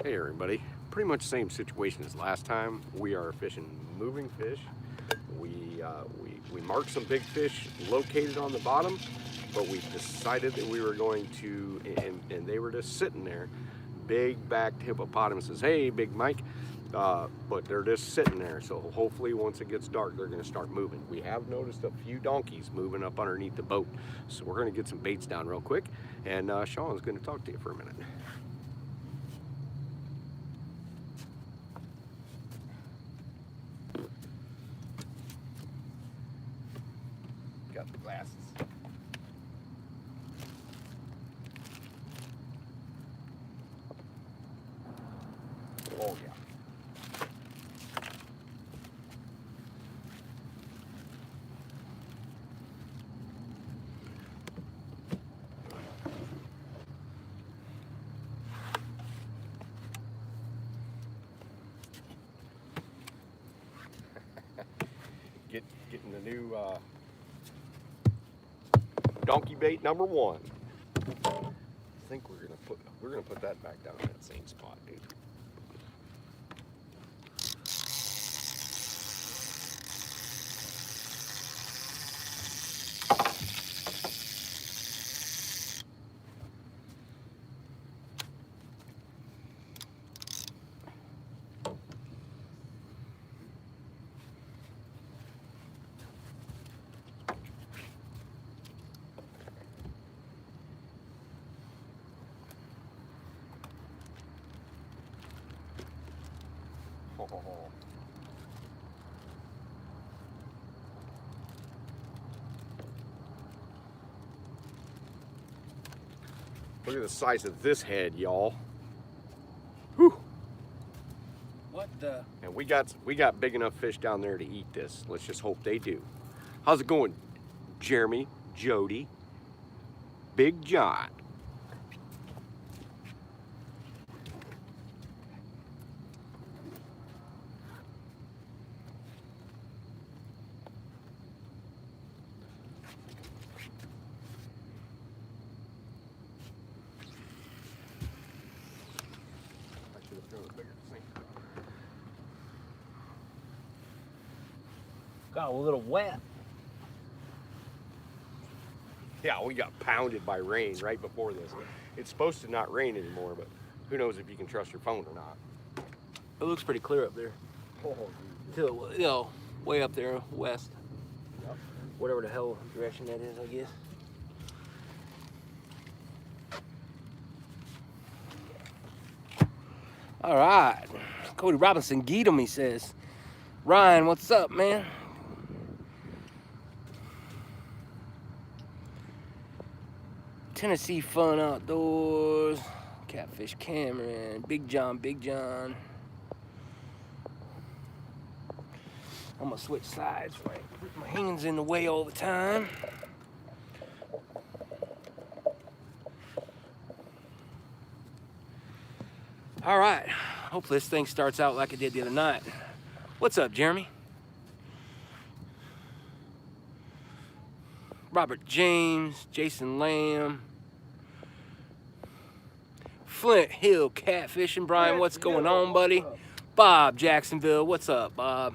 Hey everybody, pretty much same situation as last time. We are fishing moving fish. We marked some big fish located on the bottom, but we decided that we were going to, and they were just sitting there. Big backed hippopotamuses. Hey, Big Mike. But they're just sitting there, so hopefully once it gets dark they're going to start moving. We have noticed a few donkeys moving up underneath the boat, so we're going to get some baits down real quick, and Sean's going to talk to you for a minute. Got the glasses. Oh yeah. Getting the new donkey bait number 1. I think we're gonna put that back down in that same spot, dude. Look at the size of this head, y'all. Whew. What the? And we got big enough fish down there to eat this. Let's just hope they do. How's it going, Jeremy, Jody, Big John? Got a little wet. Yeah, we got pounded by rain right before this. It's supposed to not rain anymore, but who knows if you can trust your phone or not. It looks pretty clear up there. Till, you know, way up there west. Yep. Whatever the hell direction that is, I guess. All right. Cody Robinson, get him, he says. Ryan, what's up, man? Tennessee Fun Outdoors, Catfish Cameron, Big John, Big John. I'm gonna switch sides, right? Put my hands in the way all the time. All right, hopefully this thing starts out like it did the other night. What's up, Jeremy? Robert James, Jason Lamb, Flint Hill Catfishing. Brian, what's going on, buddy? Bob Jacksonville, what's up, Bob?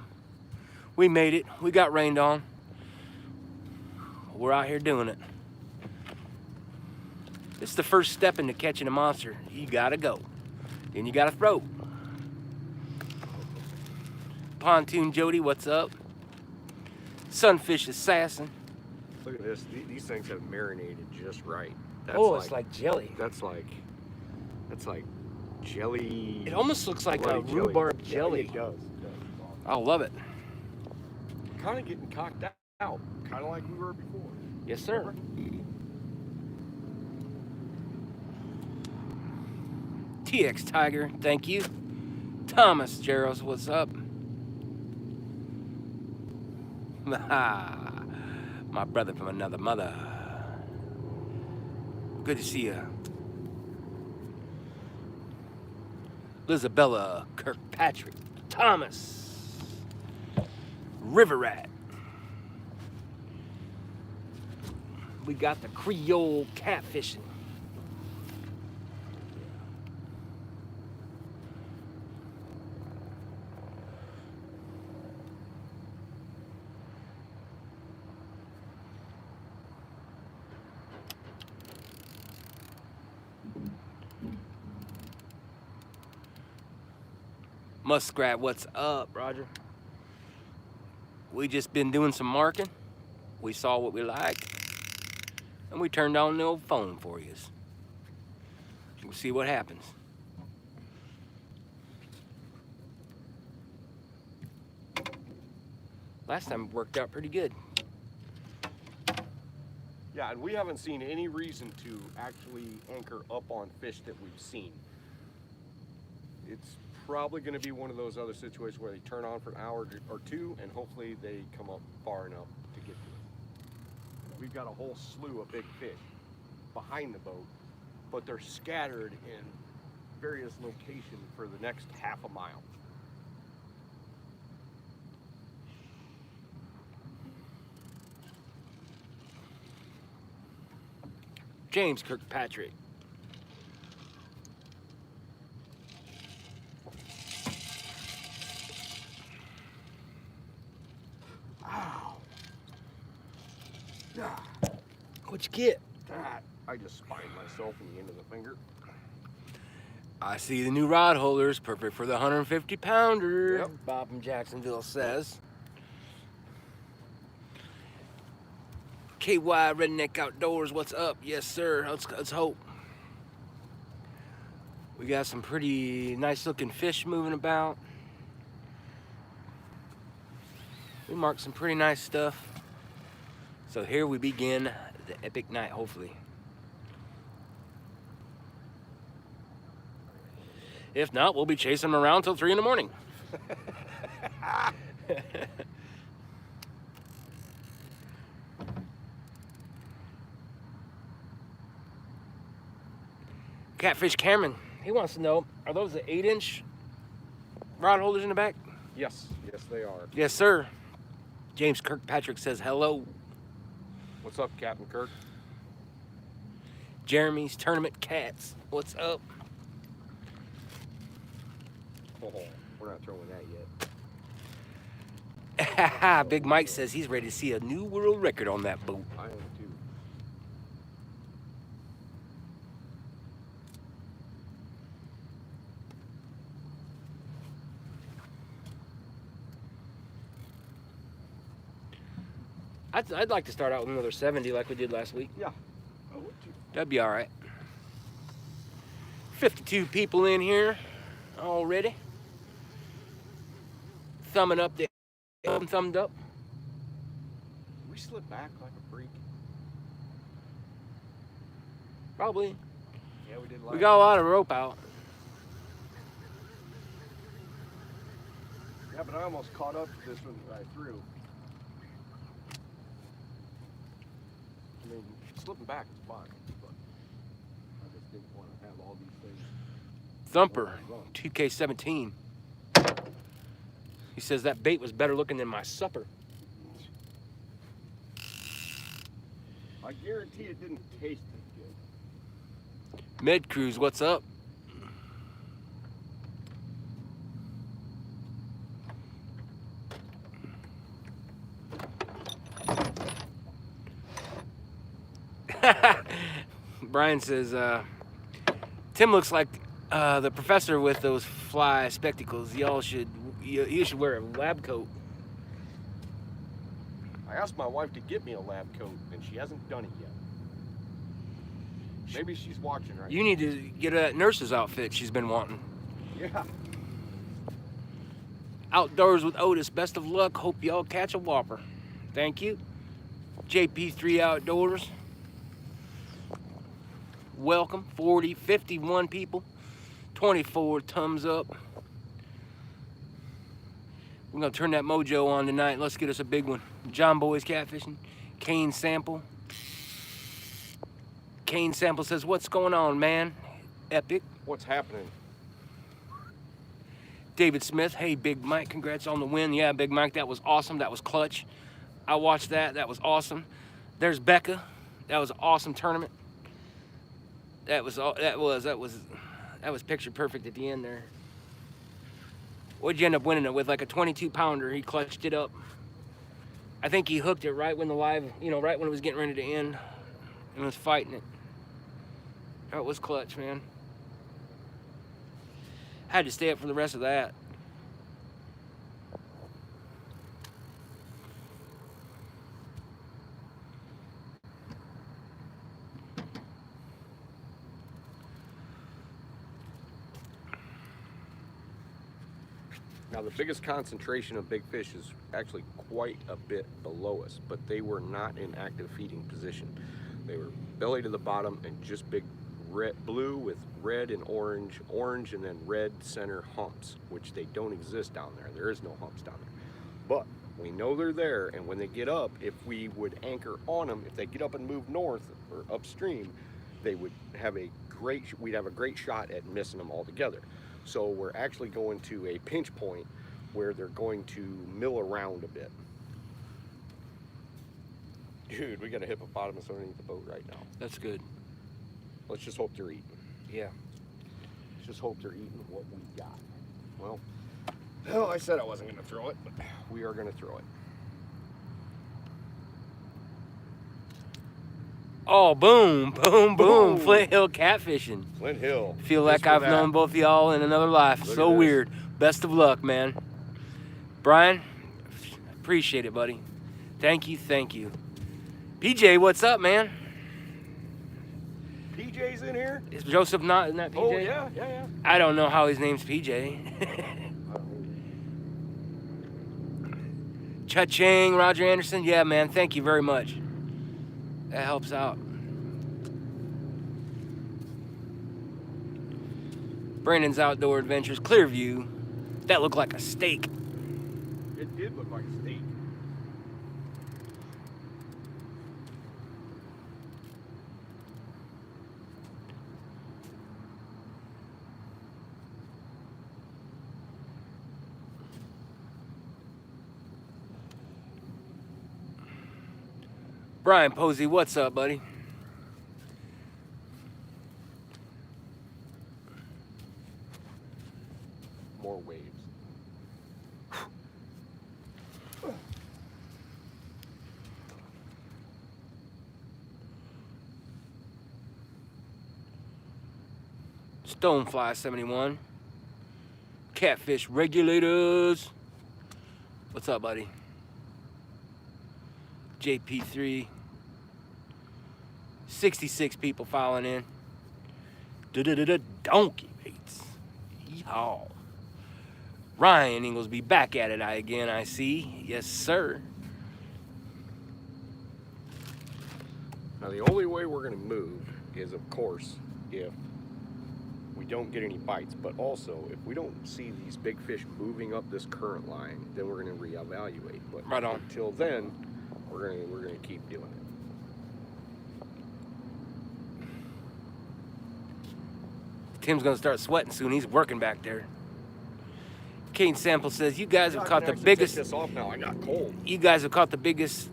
We made it. We got rained on. We're out here doing it. This is the first step into catching a monster. You gotta go. Then you gotta throw. Pontoon Jody, what's up? Sunfish Assassin. Look at this. These things have marinated just right. That's It's like jelly. That's like jelly. It almost looks like a rhubarb jelly. Yeah, it does. I love it. Kind of getting cocked out, kind of like we were before. Yes, sir. TX Tiger, thank you. Thomas Jarrows, what's up? My brother from another mother. Good to see you. Lizabella Kirkpatrick. Thomas. River Rat. We got the Creole catfishing. Muskrat, what's up, Roger? We just been doing some marking. We saw what we liked, and we turned on the old phone for you. We'll see what happens. Last time it worked out pretty good. Yeah, and we haven't seen any reason to actually anchor up on fish that we've seen. It's probably going to be one of those other situations where they turn on for an hour or two, and hopefully they come up far enough to get to it. We've got a whole slew of big fish behind the boat, but they're scattered in various locations for the next half a mile. James Kirkpatrick. Ow. Ah, What'd you get? that. I just spined myself in the end of the finger. I see the new rod holders, perfect for the 150 pounder. Yep. Bob from Jacksonville says. KY Redneck Outdoors, what's up? Yes, sir. Let's hope. We got some pretty nice looking fish moving about. We marked some pretty nice stuff. So here we begin the epic night, hopefully. If not, we'll be chasing them around till 3 in the morning. Catfish Cameron, he wants to know, are those the 8-inch rod holders in the back? Yes, yes they are. Yes, sir. James Kirkpatrick says hello. What's up, Captain Kirk? Jeremy's Tournament Cats, what's up? Oh, we're not throwing that yet. Big Mike says he's ready to see a new world record on that boat. I am too. I'd like to start out with another 70 like we did last week. Yeah. I would too. That'd be all right. 52 people in here already. Thumbing up the thumbed up. We slip back like a freak. Probably. Yeah, we did. We got a lot of rope out. Yeah, but I almost caught up to this one that I threw. I mean, slipping back is fine, but I just didn't want to have all these things. Thumper, 2K17. He says that bait was better looking than my supper. I guarantee it didn't taste as good. Med Cruise, what's up? Brian says, Tim looks like the professor with those fly spectacles. You should wear a lab coat. I asked my wife to get me a lab coat, and she hasn't done it yet. Maybe she's watching right You need to get her that nurse's outfit she's been wanting. now. Yeah. Outdoors with Otis, best of luck. Hope y'all catch a whopper. Thank you. JP3 Outdoors. Welcome. 40, 51 people. 24 thumbs up. We're going to turn that mojo on tonight. Let's get us a big one. John Boy's catfishing. Kane Sample. Kane Sample says, what's going on, man? Epic. What's happening? David Smith, hey, Big Mike, congrats on the win. Yeah, Big Mike, that was awesome. That was clutch. I watched that. That was awesome. There's Becca. That was an awesome tournament. That was picture perfect at the end there. What'd you end up winning it with? Like a 22 pounder. He clutched it up. I think he hooked it right when the live, right when it was getting ready to end and was fighting it. That was clutch, man. Had to stay up for the rest of that. Now the biggest concentration of big fish is actually quite a bit below us, but they were not in active feeding position. They were belly to the bottom and just big blue with red and orange, orange and then red center humps, which they don't exist down there. There is no humps down there. But we know they're there, and when they get up, if we would anchor on them, if they get up and move north or upstream, they would have we'd have a great shot at missing them altogether. So we're actually going to a pinch point where they're going to mill around a bit. Dude, we got a hippopotamus underneath the boat right now. That's good. Let's just hope they're eating. Yeah. Let's just hope they're eating what we got. Well, I said I wasn't going to throw it, but we are going to throw it. Oh, boom, boom, boom. Boom. Flint Hill catfishing. Flint Hill. Feel like I've known both of y'all in another life. Look So at this. weird. Best of luck, man. Brian, appreciate it, buddy. Thank you, thank you. PJ, what's up, man? PJ's in here? Is Joseph not in that PJ? Oh, yeah. I don't know how his name's PJ. Cha-ching, Roger Anderson. Yeah, man, thank you very much. That helps out. Brandon's Outdoor Adventures, Clearview. That looked like a steak. It did look like a steak. Brian Posey, what's up, buddy? More waves. Stonefly 71. Catfish Regulators. What's up, buddy? JP3. 66 people filing in. Donkey baits. Yeehaw. Ryan Inglesby back at it again, I see. Yes, sir. Now the only way we're going to move is, of course, if we don't get any bites, but also if we don't see these big fish moving up this current line, then we're going to reevaluate. But Right on. until then, we're going to keep doing it. Tim's gonna start sweating soon. He's working back there. Kane Sample says, "You guys have caught the biggest. Take this off now. I got cold. You guys have caught the biggest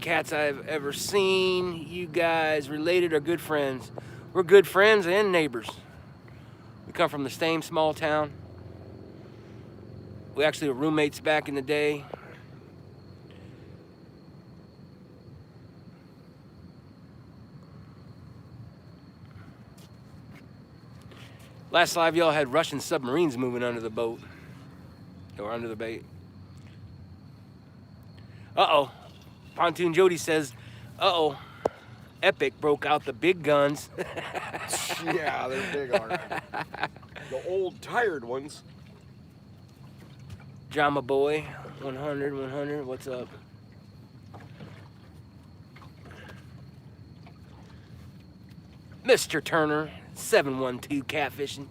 cats I've ever seen. You guys related or good friends? We're good friends and neighbors. We come from the same small town. We actually were roommates back in the day. Last live, y'all had Russian submarines moving under the boat. Or under the bait. Uh-oh. Pontoon Jody says, uh-oh. Epic broke out the big guns. Yeah, they're big, aren't they? The old, tired ones. Drama Boy, 100, what's up? Mr. Turner, 712 catfishing.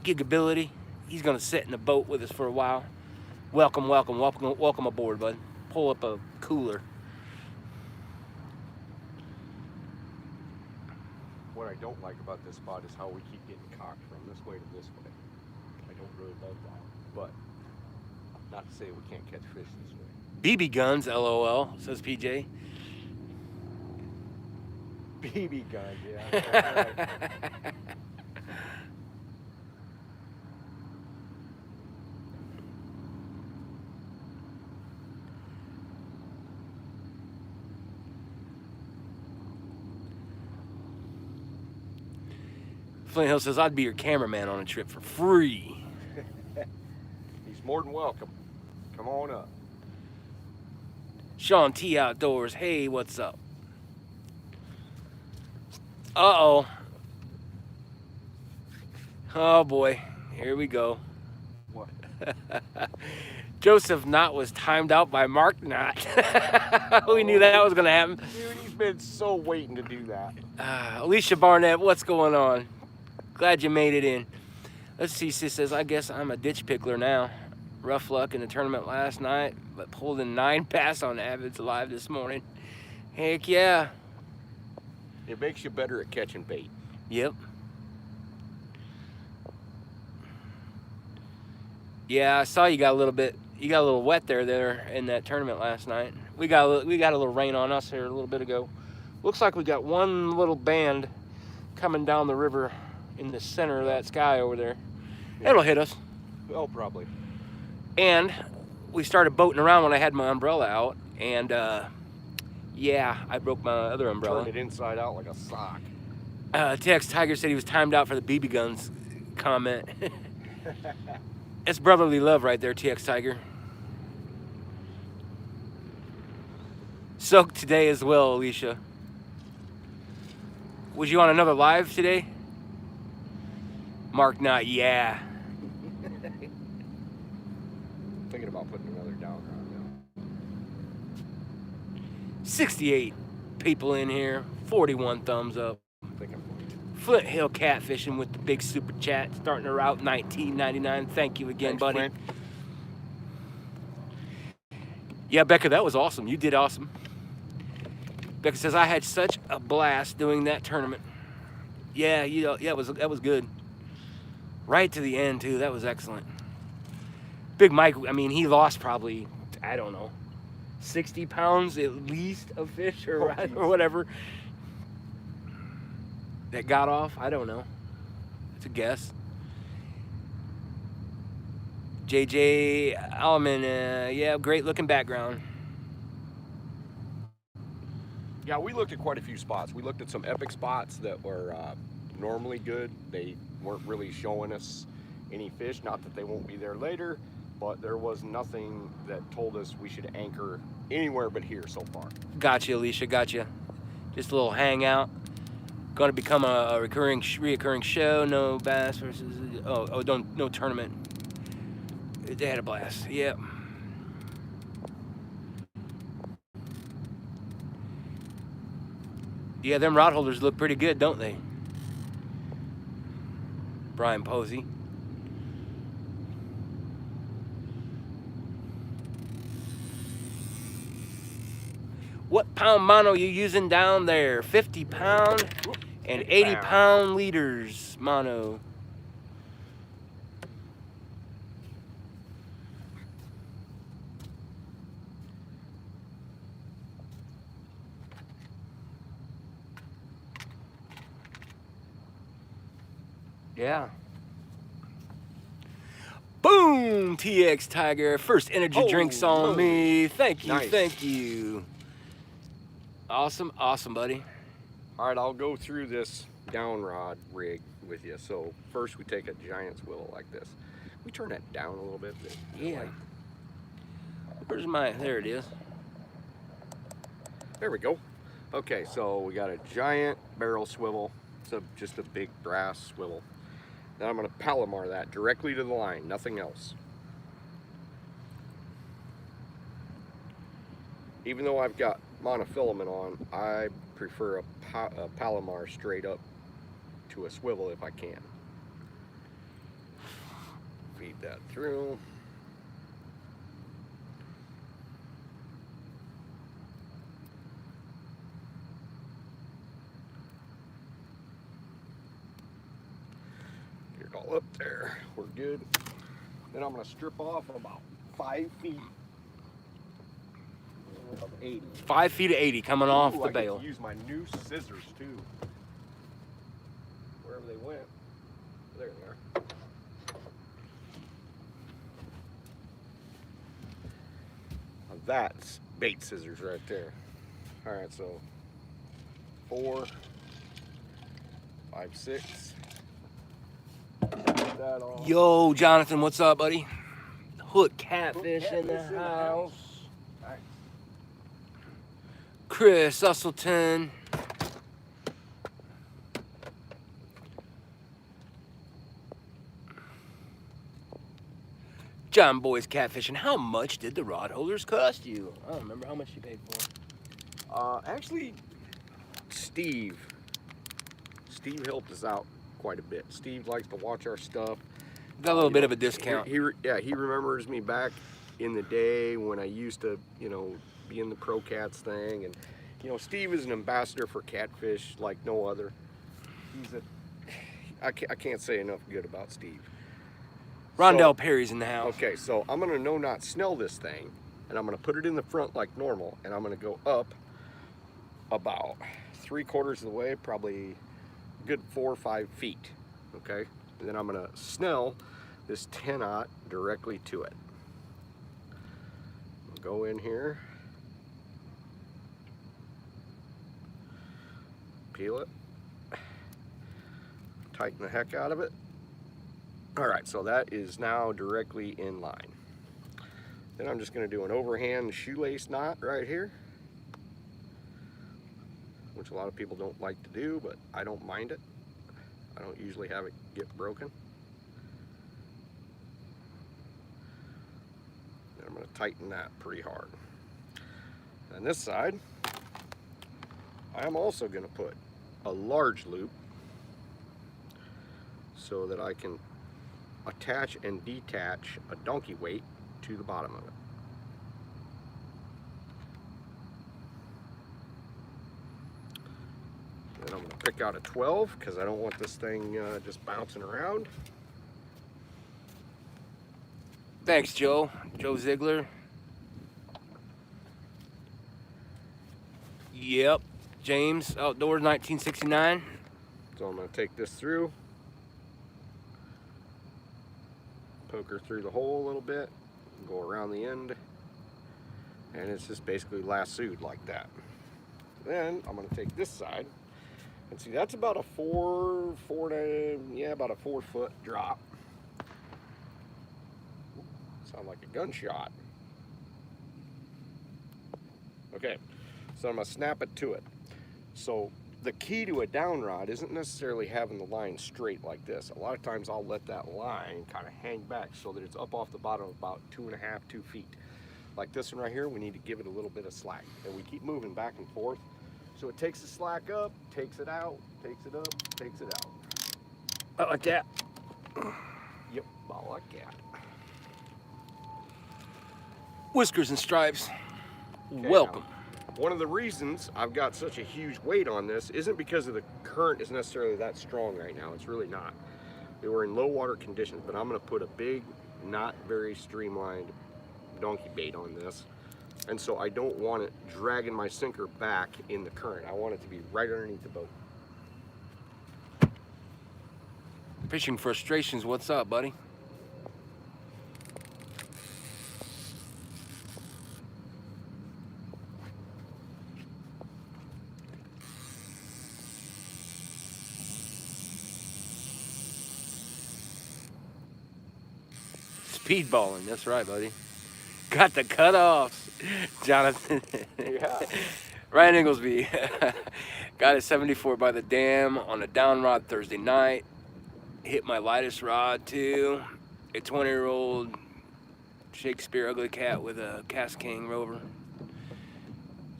Gigability, he's gonna sit in the boat with us for a while. Welcome aboard, bud. Pull up a cooler. What I don't like about this spot is how we keep getting cocked from this way to this way. I don't really love that. But not to say we can't catch fish this way. BB guns, LOL, says PJ. BB guns, yeah. Flint Hill says, I'd be your cameraman on a trip for free. He's more than welcome. Come on up. Sean T Outdoors. Hey, what's up? Uh-oh. Oh, boy. Here we go. What? Joseph Knott was timed out by Mark Knott. We knew that was going to happen. Dude, he's been so waiting to do that. Alicia Barnett, what's going on? Glad you made it in. Let's see, sis says, I guess I'm a ditch pickler now. Rough luck in the tournament last night, but pulled in 9 bass on Avids Live this morning. Heck yeah. It makes you better at catching bait. Yep. Yeah, I saw you got a little wet there in that tournament last night. We got a little rain on us here a little bit ago. Looks like we got one little band coming down the river in the center of that sky over there. Yeah. It'll hit us. Oh, probably. And we started boating around when I had my umbrella out, and yeah, I broke my other umbrella. Turned it inside out like a sock. TX Tiger said he was timed out for the BB guns comment. It's brotherly love right there, TX Tiger. Soaked today as well, Alicia. Was you on another live today? Mark Knott, yeah. Thinking about putting another down now. 68 people in here, 41 thumbs up. Thinking. Flint Hill Catfishing with the big super chat, starting her out $19.99. Thank you again, Thanks, buddy. Flint. Yeah, Becca, that was awesome. You did awesome. Becca says, I had such a blast doing that tournament. Yeah, that was good. Right to the end, too. That was excellent. Big Mike, I mean, he lost probably, I don't know, 60 pounds at least of fish or whatever. That got off, I don't know. It's a guess. JJ Alleman, yeah, great looking background. Yeah, we looked at quite a few spots. We looked at some epic spots that were normally good. They weren't really showing us any fish. Not that they won't be there later, but there was nothing that told us we should anchor anywhere but here so far. Gotcha, Alicia, gotcha. Just a little hangout. Going to become a reoccurring show. No bass versus no tournament. They had a blast. Yep. Yeah, them rod holders look pretty good, don't they? Brian Posey. What pound mono you using down there? 50 pound and 80 pound liters mono. Yeah. Boom! TX Tiger. First energy drinks on me. Thank you, Nice. thank you. Awesome, awesome, buddy. All right, I'll go through this down rod rig with you. So first we take a giant swivel like this. We turn that down a little bit. Yeah. Where's my, there it is. There we go. Okay, so we got a giant barrel swivel. It's just a big brass swivel. Then I'm going to Palomar that directly to the line, nothing else. Even though I've got monofilament on, I prefer a Palomar straight up to a swivel if I can. Feed that through. Get it all up there. We're good. Then I'm going to strip off about 5 feet of 80. 5 feet of 80 coming off Ooh, the I get bail. to use my new scissors too. Wherever they went. There they are. Now that's bait scissors right there. Alright, so 4, 5, 6. That off. Yo, Jonathan, what's up, buddy? put Catfish in the house. Chris Usselton. John Boy's Catfishing. How much did the rod holders cost you? I don't remember how much you paid for. Actually, Steve helped us out quite a bit. Steve likes to watch our stuff. Got a little bit of a discount. He remembers me back in the day when I used to, be in the Pro Cats thing. And, Steve is an ambassador for Catfish like no other. I can't say enough good about Steve. Rondell Perry's in the house. Okay, so I'm going to no-knot snell this thing, and I'm going to put it in the front like normal, and I'm going to go up about 3/4 of the way, probably a good 4 or 5 feet, okay? And then I'm going to snell this 10-aught directly to it. I'll go in here, peel it, tighten the heck out of it. All right, so that is now directly in line. Then I'm just going to do an overhand shoelace knot right here, which a lot of people don't like to do, but I don't mind it. I don't usually have it get broken. Then I'm going to tighten that pretty hard. And this side, I am also going to put a large loop so that I can attach and detach a donkey weight to the bottom of it. Then I'm going to pick out a 12 because I don't want this thing just bouncing around. Thanks, Joe. Joe Ziegler. Yep. James Outdoors 1969. So I'm going to take this through, poke her through the hole a little bit, go around the end, and it's just basically lassoed like that. Then I'm going to take this side, and see that's about a about a 4 foot drop. Sound like a gunshot. Okay, so I'm going to snap it to it. So the key to a down rod isn't necessarily having the line straight like this. A lot of times I'll let that line kind of hang back so that it's up off the bottom about 2.5, 2 feet. Like this one right here, we need to give it a little bit of slack. And we keep moving back and forth. So it takes the slack up, takes it out, takes it up, takes it out. Like that. Yep, about like that. Whiskers and Stripes. Okay, Welcome. now, one of the reasons I've got such a huge weight on this isn't because of the current is necessarily that strong right now. It's really not. We were in low water conditions, but I'm going to put a big, not very streamlined donkey bait on this. And so I don't want it dragging my sinker back in the current. I want it to be right underneath the boat. Fishing Frustrations, what's up, buddy? Speedballing, that's right, buddy. Got the cutoffs, Jonathan. Yeah. Ryan Inglesby got a 74 by the dam on a down rod Thursday night. Hit my lightest rod too. A 20-year-old Shakespeare Ugly Cat with a Cast King Rover.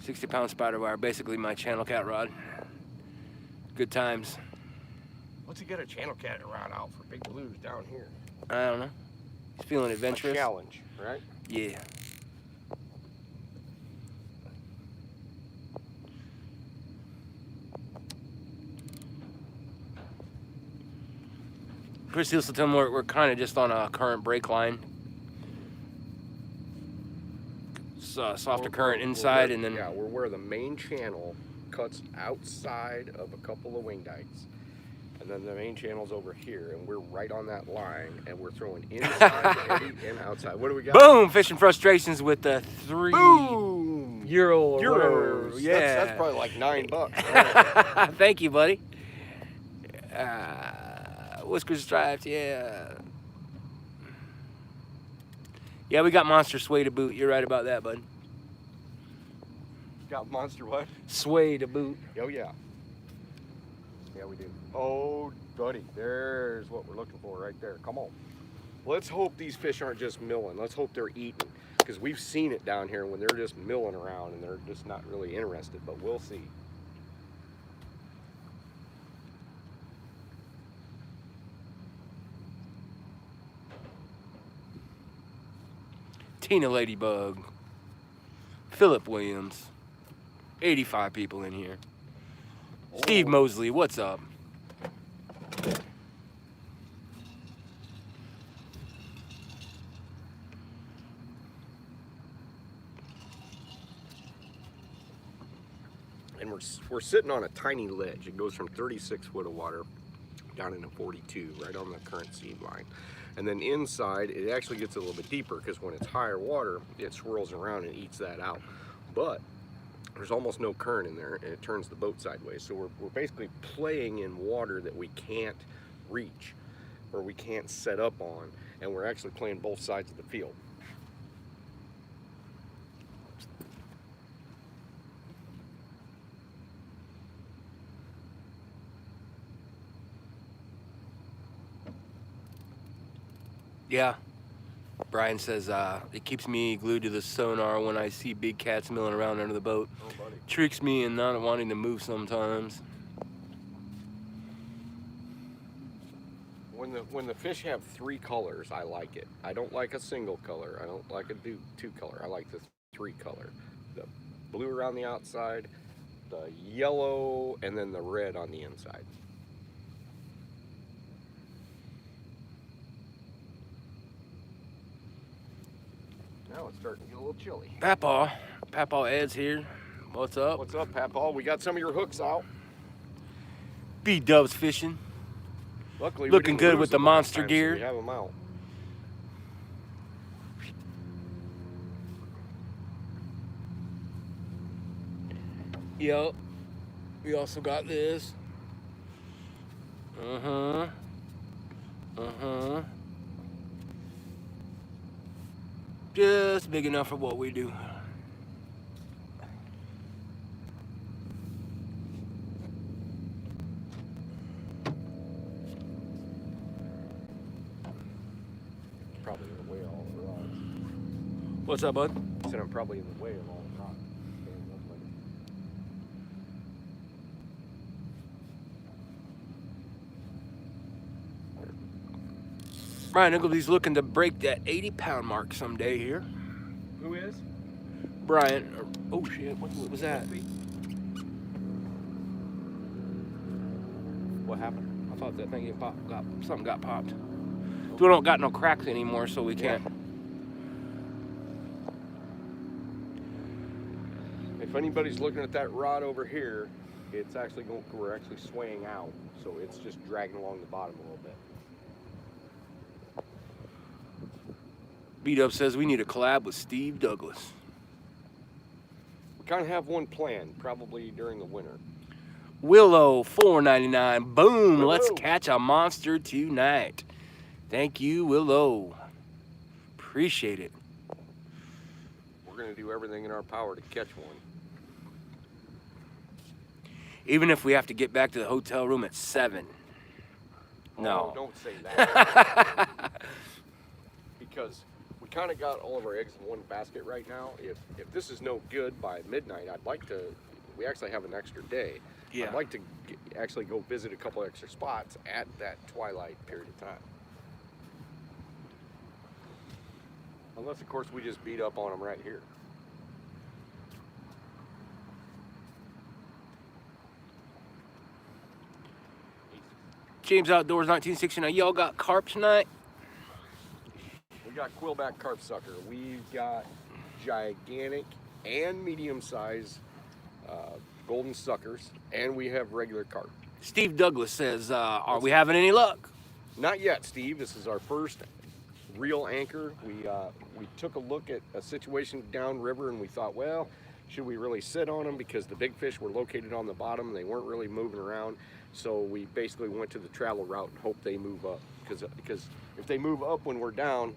60-pound spider wire, basically my channel cat rod. Good times. What's he got a channel cat rod out for big blues down here? I don't know. He's feeling adventurous. A challenge, right? Yeah. Chris Hilselton, we're kind of just on a current break line. Softer current inside, and then yeah, we're where the main channel cuts outside of a couple of wing dikes. And then the main channel's over here, and we're right on that line, and we're throwing inside the eddy and outside. What do we got? Boom! Fishing Frustrations with the Boom! Euro. Euros. Yeah. That's probably like $9. Right? Thank you, buddy. Whiskers Stripes, yeah. Yeah, we got monster sway to boot. You're right about that, bud. Got monster what? Sway to boot. Oh yeah. Yeah, we do. Oh, buddy, there's what we're looking for right there. Come on. Let's hope these fish aren't just milling. Let's hope they're eating, because we've seen it down here when they're just milling around and they're just not really interested, but we'll see. Tina Ladybug. Philip Williams. 85 people in here. Steve Mosley, what's up? And we're sitting on a tiny ledge. It goes from 36 foot of water down into 42, right on the current seed line. And then inside, it actually gets a little bit deeper, because when it's higher water, it swirls around and eats that out. But there's almost no current in there, and it turns the boat sideways. So we're basically playing in water that we can't reach, or we can't set up on, and we're actually playing both sides of the field. Yeah. Brian says, it keeps me glued to the sonar when I see big cats milling around under the boat. Oh, buddy. Tricks me in not wanting to move sometimes. When the fish have three colors, I like it. I don't like a single color. I don't like a two color. I like the three color. The blue around the outside, the yellow, and then the red on the inside. Now it's starting to get a little chilly. Papaw Ed's here. What's up? What's up, Papaw? We got some of your hooks out. B-Dubs fishing. Luckily, Looking we didn't good lose with the them last monster time, gear. So we have them out. Yep. We also got this. Just big enough for what we do. Probably in the way of all the rods. What's up, bud? I said I'm probably in the way of all the rods. Brian Ingleby's looking to break that 80-pound mark someday here. Who is? Brian. Oh shit! What was that? What happened? I thought that thing something got popped. We don't got no cracks anymore, so we can't. If anybody's looking at that rod over here, it's actually we're actually swaying out, so it's just dragging along the bottom a little bit. B-Dub says we need a collab with Steve Douglas. We kind of have one planned, probably during the winter. Willow, $4.99. Boom! Willow. Let's catch a monster tonight. Thank you, Willow. Appreciate it. We're going to do everything in our power to catch one. Even if we have to get back to the hotel room at 7. No. Oh, don't say that. Because we kind of got all of our eggs in one basket right now. If this is no good by midnight, I'd like to, we actually have an extra day. Yeah. I'd like to actually go visit a couple extra spots at that twilight period of time. Unless, of course, we just beat up on them right here. James Outdoors 1969. Y'all got carp tonight? We got quillback carp sucker. We've got gigantic and medium-sized golden suckers, and we have regular carp. Steve Douglas says, are we having any luck? Not yet, Steve. This is our first real anchor. We took a look at a situation downriver, and we thought, well, should we really sit on them, because the big fish were located on the bottom and they weren't really moving around. So we basically went to the travel route and hope they move up, because if they move up when we're down,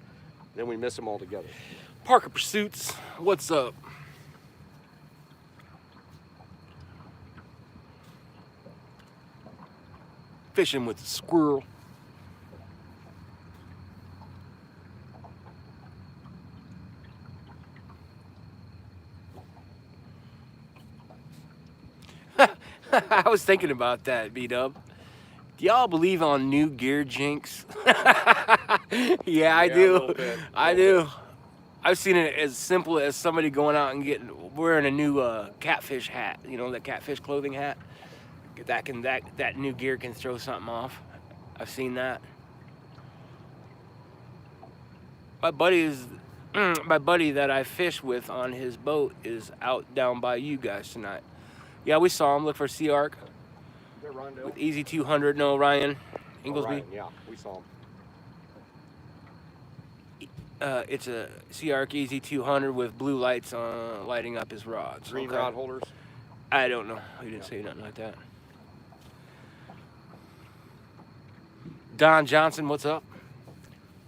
Then we miss them all together. Parker Pursuits, what's up? Fishing with a squirrel. I was thinking about that, B-Dub. Do y'all believe on new gear jinx? Yeah, I A do. little bit, I little do. I've seen it as simple as somebody going out and wearing a new catfish hat. You know, that catfish clothing hat. That new gear can throw something off. I've seen that. My buddy that I fish with on his boat is out down by you guys tonight. Yeah, we saw him. Look for Sea Arc. Is that Rondell? With Easy 200, no, Ryan Inglesby. Ryan, yeah, we saw him. It's a Sea Arc Easy 200 with blue lights lighting up his rods. Green Okay. rod holders. I don't know. He didn't say nothing like that. Don Johnson, what's up?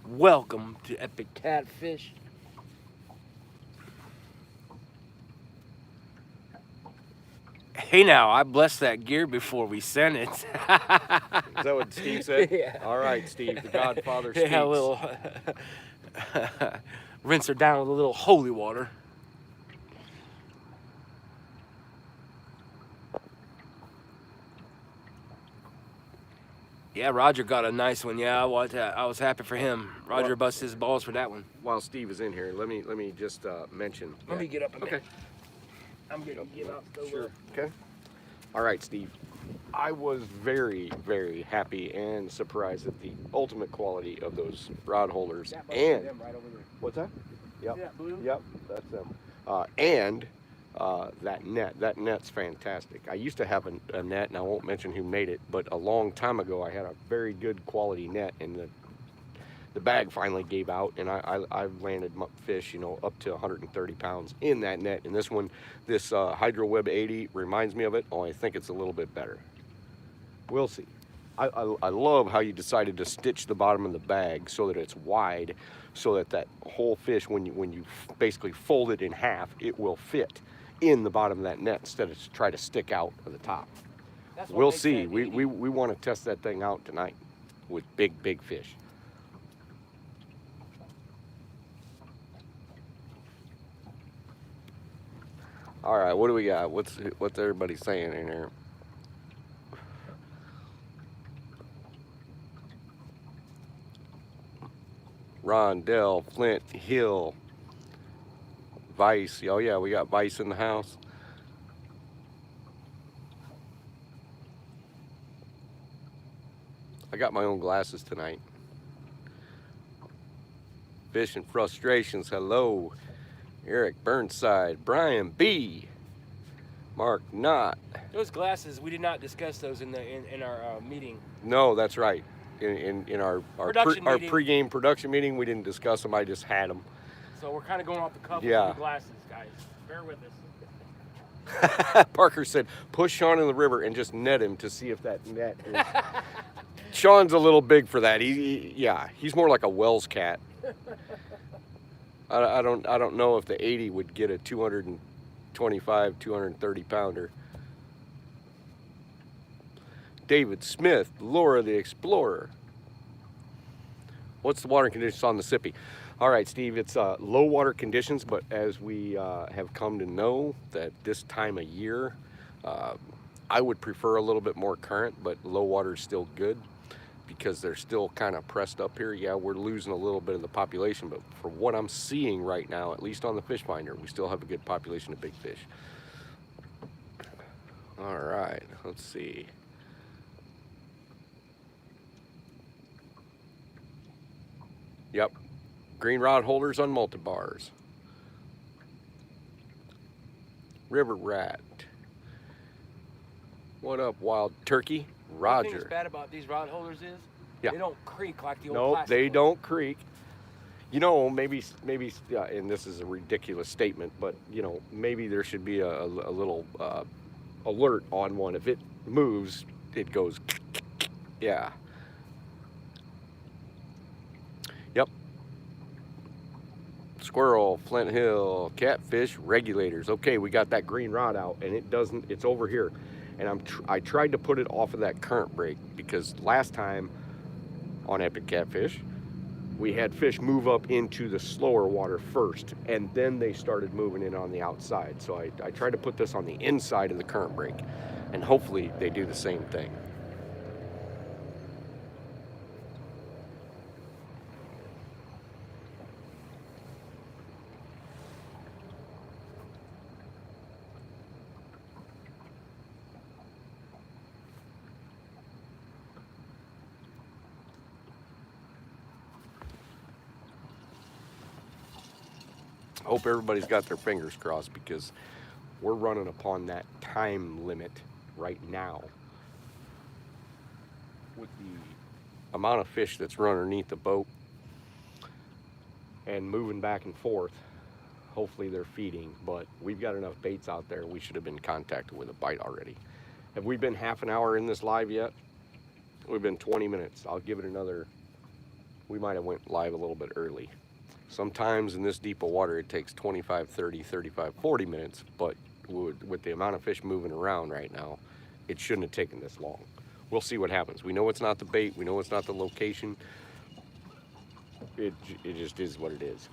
Welcome to Epic Catfish. Hey now, I blessed that gear before we sent it. Is that what Steve said? Yeah. All right, Steve, the Godfather speaks. Yeah, a little rinse her down with a little holy water. Yeah, Roger got a nice one. Yeah, I was happy for him. Roger busted his balls for that one. While Steve is in here, let me just mention. Let me get up a minute. Okay. I'm gonna get up. Sure. Okay. All right, Steve. I was very, very happy and surprised at the ultimate quality of those rod holders. And right over there. what's that? Yep. See that blue? Yep, that's them. And that net. That net's fantastic. I used to have a net, and I won't mention who made it, but a long time ago I had a very good quality net, and the bag finally gave out, and I've landed fish, up to 130 pounds in that net. And this one, this Hydro Web 80 reminds me of it, only I think it's a little bit better. We'll see. I love how you decided to stitch the bottom of the bag so that it's wide, so that whole fish, when you basically fold it in half, it will fit in the bottom of that net instead of try to stick out of the top. We'll see. We want to test that thing out tonight with big fish. All right, what do we got? What's everybody saying in here? Rondell, Flint, Hill, Vice. Oh yeah, we got Vice in the house. I got my own glasses tonight. Fishing Frustrations, hello. Eric Burnside, Brian B, Mark Knott. Those glasses, we did not discuss those in our meeting. No, that's right. In our Meeting. pre-game production meeting, we didn't discuss them. I just had them. So we're kind of going off the cuff Yeah. with the glasses, guys. Bear with us. Parker said, push Sean in the river and just net him to see if that net is... Sean's a little big for that. He's more like a Wells cat. I don't know if the 80 would get a 225, 230 pounder. David Smith, Laura the Explorer. What's the water conditions on the Sippy? All right, Steve, it's low water conditions, but as we have come to know that this time of year, I would prefer a little bit more current, but low water is still good because they're still kind of pressed up here. Yeah, we're losing a little bit of the population, but for what I'm seeing right now, at least on the fish finder, we still have a good population of big fish. All right, let's see. Yep, green rod holders on multi-bars. River Rat. What up, Wild Turkey? Roger. The thing that's bad about these rod holders is Yeah. they don't creak like the old Nope, plastic they ones. don't creak. Maybe, and this is a ridiculous statement, but maybe there should be a little alert on one. If it moves, it goes. Yeah. Yep. squirrel, Flint Hill, catfish, regulators. Okay, we got that green rod out, and it's over here. And I tried to put it off of that current break because last time on Epic Catfish, we had fish move up into the slower water first, and then they started moving in on the outside. So I tried to put this on the inside of the current break, and hopefully they do the same thing. Hope everybody's got their fingers crossed because we're running upon that time limit right now with the amount of fish that's run underneath the boat and moving back and forth. Hopefully they're feeding, but we've got enough baits out there. We should have been contacted with a bite already. Have we been half an hour in this live yet? We've been 20 minutes. I'll give it another. We might have went live a little bit early. Sometimes in this deep of water, it takes 25, 30, 35, 40 minutes, but with the amount of fish moving around right now, it shouldn't have taken this long. We'll see what happens. We know it's not the bait. We know it's not the location. It just is what it is.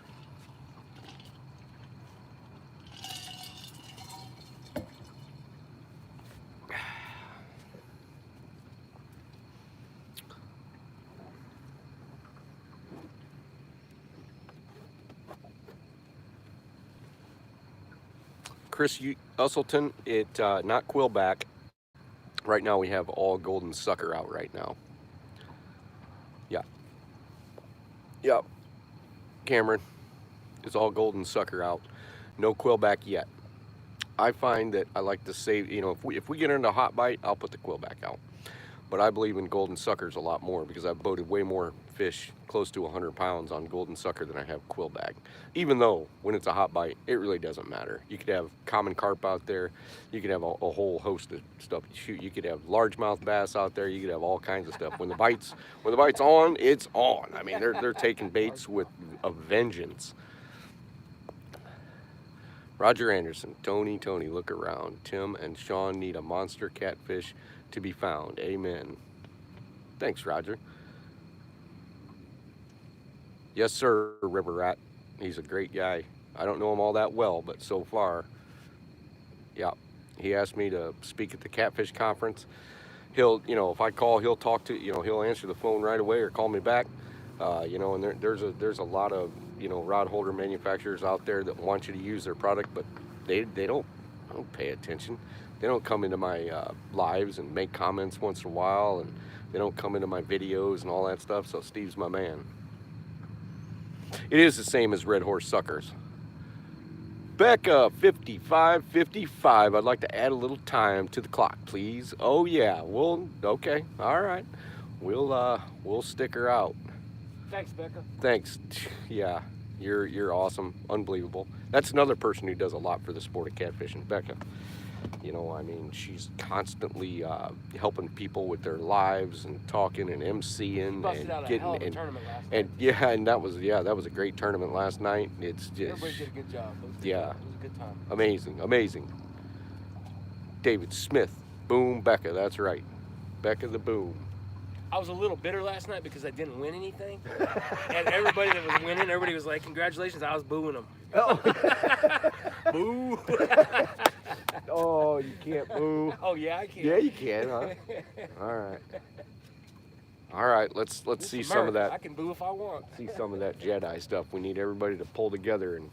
Chris Usselton, not quillback. Right now we have all golden sucker out right now. Yeah. Yep. Cameron, it's all golden sucker out. No quillback yet. I find that I like to save, if we get into hot bite, I'll put the quillback out. But I believe in golden suckers a lot more because I've boated way more fish close to 100 pounds on golden sucker than I have quillback. Even though when it's a hot bite, it really doesn't matter. You could have common carp out there. You could have a whole host of stuff you shoot. You could have largemouth bass out there. You could have all kinds of stuff. When the bite's on, it's on. I mean, they're taking baits with a vengeance. Roger Anderson, Tony, look around. Tim and Sean need a monster catfish to be found. Amen. Thanks, Roger. Yes, sir, River Rat. He's a great guy. I don't know him all that well, but so far, yeah. He asked me to speak at the Catfish Conference. He'll, if I call, he'll talk to, he'll answer the phone right away or call me back. And there's a lot of, rod holder manufacturers out there that want you to use their product, but they don't pay attention. They don't come into my lives and make comments once in a while, and they don't come into my videos and all that stuff, so Steve's my man. It is the same as Red Horse Suckers. Becca, 5555. I'd like to add a little time to the clock, please. Oh yeah, okay, all right. We'll stick her out. Thanks, Becca. Thanks. Yeah, you're awesome, unbelievable. That's another person who does a lot for the sport of catfishing, Becca. She's constantly helping people with their lives and talking and emceeing and getting and that was a great tournament last night. It's just everybody did a good job. It was a good time. Amazing. David Smith, boom, Becca. That's right, Becca the boom. I was a little bitter last night because I didn't win anything, and everybody that was winning, everybody was like, "Congratulations!" I was booing them. Oh. Boo. Oh, you can't boo. Oh yeah, I can. Yeah, you can, huh? All right. Let's see some of that. I can boo if I want. See some of that Jedi stuff. We need everybody to pull together and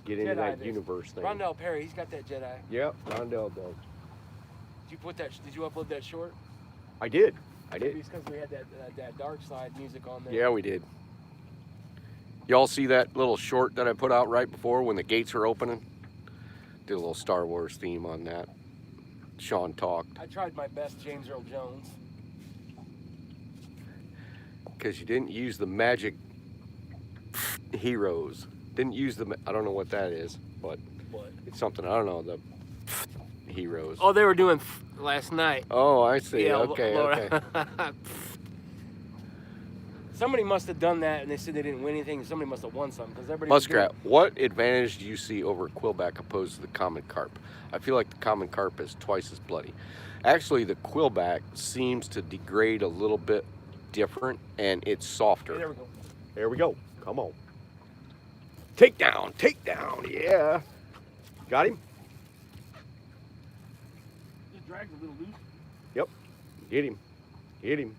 get into that universe thing. Rondell Perry, he's got that Jedi. Yep, Rondell does. Did you upload that short? I did. It's because we had that dark side music on there. Yeah, we did. Y'all see that little short that I put out right before when the gates were opening? Did a little Star Wars theme on that. Sean talked. I tried my best, James Earl Jones. Because you didn't use the magic heroes. Didn't use I don't know what that is, but what? It's something, I don't know, the heroes. Oh, they were doing last night. Oh, I see. Yeah, okay. Somebody must have done that, and they said they didn't win anything, and somebody must have won something, because everybody was Muskrat, what advantage do you see over quillback opposed to the common carp? I feel like the common carp is twice as bloody. Actually, the quillback seems to degrade a little bit different, and it's softer. Hey, there we go. There we go. Come on. Take down, yeah. Got him? Just drags a little loose. Yep. Get him.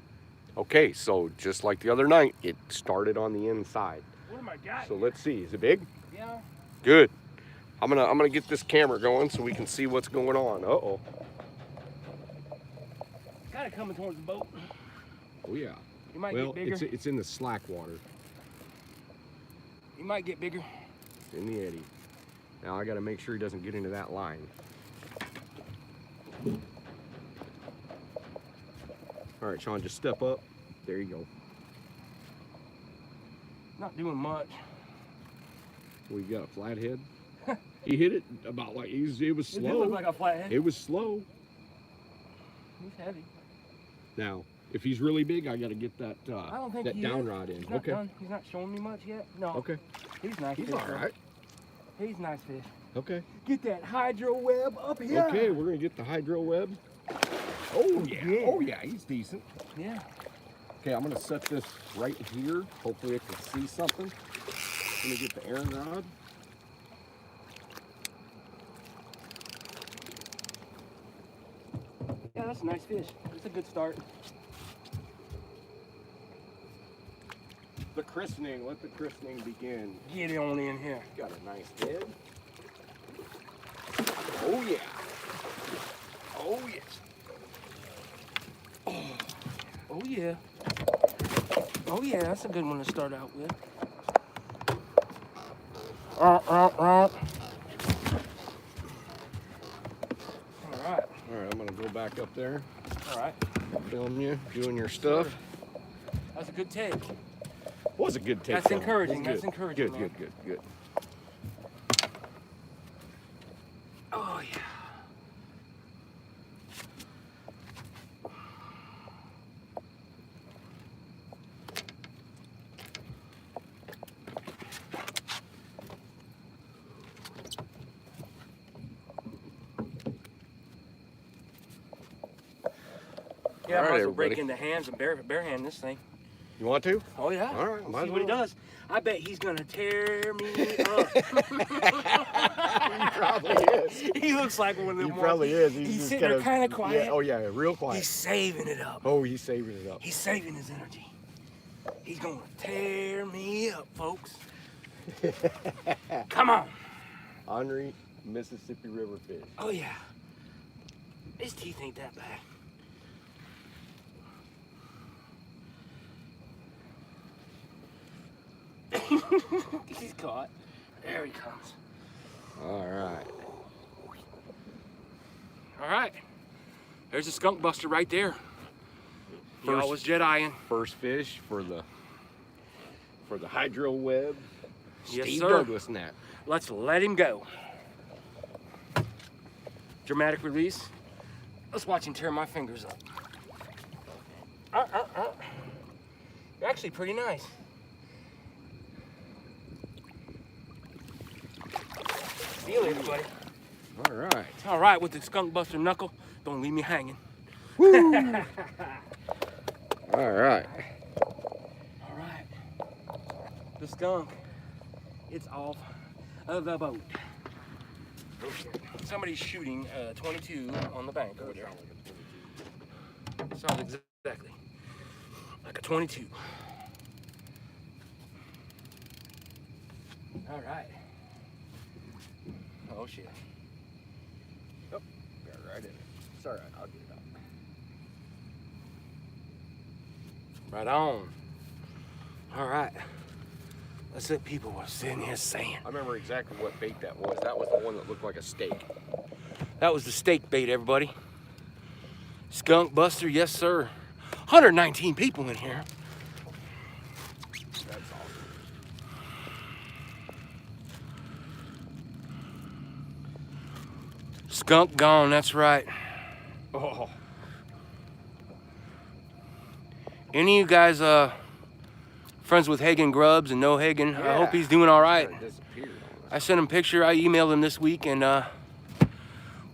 Okay, so just like the other night, it started on the inside. What am I got? So let's see. Is it big? Yeah. Good. I'm gonna get this camera going so we can see what's going on. Uh-oh. Kind of coming towards the boat. Oh yeah. You might get bigger. It's in the slack water. You might get bigger. It's in the eddy. Now I gotta make sure he doesn't get into that line. All right, Sean, just step up. There you go. Not doing much. We got a flathead. He hit it about like it was It did slow. look like a flathead. It was slow. He's heavy. Now, if he's really big, I got to get that I don't think that he down is. rod in. He's not Okay. done. He's not showing me much yet. No. Okay. He's nice He's fish. all though. right. He's nice fish. Okay. Get that hydro web up here. Okay, we're gonna get the hydro web. Oh yeah. Yeah. Oh yeah, he's decent. Yeah. Okay, I'm gonna set this right here. Hopefully I can see something. I'm gonna get the Aaron rod. Yeah, that's a nice fish. It's a good start. The christening, let the christening begin. Get it on in here. Got a nice head. Oh yeah. Oh yes. Oh yeah. Oh yeah, that's a good one to start out with. All right. All right, I'm gonna go back up there. All right. Film you, doing your stuff. That's a good take. Was a good take. That's down. encouraging, It was that's encouraging, Good, man. good. Oh yeah. Yeah, All I right, might as well break everybody. into hands and bare hand this thing. You want to? Oh yeah. All right, might See as what he well. does. I bet he's gonna tear me up. He probably is. He looks like one of them. He ones. probably is. He's just sitting there kind of quiet. Yeah, oh yeah, real quiet. He's saving it up. Oh, he's saving it up. He's saving his energy. He's gonna tear me up, folks. Come on. Henry, Mississippi River fish. Oh yeah. His teeth ain't that bad. He's caught. There he comes. All right. All right. There's a skunk buster right there. First- Y'all was Jediing. First fish for the hydro web. Yes, Steve sir. Douglas net. Let's let him go. Dramatic release. Let's watch him tear my fingers up. You're actually pretty nice. Feel it, buddy. All right. All right, with the skunk buster knuckle, don't leave me hanging. All right. All right. The skunk, it's off of the boat. Okay. Somebody's shooting 22 on the bank over there. Sounds exactly like a 22. All right. Oh shit. Oh, got right in it. It's all right. I'll get it out. Right on. All right. That's what people were sitting here saying. I remember exactly what bait that was. That was the one that looked like a steak. That was the steak bait, everybody. Skunk buster, yes sir. 119 people in here. That's awesome. Skunk gone, that's right. Oh, Any of you guys Friends with Hagen Grubbs and No Hagen. I hope Yeah. he's doing all right. Kinda disappeared on us. I sent him a picture. I emailed him this week. And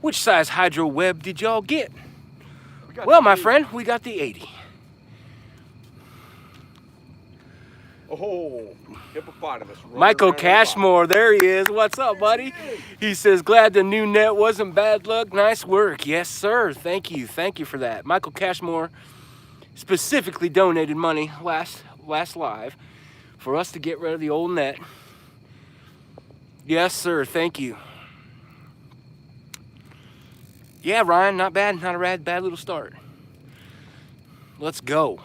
which size hydro web did y'all get? Well, my friend, we got the 80. Oh, hippopotamus. running Michael around on the bottom. Cashmore, there he is. What's up, buddy? He says, glad the new net wasn't bad luck. Nice work. Yes, sir. Thank you. Thank you for that. Michael Cashmore specifically donated money last live for us to get rid of the old net. Yes, sir. Thank you. Yeah, Ryan, not bad. Not a bad little start. Let's go.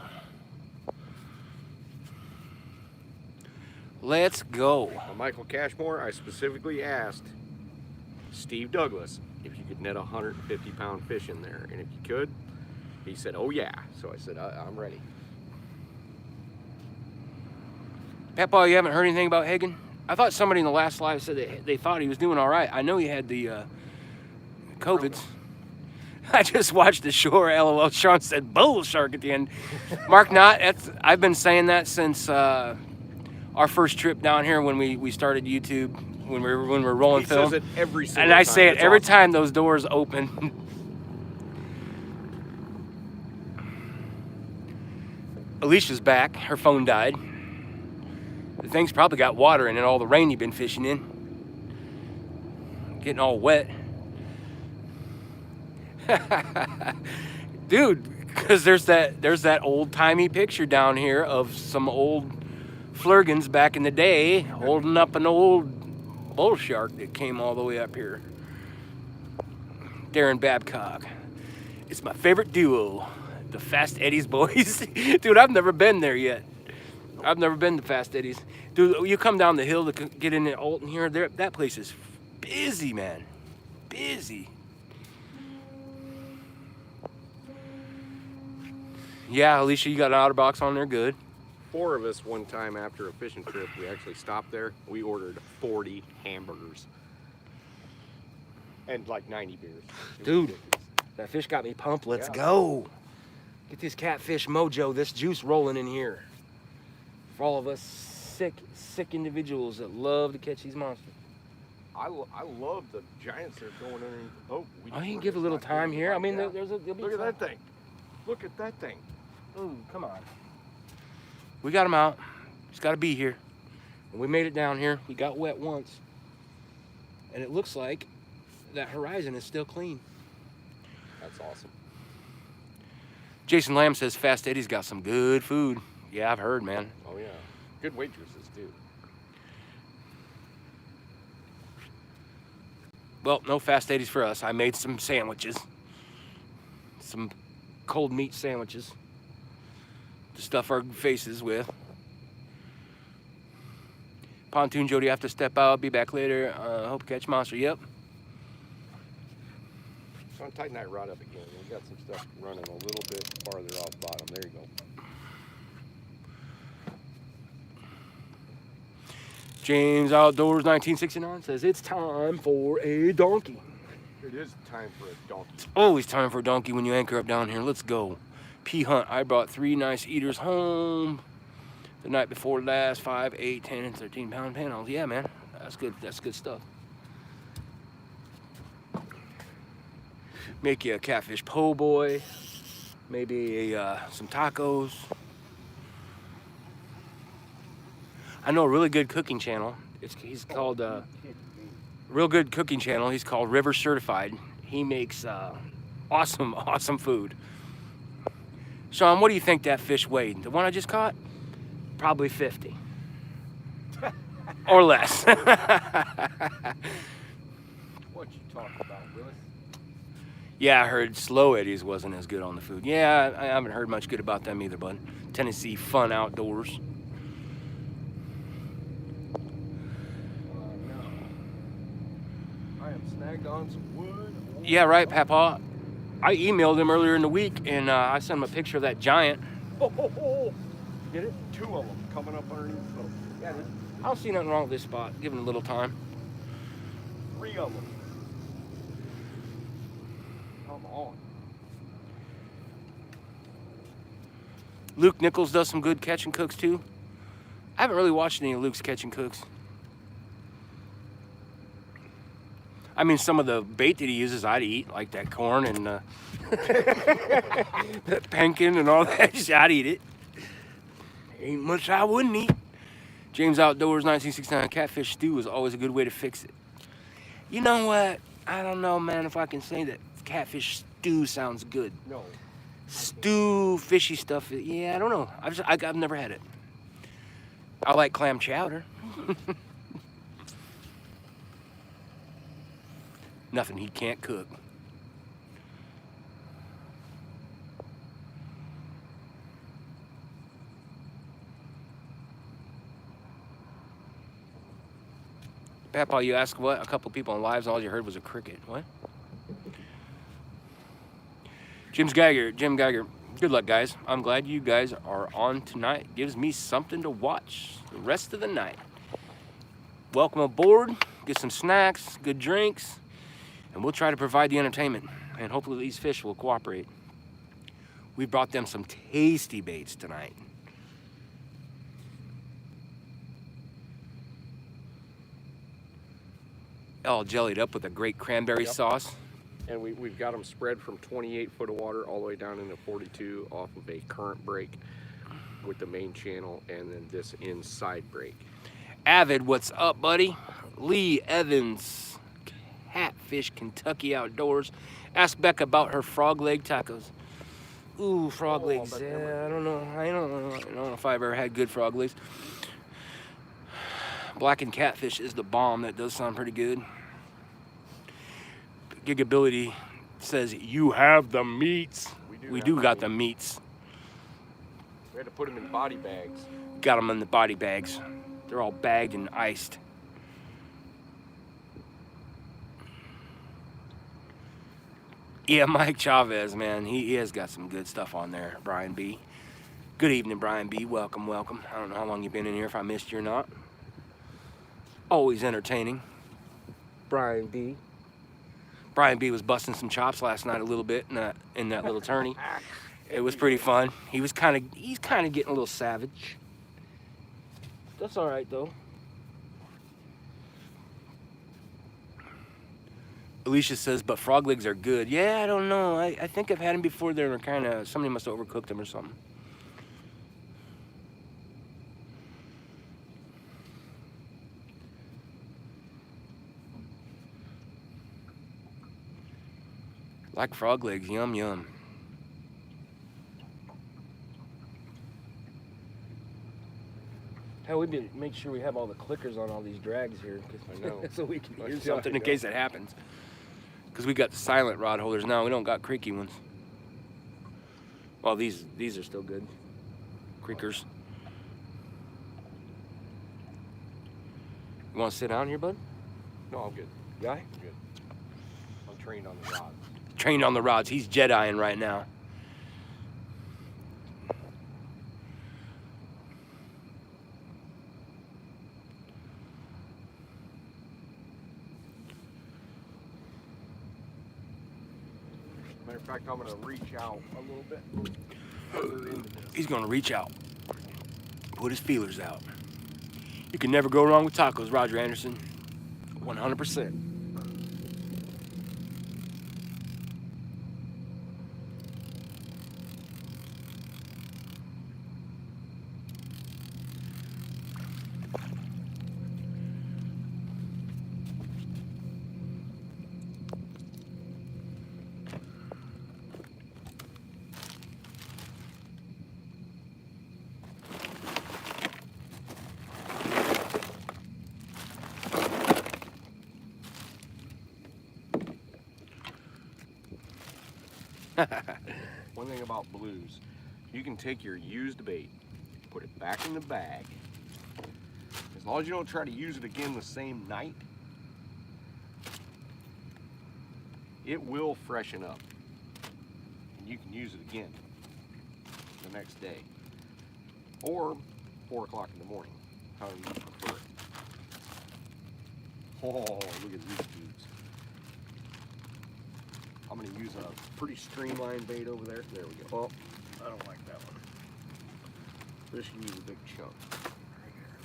Let's go. Well, Michael Cashmore, I specifically asked Steve Douglas if you could net a 150-pound fish in there. And if you could, he said, oh yeah. So I said, I'm ready. Papa, you haven't heard anything about Hagen? I thought somebody in the last live said that they thought he was doing all right. I know he had the COVIDs. I just watched the shore, LOL. Sean said bull shark at the end. Mark Knott, I've been saying that since our first trip down here when we started YouTube, when we were rolling film. He says it every single and I time. say it It's every awesome. time those doors open. Alicia's back. Her phone died. The thing's probably got water in it, all the rain you've been fishing in. Getting all wet. Dude, because there's that old-timey picture down here of some old Flurgans back in the day holding up an old bull shark that came all the way up here. Darren Babcock. It's my favorite duo, the Fast Eddie's boys. Dude, I've never been there yet. I've never been to Fast Eddie's. Dude, you come down the hill to get in Alton here, that place is busy, man. Busy. Yeah, Alicia, you got an OtterBox on there, good. 4 of us one time after a fishing trip, we actually stopped there. We ordered 40 hamburgers and like 90 beers. It was Dude, ridiculous. that fish got me pumped. Let's Yeah. go. Get this catfish mojo, this juice rolling in here. For all of us sick individuals that love to catch these monsters. I love the giants that are going underneath the boat. Oh, you can give a little time here. I mean, Yeah. there'll be Look at time. that thing. Look at that thing. Ooh, come on. We got him out. He's got to be here. And we made it down here. We got wet once. And it looks like that horizon is still clean. That's awesome. Jason Lamb says Fast Eddie's got some good food. Yeah, I've heard, man. Oh yeah. Good waitresses too. Well, no Fast Eddie's for us. I made some sandwiches. Some cold meat sandwiches to stuff our faces with. Pontoon Jody, have to step out. Be back later. Hope to catch monster. Yep. So I'm tighten that rod up again. We've got some stuff running a little bit farther off bottom. There you go. James Outdoors 1969 says it's time for a donkey. It is time for a donkey. It's always time for a donkey when you anchor up down here. Let's go. P Hunt, I brought 3 nice eaters home the night before last. 5, 8, 10, and 13 pound panels. Yeah, man, that's good. That's good stuff. Make you a catfish po' boy. Maybe some tacos. I know a really good cooking channel. He's called real good cooking channel. He's called River Certified. He makes awesome food. Sean, what do you think that fish weighed? The one I just caught? Probably 50. Or less. What you talking about, Willis? Yeah, I heard Slow Eddies wasn't as good on the food. Yeah, I haven't heard much good about them either, bud. Tennessee Fun Outdoors. I am snagged on some wood. Yeah, right, Papa. I emailed him earlier in the week, and I sent him a picture of that giant. Get it? 2 of them coming up underneath the boat. Yeah, I don't see nothing wrong with this spot. Give him a little time. 3 of them. Come on. Luke Nichols does some good catch and cooks too. I haven't really watched any of Luke's Catch and Cooks. I mean, some of the bait that he uses I'd eat, like that corn and that pumpkin and all that. I'd eat it. Ain't much I wouldn't eat. James Outdoors 1969 catfish stew is always a good way to fix it. You know what? I don't know, man, if I can say that catfish stew sounds good. No. Stew, fishy stuff. Yeah, I don't know. I've never had it. I like clam chowder. Nothing he can't cook. Papa, you asked what? A couple people on lives, all you heard was a cricket. What? Jim Geiger, good luck, guys. I'm glad you guys are on tonight. Gives me something to watch the rest of the night. Welcome aboard. Get some snacks, good drinks, and we'll try to provide the entertainment. And hopefully these fish will cooperate. We brought them some tasty baits tonight. All jellied up with a great cranberry sauce. And we've got them spread from 28 foot of water all the way down into 42 off of a current break with the main channel and then this inside break. Avid, what's up, buddy? Lee Evans, Catfish Kentucky Outdoors. Ask Beck about her frog leg tacos. Ooh, frog legs. Yeah, I don't know. I don't know if I've ever had good frog legs. Blackened catfish is the bomb. That does sound pretty good. Gigability says you have the meats. We do got the meats. We had to put them in body bags. Got them in the body bags. They're all bagged and iced. Yeah, Mike Chavez, man, he has got some good stuff on there. Brian B. Good evening, Brian B. Welcome, welcome. I don't know how long you've been in here, if I missed you or not. Always entertaining. Brian B. Brian B was busting some chops last night a little bit in that little tourney. It was pretty fun. He's kind of getting a little savage. That's all right though. Alicia says, but frog legs are good. Yeah, I don't know. I think I've had them before. They were kind of, somebody must have overcooked them or something. Like frog legs, yum, yum. Hell, we've been make sure we have all the clickers on all these drags here, I know. so we can hear something in case it happens. Because we got the silent rod holders now. We don't got creaky ones. Well, these are still good. Creakers. You want to sit down here, bud? No, I'm good. Guy? I'm good. I'm trained on the rods. Trained on the rods. He's Jediing right now. Matter of fact, I'm going to reach out a little bit further into this. He's going to reach out. Put his feelers out. You can never go wrong with tacos, Roger Anderson. 100%. One thing about blues, you can take your used bait, put it back in the bag. As long as you don't try to use it again the same night, it will freshen up. And you can use it again the next day. Or 4 o'clock in the morning, however you prefer it. Oh, look at these dudes. I'm going to use a pretty streamlined bait over there. There we go. Oh, I don't like that one. This can use a big chunk right here.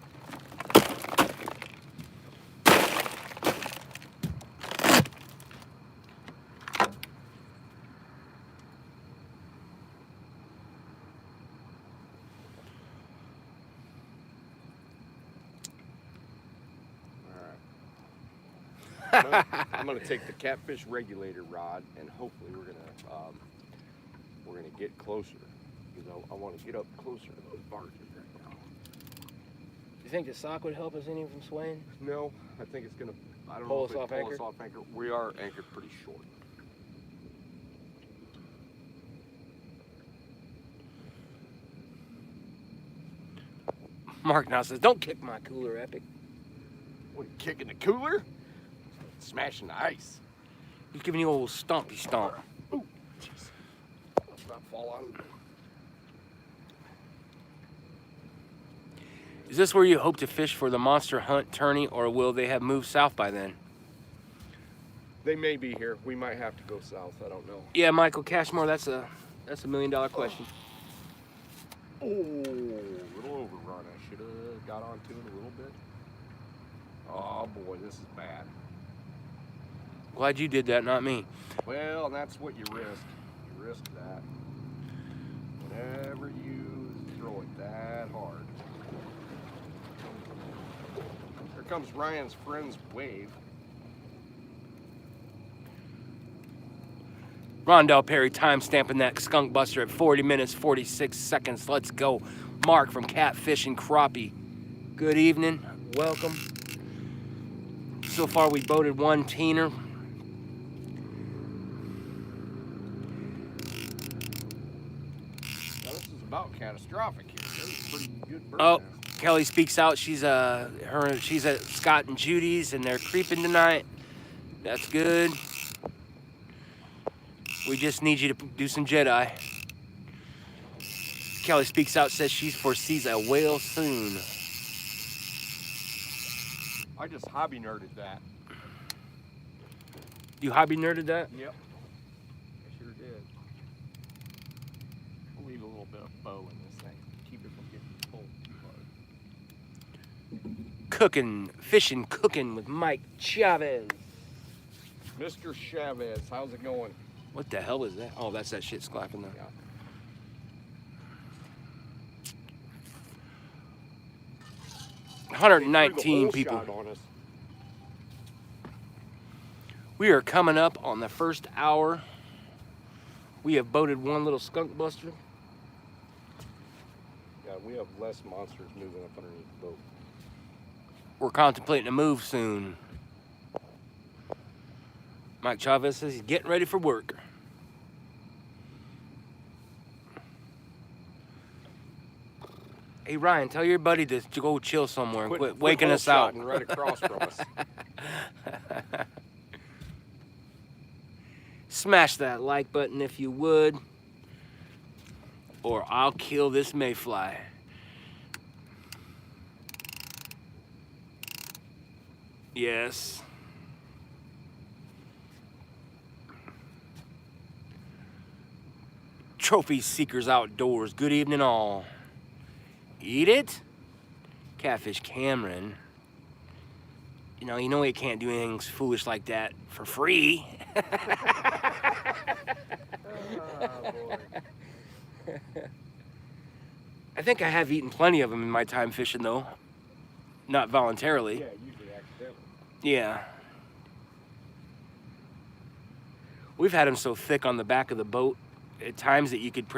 I'm gonna take the Catfish regulator rod, and hopefully we're gonna get closer. You know, I want to get up closer to those barges right now. You think the sock would help us any from swaying? No, I think it's gonna. I don't Pull know us if it off pull anchor? us off anchor. We are anchored pretty short. Mark now says, "Don't kick my cooler, Epic." What, kicking the cooler? Smashing the ice. He's giving you a little stompy stomp. Ooh, jeez. Let's not fall on. Is this where you hope to fish for the monster hunt tourney, or will they have moved south by then? They may be here. We might have to go south. I don't know. Yeah, Michael Cashmore, that's a $1 million question. Oh, a little overrun. I should have got onto it a little bit. Oh boy, this is bad. Glad you did that, not me. Well, that's what you risk. You risk that. Whenever you throw it that hard. Here comes Ryan's friend's wave. Rondell Perry time stamping that skunk buster at 40 minutes, 46 seconds. Let's go. Mark from Catfish and Crappie. Good evening. Welcome. So far we boated one teener. Now, this is about catastrophic here. This is a pretty good bird Oh, nest. Kelly speaks out. She's at Scott and Judy's and they're creeping tonight. That's good. We just need you to do some Jedi. Kelly speaks out, says she foresees a whale soon. I just hobby nerded that. You hobby nerded that? Yep. I sure did. We'll leave a little bit of bow in this thing. Keep it from getting pulled too hard. Cooking, fishing, cooking with Mike Chavez. Mr. Chavez, how's it going? What the hell is that? Oh, that's that shit clapping there. Yeah. He threw the 119 whole people. shot on us. We are coming up on the first hour. We have boated one little skunk buster. Yeah, we have less monsters moving up underneath the boat. We're contemplating a move soon. Mike Chavez says he's getting ready for work. Hey Ryan, tell your buddy to go chill somewhere and quit waking us out. And right across from us. Smash that like button if you would, or I'll kill this mayfly. Yes. Trophy Seekers Outdoors. Good evening, all. Eat it? Catfish Cameron. You know he can't do anything foolish like that for free. Oh, boy. I think I have eaten plenty of them in my time fishing, though. Not voluntarily. Yeah, usually accidentally. Yeah. We've had them so thick on the back of the boat at times that you could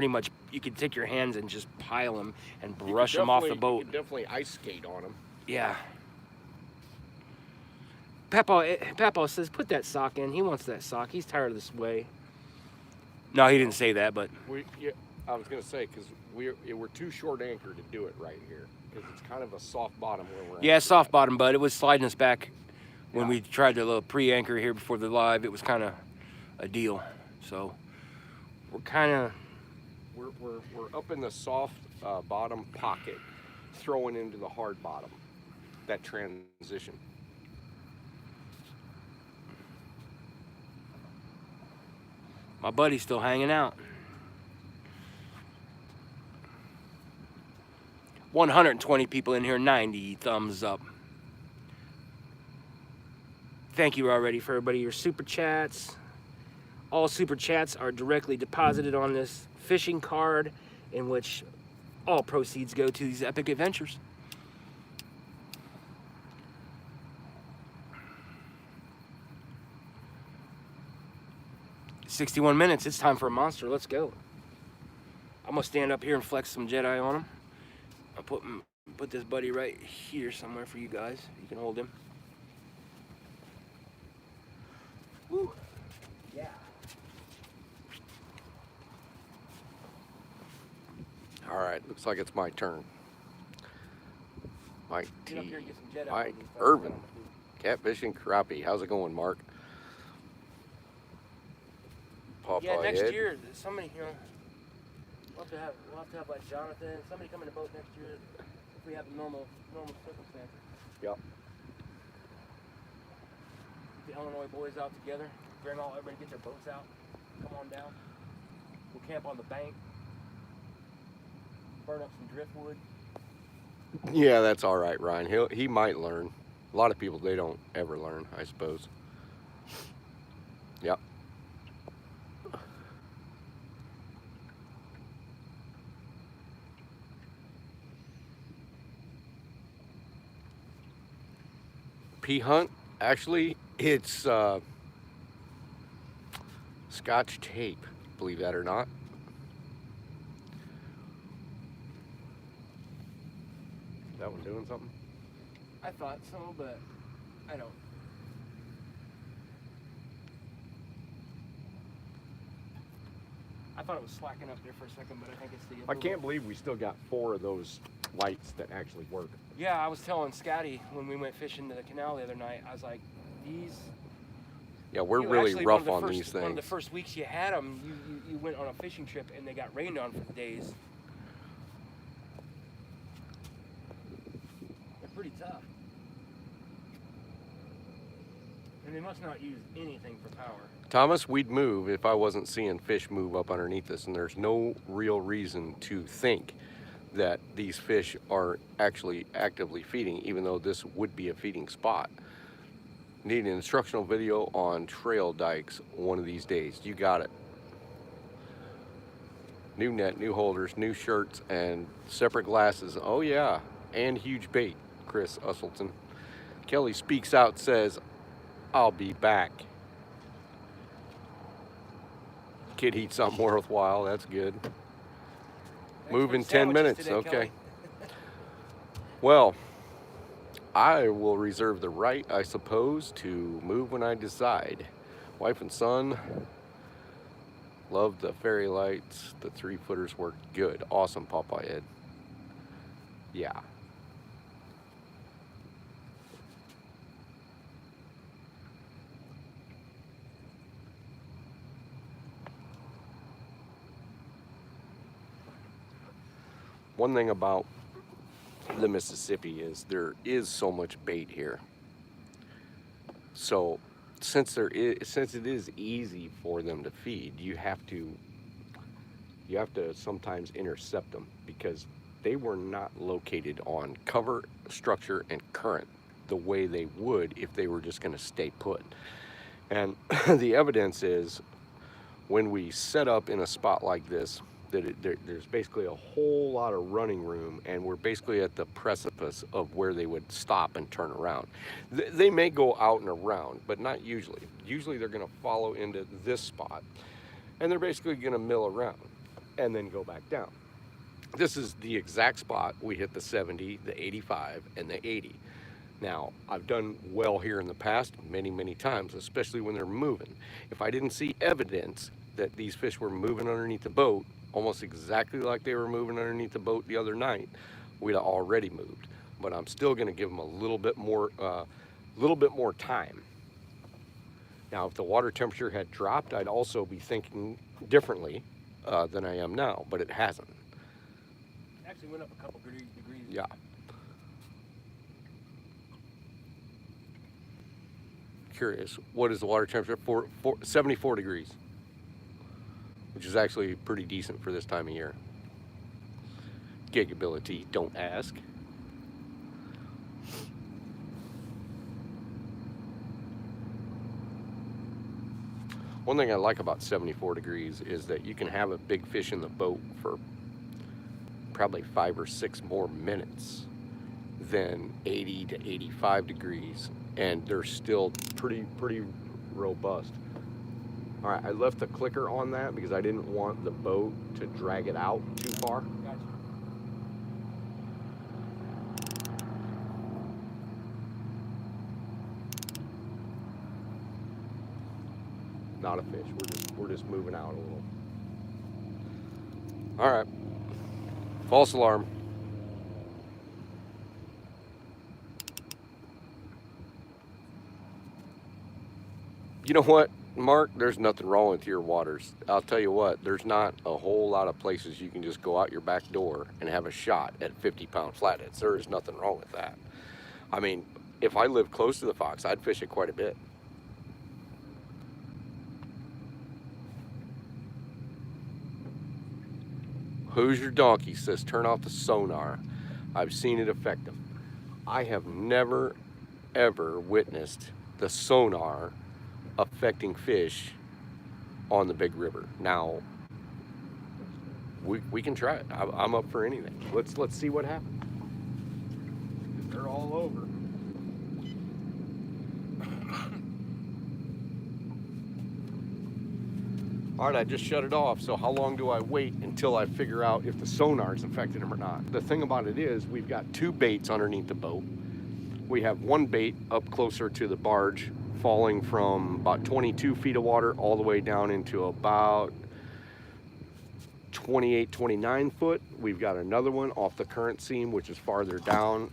take your hands and just pile them and brush them off the boat. You could definitely ice skate on them. Yeah. Papa says, put that sock in. He wants that sock. He's tired of this way. No, he didn't say that, but... Yeah, I was going to say, because we're too short anchor to do it right here. Because it's kind of a soft bottom where we're at. Yeah, soft bottom, but it was sliding us back when Yeah. we tried to little pre-anchor here before the live. It was kind of a deal. So we're kind of... We're up in the soft bottom pocket, throwing into the hard bottom. That transition. My buddy's still hanging out. 120 people in here, 90 thumbs up. Thank you already for everybody your super chats. All super chats are directly deposited on this fishing card in which all proceeds go to these epic adventures. 61 minutes. It's time for a monster. Let's go. I'm gonna stand up here and flex some Jedi on him. I'll put this buddy right here somewhere for you guys. You can hold him. Woo. Yeah. All right, looks like it's my turn. Mike Get up T. here and get some Jedi. Mike Irvin. Catfishing crappie. How's it going, Mark? Papa Yeah, next Ed. year, somebody, you know, we'll have to have like Jonathan, somebody come in the boat next year if we have normal circumstances. Yep. The Illinois boys out together, bring everybody get their boats out, come on down. We'll camp on the bank, burn up some driftwood. Yeah, that's all right, Ryan. He might learn. A lot of people, they don't ever learn, I suppose. Yep. Pea hunt, actually, it's Scotch tape, believe that or not. That one doing something? I thought so, but I don't. I thought it was slacking up there for a second, but I think it's the. I can't believe we still got 4 of those lights that actually work. Yeah, I was telling Scotty when we went fishing to the canal the other night. I was like, these. Yeah, we're You really actually, rough on these One of things. the first weeks you had them, you went on a fishing trip and they got rained on for days. They're pretty tough. And they must not use anything for power. Thomas, we'd move if I wasn't seeing fish move up underneath us, and there's no real reason to think that these fish are actually actively feeding, even though this would be a feeding spot. Need an instructional video on trail dikes one of these days. You got it. New net, new holders, new shirts, and separate glasses. Oh yeah, and huge bait, Chris Usselton. Kelly Speaks Out says, I'll be back. Kid eat something worthwhile, that's good. Move in 10 minutes, Today, okay. Kelly. Well, I will reserve the right, I suppose, to move when I decide. Wife and son loved the fairy lights. The 3-footers worked good. Awesome, Papa Ed. Yeah. One thing about the Mississippi is there is so much bait here. So since it is easy for them to feed, you have to sometimes intercept them because they were not located on cover, structure, and current the way they would if they were just going to stay put. And the evidence is when we set up in a spot like this, there's basically a whole lot of running room, and we're basically at the precipice of where they would stop and turn around. They may go out and around, but not usually. Usually they're going to follow into this spot, and they're basically going to mill around and then go back down. This is the exact spot we hit the 70, the 85, and the 80. Now, I've done well here in the past many, many times, especially when they're moving. If I didn't see evidence that these fish were moving underneath the boat, almost exactly like they were moving underneath the boat the other night, we'd have already moved. But I'm still going to give them a little bit more time. Now, if the water temperature had dropped, I'd also be thinking differently than I am now, but it hasn't. Actually went up a couple degrees. Yeah. Curious, what is the water temperature? 74 degrees. Which is actually pretty decent for this time of year. Gigability, don't ask. One thing I like about 74 degrees is that you can have a big fish in the boat for probably 5 or 6 more minutes than 80 to 85 degrees, and they're still pretty robust. All right, I left the clicker on that because I didn't want the boat to drag it out too far. Gotcha. Not a fish. We're just moving out a little. All right. False alarm. You know what, Mark? There's nothing wrong with your waters. I'll tell you what, there's not a whole lot of places you can just go out your back door and have a shot at 50-pound flatheads. There is nothing wrong with that. I mean, if I lived close to the Fox, I'd fish it quite a bit. Who's your donkey says turn off the sonar. I've seen it affect them. I have never, ever witnessed the sonar affecting fish on the big river. Now, we can try it. I'm up for anything. Let's see what happens. They're all over. All right, I just shut it off. So how long do I wait until I figure out if the sonar's affected them or not? The thing about it is we've got two baits underneath the boat. We have one bait up closer to the barge, falling from about 22 feet of water all the way down into about 28, 29 foot. We've got another one off the current seam, which is farther down,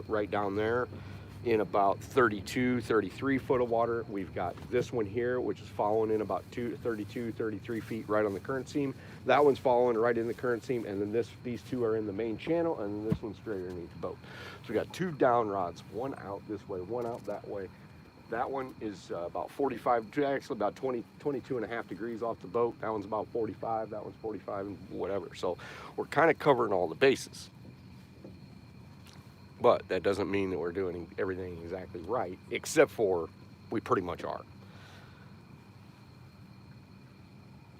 right down there, in about 32, 33 foot of water. We've got this one here, which is following in about 32, 33 feet right on the current seam. That one's following right in the current seam, and then these two are in the main channel, and this one's straight underneath the boat. So we got two down rods, one out this way, one out that way. That one is about 45, actually about 22 and a half degrees off the boat. That one's about 45, that one's 45 and whatever. So we're kind of covering all the bases. But that doesn't mean that we're doing everything exactly right, except for we pretty much are.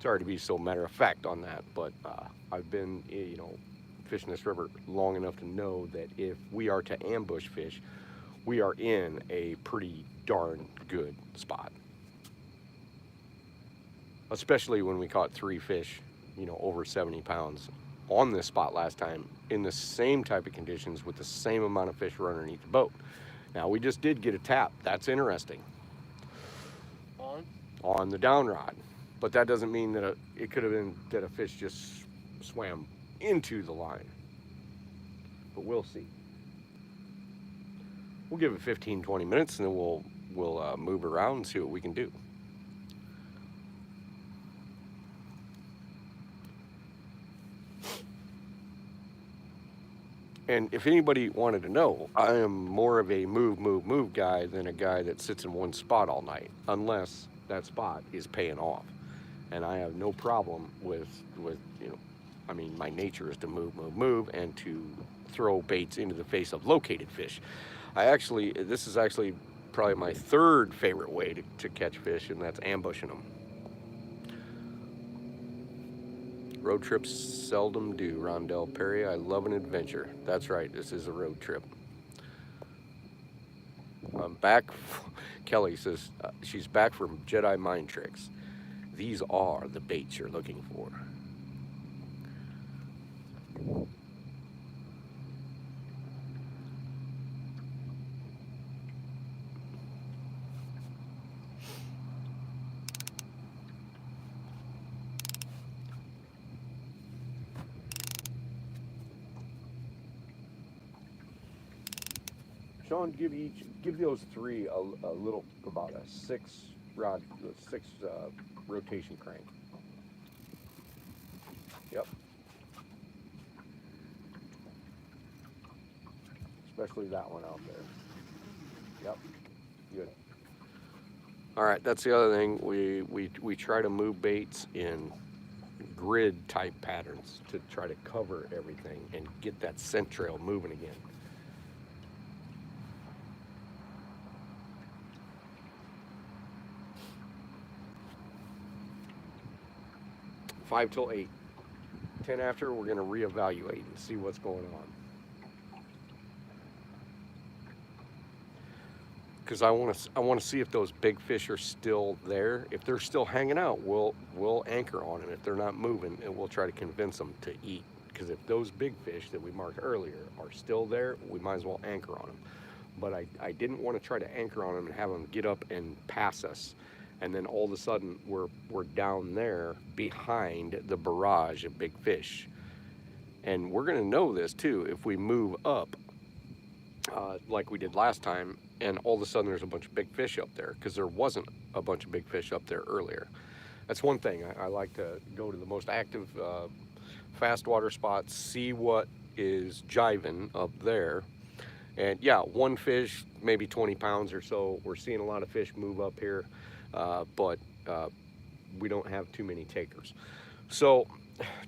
Sorry to be so matter of fact on that, but I've been, fishing this river long enough to know that if we are to ambush fish, we are in a pretty darn good spot. Especially when we caught 3 fish, over 70 pounds on this spot last time in the same type of conditions with the same amount of fish were underneath the boat. Now we just did get a tap. That's interesting. On the down rod. But that doesn't mean that it could have been that a fish just swam into the line. But we'll see. We'll give it 15, 20 minutes and then we'll move around and see what we can do. And if anybody wanted to know, I am more of a move guy than a guy that sits in one spot all night, unless that spot is paying off. And I have no problem with my nature is to move and to throw baits into the face of located fish. This is actually probably my third favorite way to catch fish, and that's ambushing them. Road trips seldom do, Rondell Perry. I love an adventure. That's right, this is a road trip. I'm back. Kelly says she's back from Jedi Mind Tricks. These are the baits you're looking for. Sean, give those 3 a little, about a 6 rotation crank. Yep. Especially that one out there. Yep. Good. All right, that's the other thing. We try to move baits in grid type patterns to try to cover everything and get that scent trail moving again. 5 till 8. 10 after, we're going to reevaluate and see what's going on. because I want to see if those big fish are still there. If they're still hanging out, we'll anchor on them. If they're not moving, and we'll try to convince them to eat. Because if those big fish that we marked earlier are still there, we might as well anchor on them. But I didn't want to try to anchor on them and have them get up and pass us, and then all of a sudden we're down there behind the barrage of big fish. And we're going to know this too if we move up like we did last time, and all of a sudden there's a bunch of big fish up there, because there wasn't a bunch of big fish up there earlier. That's one thing. I like to go to the most active fast water spots, see what is jiving up there. And yeah, one fish, maybe 20 pounds or so. We're seeing a lot of fish move up here, but we don't have too many takers. So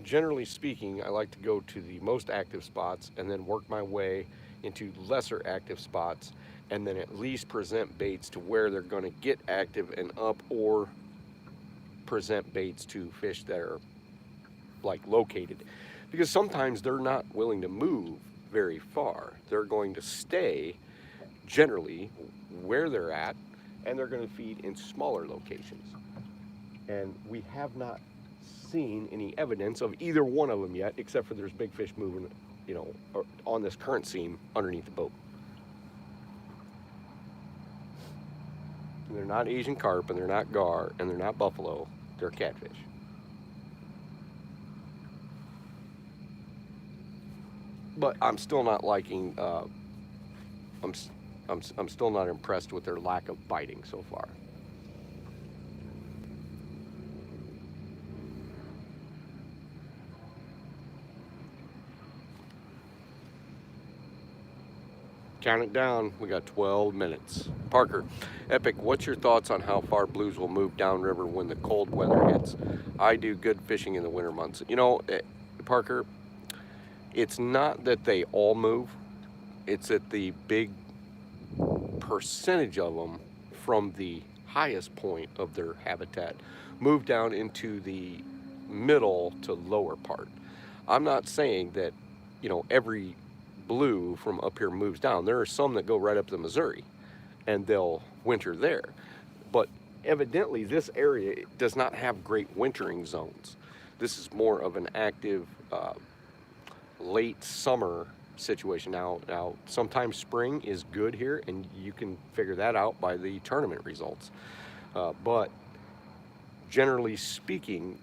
generally speaking, I like to go to the most active spots and then work my way into lesser active spots, and then at least present baits to where they're going to get active and up, or present baits to fish that are like located, because sometimes they're not willing to move very far. They're going to stay generally where they're at, and they're going to feed in smaller locations. And we have not seen any evidence of either one of them yet, except for there's big fish moving, you know, on this current seam underneath the boat. And they're not Asian carp, and they're not gar, and they're not buffalo. They're catfish. But I'm still not liking. I'm still not impressed with their lack of biting so far. Count it down. We got 12 minutes. Parker, Epic, what's your thoughts on how far blues will move downriver when the cold weather hits? I do good fishing in the winter months. You know, Parker, it's not that they all move. It's that the big percentage of them from the highest point of their habitat move down into the middle to lower part. I'm not saying that, you know, every blue from up here moves down. There are some that go right up the Missouri and they'll winter there. But evidently this area does not have great wintering zones. This is more of an active late summer situation. Now sometimes spring is good here, and you can figure that out by the tournament results. But generally speaking,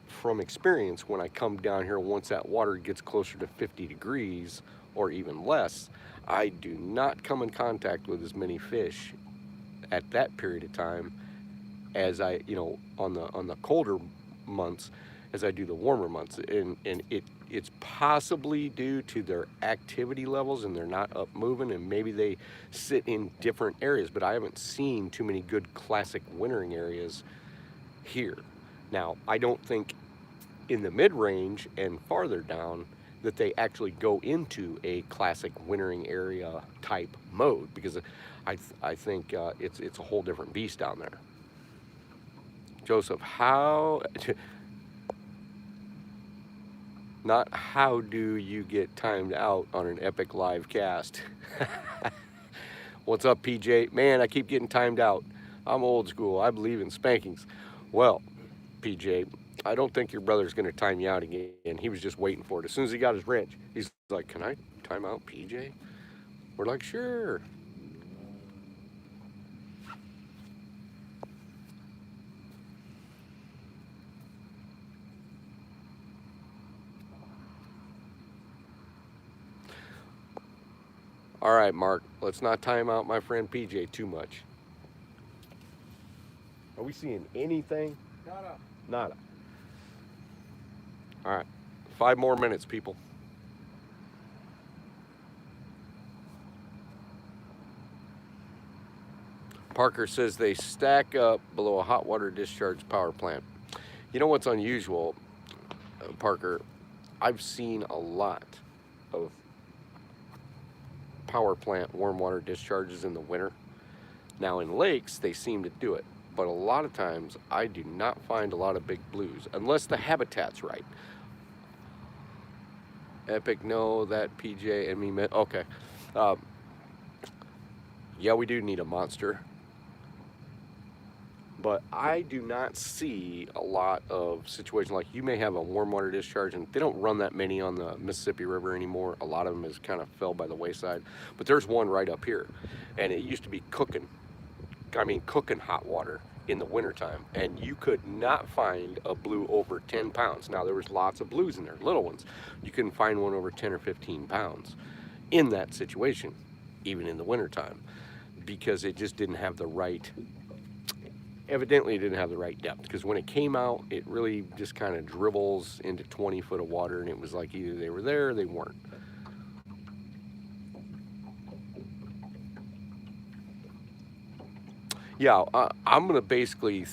from experience, when I come down here, once that water gets closer to 50 degrees or even less, I do not come in contact with as many fish at that period of time as I, you know, on the colder months as I do the warmer months. And it's possibly due to their activity levels, and they're not up moving, and maybe they sit in different areas, but I haven't seen too many good classic wintering areas here. Now, I don't think in the mid-range and farther down that they actually go into a classic wintering area type mode, because I think it's a whole different beast down there. Joseph, not how do you get timed out on an Epic live cast? What's up, PJ? Man, I keep getting timed out. I'm old school. I believe in spankings. Well, PJ, I don't think your brother's going to time you out again. He was just waiting for it. As soon as he got his wrench, he's like, can I time out PJ? We're like, sure. All right, Mark, let's not time out my friend PJ too much. Are we seeing anything? Nada. All right, 5 more minutes, people. Parker says they stack up below a hot water discharge power plant. You know what's unusual, Parker? I've seen a lot of power plant warm water discharges in the winter. Now in lakes, they seem to do it, but a lot of times I do not find a lot of big blues unless the habitat's right. Epic, no, that PJ and me met. Okay. Yeah, we do need a monster. But I do not see a lot of situations like you may have a warm water discharge, and they don't run that many on the Mississippi River anymore. A lot of them has kind of fell by the wayside. But there's one right up here, and it used to be cooking. I mean, cooking hot water in the wintertime, and you could not find a blue over 10 pounds. Now, there was lots of blues in there, little ones. You couldn't find one over 10 or 15 pounds in that situation, even in the wintertime, because it just didn't have the right, evidently it didn't have the right depth, because when it came out, it really just kind of dribbles into 20 foot of water, and it was like either they were there or they weren't. Yeah, I'm gonna basically,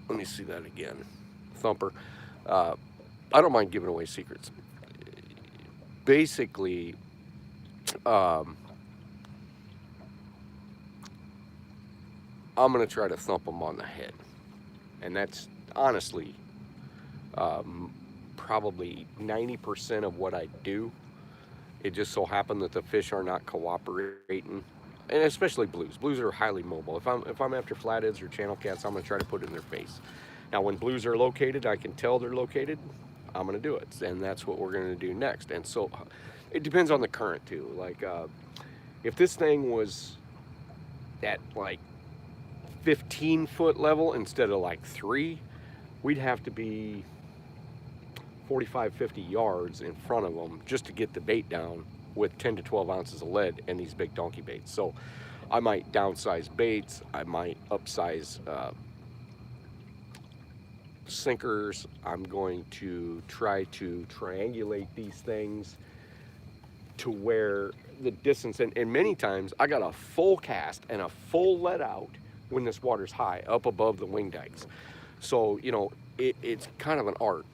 let me see that again, Thumper. Uh, I don't mind giving away secrets. Basically, um, I'm gonna try to thump them on the head, and that's honestly probably 90% of what I do. It just so happened that the fish are not cooperating, and especially blues. Blues are highly mobile. If I'm after flatheads or channel cats, I'm gonna try to put it in their face. Now, when blues are located, I can tell they're located. I'm gonna do it, and that's what we're gonna do next. And so, it depends on the current too. Like, if this thing was at like 15-foot level instead of like 3, we'd have to be 45, 50 yards in front of them just to get the bait down with 10 to 12 ounces of lead and these big donkey baits. So I might downsize baits, I might upsize sinkers. I'm going to try to triangulate these things to where the distance, and many times I got a full cast and a full let out when this water's high up above the wing dikes. So, you know, it's kind of an art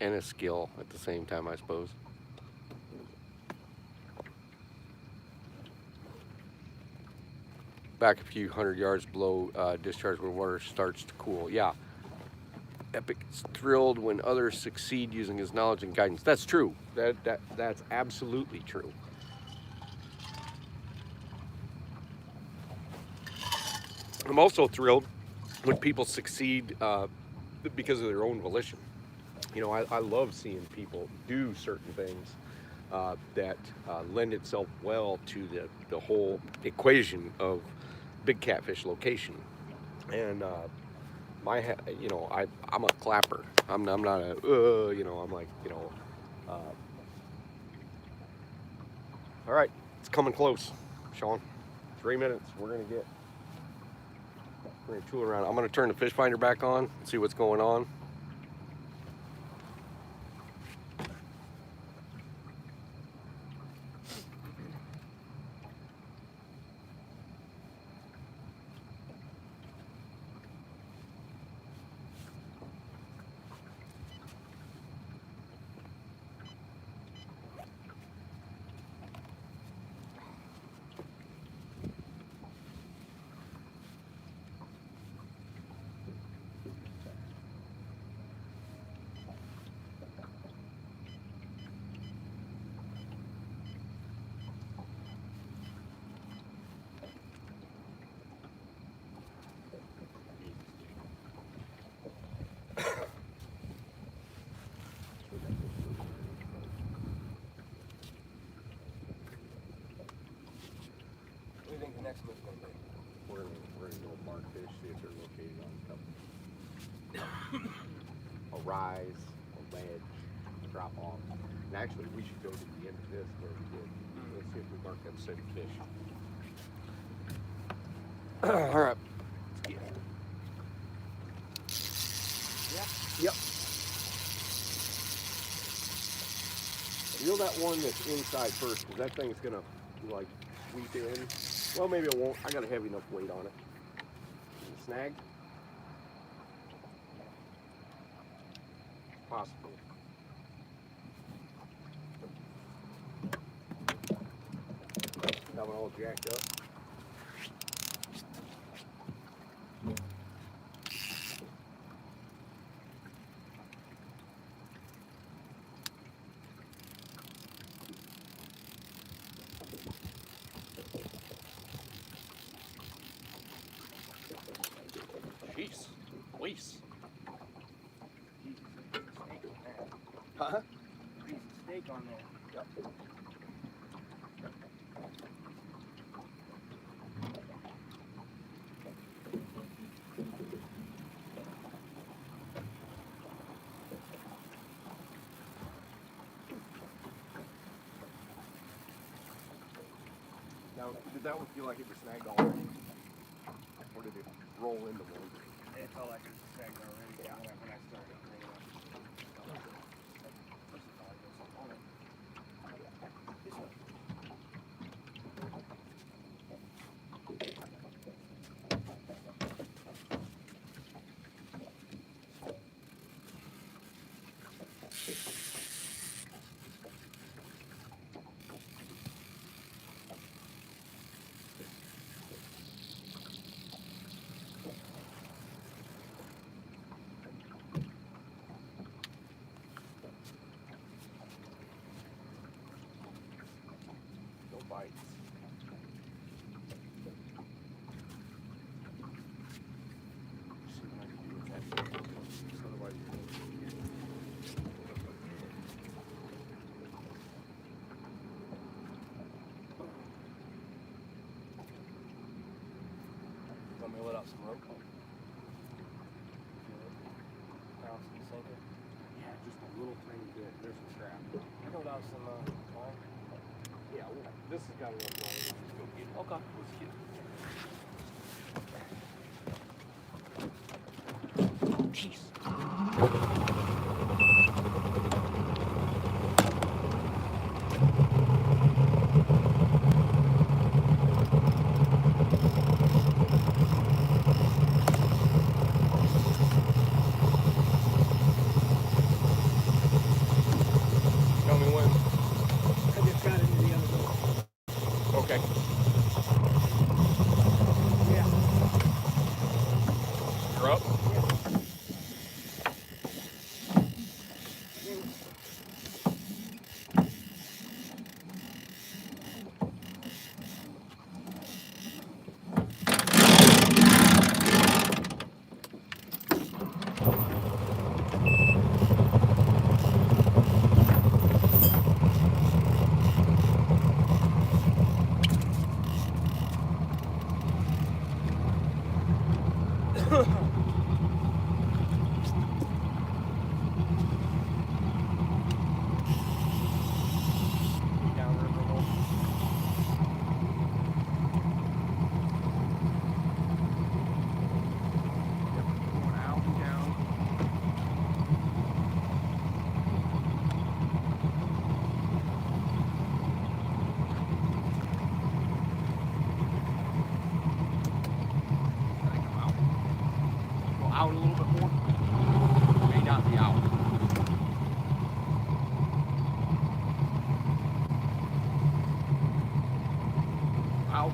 and a skill at the same time, I suppose. Back a few hundred yards below discharge when water starts to cool. Yeah. Epic's thrilled when others succeed using his knowledge and guidance. That's true. That's absolutely true. I'm also thrilled when people succeed because of their own volition. You know, I love seeing people do certain things that lend itself well to the whole equation of big catfish location. And you know, I'm a clapper. I'm not a, you know, I'm like, you know, all right, it's coming close, Sean. 3 minutes, we're gonna tool around. I'm gonna turn the fish finder back on, see what's going on. What do you think the next move's gonna be? We're gonna go mark fish, see if they're located on a rise, a ledge, a drop off. And actually, we should go to the end of this where we did. Let's see if we mark them city fish. All right. Yep. Reel that one that's inside first, because that thing's gonna like sweep in. Well, maybe it won't. I got a heavy enough weight on it. Is it snagged? Possible. That one all jacked up. release. Piece of steak on that. Huh? Piece of steak on there. Yep. Now, did that one feel like it was snagged already? Or did it roll into one? It felt like it was snagged already. Yeah. When I started bringing it up. This one. No bites. See what I can do with that. Otherwise, you're going to Want me to let out some rope? Bounce and sinker. Yeah, just a little tiny bit. There's some scrap. You know about some line? Yeah, well, this has got enough line. Let's just go get it. Okay. Let's get it. Jeez. Tell me when. I just got into the other door. Okay. Yeah. You're up? Downriver hole. Going out and down. Gotta come out. Go out a little bit more. May not be out. Out.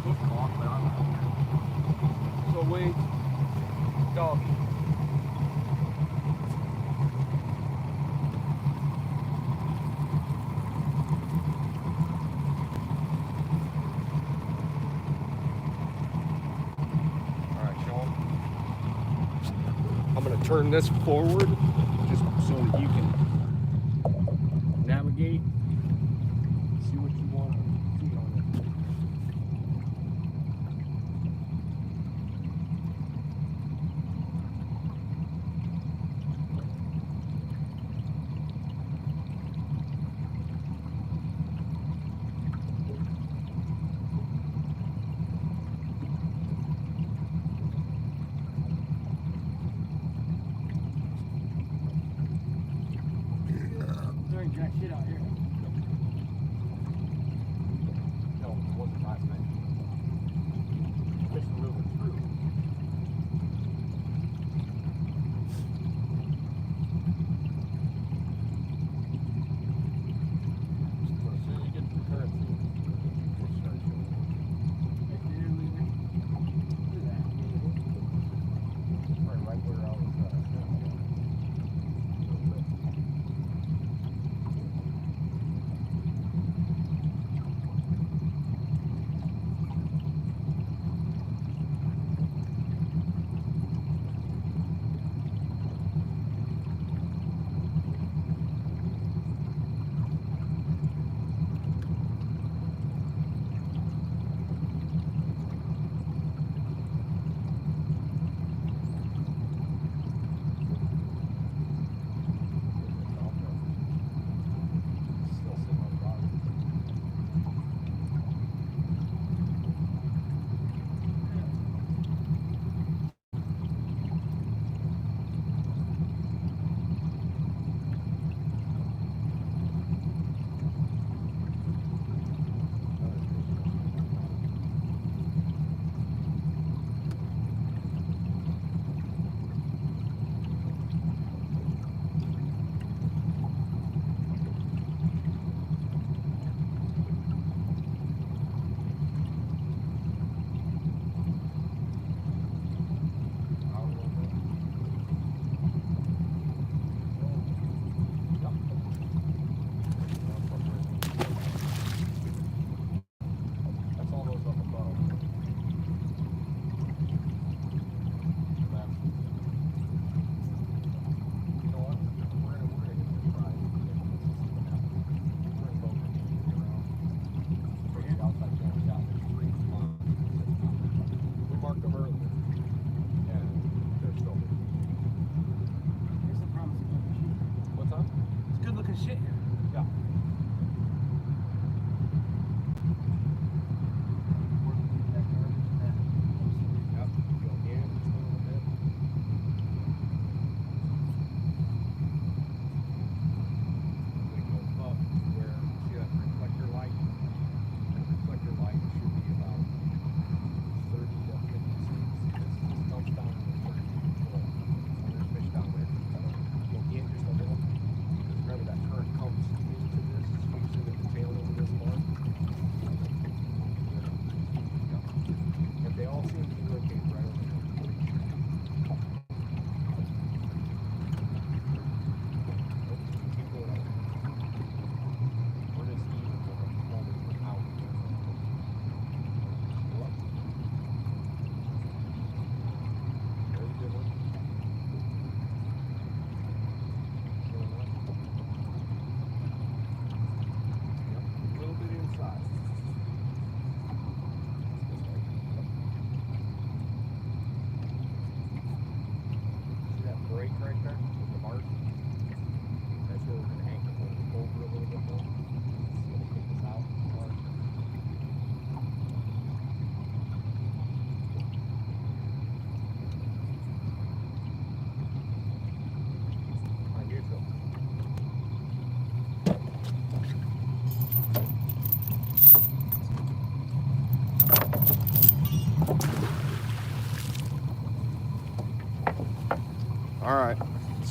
Foot caught, but I'm out. So wait. Doggy. All right, Sean. I'm going to turn this forward just so that you can navigate. See what you want to see on it.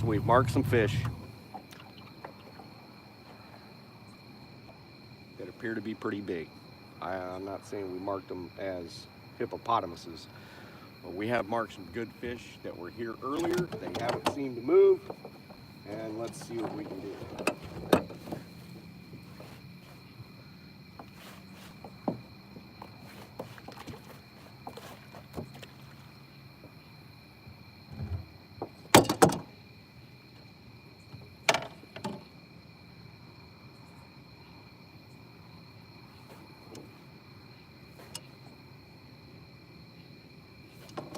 So we've marked some fish that appear to be pretty big. I'm not saying we marked them as hippopotamuses, but we have marked some good fish that were here earlier. They haven't seemed to move, and let's see what we can do.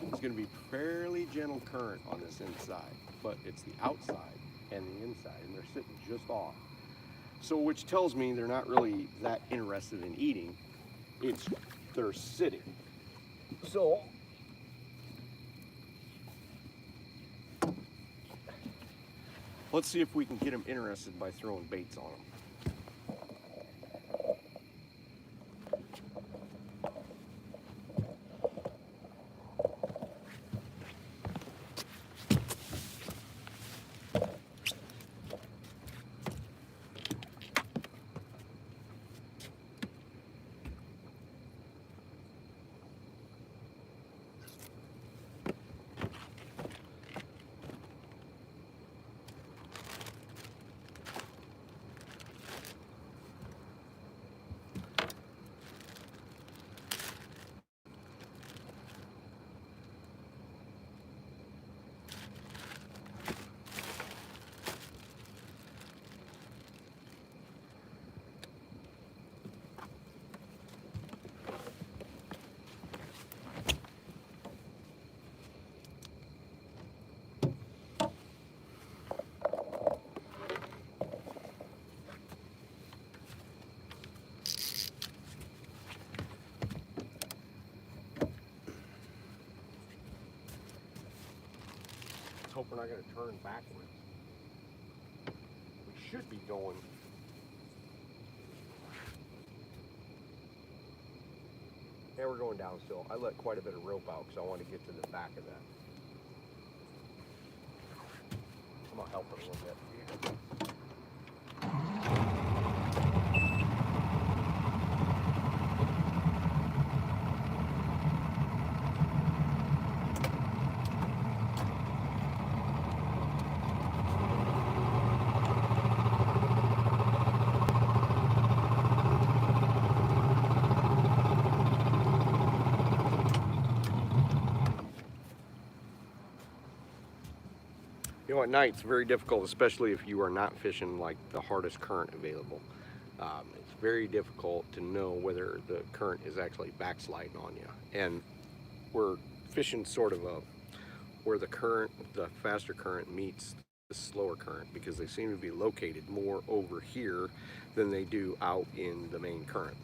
It's going to be fairly gentle current on this inside, but it's the outside and the inside, and they're sitting just off. So which tells me they're not really that interested in eating. It's they're sitting. So let's see if we can get them interested by throwing baits on them. Hope we're not going to turn backwards. We should be going. Yeah, we're going down still. I let quite a bit of rope out because I want to get to the back of that. I'm going to help it a little bit. You know, at night it's very difficult, especially if you are not fishing like the hardest current available. It's very difficult to know whether the current is actually backsliding on you. And we're fishing sort of where the faster current meets the slower current, because they seem to be located more over here than they do out in the main current.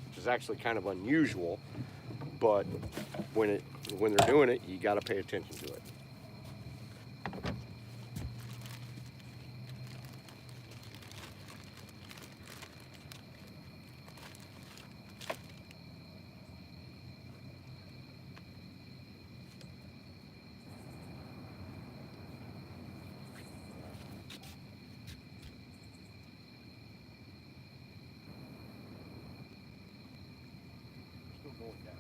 Which is actually kind of unusual, but when they're doing it, you got to pay attention to it. Still going down.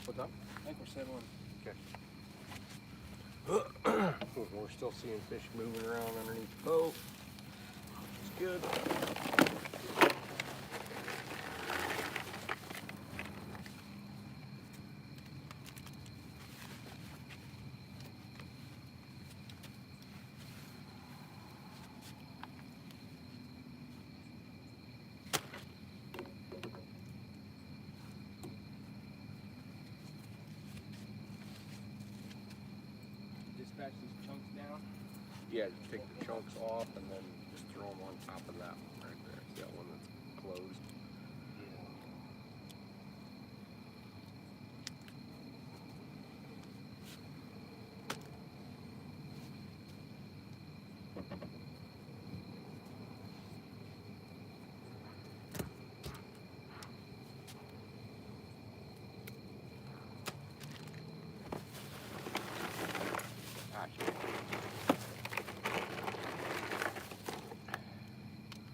What's up? I think we're settling. Okay. We're still seeing fish moving around underneath the boat, which is good. smash these chunks down? Yeah, just take the chunks off and then just throw them on top of that one right there. See that one that's closed?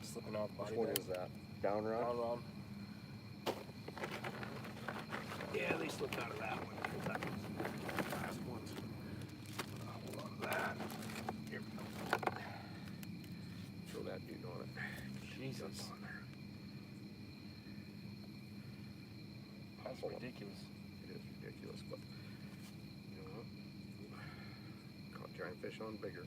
Slipping off body. Which one is that? Down rod? Down rod. Yeah, they slipped out of that one. That was the last ones. Hold on to that. Here. Throw that dude on it. Jesus. On there. That's ridiculous. It is ridiculous, but you know what? Caught giant fish on bigger.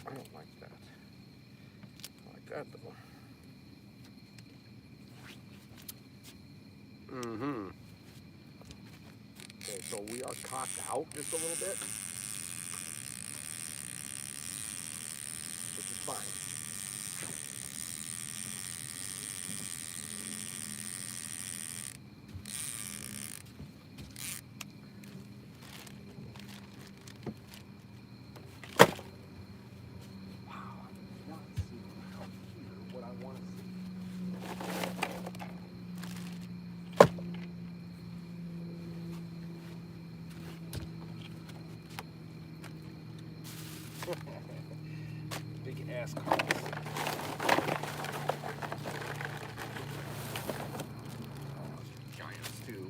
I don't like that. I like that though. Okay, so we are cocked out just a little bit, which is fine. Big ass carcass. Giants too.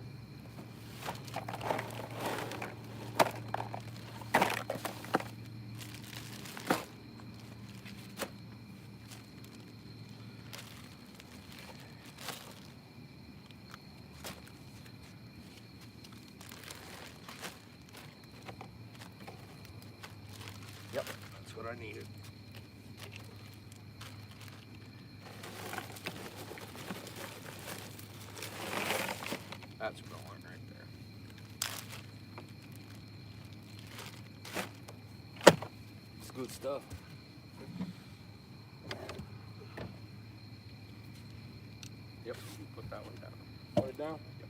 Yep, that's what I needed. That's going right there. It's good stuff. Yep, you put that one down. Put it down? Yep.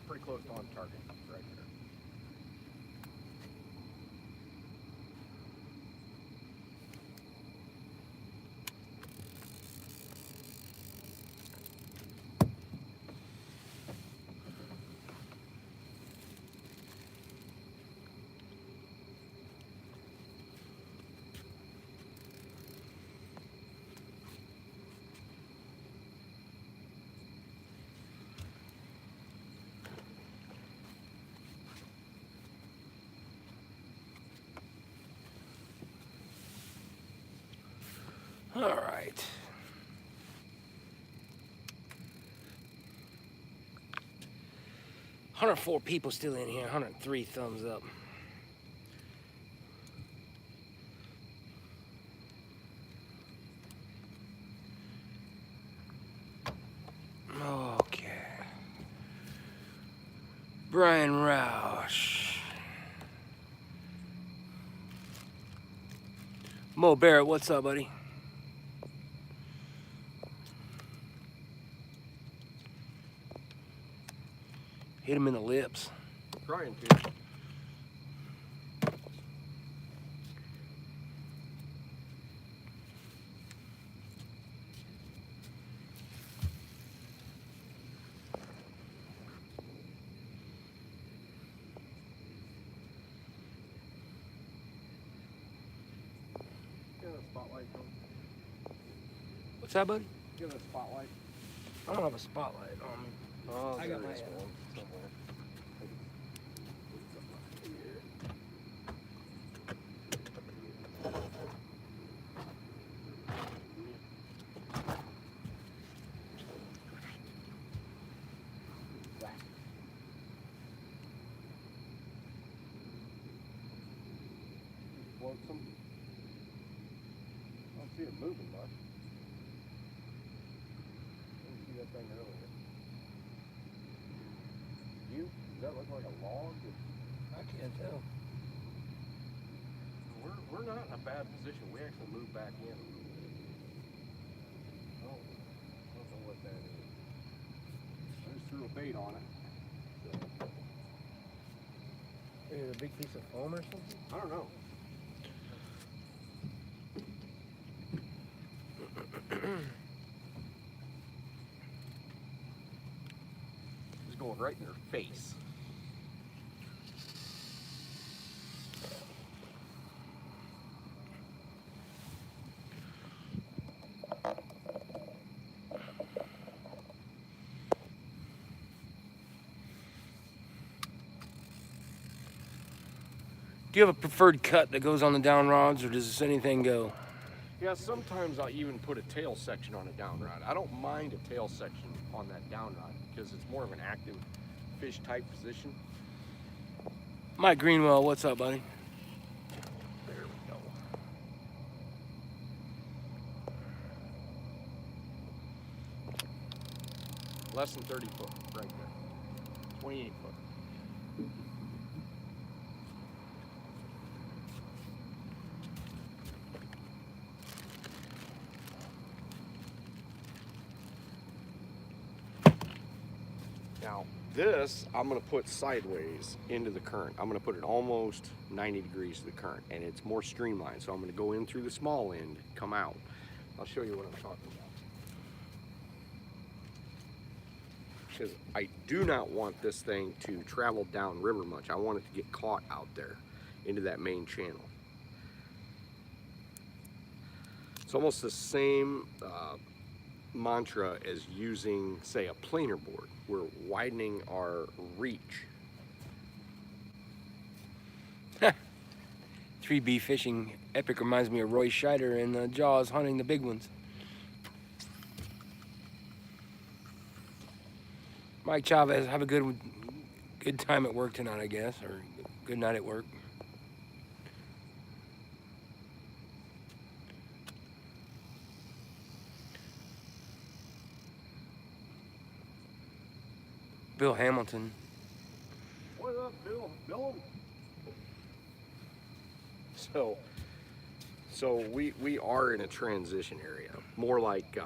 Pretty close on target right there. All right. "104 people still in here, 103 thumbs up. Okay. Brian Roush. Mo Barrett, what's up, buddy? Hit him in the lips. Trying to. spotlight. What's that, buddy? Give it a spotlight. I don't have a spotlight on me. Oh, I got there my is hand. one somewhere. Floats them. I don't see it moving much. Didn't see that thing earlier. You? Does that look like a log? I can't tell. We're not in a bad position. We actually moved back in. Oh, I don't know what that is. I just threw a bait on it. So, Is it a big piece of foam or something? I don't know. It's going right in her face. Do you have a preferred cut that goes on the down rods, or does this anything go? Yeah, sometimes I'll even put a tail section on a down rod. I don't mind a tail section on that down rod because it's more of an active fish type position. Mike Greenwell, what's up, buddy? There we go. Less than 30 foot right there. 28 foot. Now, this I'm going to put sideways into the current. I'm going to put it almost 90 degrees to the current, and it's more streamlined. So I'm going to go in through the small end, come out. I'll show you what I'm talking about. Because I do not want this thing to travel down river much. I want it to get caught out there into that main channel. It's almost the same mantra as using, say, a planer board. We're widening our reach. 3B fishing epic reminds me of Roy Scheider in Jaws hunting the big ones. Mike Chavez, have a good time at work tonight, I guess, or good night at work. Bill Hamilton. What up, Bill? Bill? So we are in a transition area. More like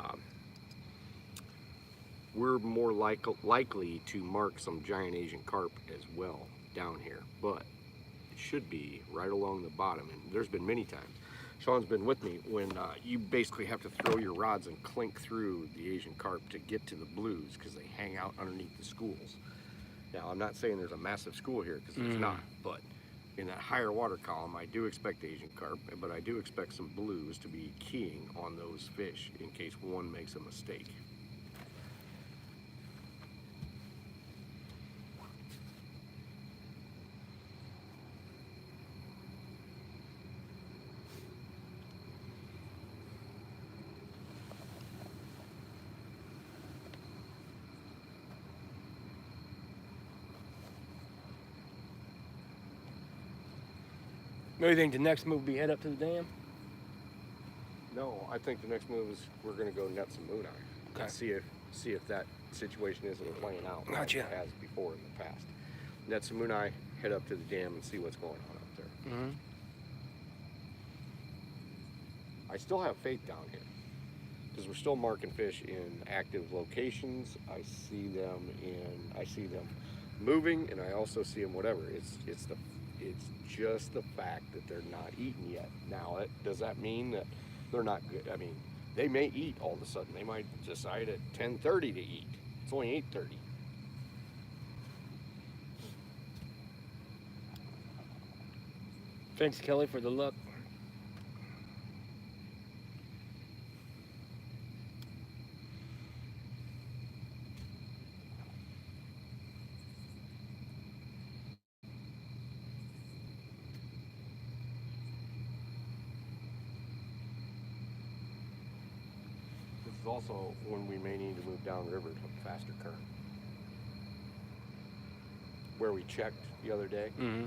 we're more likely to mark some giant Asian carp as well down here, but it should be right along the bottom. And there's been many times. Sean's been with me when you basically have to throw your rods and clink through the Asian carp to get to the blues because they hang out underneath the schools. Now, I'm not saying there's a massive school here because there's not, but in that higher water column, I do expect Asian carp, but I do expect some blues to be keying on those fish in case one makes a mistake. What do you think the next move will be head up to the dam? No, I think the next move is we're going to go net some moon eye. Okay. And see if that situation isn't playing out like Gotcha. it has before in the past. Net some moon eye, head up to the dam and see what's going on up there. Mm-hmm. I still have faith down here because we're still marking fish in active locations. I see them moving, and I also see them whatever. It's just the fact that they're not eating yet. Now, does that mean that they're not good? I mean, they may eat all of a sudden. They might decide at 10:30 to eat. It's only 8:30. Thanks, Kelly, for the look. is also when we may need to move downriver to a faster current. Where we checked the other day. Mm-hmm.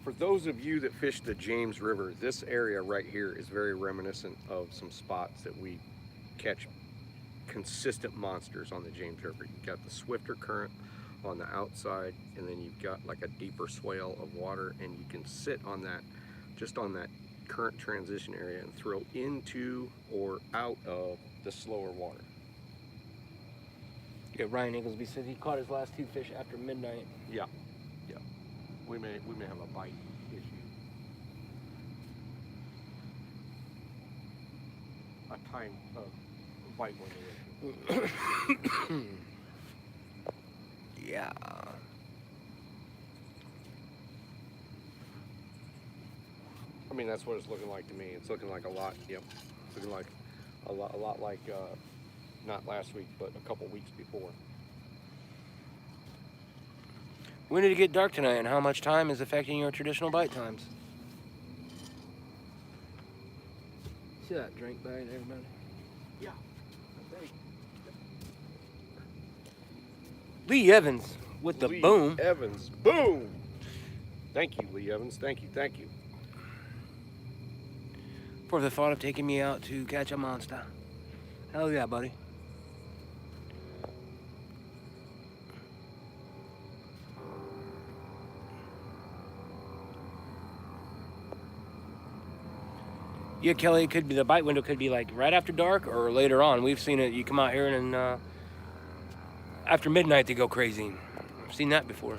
For those of you that fish the James River, this area right here is very reminiscent of some spots that we catch consistent monsters on the James River. You've got the swifter current on the outside, and then you've got like a deeper swale of water, and you can sit on that, just on that current transition area, and throw into or out of the slower water. Yeah, Ryan Inglesby said he caught his last 2 fish after midnight. Yeah, yeah. We may have a bite issue. A time bite window issue. Yeah. I mean, that's what it's looking like to me. It's looking like a lot. Yep. It's looking like a lot like not last week, but a couple weeks before. When did it get dark tonight, and how much time is affecting your traditional bite times? See that drink bag, everybody? Yeah. Lee Evans with the Lee boom. Evans, boom! Thank you, Lee Evans. Thank you, thank you. For the thought of taking me out to catch a monster. Hell yeah, buddy. Yeah, Kelly, it could be the bite window could be like right after dark or later on. We've seen it. You come out here and after midnight they go crazy. I've seen that before.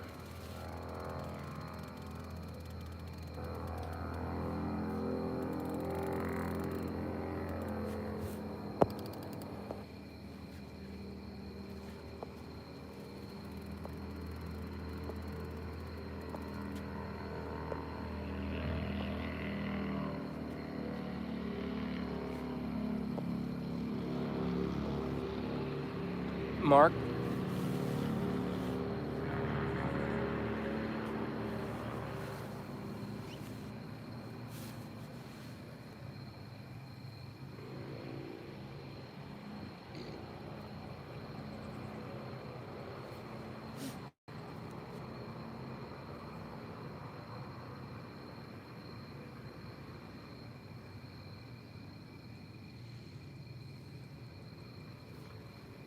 Mark?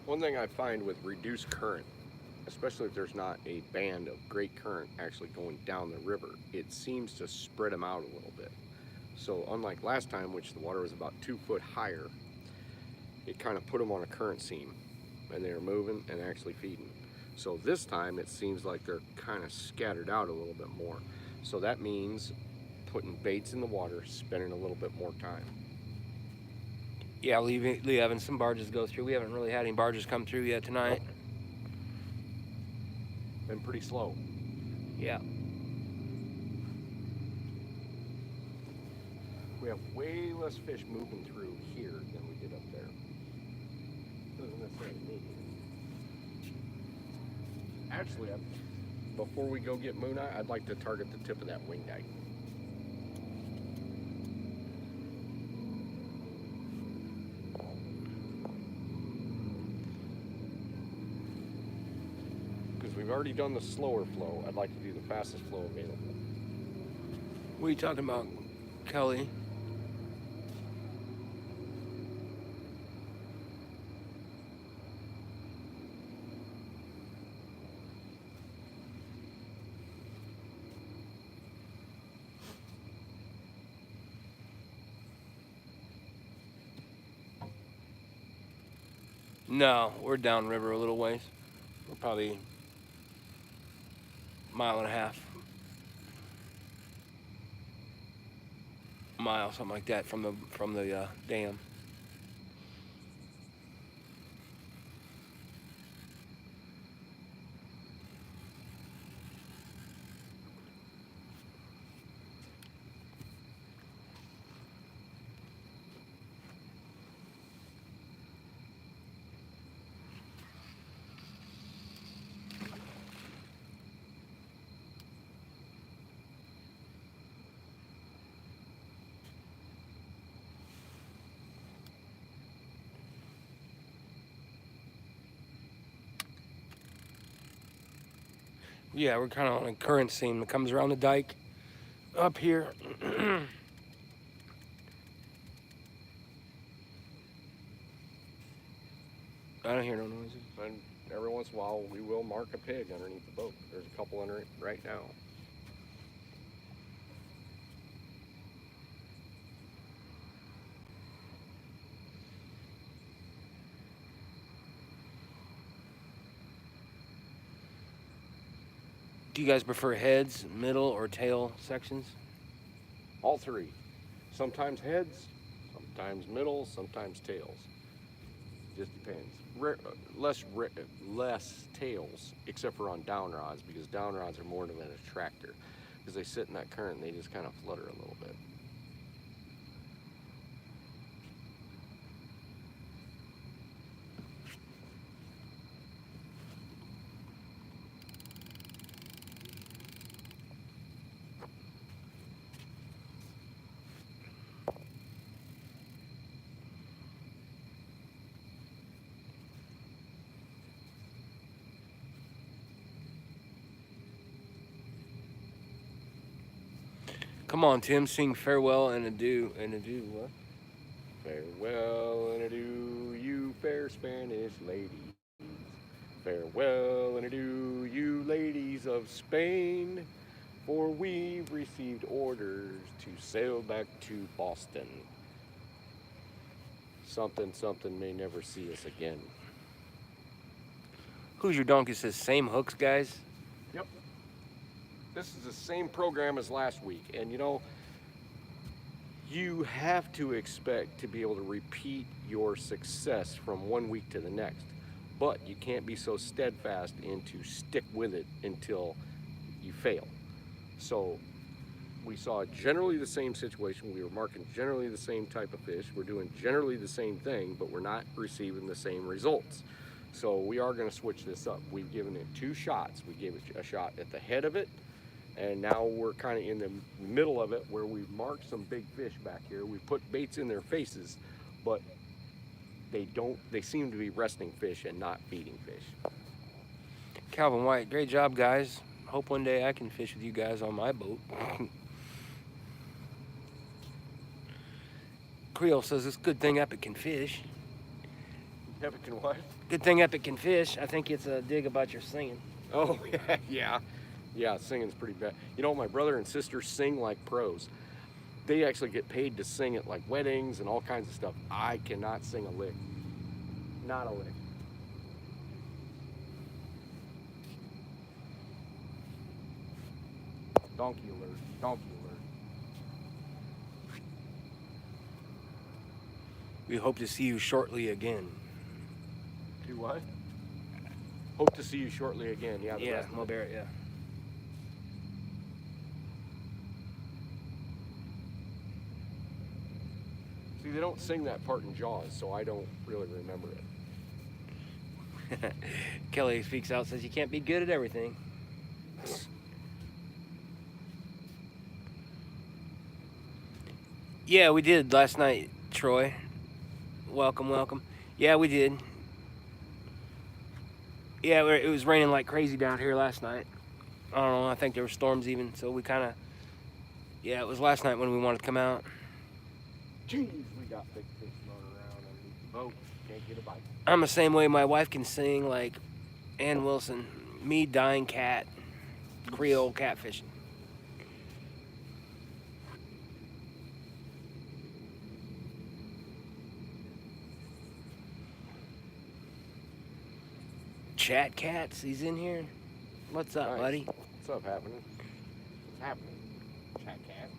One thing I find with reduced current, especially if there's not a band of great current actually going down the river, it seems to spread them out a little bit. So unlike last time, which the water was about 2 foot higher, it kind of put them on a current seam, and they were moving and actually feeding. So this time it seems like they're kind of scattered out a little bit more. So that means putting baits in the water, spending a little bit more time. Yeah, Lee Evans, some barges go through. We haven't really had any barges come through yet tonight. Been pretty slow. Yeah. We have way less fish moving through here than we did up there. Doesn't necessarily mean anything. Actually, before we go get Moon Eye, I'd like to target the tip of that winged eye. Because we've already done the slower flow, I'd like to do the fastest flow available. What are you talking about, Kelly? No, we're downriver a little ways. We're probably a mile and a half. Mile, something like that, from the dam. Yeah, we're kind of on a current seam that comes around the dike up here. I don't hear no noises. And every once in a while, we will mark a pig underneath the boat. There's a couple under it right now. Do you guys prefer heads, middle, or tail sections? All three. Sometimes heads, sometimes middle, sometimes tails. Just depends. Less tails, except for on down rods, because down rods are more of an attractor. Because they sit in that current and they just kind of flutter a little bit. Come on, Tim, sing farewell and adieu. And adieu, what? Farewell and adieu, you fair Spanish ladies. Farewell and adieu, you ladies of Spain. For we've received orders to sail back to Boston. Something, something may never see us again. Who's Your Donkey says same hooks, guys? Yep. This is the same program as last week. And you know, you have to expect to be able to repeat your success from one week to the next. But you can't be so steadfast and to stick with it until you fail. So we saw generally the same situation. We were marking generally the same type of fish. We're doing generally the same thing, but we're not receiving the same results. So we are going to switch this up. We've given it 2 shots. We gave it a shot at the head of it, and now we're kind of in the middle of it where we've marked some big fish back here. We put baits in their faces, but they seem to be resting fish and not feeding fish. Calvin White, great job, guys. Hope one day I can fish with you guys on my boat. Creole says it's a good thing Epic can fish. Epic and what? Good thing Epic can fish. I think it's a dig about your singing. Oh, yeah, singing's pretty bad. You know, my brother and sister sing like pros. They actually get paid to sing at like weddings and all kinds of stuff. I cannot sing a lick. Not a lick. Donkey alert, donkey alert. We hope to see you shortly again. Do what? Hope to see you shortly again. Yeah, Yeah, Mo Barrett, yeah. See, they don't sing that part in Jaws, so I don't really remember it. Kelly speaks out, says you can't be good at everything. Yeah, we did last night, Troy. Welcome, welcome. Yeah, we did. Yeah, it was raining like crazy down here last night. I don't know, I think there were storms even, so we kind of... Yeah, it was last night when we wanted to come out. Jeez, we got big fish running around underneath the boat. Can't get a bite. I'm the same way. My wife can sing like Ann Wilson. Me, dying cat, Creole catfishing. Chat Cats, he's in here. What's up, Nice. buddy? What's up, happening? What's happening? Chat cat.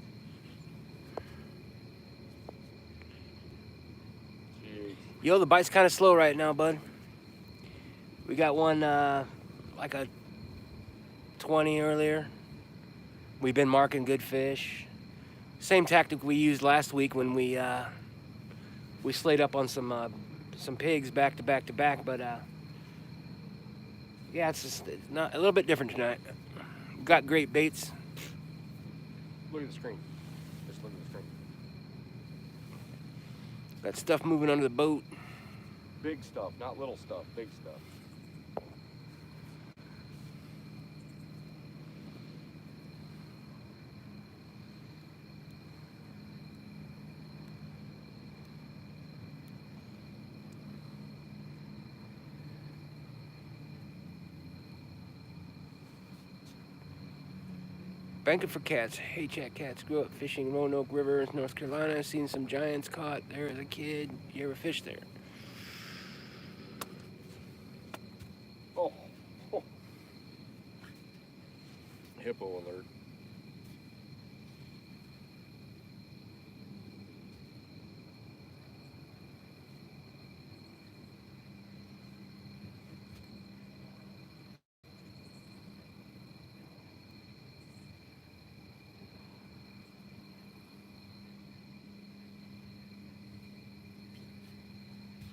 Jeez. Yo, the bite's kind of slow right now, bud. We got one like a 20 earlier. We've been marking good fish. Same tactic we used last week when we slayed up on some pigs back to back to back, but yeah, it's not a little bit different tonight. Got great baits. Look at the screen. Just look at the screen. Got stuff moving under the boat. Big stuff, not little stuff. Big stuff. Banking for cats. Hey, chat cats. Grew up fishing Roanoke River, North Carolina. Seen some giants caught there as a kid. You ever fish there? Oh. Oh. Hippo alert.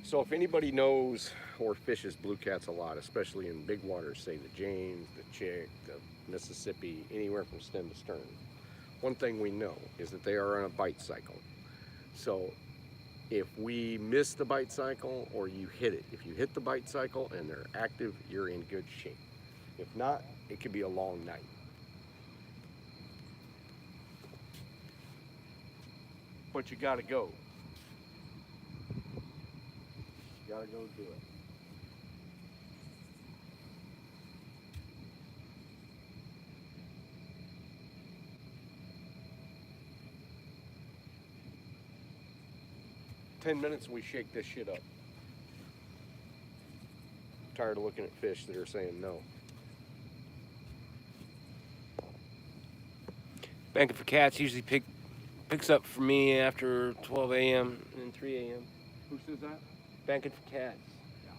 So if anybody knows or fishes blue cats a lot, especially in big waters, say the James, the Chick, the Mississippi, anywhere from stem to stern, one thing we know is that they are on a bite cycle. So if we miss the bite cycle or you hit it, if you hit the bite cycle and they're active, you're in good shape. If not, it could be a long night. But you gotta go. You gotta go do it. "10 minutes and we shake this shit up." I'm tired of looking at fish that are saying no. Banking for cats usually picks up for me after 12 a.m. and 3 a.m. Who says that? Banking for cats. Yeah.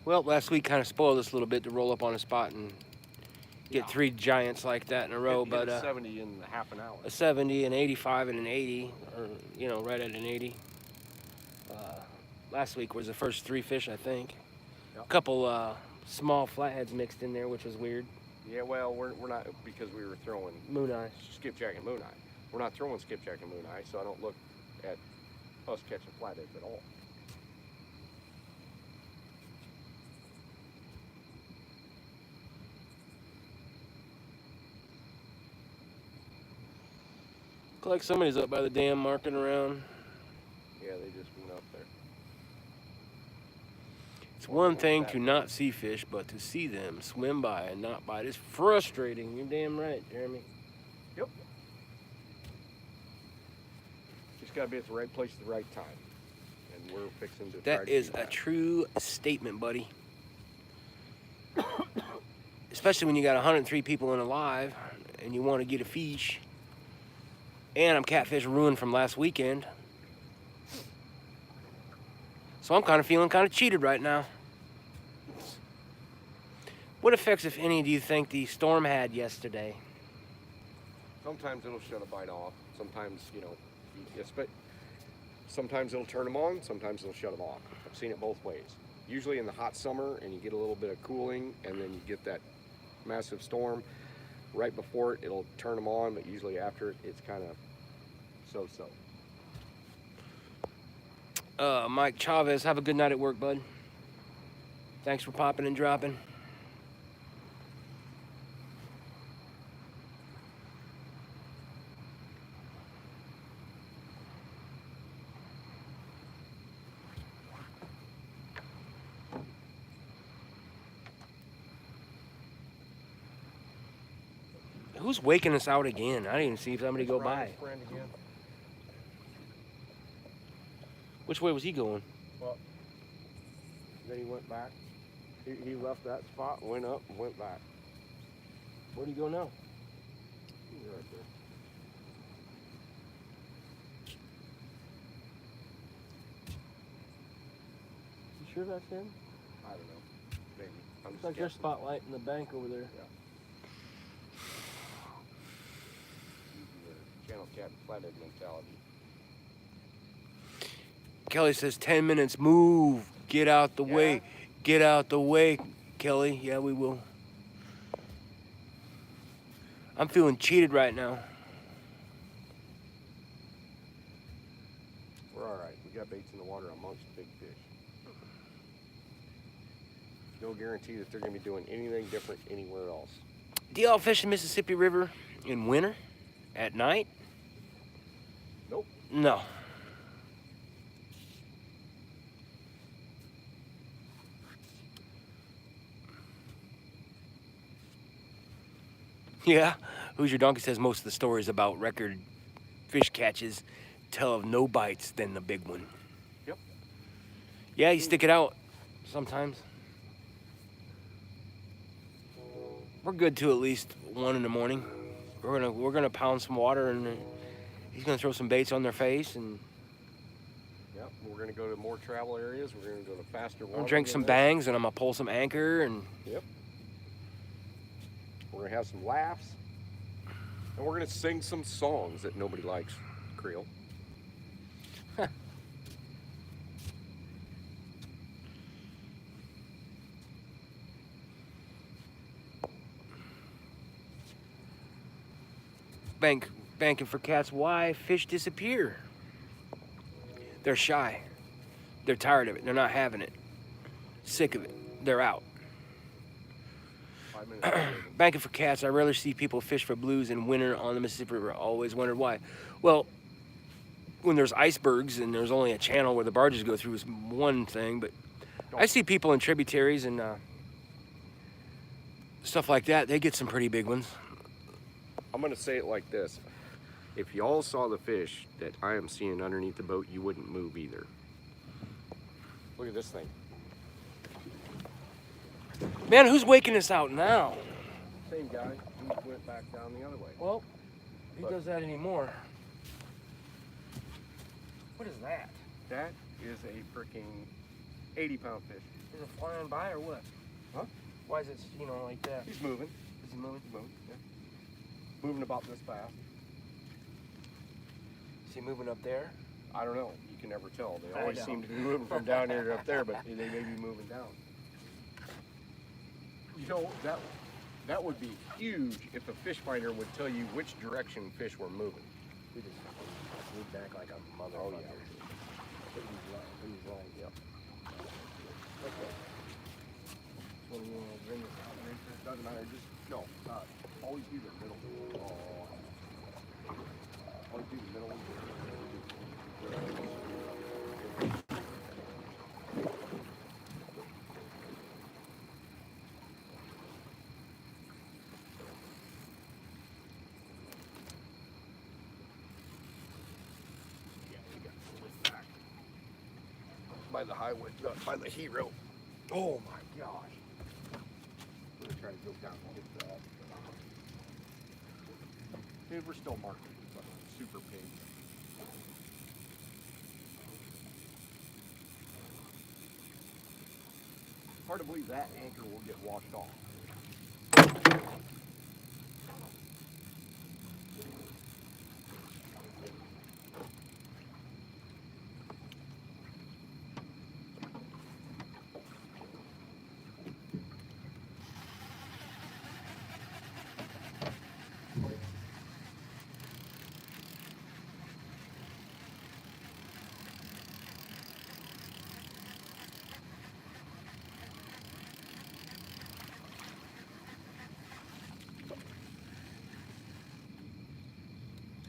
Well, last week kind of spoiled us a little bit to roll up on a spot and get Yeah. 3 giants like that in a row. Hit But a 70 in half an hour. a 70, an 85, and an 80, or right at an 80. Last week was the first 3 fish, I think. Yep. A couple small flatheads mixed in there, which was weird. Yeah, well, we're not, because we were throwing Moon eye. skipjack and moon eye. We're not throwing skipjack and moon eye, so I don't look at us catching flatheads at all. Look like somebody's up by the dam marking around. Yeah, they just went up there. It's one thing to not see fish, but to see them swim by and not bite is frustrating. You're damn right, Jeremy. Yep. Just gotta be at the right place at the right time. And we're fixing to try That to is do a that. true statement, buddy. Especially when you got 103 people in a live and you want to get a fish. And I'm catfish ruined from last weekend. So I'm kind of feeling kind of cheated right now. What effects, if any, do you think the storm had yesterday? Sometimes it'll shut a bite off. Sometimes, sometimes it'll turn them on. Sometimes it'll shut them off. I've seen it both ways. Usually in the hot summer, and you get a little bit of cooling, and then you get that massive storm. Right before it, it'll turn them on, but usually after it, it's kind of so-so. Mike Chavez, have a good night at work, bud. Thanks for popping and dropping. Who's waking us out again? I didn't even see somebody go by. Ryan's friend again. Which way was he going? Well, then he went back. He left that spot, went up, and went back. Where'd he go now? He's right there. You sure that's him? I don't know. Maybe. I'm Looks just like they're guessing. spotlighting the bank over there. Channel cat and flathead mentality. Kelly says 10 minutes, move, get out the way, get out the way, Kelly. Yeah, we will. I'm feeling cheated right now. We're all right. We got baits in the water amongst big fish. No guarantee that they're going to be doing anything different anywhere else. Do y'all fish the Mississippi River in winter at night? Nope. No. Yeah. Who's Your Donkey says most of the stories about record fish catches tell of no bites than the big one. Yep. Yeah, you stick it out sometimes. We're good to at least 1 in the morning. We're gonna pound some water and he's gonna throw some baits on their face and Yep. We're gonna go to more travel areas. We're gonna go to faster I'm water. gonna drink some bangs and I'm gonna pull some anchor and Yep. We're gonna have some laughs. And we're gonna sing some songs that nobody likes, Creel. banking for cats. Why fish disappear? They're shy. They're tired of it. They're not having it. Sick of it. They're out. 5 minutes. Banking for cats. I rarely see people fish for blues in winter on the Mississippi River. I always wondered why. Well, when there's icebergs and there's only a channel where the barges go through is one thing, but I see people in tributaries and stuff like that. They get some pretty big ones. I'm gonna say it like this. If y'all saw the fish that I am seeing underneath the boat, you wouldn't move either. Look at this thing. Man, who's waking us out now? Same guy. He went back down the other way. Well, who does that anymore? What is that? That is a freaking 80-pound fish. Is it flying by or what? Huh? Why is it, like that? He's moving. Is he moving? He's moving, yeah. Moving about this fast. Is he moving up there? I don't know. You can never tell. They I always know. seem to be moving from down here to up there, but they may be moving down. You know, that would be huge if a fish finder would tell you which direction fish were moving. We just moved back like a mother. Oh, yeah. He's right, yep. Okay. What do you want to bring this out? It doesn't matter, just, no, always do the middle. Oh. Always do the middle. Yeah, we got split back by the highway, by the hero. Oh my gosh. I'm gonna try to go down and get that. Dude, we're still marking super pig. Hard to believe that anchor will get washed off.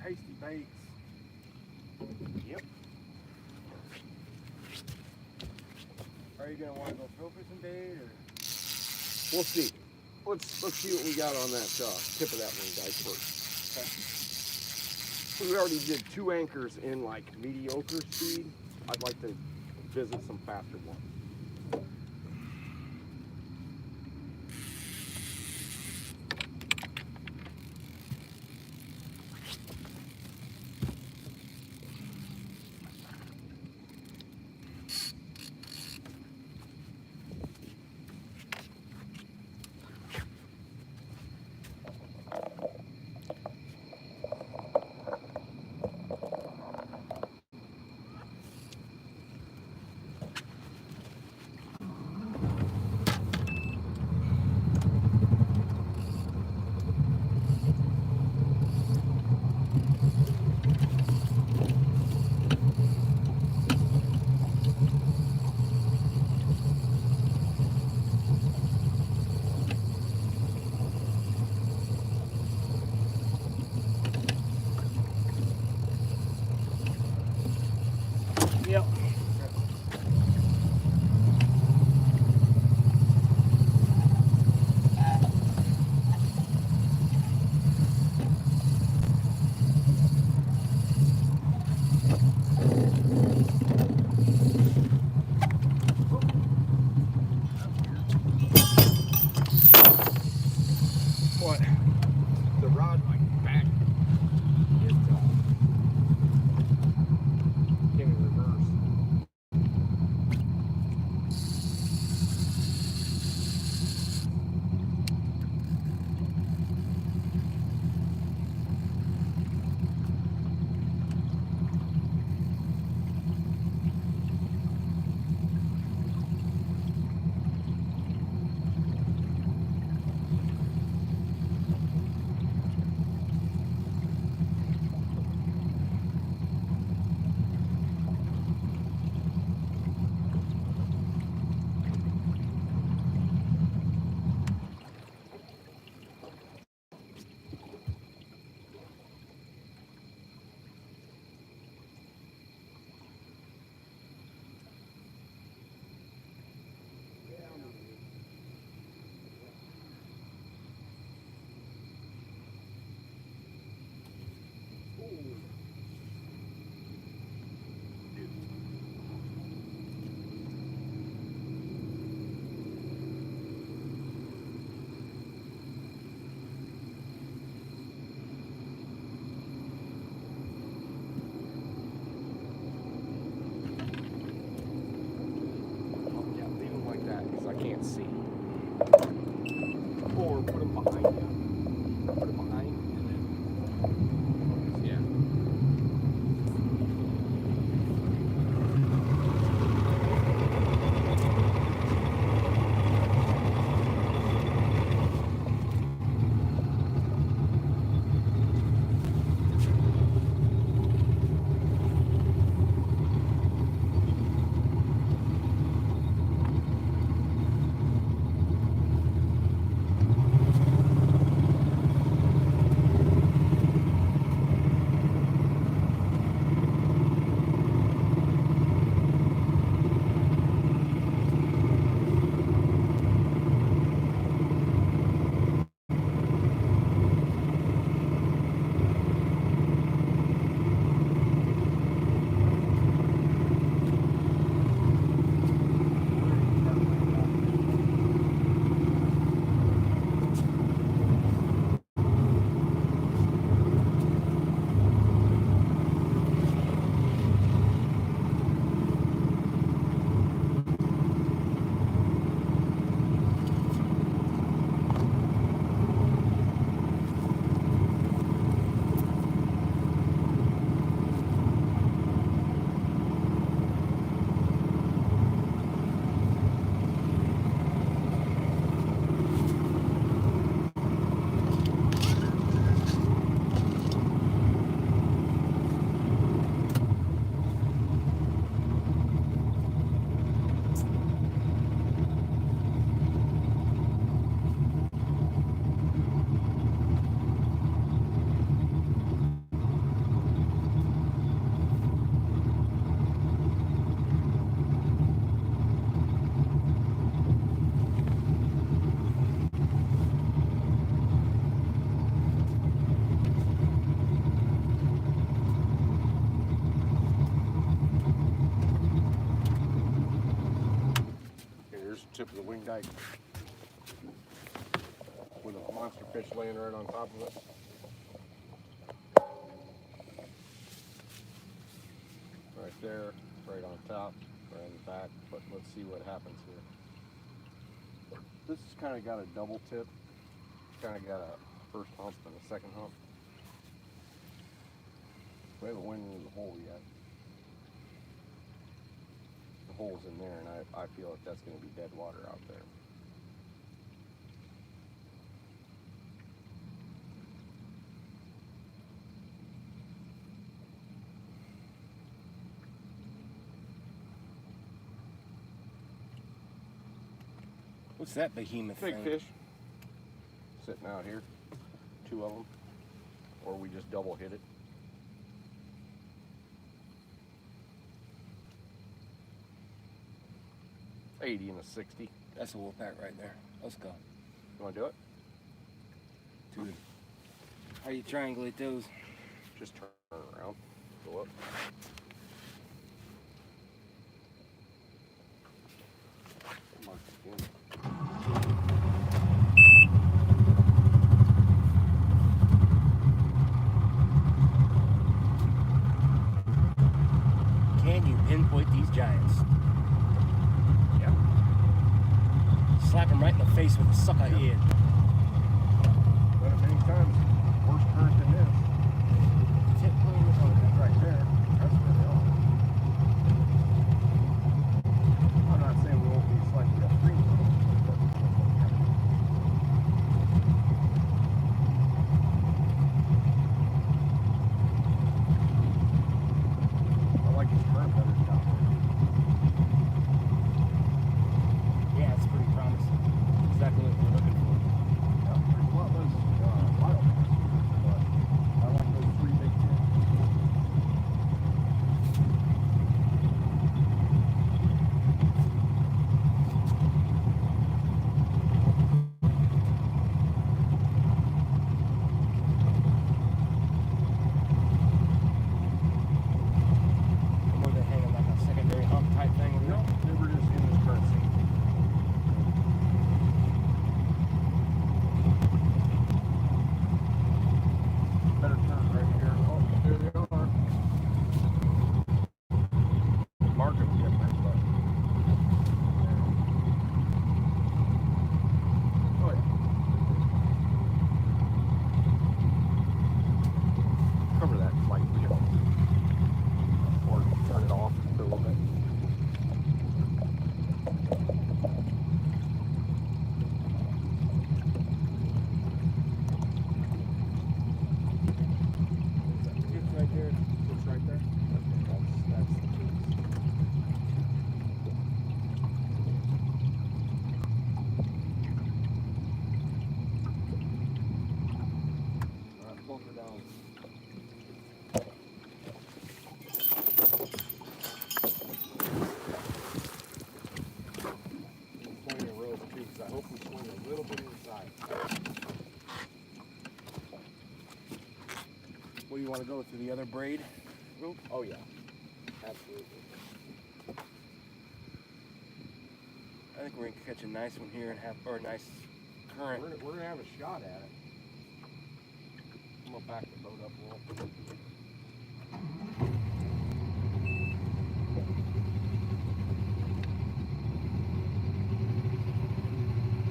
Tasty baits. Yep. Are you gonna want to go throw for some bait or? We'll see. Let's see what we got on that tip of that one, guys, first. Okay. We already did 2 anchors in like mediocre speed. I'd like to visit some faster ones. Yeah, leave them like that because I can't see. Or put them behind you. Put them behind and then focus. Yeah. Tip of the wing dike with a monster fish laying right on top of it. Right there, right on top, right on the back, but let's see what happens here. This has kind of got a double tip, kind of got a first hump and a second hump. We haven't went into the hole yet. Holes in there, and I feel like that's going to be dead water out there. What's that behemoth Big thing? fish sitting out here, 2 of them, or we just double hit it. $80 and a 60. That's a wolf pack right there. Let's go. You want to do it? Dude, how do you triangulate those? Just turn around, go up. Mark again. Can you pinpoint these giants? Yeah. Slap him right in the face with a sucker head. Done it many times. Worse current than this. Tip clean with That's right there. That's where they are. I'm not saying we won't be slightly upstream from them, but I like his current better down there. Yeah, it's pretty promising. Exactly what we're looking for. What do you want to go through the other braid route? Oh yeah, absolutely. I think we're gonna catch a nice one here and have, or a nice current. We're gonna have a shot at it. I'm gonna back the boat up a little.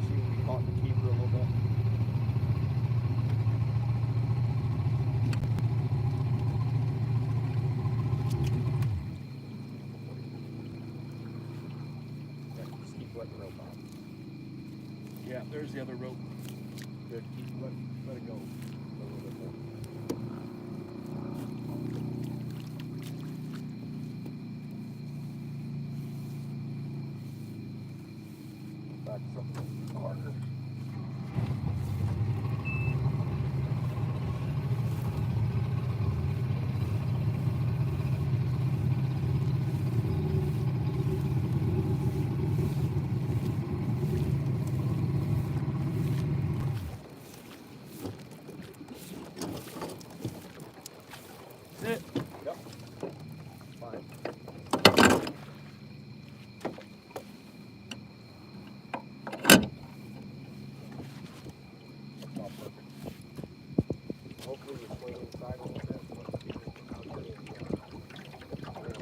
See if we caught the keeper a little bit. Yeah, just keep letting the rope out. Yeah, there's the other rope. Good. Let it go a little bit more. Back something harder. That's it. Yep. Fine. All perfect. Hopefully you swing inside a little bit. But see if we can out there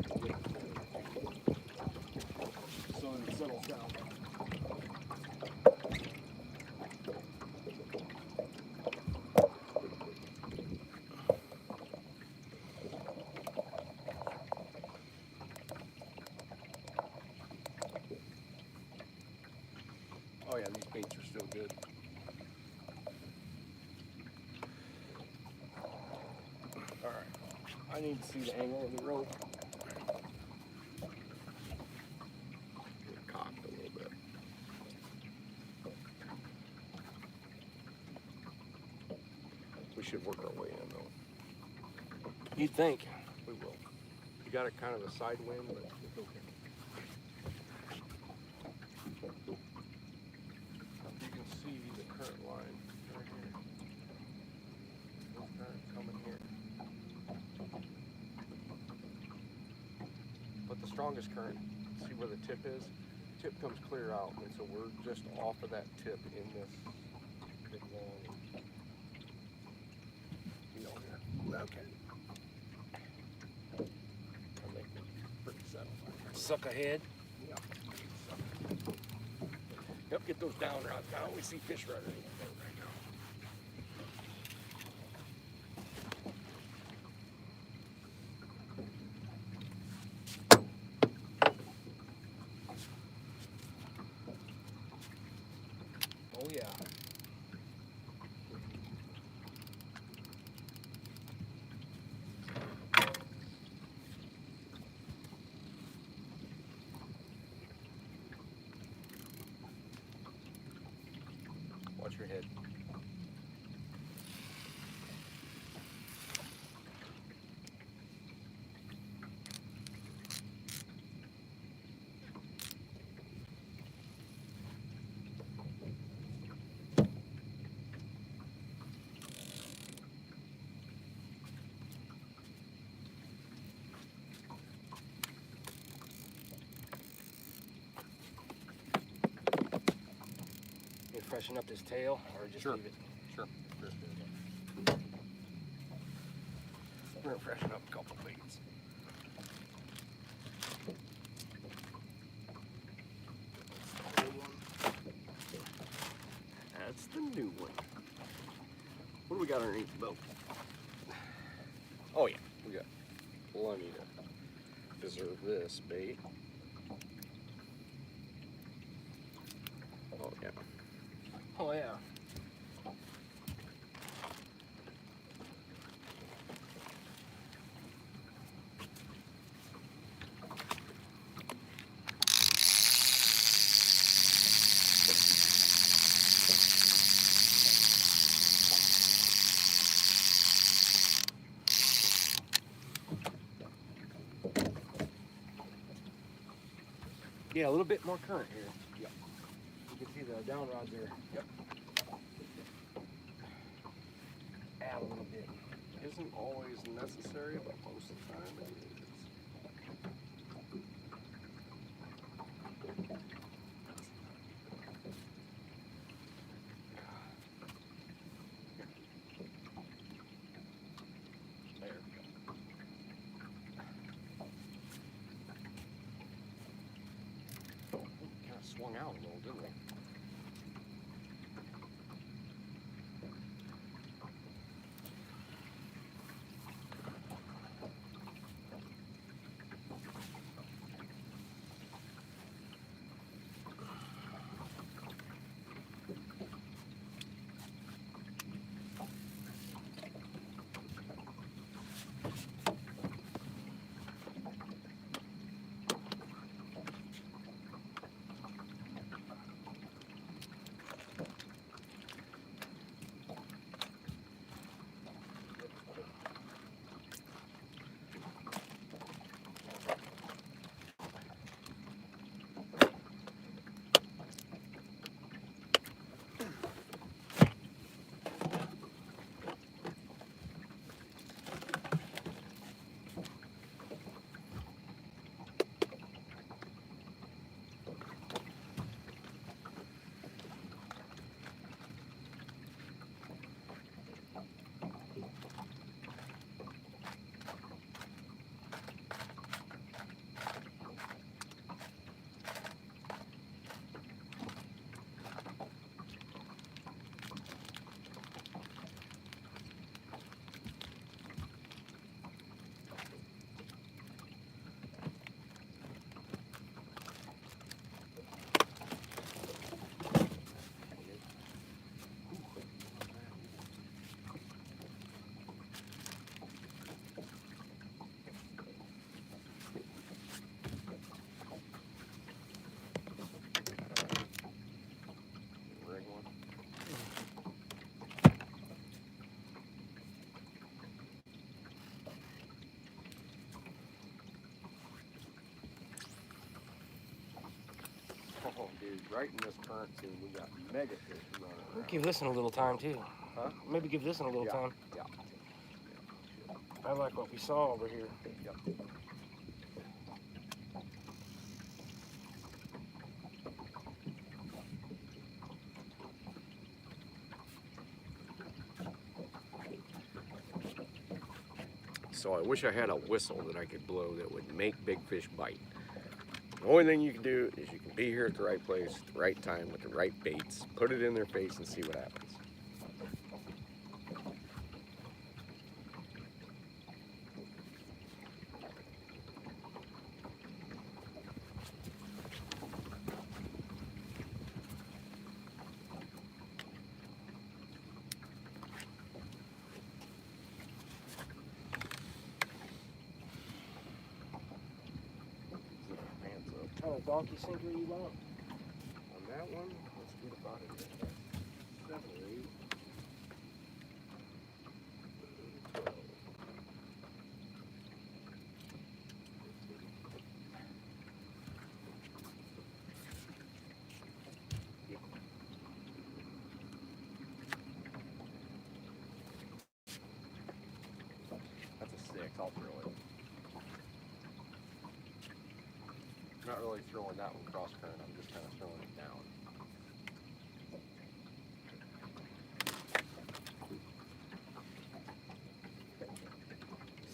So it settles down. Oh yeah, these baits are still good. Alright. I need to see the angle of the rope. Get it cocked a little bit. We should work our way in though. You'd think. We will. You got a kind of a side wind, but it's okay. You can see the current line right here. This current coming here. But the strongest current, see where the tip is? Tip comes clear out, and so we're just off of that tip in this big long. You know, here. Okay. I'll make it pretty settled. Suck ahead. Yeah. Yep, get those down rods down. We see fish right in the boat right now. Oh yeah. Watch your head. You freshen up this tail or just Sure. leave it? Sure. We're gonna freshen up a couple baits. That's the new one. What do we got underneath the boat? Oh yeah, we got plenty to deserve this bait. Oh yeah. Oh yeah. Yeah, a little bit more current here. Yep. You can see the down rods there. Yep. Add a little bit. Is isn't always necessary, but most of the time it is. There we go. Kind of swung out a little, didn't we? Oh, dude, right in this current scene, we got mega fish running We'll around. give this one a little time too. Huh? Maybe give this one a little Yeah. time. Yeah. I like what we saw over here. Yep. So I wish I had a whistle that I could blow that would make big fish bite. The only thing you can do is you can be here at the right place, at the right time, with the right baits, put it in their face and see what happens. Zip your pants up. What kind of donkey sinker you want? On that one, let's get about it. 7 or 8. 12. That's a 6. I'll throw it. I'm not really throwing that one cross current. I'm just kind of throwing it down.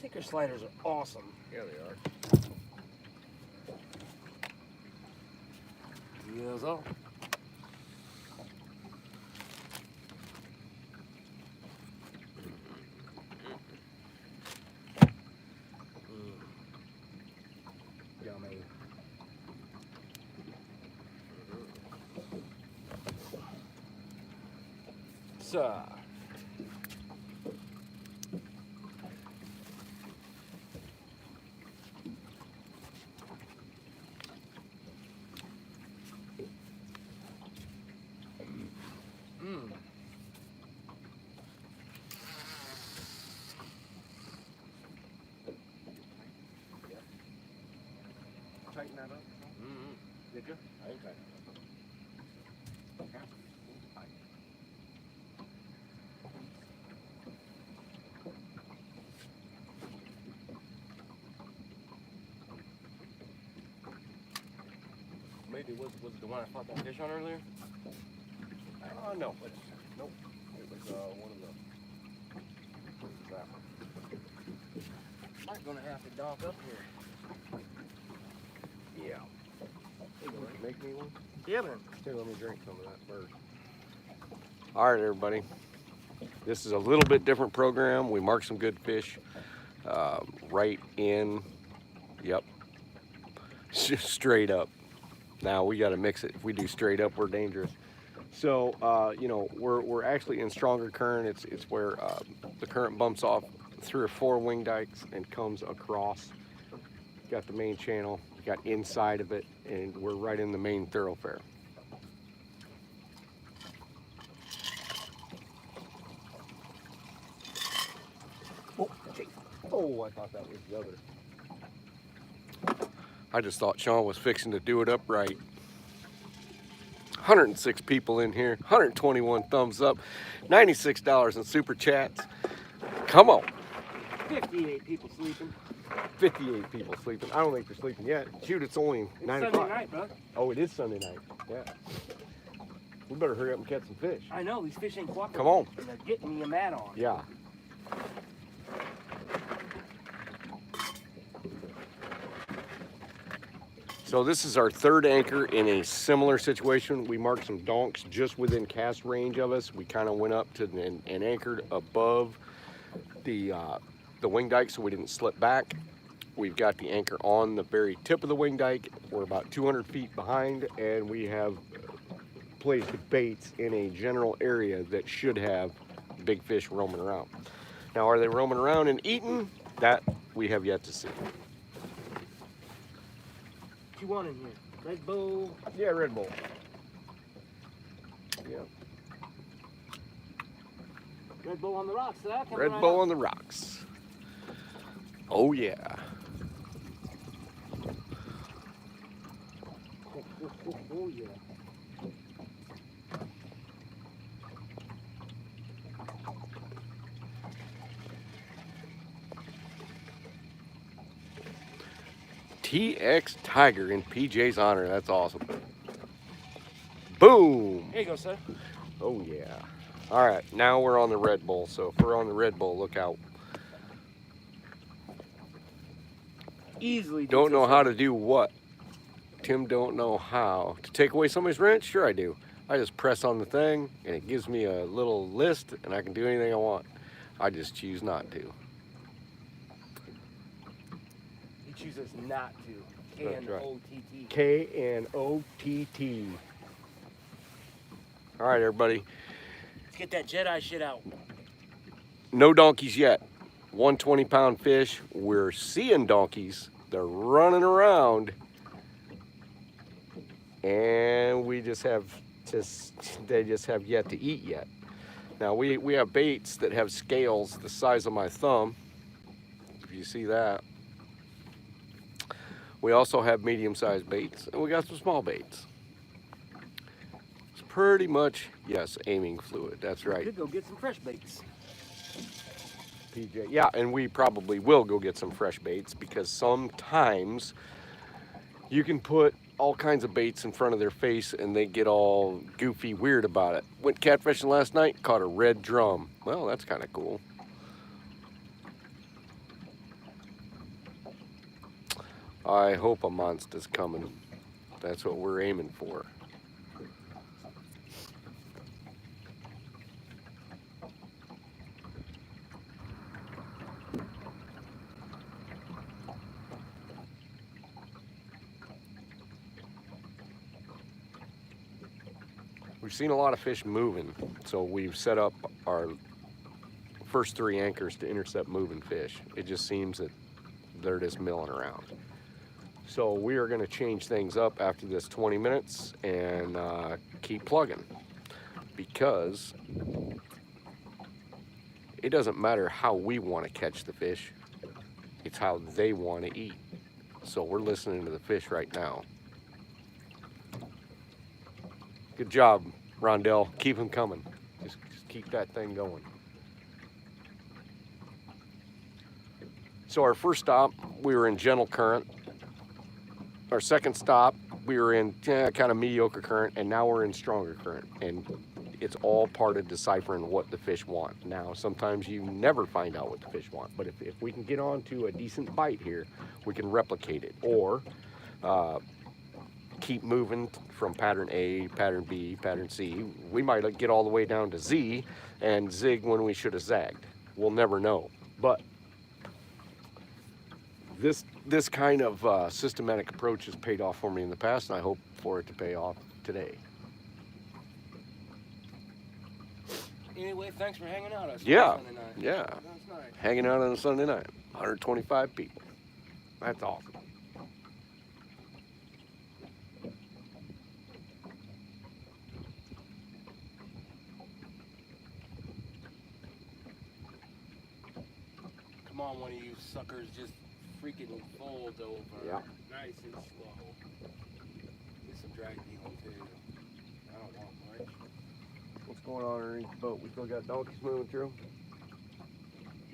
Sinker sliders are awesome. Yeah, they are. Yes, oh. Yummy. So. Tighten that up. Did you? I ain't tighten it up. Maybe was it the one I fought that fish on earlier? No. Nope. It was one of the. What was that one? I'm gonna have to dock up here. Yeah. Make me one? Yeah, man. Here, let me drink some of that first. All right, everybody. This is a little bit different program. We marked some good fish right in, yep, straight up. Now we got to mix it. If we do straight up, we're dangerous. So, you know, we're actually in stronger current. It's where the current bumps off 3 or 4 wing dikes and comes across. Got the main channel, got inside of it, and we're right in the main thoroughfare. Oh, I thought that was the other. I just thought Sean was fixing to do it upright. 106 people in here, 121 thumbs up, $96 in super chats. Come on. 58 people sleeping. 58 people sleeping. I don't think they're sleeping yet. Shoot, it's only 9 o'clock. Sunday night, bro. Oh, it is Sunday night. Yeah. We better hurry up and catch some fish. I know, these fish ain't cooperating. Come on. And they're getting me mad on. Yeah. So this is our 3rd anchor in a similar situation. We marked some donks just within cast range of us. We kind of went up to and anchored above the wing dike so we didn't slip back. We've got the anchor on the very tip of the wing dike. We're about 200 feet behind, and we have placed baits in a general area that should have big fish roaming around. Now, are they roaming around and eating? That we have yet to see. What you want in here? Red Bull? Yeah, Red Bull. Yeah. Red Bull on the rocks, so that Red Bull on the rocks. Oh, yeah. Oh, yeah. TX Tiger in PJ's honor. That's awesome. Boom. Here you go, sir. Oh, yeah. All right, now we're on the Red Bull. So if we're on the Red Bull, look out. Easily. Don't know how to do what? Tim don't know how. To take away somebody's wrench? Sure I do. I just press on the thing and it gives me a little list and I can do anything I want. I just choose not to. He chooses not to. That's right. K-N-O-T-T. K-N-O-T-T. All right, everybody. Let's get that Jedi shit out. No donkeys yet. 120-pound fish. We're seeing donkeys. They're running around. And they just have yet to eat yet. Now we have baits that have scales the size of my thumb. If you see that. We also have medium-sized baits, and we got some small baits. It's pretty much, yes, aiming fluid. That's right. Could go get some fresh baits. PJ, yeah, and we probably will go get some fresh baits because sometimes you can put all kinds of baits in front of their face and they get all goofy weird about it. Went catfishing last night, caught a red drum. Well, that's kind of cool. I hope a monster's coming. That's what we're aiming for. We've seen a lot of fish moving, so we've set up our first 3 anchors to intercept moving fish. It just seems that they're just milling around. So we are going to change things up after this 20 minutes and keep plugging, because it doesn't matter how we want to catch the fish, it's how they want to eat. So we're listening to the fish right now. Good job, Rondell. Keep them coming. Just keep that thing going. So our first stop, we were in gentle current. Our second stop, we were in kind of mediocre current, and now we're in stronger current, and it's all part of deciphering what the fish want. Now, sometimes you never find out what the fish want, but if we can get on to a decent bite here, we can replicate it, or keep moving from pattern A, pattern B, pattern C. We might get all the way down to Z and zig when we should have zagged. We'll never know. But this kind of systematic approach has paid off for me in the past, and I hope for it to pay off today. Anyway, thanks for hanging out. Yeah, Sunday night. yeah. That's nice. Hanging out on a Sunday night. 125 people. That's awesome. Come on, one of you suckers just freaking fold over. Yeah. Nice and slow. Get some drag dealing too. I don't want much. What's going on underneath the boat? We still got donkeys moving through?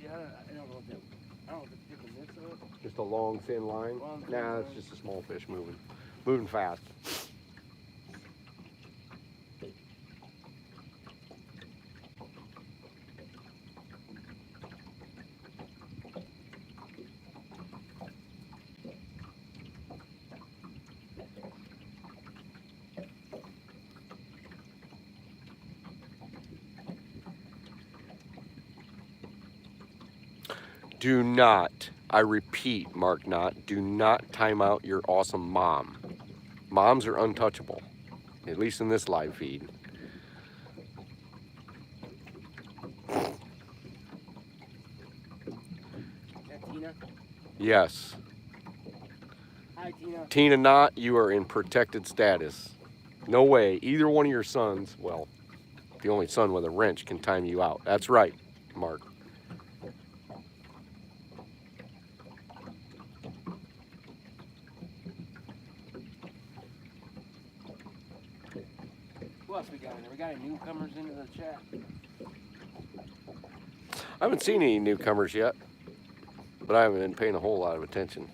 Yeah, I don't know if they're picking this up. Just a long, thin line? Nah, it's just a small fish moving fast. Do not, I repeat, Mark Knott, do not time out your awesome mom. Moms are untouchable, at least in this live feed. Is that Tina? Yes. Hi, Tina. Tina Knott, you are in protected status. No way, either one of your sons, well, the only son with a wrench can time you out. That's right, Mark. Who else we got in there? We got any newcomers into the chat? I haven't seen any newcomers yet, but I haven't been paying a whole lot of attention.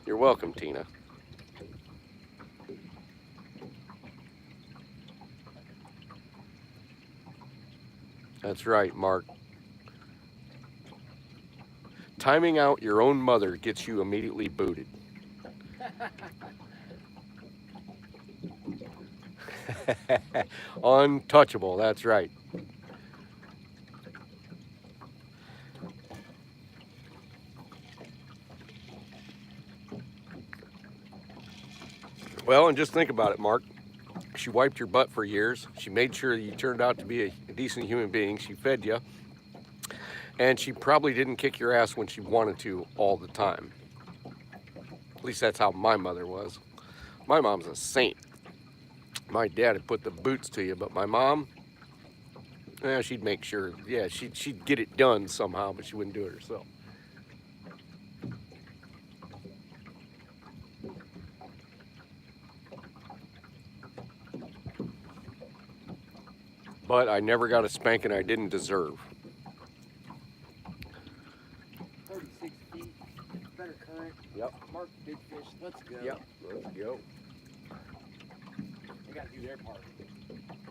You're welcome, Tina. That's right, Mark. Timing out your own mother gets you immediately booted. Untouchable, that's right. Well, and just think about it, Mark. She wiped your butt for years. She made sure you turned out to be a decent human being. She fed you. And she probably didn't kick your ass when she wanted to all the time. At least that's how my mother was. My mom's a saint. My dad would put the boots to you, but my mom, she'd make sure, she'd get it done somehow, but she wouldn't do it herself. But I never got a spanking I didn't deserve. 36 feet, better current. Yep. Mark big fish. Let's go. Yep, let's go. They gotta do their part.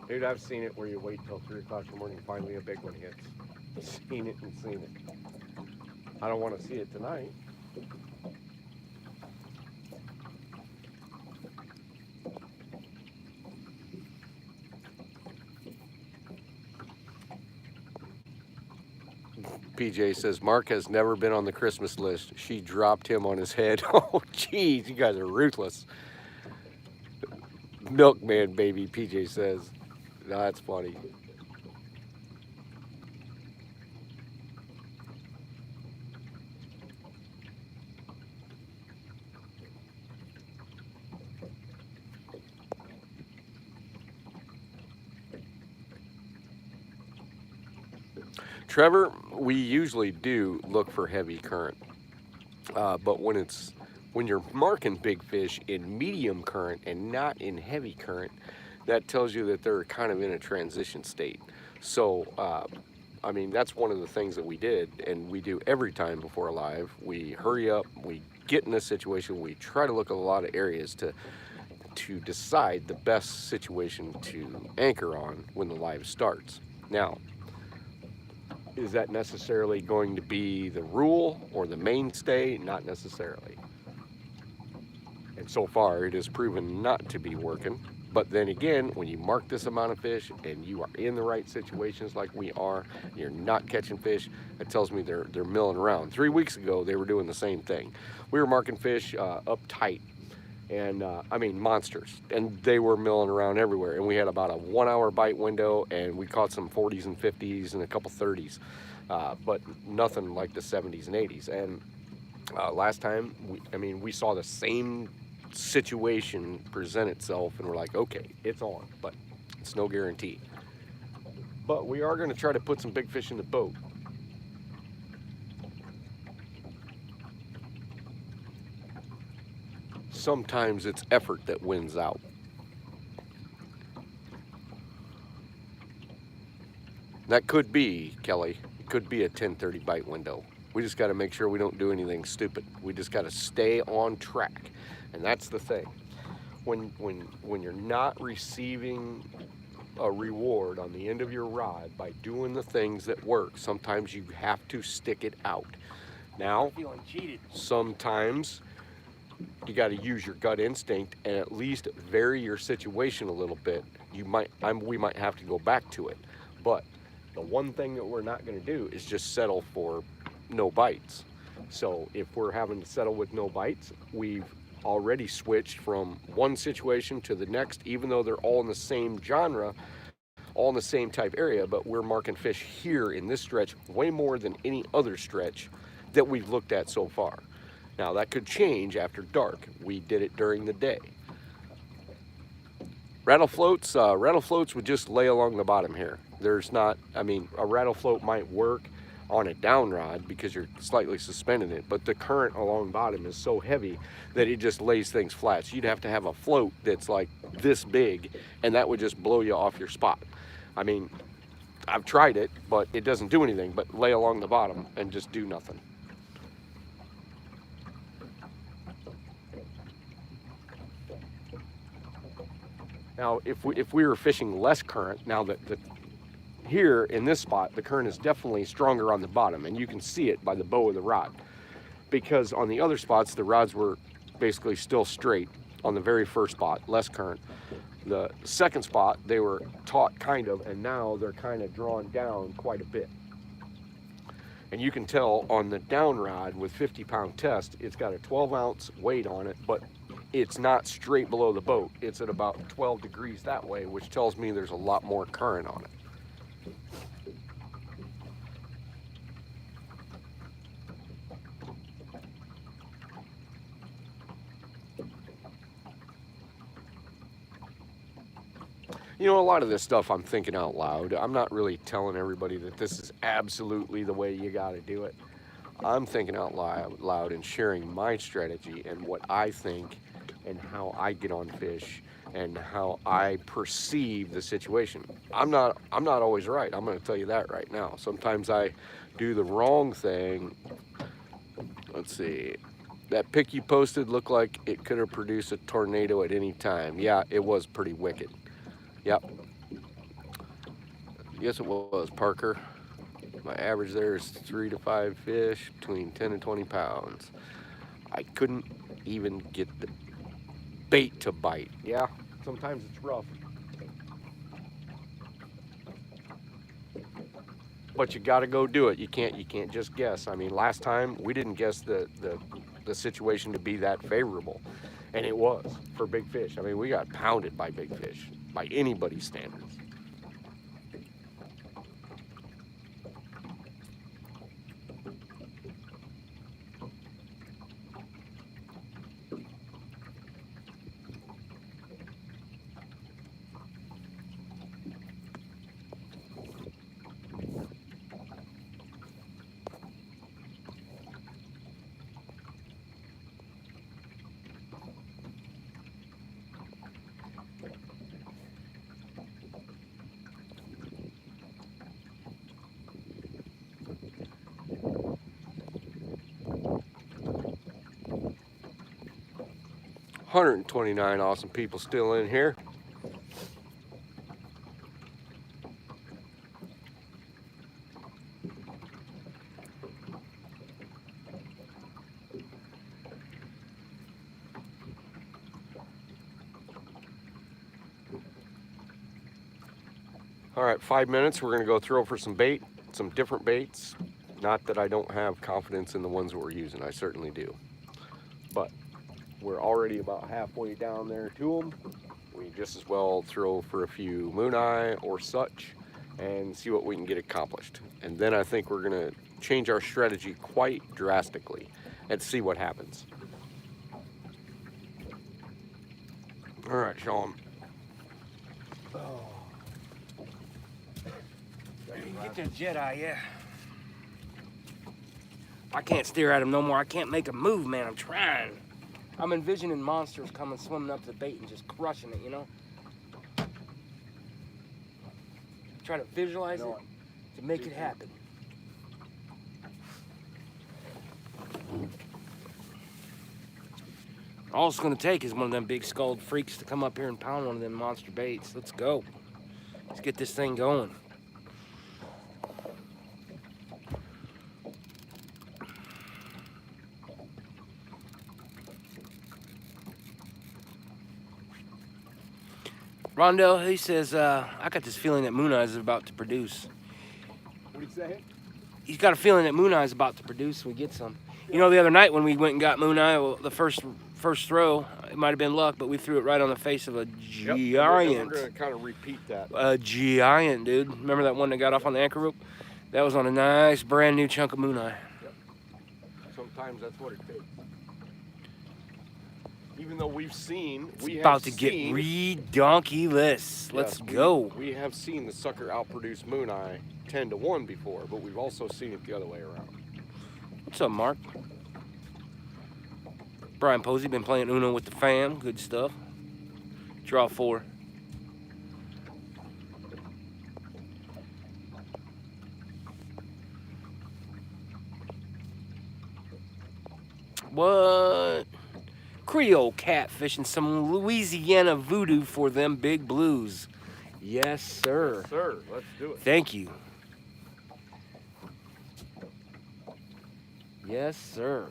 Dude, I've seen it where you wait till 3 o'clock in the morning and finally a big one hits. Seen it and seen it. I don't want to see it tonight. PJ says, Mark has never been on the Christmas list. She dropped him on his head. Oh, geez, you guys are ruthless. Milkman baby, PJ says. No, that's funny. Trevor, we usually do look for heavy current, but when you're marking big fish in medium current and not in heavy current, that tells you that they're kind of in a transition state. So, I mean, that's one of the things that we did, and we do every time before a live. We hurry up, we get in this situation, we try to look at a lot of areas to decide the best situation to anchor on when the live starts. Now, is that necessarily going to be the rule or the mainstay? Not necessarily. And so far, it has proven not to be working. But then again, when you mark this amount of fish and you are in the right situations like we are, you're not catching fish, it tells me they're milling around. 3 weeks ago, they were doing the same thing. We were marking fish up tight, and I mean monsters, and they were milling around everywhere. And we had about a 1 hour bite window, and we caught some 40s and 50s and a couple 30s, but nothing like the 70s and 80s. And last time, we saw the same situation present itself, and we're like, okay, it's on, but it's no guarantee. But we are going to try to put some big fish in the boat. Sometimes it's effort that wins out. That could be, Kelly, it could be a 10:30 bite window. We just got to make sure we don't do anything stupid. We just got to stay on track. And that's the thing. When you're not receiving a reward on the end of your rod by doing the things that work, sometimes you have to stick it out. Now, Feeling cheated. sometimes you got to use your gut instinct and at least vary your situation a little bit. We might have to go back to it. But the one thing that we're not going to do is just settle for no bites. So if we're having to settle with no bites, we've already switched from one situation to the next, even though they're all in the same genre, all in the same type area, but we're marking fish here in this stretch way more than any other stretch that we've looked at so far. Now that could change after dark. We did it during the day. Rattle floats would just lay along the bottom here. There's not, a rattle float might work on a down rod because you're slightly suspending it, but the current along bottom is so heavy that it just lays things flat. So you'd have to have a float that's like this big, and that would just blow you off your spot. I've tried it, but it doesn't do anything but lay along the bottom and just do nothing. Now, if we were fishing less current, now that here in this spot, the current is definitely stronger on the bottom, and you can see it by the bow of the rod. Because on the other spots, the rods were basically still straight on the very first spot, less current. The second spot, they were taut kind of, and now they're kind of drawn down quite a bit. And you can tell on the down rod with 50-pound test, it's got a 12-ounce weight on it, but it's not straight below the boat. It's at about 12 degrees that way, which tells me there's a lot more current on it. You know, a lot of this stuff I'm thinking out loud. I'm not really telling everybody that this is absolutely the way you got to do it. I'm thinking out loud and sharing my strategy and what I think and how I get on fish and how I perceive the situation. I'm not always right. I'm going to tell you that right now. Sometimes I do the wrong thing. Let's see. That pic you posted looked like it could have produced a tornado at any time. Yeah, it was pretty wicked. Yep. Yes, it was, Parker. My average there is 3 to 5 fish between 10 and 20 pounds. I couldn't even get the bait to bite. Yeah, sometimes it's rough. But you got to go do it. You can't just guess. Last time we didn't guess the situation to be that favorable, and it was for big fish. We got pounded by big fish by anybody's standards. 129 awesome people still in here. All right, 5 minutes. We're gonna go throw for some bait, some different baits. Not that I don't have confidence in the ones that we're using, I certainly do. But we're already about halfway down there to them. We just as well throw for a few moon eye or such and see what we can get accomplished. And then I think we're gonna change our strategy quite drastically and see what happens. All right, show them. Get that Jedi, yeah. I can't stare at him no more. I can't make a move, man. I'm trying. I'm envisioning monsters coming swimming up to the bait and just crushing it, you know? Try to visualize it to make it happen. All it's gonna take is one of them big skulled freaks to come up here and pound one of them monster baits. Let's go. Let's get this thing going. Rondell, he says, I got this feeling that Moon Eye is about to produce. What do you say? He's got a feeling that Moon Eye is about to produce when we get some. You know, the other night when we went and got Moon Eye, well, the first throw, it might have been luck, but we threw it right on the face of a giant. We're going to kind of repeat that. A giant, dude. Remember that one that got off on the anchor rope? That was on a nice, brand new chunk of Moon Eye. Yep. Sometimes that's what it takes. Even though we about to get redonkulous. Let's go. We have seen the sucker outproduce Moon Eye 10-1 before, but we've also seen it the other way around. What's up, Mark? Brian Posey been playing Uno with the fam. Good stuff. Draw 4. What? Creole catfish and some Louisiana voodoo for them big blues. Yes, sir. Yes, sir. Let's do it. Thank you. Yes, sir.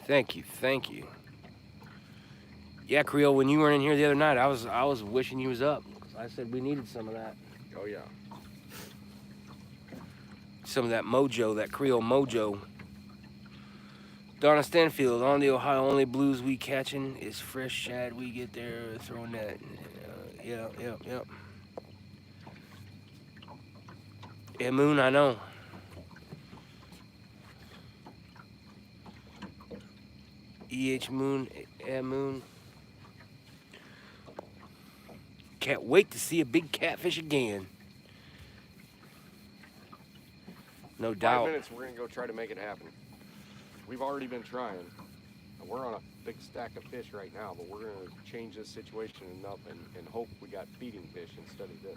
Thank you. Thank you. Yeah, Creole, when you weren't in here the other night, I was wishing you was up. I said we needed some of that. Oh, yeah. Some of that mojo, that Creole mojo. Donna Stanfield, on the Ohio, only blues we catching is fresh shad. We get there throwing that. Yep. Yeah, Moon, I know. Moon, Moon. Can't wait to see a big catfish again. No doubt. 5 minutes, we're going to go try to make it happen. We've already been trying. We're on a big stack of fish right now, but we're going to change this situation enough and hope we got feeding fish instead of this.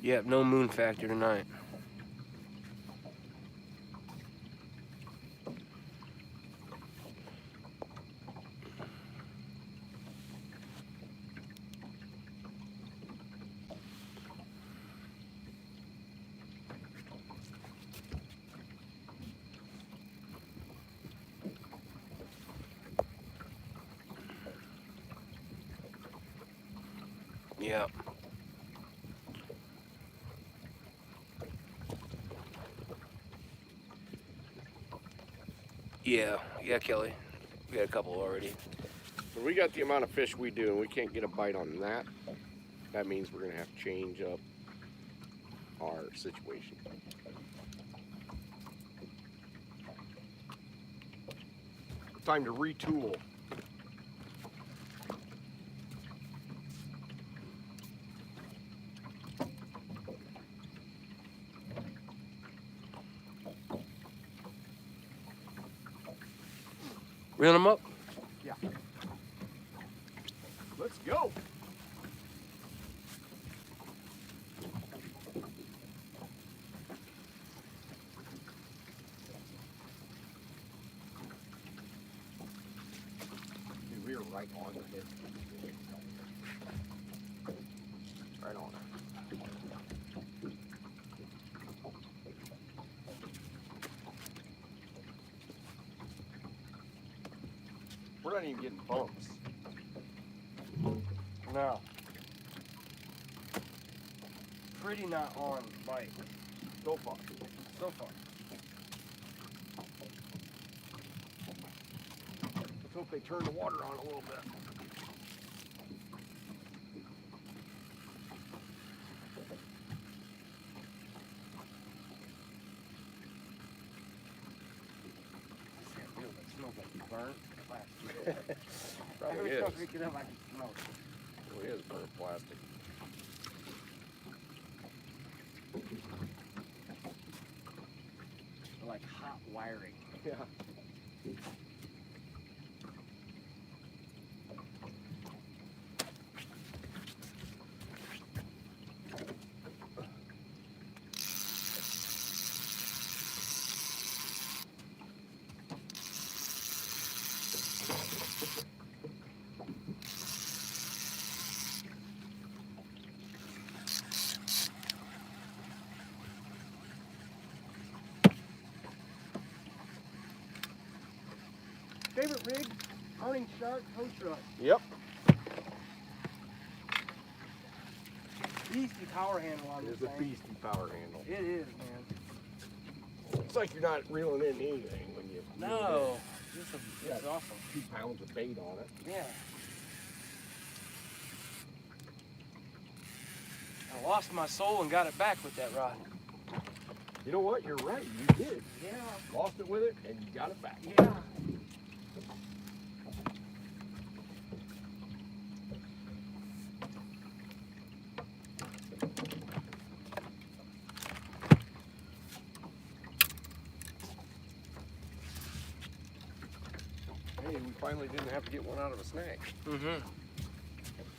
Yep, no moon factor tonight. Yeah. Yeah, Kelly. We got a couple already. When we got the amount of fish we do and we can't get a bite on that, that means we're going to have to change up our situation. time to retool. Reel them up? Yeah. Let's go. Dude, we are right on the hit. Right on. We're not even getting bumps. No. Pretty not on bite. So far. So far. Let's hope they turn the water on a little bit. It smells like burnt plastic. Probably Every is. time I pick it up, I can smell it. It is burnt plastic. Like hot wiring. Yeah. Favorite rig? Hunting shark tow truck. Yep. Beastie power handle on this It's a thing. beastie power handle. It is, man. It's like you're not reeling in anything when you. No. This is awesome. 2 pounds of bait on it. Yeah. I lost my soul and got it back with that rod. You know what? You're right. You did. Yeah. Lost it with it, and you got it back. Yeah. Hey, we finally didn't have to get one out of a snag. Mm-hmm.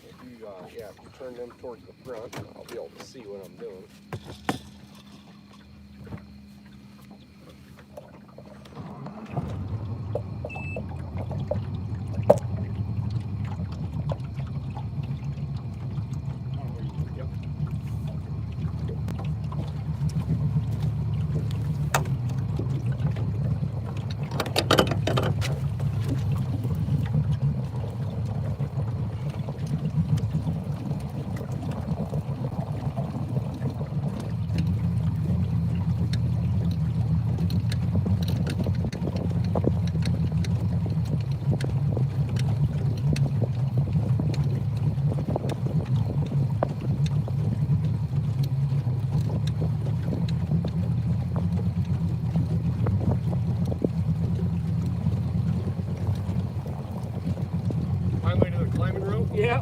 If you, if you turn them towards the front, I'll be able to see what I'm doing. Yep. Finally to the climbing rope. Yeah.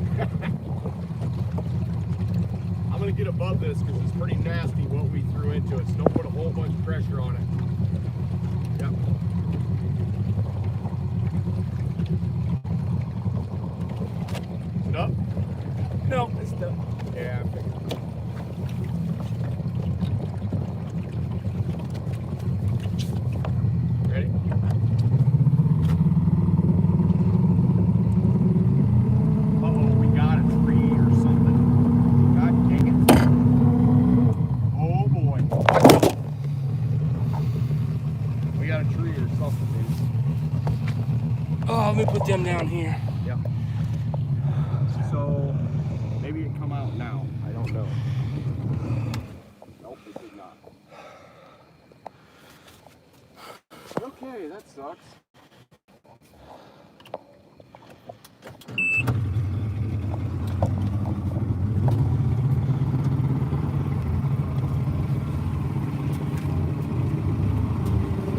I'm gonna get above this because it's pretty nasty what we threw into it, so don't put a whole bunch of pressure on it. Yep. Is it up? No, it's the. Yeah, I figured. Ready? Uh-oh, we got a tree or something. God dang it. Oh boy. We got a tree or something, dude. Oh, let me put them down here. Yep. So, maybe it come out now. I don't know. Nope, it did not. Okay, that sucks.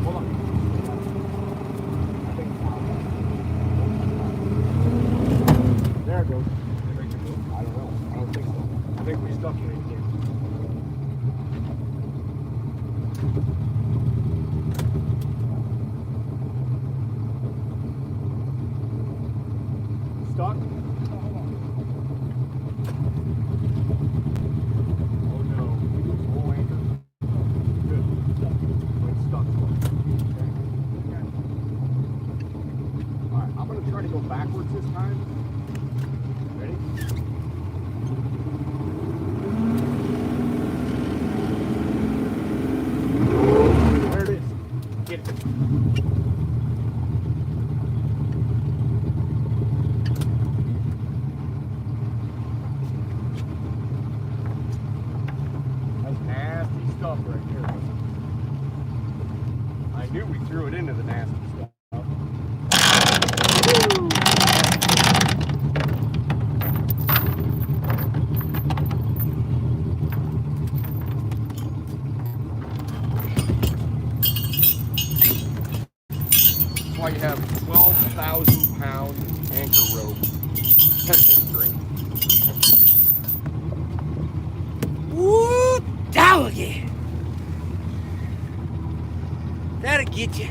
Hold on. I think it's out. think we stuck it again. Stuck? Oh no. We lose the whole anchor. Good. It's stuck. Okay. Alright, I'm gonna try to go backwards this time. Ready? There it is. Get it. That's nasty stuff right there. I knew we threw it into the nasty stuff. Woo! That's why you have 12,000 pound anchor rope pencil string. Woo, doggy. That'll get you.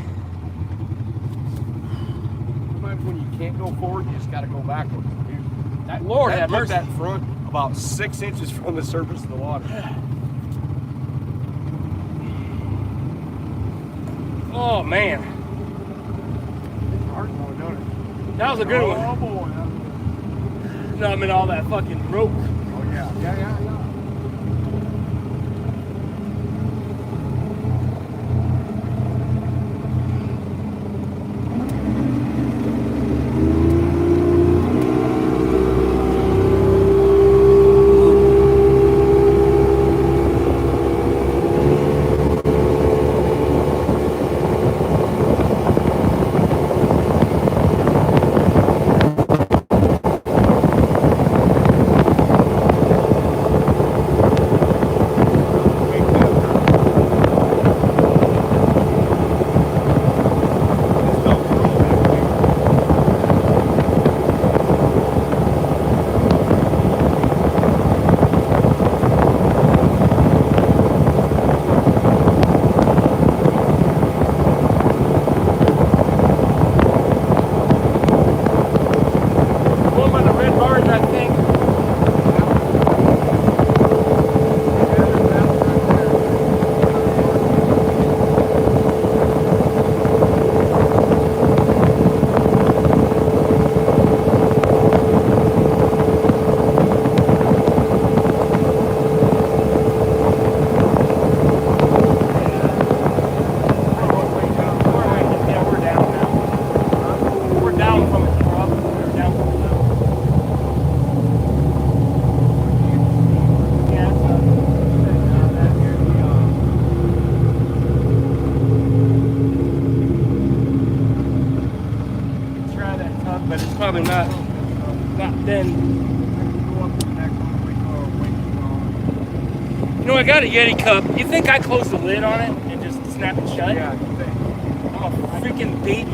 Sometimes when you can't go forward, you just got to go backwards. Dude, that, Lord that have put mercy. that front about 6 inches from the surface of the water. Oh man, It's hard going, don't it? that was a good Oh one. boy, that was good. No, I mean all that fucking rope. Oh yeah, yeah. One by the red bars, I think. Yeah, we're down now. We're down from it. We're up. We're down from it now. Yeah, try that tug, but it's probably not then. You know, I got a Yeti cup. You think I closed the lid on it and just snap it shut? Yeah, you think? I'm a freaking baby.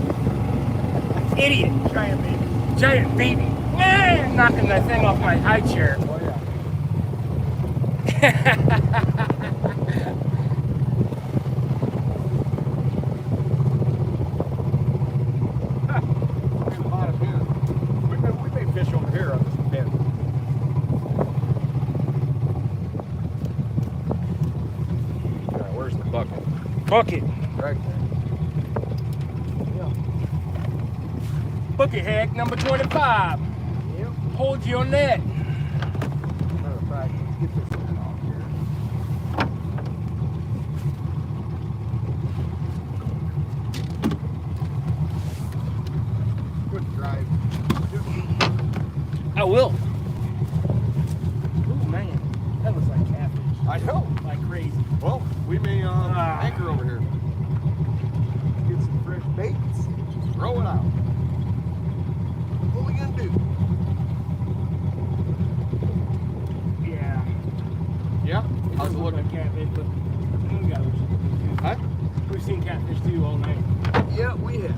Idiot. Giant baby. Giant baby. Man, knocking that thing off my high chair. Oh yeah. There's a lot of pins. We may fish over here on this pin. Alright, where's the bucket? Bucket. Right there. Bucket heck number 25. Yep. Hold your net. Matter of fact, let's get this thing off here. Good drive. I will. Ooh, man. That looks like catfish. I know. Like crazy. Well, we may anchor over here. Get some fresh baits. Throw it out. What are we gonna do? Yeah. Yeah. It How's does it look looking? like catfish, but we got too. Huh? We've seen catfish too all night. Yeah, we have.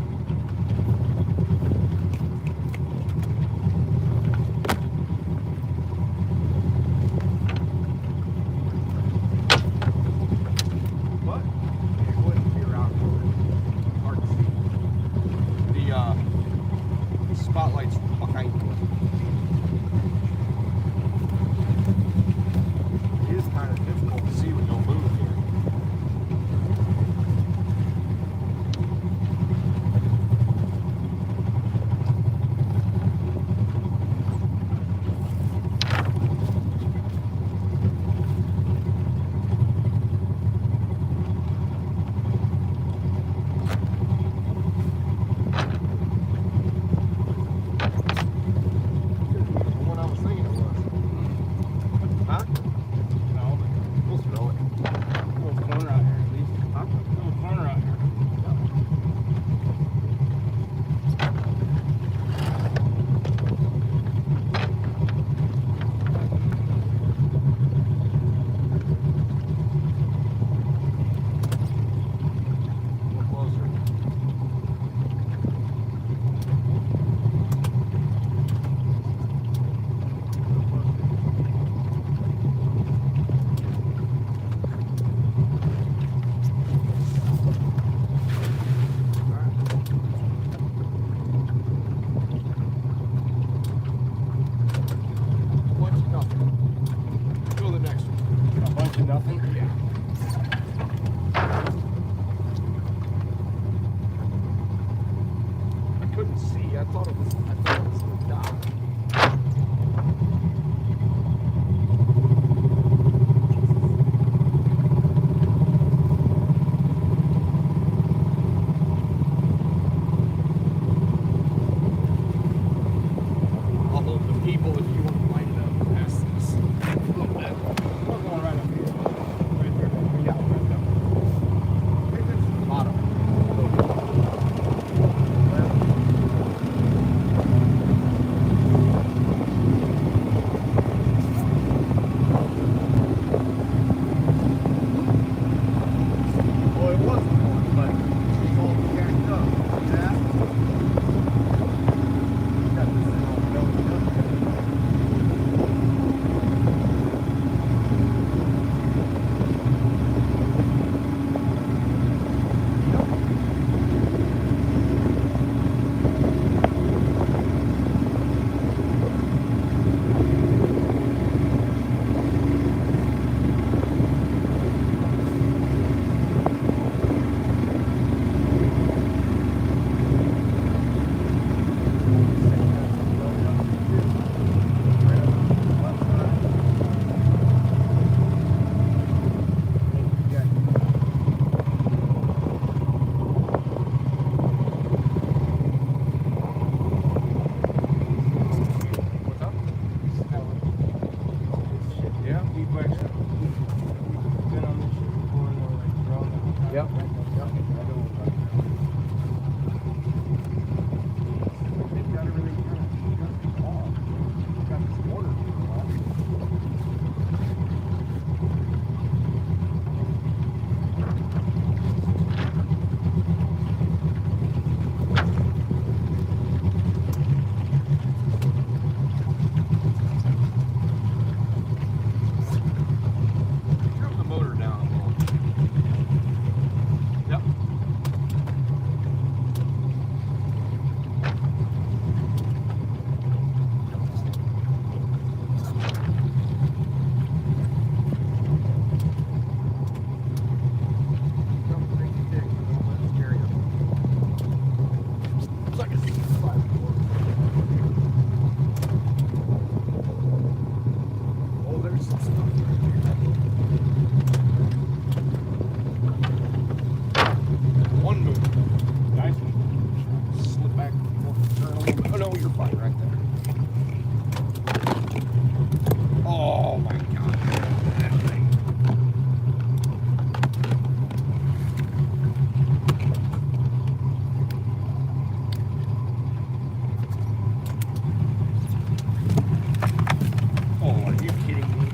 to nothing. Yeah. I couldn't see. I thought it was the dock. I'll hold the people if you want to light it up past this. A little bit. We're going right up here. Right there. Yeah, right up. Right there to the bottom. Well, it wasn't one, but it's all jacked up. Yeah. Got this thing all belted up. What's up? Yeah. We've actually been on this ship before and we're like throwing it. Yep. They've got everything kind of off. They've got this water going on. Turn the motor down a little. Yep. Don't think you dig, but don't let it scare you. It's like a 65 Oh, there's some stuff right here. One move. Nice one. Slip back, turn a little bit. Oh no, you're fine right there. Oh my god. That thing. Oh, are you kidding me?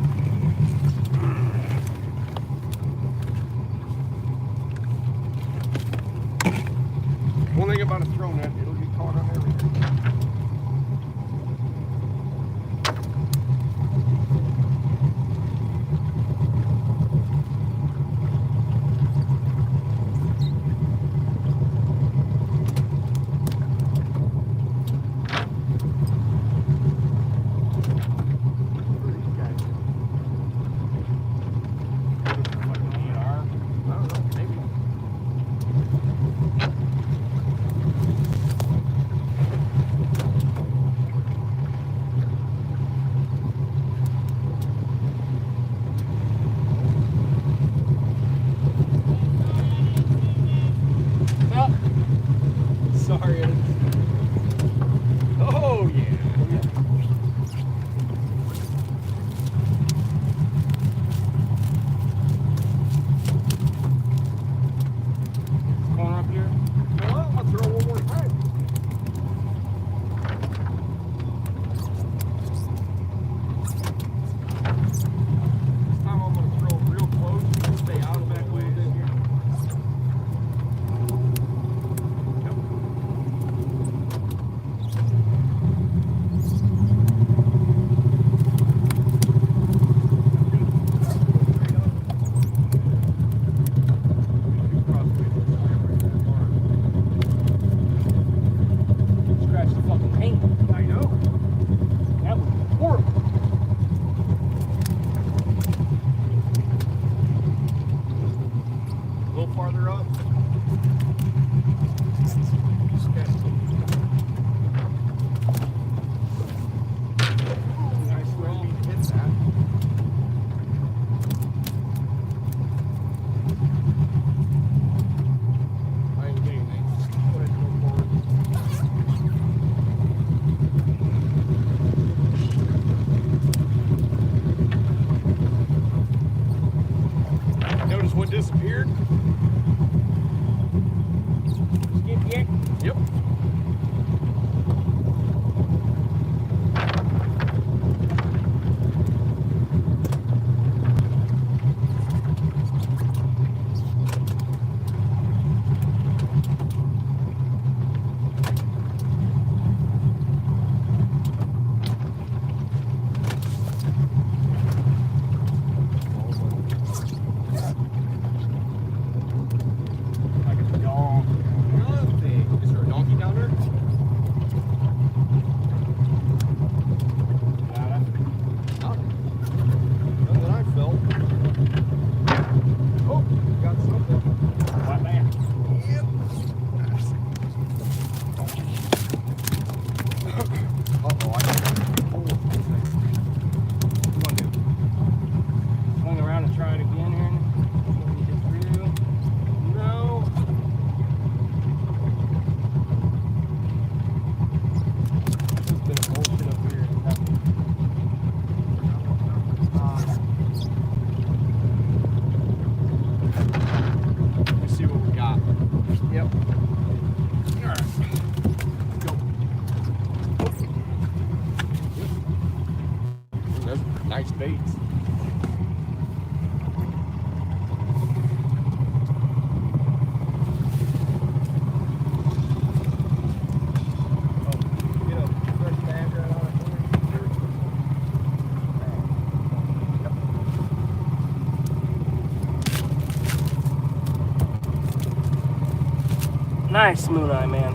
Nice moon eye, man.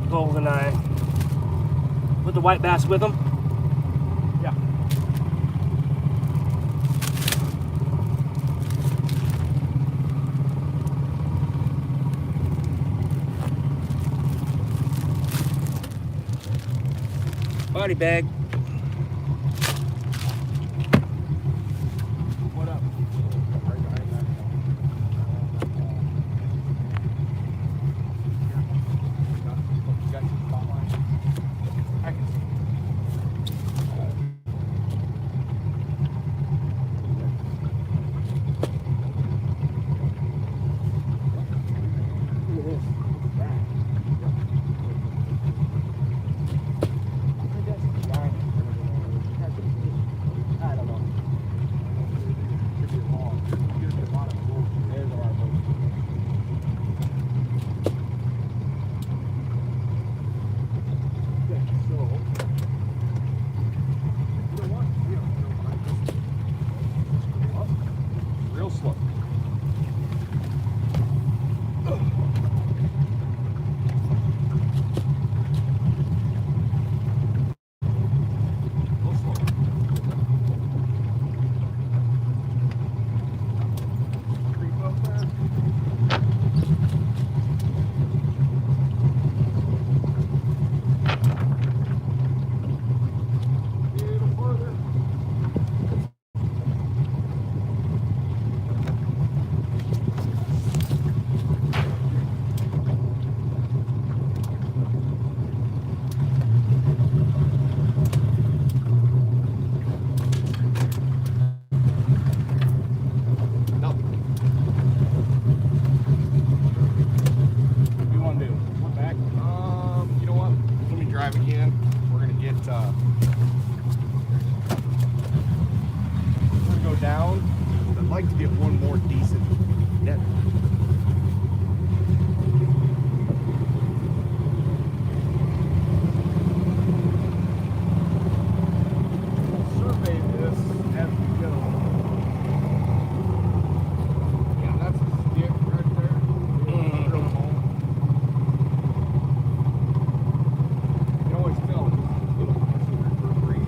Golden eye. With the white bass with them? Yeah. Body bag. What up? I can see. Real slow. Real slow. Creep up there. Little further. Nothing. What do you want to do? What back? You know what? Let me drive again. We're gonna get we're gonna go down. I'd like to get one more decent net. We'll survey this as we go. Yeah, that's a stick right there. Drill hole. You can always tell it's, you know, it's a reverberate.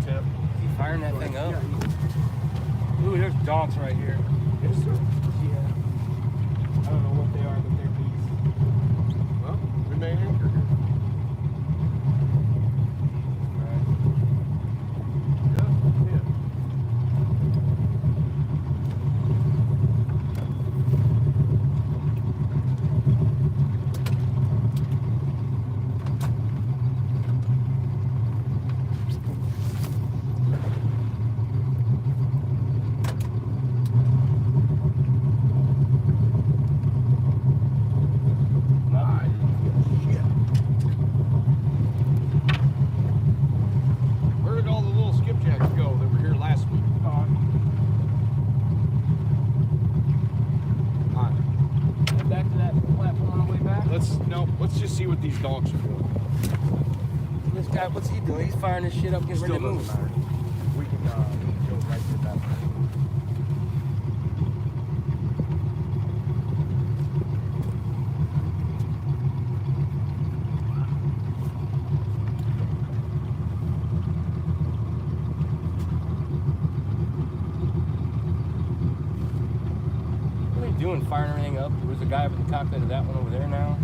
tip. Is he firing that thing up? Ooh, there's dogs right here. Yes, sir. Yeah. I don't know what they are, but they're beasts. Well, we may anchor here. Yeah, yeah. Where did all the little skipjacks go that were here last week? Alright, Back to that platform on the way back. let's just see what these dogs are doing. This guy, what's he doing? He's firing this shit up, getting ready to move. We can go right to that way. What are you doing? Firing everything up? There's a guy over the cockpit of that one over there now.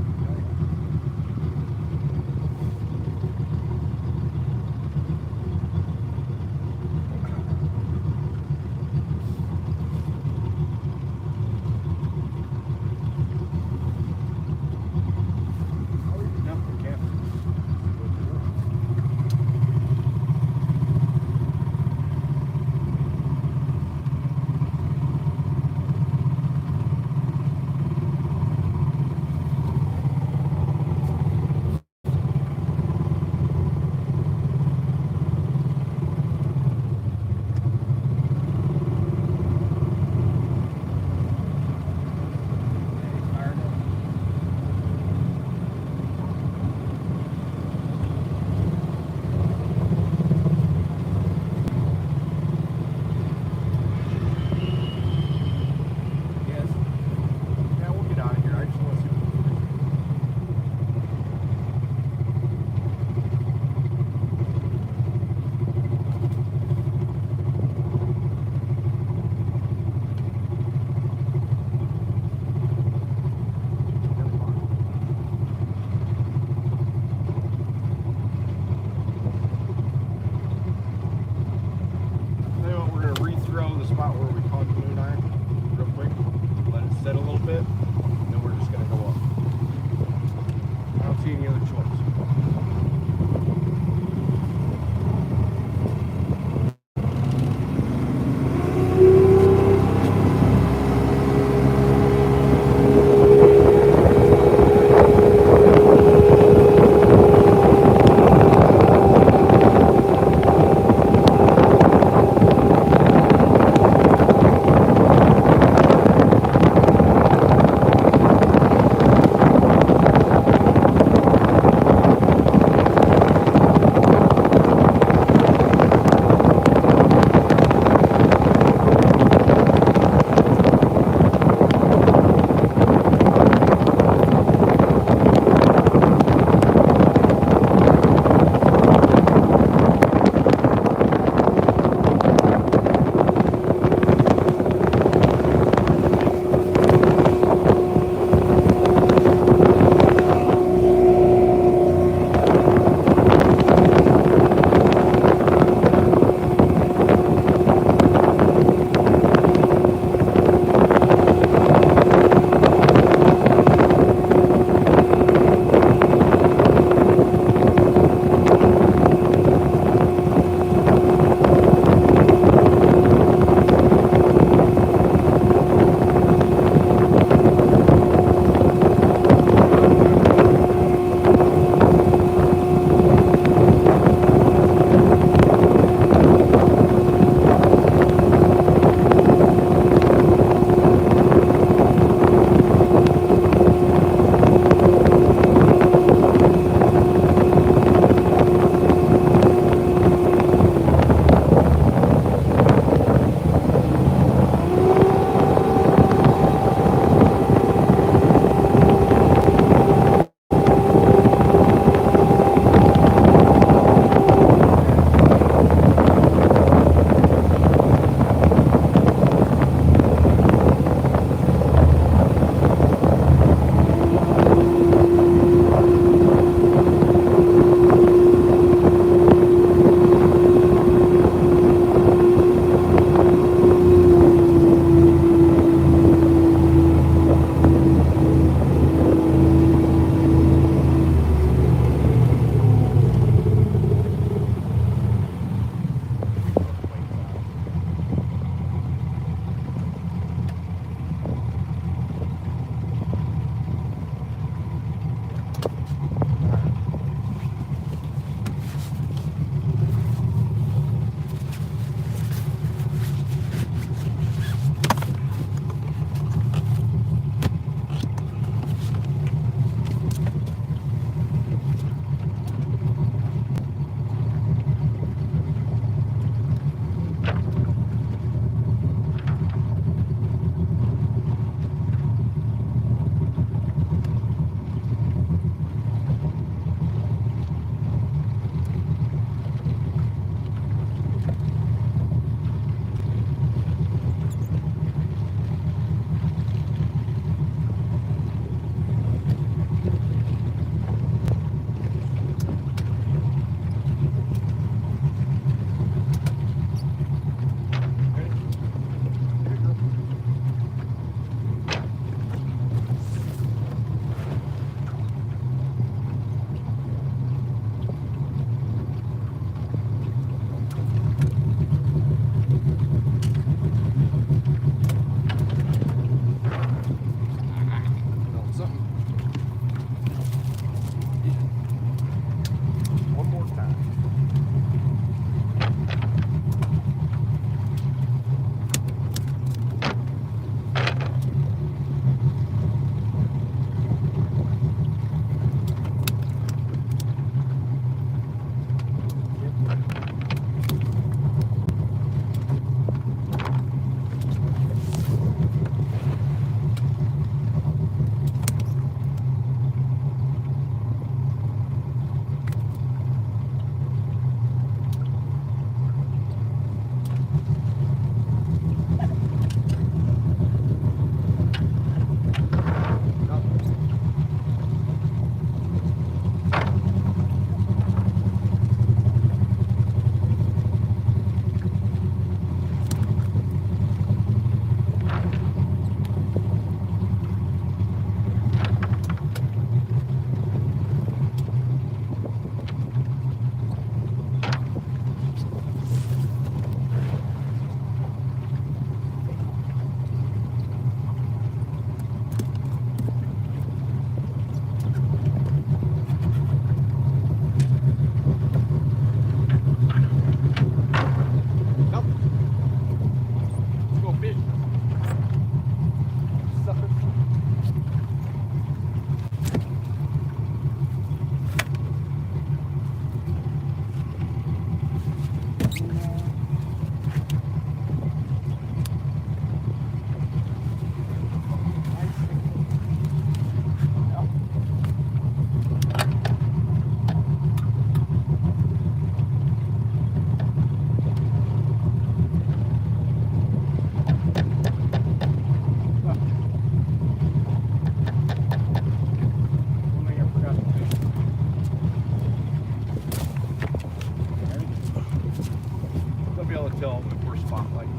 be able to tell if we're spotlighting.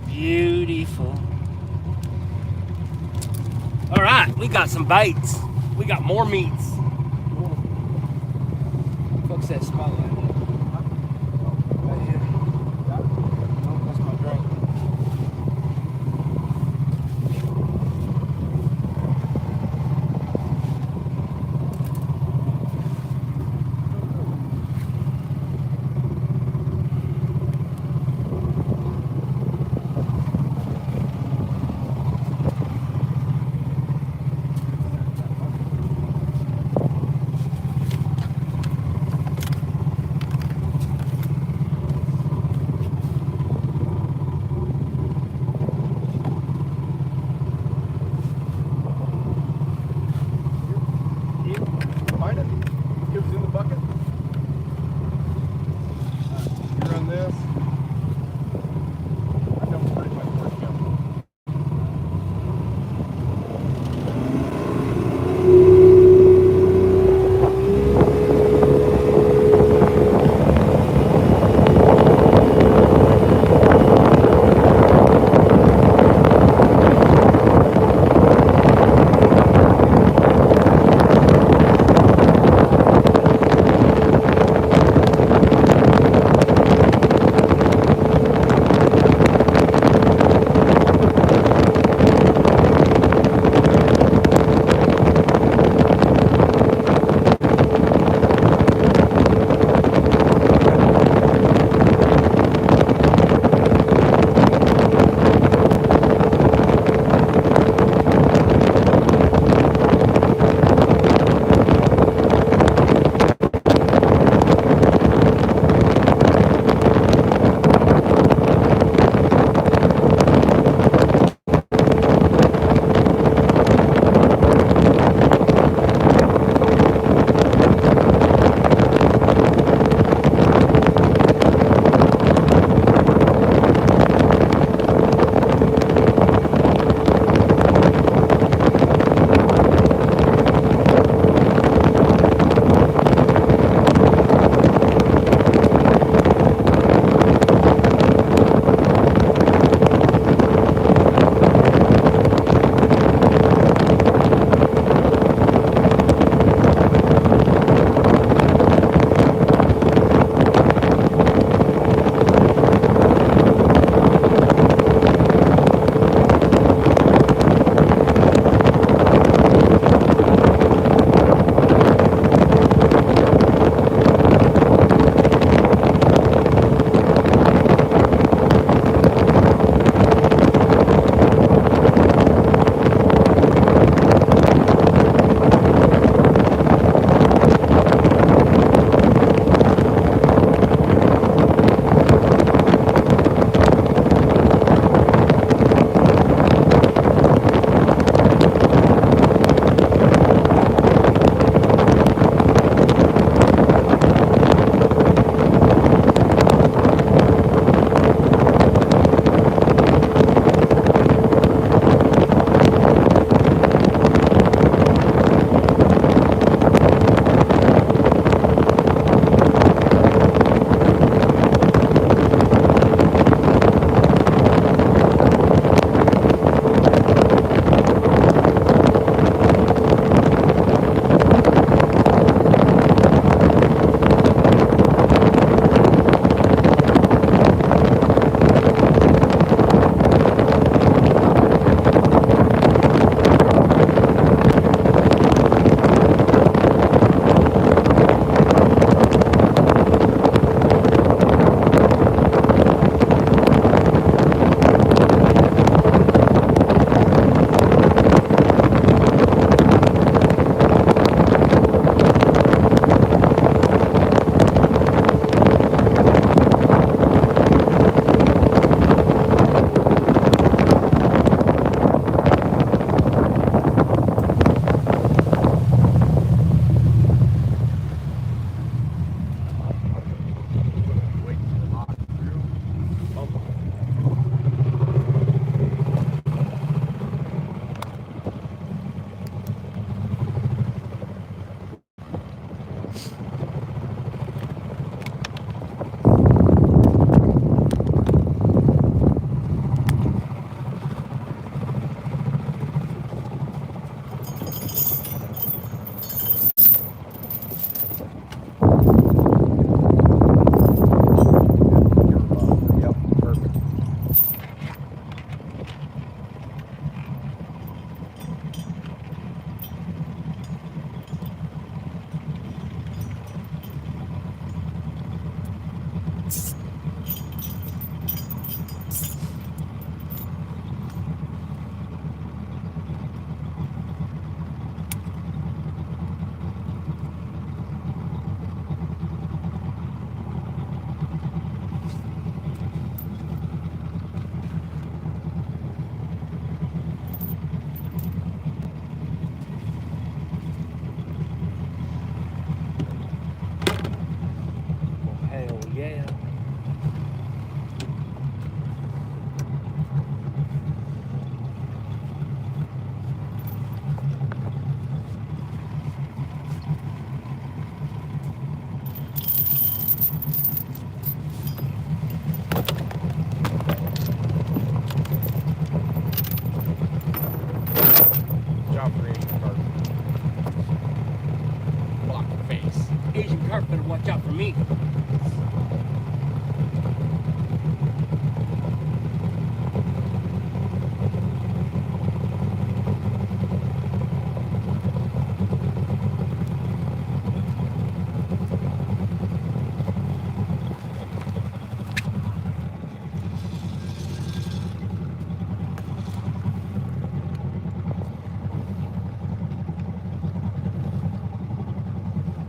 Beautiful. All right, we got some baits. We got more meats. Fuck's that spotlight? Right here. Oh, that's my drink. out for Asian carp. Block the face. Asian carp better watch out for me.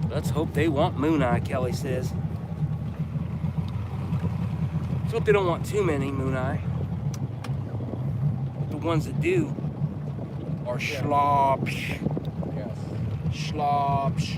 Let's hope they want moon eye, Kelly says. Let's hope they don't want too many moon eye. The ones that do are slops. Yes. Slops.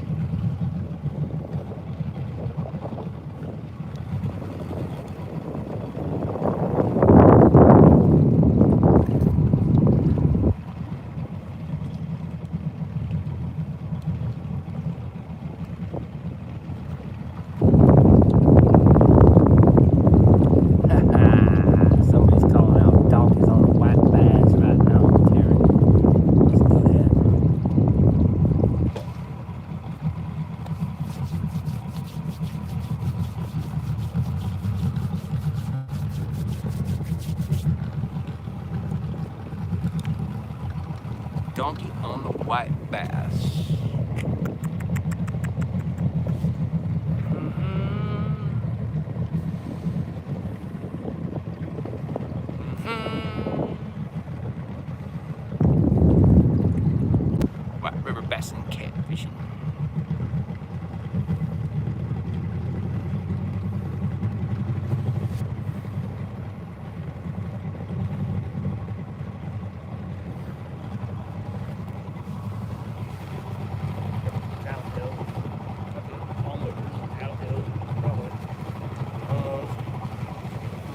Somebody's calling out donkeys on the white bass right now, Terry. Let's do that. Donkey on the white bass. White river bass and catfishing. Downhill. Almost downhill. Probably.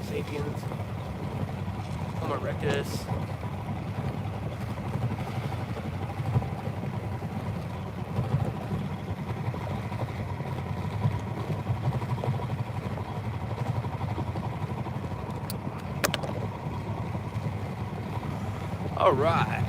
Sapiens. Homo erectus. All right.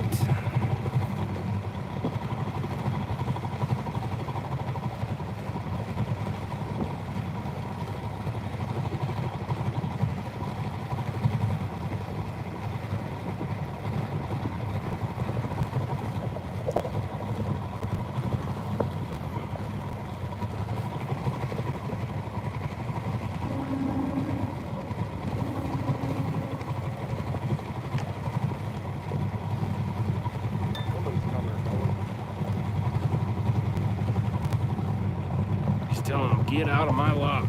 He's telling him, get out of my lock.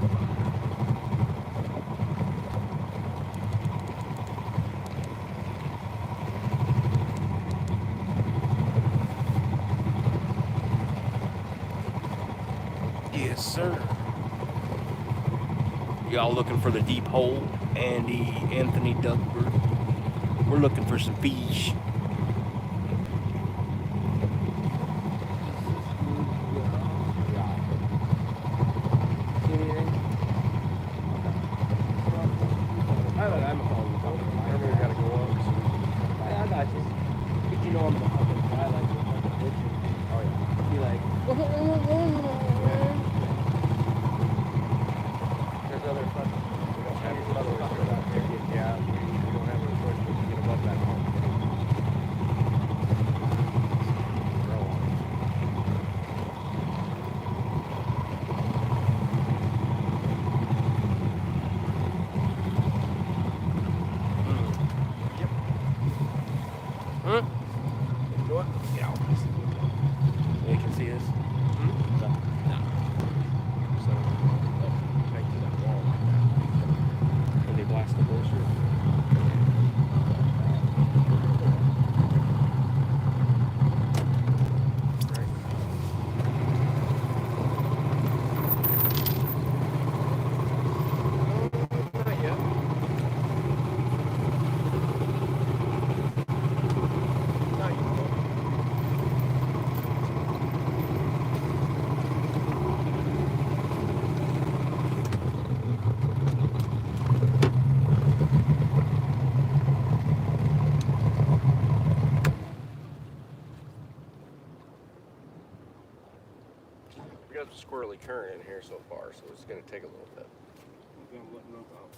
Yes, sir. Y'all looking for the deep hole? Andy, Anthony, Dugbert. We're looking for some fish. See anything? Remember, we gotta go up. I got you. But you know I'm the fucking guy like the fucking picture. Oh yeah. Be like, there's other fucking. We don't have any other choice out there. Yeah, we don't have any choice but to get above that hump. got a squirrely current in here so far, so it's going to take a little bit. I'm gonna let rope out.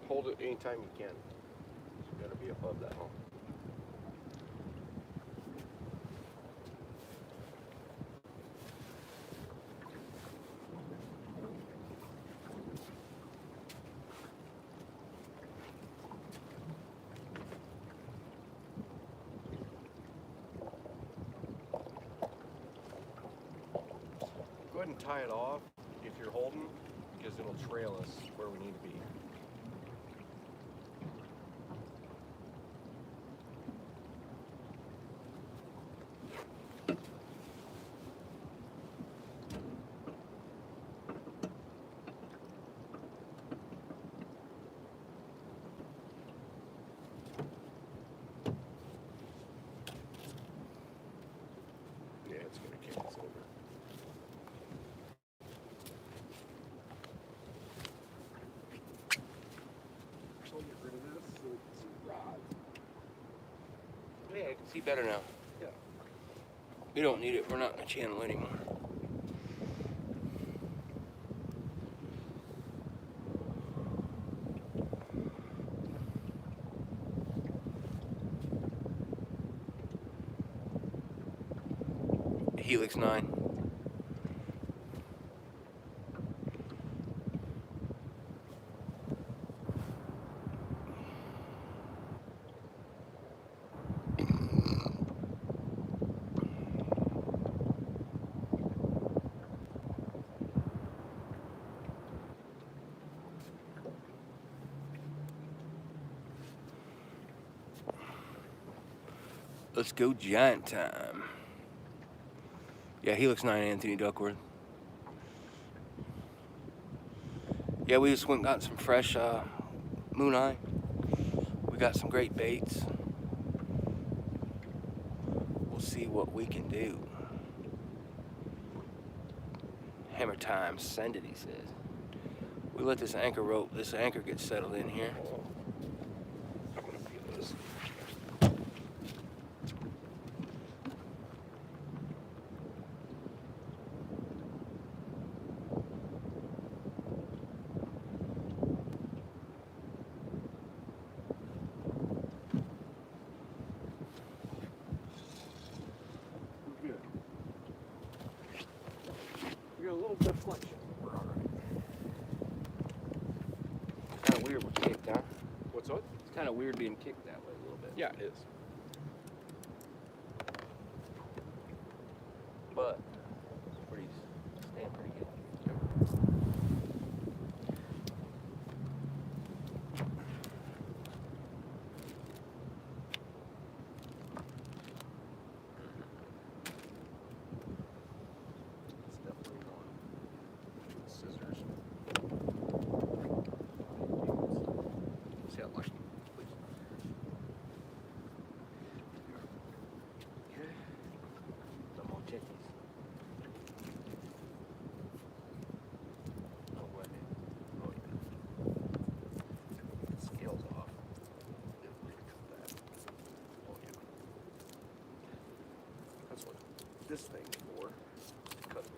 Hold it anytime you can. It's got to be above that hump. Go ahead and tie it off if you're holding, because it'll trail us where we need to be. Yeah, it's going to kick us over. So I'll get rid of this so we can see the rod. Yeah, I can see better now. Yeah. We don't need it. We're not in the channel anymore. Helix 9. Let's go giant time. Yeah, Helix 9, Anthony Duckworth. Yeah, we just went and got some fresh moon eye. We got some great baits. We'll see what we can do. Hammer time, send it, he says. We let this anchor get settled in here. I'm going to feel this. Good. We got a little deflection. We're all right. Kind of weird we're kicked, huh? What's what? It's kind of weird being kicked that way a little bit. Yeah, it is. But pretty staying pretty good. It's definitely on scissors. See how lucky, please. Okay. Some more chickies. Oh, what? Oh, yeah. The scale's off. It would cut that. Oh, yeah. That's what this thing's for. To cut the.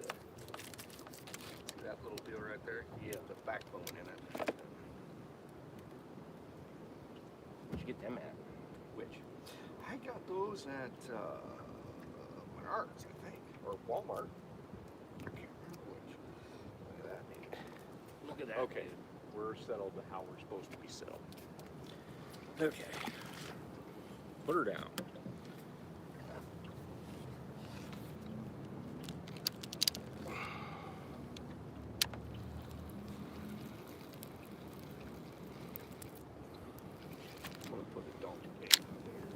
See that little deal right there? Yeah, the backbone in it. Where'd you get them at? Which? I got those at Menards, I think. Or Walmart. I can't remember which. Look at that, neat. Look at that. Okay, we're settled to how we're supposed to be settled. Okay. Put her down. I'm gonna put a donkey cage in there.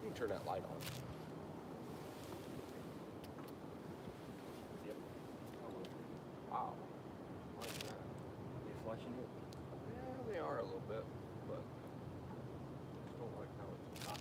You can turn that light on. Yep. Wow. Like that. You flushing it? Yeah, they are a little bit, but I don't like how it's hot.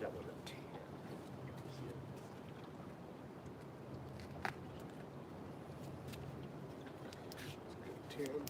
that one a 10. Let's go 10.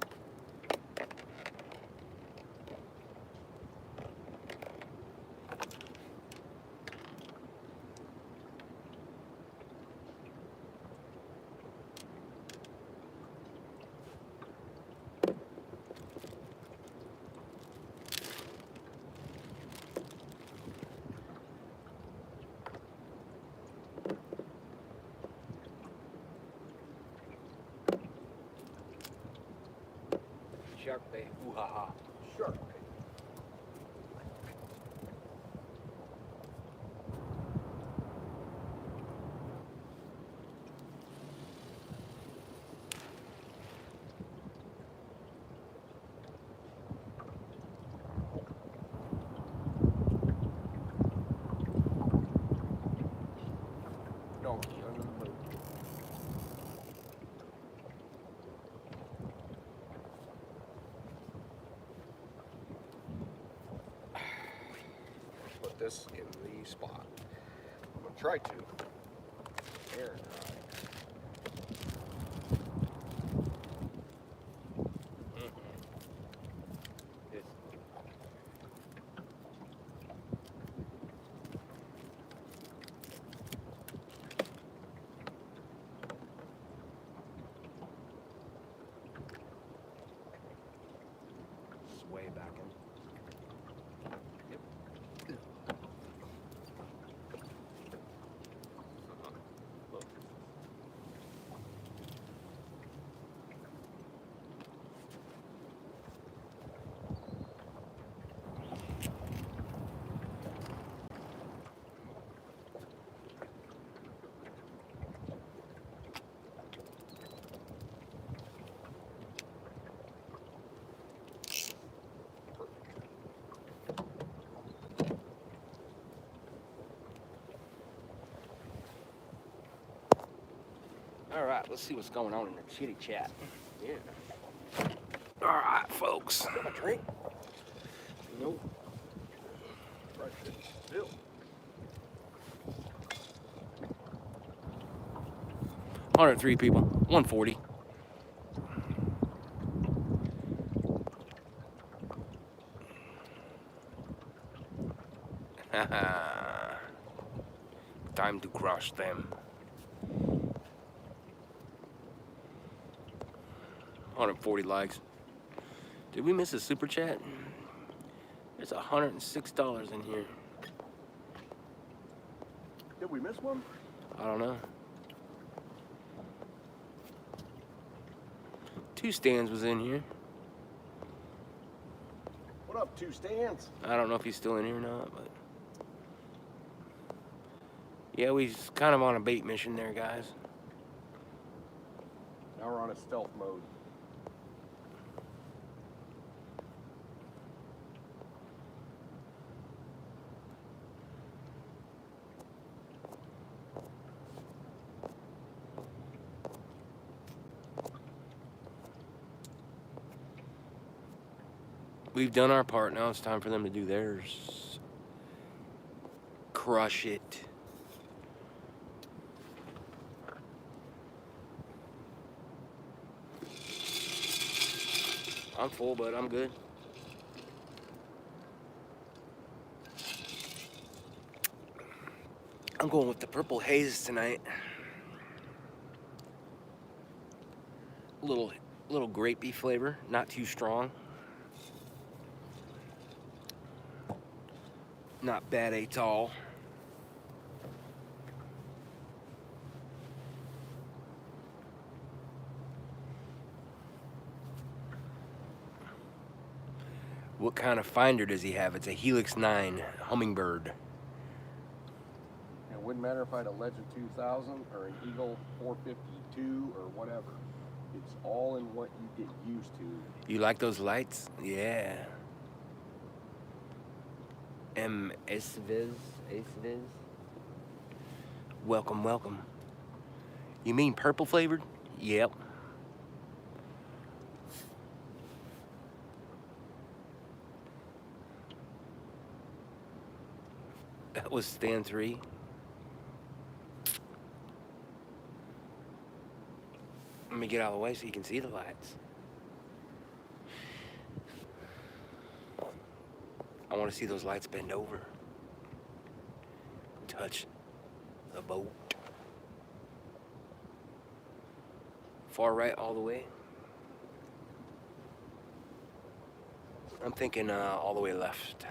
Shark bait. Ooh ha ha. Shark. Donkey under the boat. Put this in the spot. I'm gonna try to air dry. Way back in. All right, let's see what's going on in the chitty chat. Yeah. All right, folks. Got a drink? Nope. Right there. Still. 103 people. 140. Time to crush them. 140 likes. Did we miss a super chat? There's $106 in here. Did we miss one? I don't know. 2 stands was in here. What up, 2 stands? I don't know if he's still in here or not, but yeah, we're kind of on a bait mission there, guys. Now we're on a stealth mode. We've done our part. Now it's time for them to do theirs. Crush it. I'm full, but I'm good. I'm going with the purple haze tonight. Little grapey flavor, not too strong. Not bad at all. What kind of finder does he have? It's a Helix 9 Hummingbird. It wouldn't matter if I had a Legend 2000 or an Eagle 452 or whatever. It's all in what you get used to. You like those lights? Yeah. Esviz. Welcome, welcome. You mean purple flavored? Yep. That was stand 3. Let me get out of the way so you can see the lights. I want to see those lights bend over. Touch the boat. Far right all the way. I'm thinking all the way left.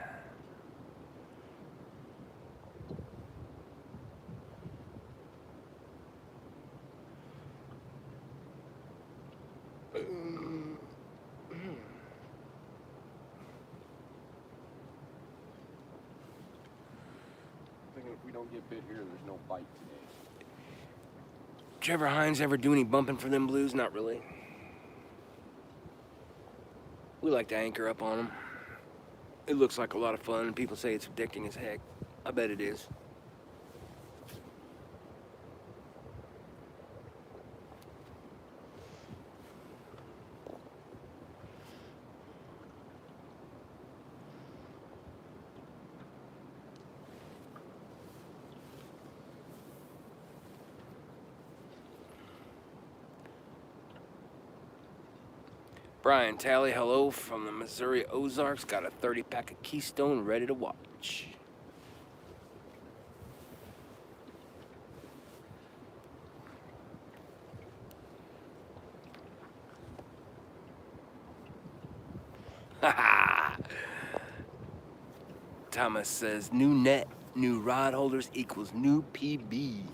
Thinking if we don't get bit here, there's no bite today. Trevor Hines ever do any bumping for them blues? Not really. We like to anchor up on them. It looks like a lot of fun. People say it's addicting as heck. I bet it is. Brian Talley, hello from the Missouri Ozarks. Got a 30-pack of Keystone ready to watch. Thomas says, new net, new rod holders equals new PB.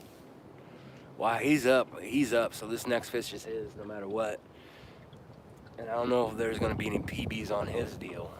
Wow, he's up. He's up. So this next fish is his no matter what. And I don't know if there's going to be any PBs on his deal.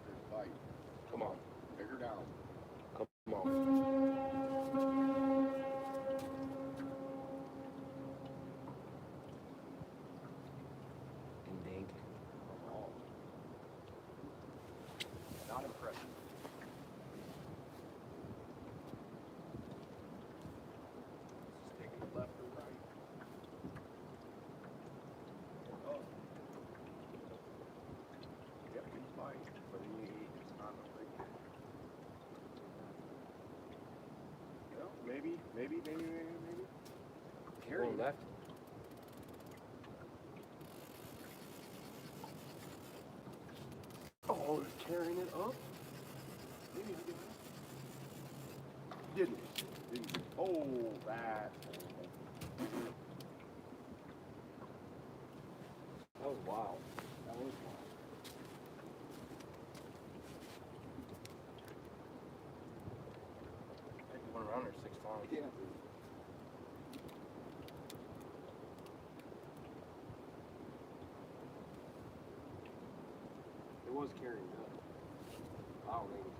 There's bite. Come on, figure it out. Come on. Ding ding. Oh. Not impressive. Just taking it left or right. Oh. Yep, he's fine, but it's not a big. Well, maybe. Carry Going left. Oh, it's carrying it up. Maybe he did. Didn't. Oh, that. That was wild. That was wild. I think one around there 6 times. Yeah. It was carrying up. I don't think it's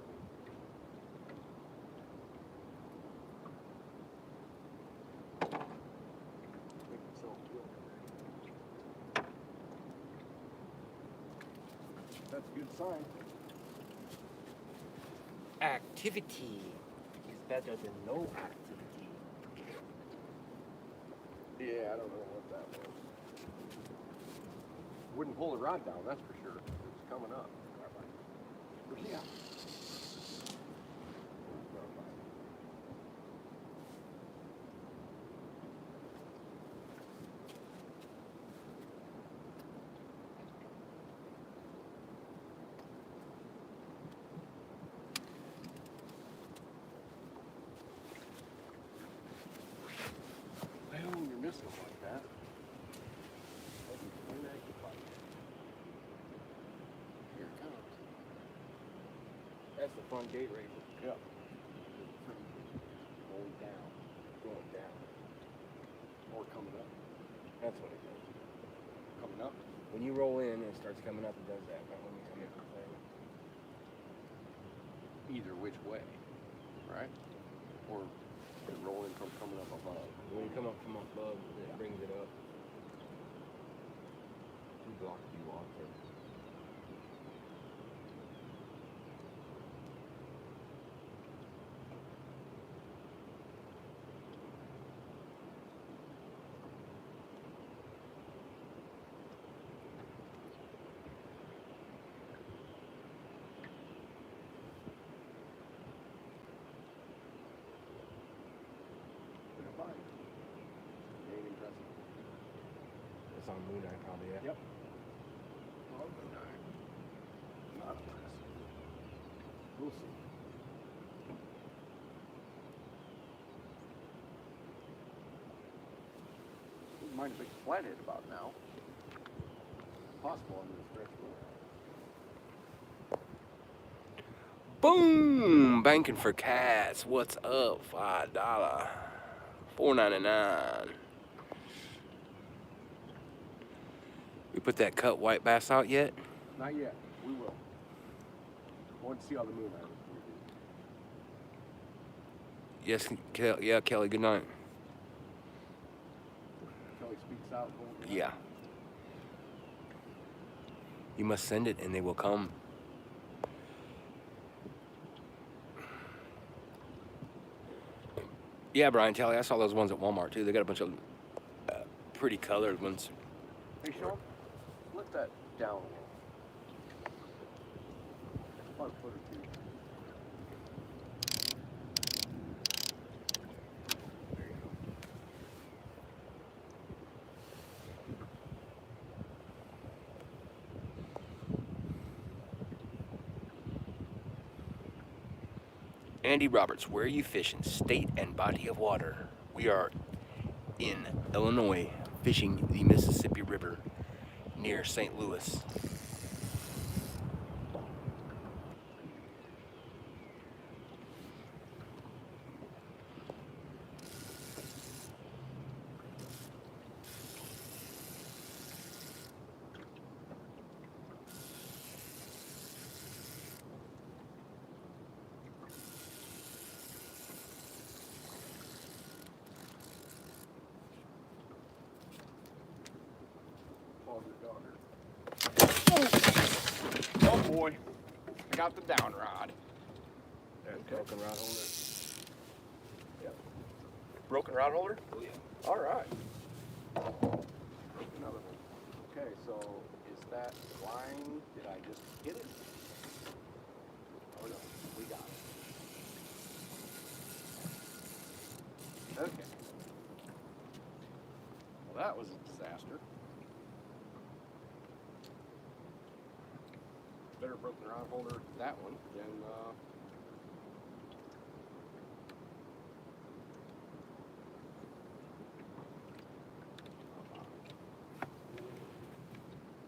that's a good sign. Activity is better than no activity. Yeah, I don't know what that was. Wouldn't pull the rod down, that's for sure. It's coming up. But yeah. Well, when you're missing them like that. Here it comes. That's the front gate right here. Yep. Going down. Going down. Or coming up. That's what it is. Coming up. When When you roll in, it starts coming up and does that. Not when you come in. Either which way, right? Or rolling from coming up above. When you come up from above, it brings it up. Who blocked you off there? Ain't impressive. It's on Moon Eye probably, yeah. Yep. Well, not impressive. We'll see. Wouldn't mind a big flathead about now. Possible under the stretch rule. Boom! Banking for cats. What's up? $5. $4.99. We put that cut white bass out yet? Not yet. We will. I want to see how the moon is. Yes, yeah, Kelly, good night. Kelly speaks out. Yeah. You must send it and they will come. Yeah, Brian, Kelly, I saw those ones at Walmart too. They got a bunch of pretty colored ones. Hey, Sean, let that down a little. About a foot or two. There you go. Andy Roberts, where are you fishing? State and body of water. We are in Illinois fishing the Mississippi River near St. Louis. Oh boy, I got the down rod. That's broken rod holder. Yep. Broken rod holder? Oh yeah. All right. Another one. Okay, so is that line? Did I just hit it? Oh no, we got it. Okay. Well, that was a disaster. Better broken rod holder that one than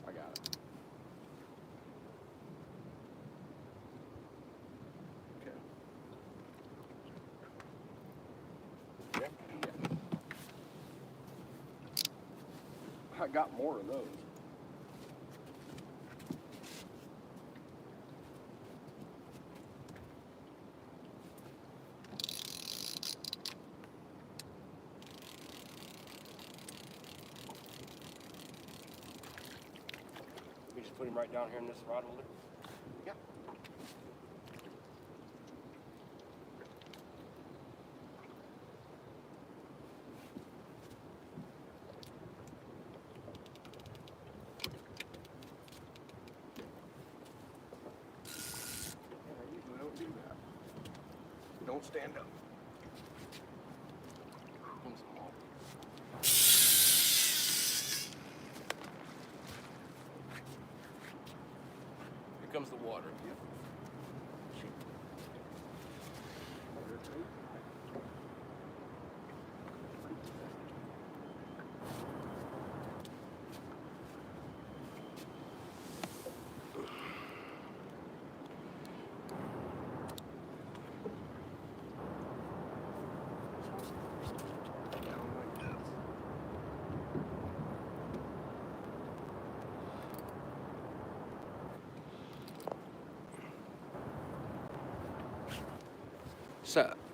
I got it. Okay. Yep. Yeah. I got more of those. We just put him right down here in this rod holder. Yeah. I usually don't do that. Don't stand up. Comes along. Here comes the water. Yep.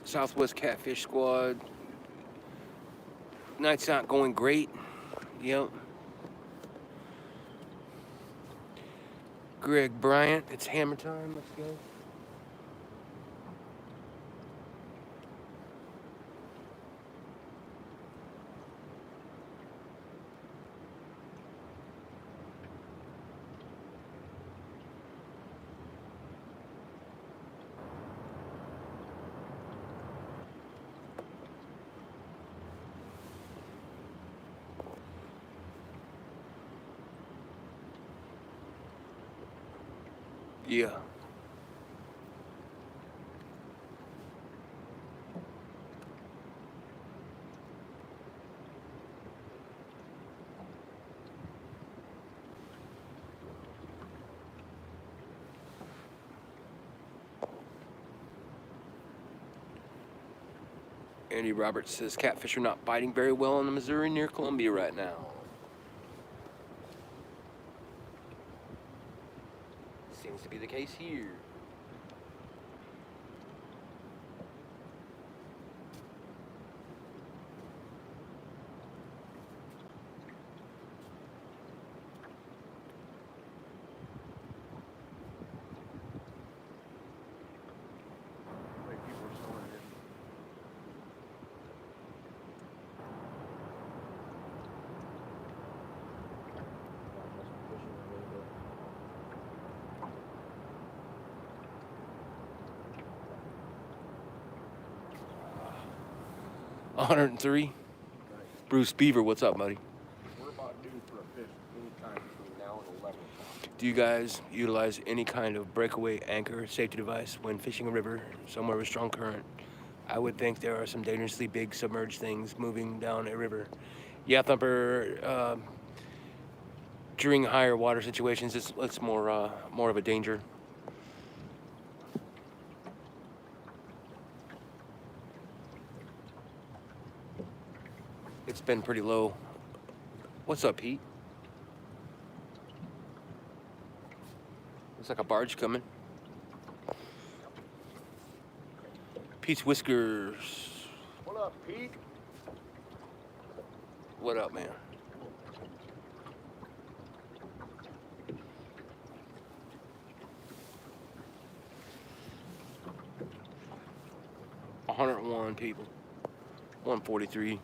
Southwest Catfish Squad. Night's not going great. Yep. Greg Bryant, it's hammer time. Let's go. Yeah. Andy Roberts says catfish are not biting very well in the Missouri near Columbia right now. Seems to be the case here. Nice. 103. Bruce Beaver, what's up, buddy? We're about due for a fish anytime between now and 11 o'clock. Do you guys utilize any kind of breakaway anchor safety device when fishing a river somewhere with strong current? I would think there are some dangerously big submerged things moving down a river. Yeah, Thumper, during higher water situations, it's more of a danger. It's been pretty low. What's up, Pete? Looks like a barge coming. Pete's Whiskers. What up, Pete? What up, man? $101 people. 143.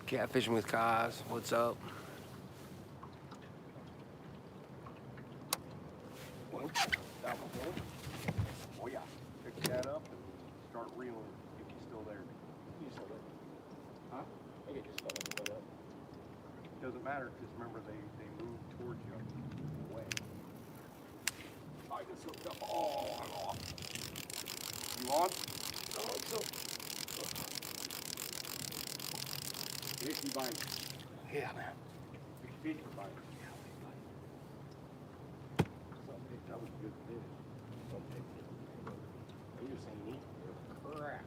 Catfishing with Kaz, what's up? Well, that was good. Oh yeah, pick that up and start reeling if he's still there. You still there? Huh? I get just fell into that. Doesn't matter, because remember they move towards you away. I just hooked up. Oh, I'm off. You on? Oh, so. Icky bite. Yeah, man. Big fish bite. That was a good fish. You just ain't neat. Crap.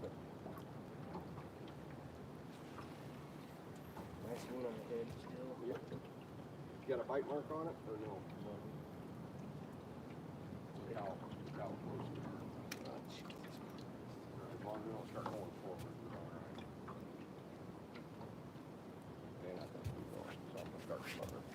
Nice wood on the head still. Yep. You got a bite mark on it or no? How close to her? As long as we don't start going forward, we're all right. And I think we will. So I'm gonna start smothering.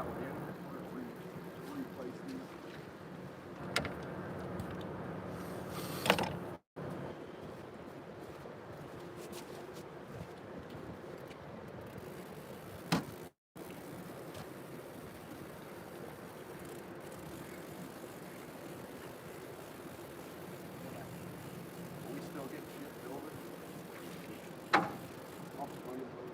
one in. We'll replace these. We still get shipped over. I'll explain it later.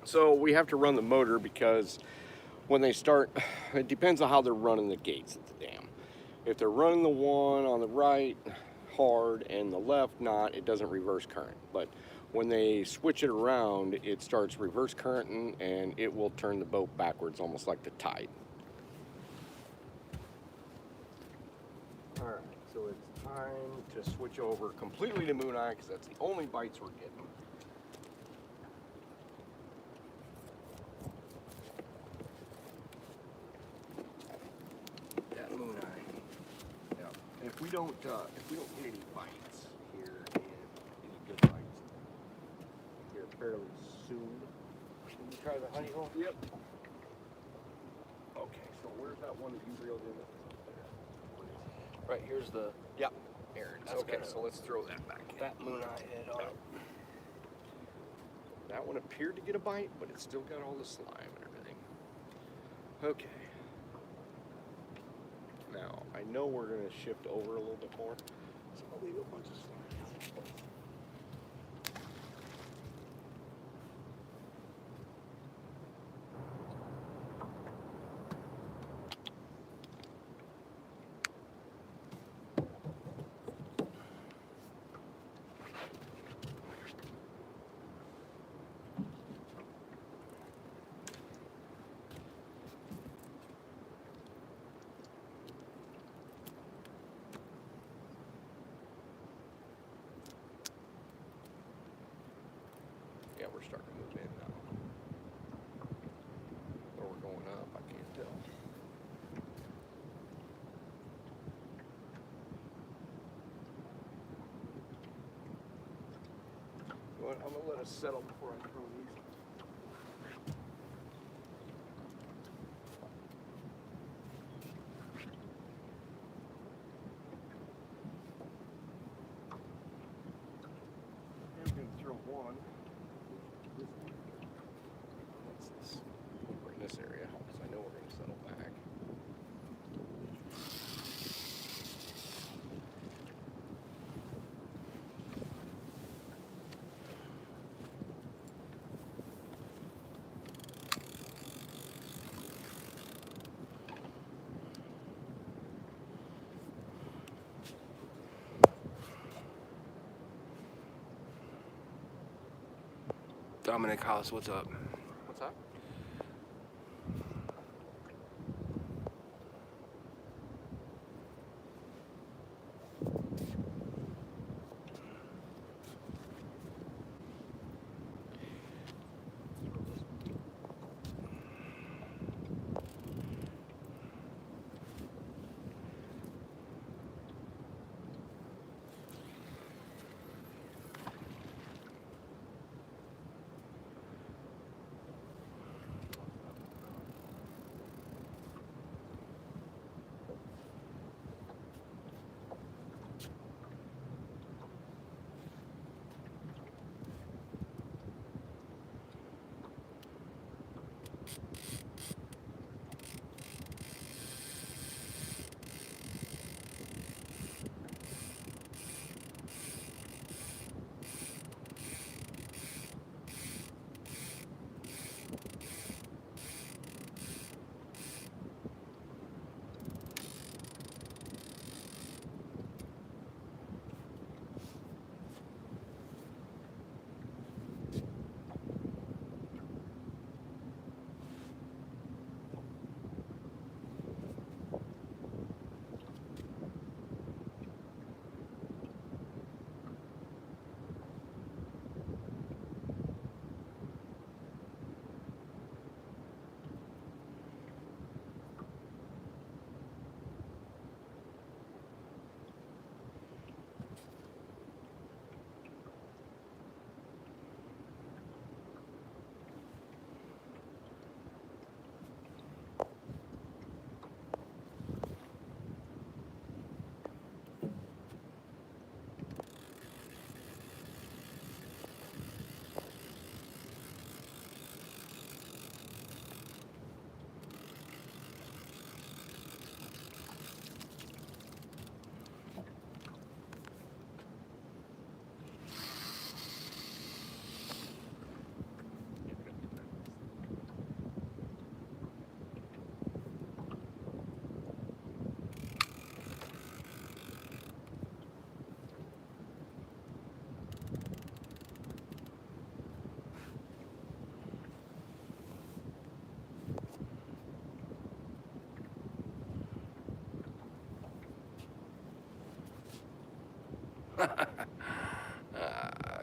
So we have to run the motor because when they start, it depends on how they're running the gates at the dam. If they're running the one on the right hard and the left not, it doesn't reverse current. But when they switch it around, it starts reverse currenting and it will turn the boat backwards, almost like the tide. All right, so it's time to switch over completely to Moon Eye because that's the only bites we're getting. That Moon Eye. Yeah. If we don't get any bites here, and any good bites here fairly soon. Can you try the honey hole? Yep. Okay, so where's that one that you reeled in? Right here's the Yep. There it is. That's Okay, got so let's throw that back in. that Moon Eye head on it. That one appeared to get a bite, but it's still got all the slime and everything. Okay. Now, I know we're going to shift over a little bit more, so I'll leave a bunch of slime. Yeah, we're starting to move in now. Or we're going up, I can't tell. You know what, I'm gonna let it settle before I throw these. I'm gonna throw one. What's this? Over in this area, because I know we're gonna settle back. Dominic House, what's up? What's that?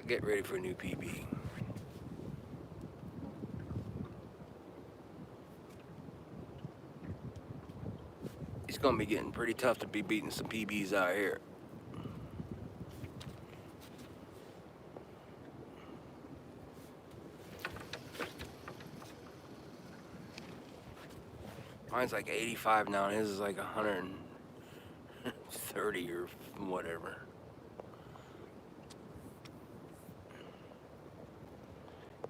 Get ready for a new PB. It's gonna be getting pretty tough to be beating some PBs out here. Mine's like 85 now, and his is like 130 or whatever.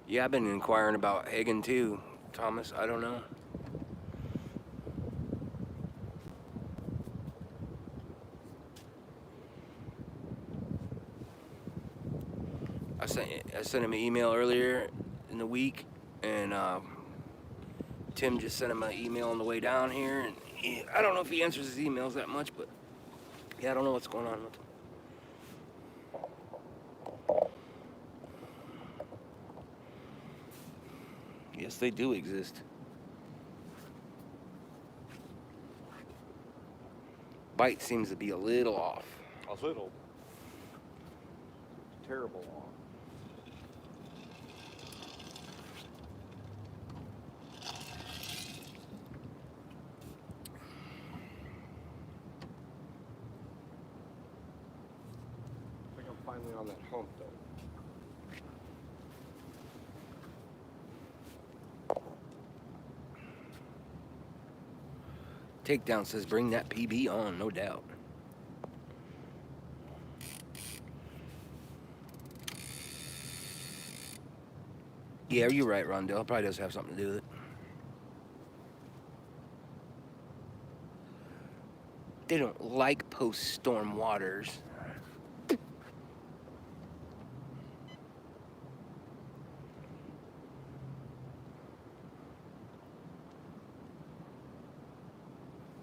Yeah, I've been inquiring about Hagen too, Thomas. I don't know. I sent him an email earlier in the week, and Tim just sent him an email on the way down here, and I don't know if he answers his emails that much, but yeah, I don't know what's going on with him. Yes, they do exist. Bite seems to be a little off. A little. Terrible off. I think I'm finally on that hump though. Takedown says bring that PB on, no doubt. Yeah, you're right, Rondell. It probably does have something to do with it. They don't like post-storm waters.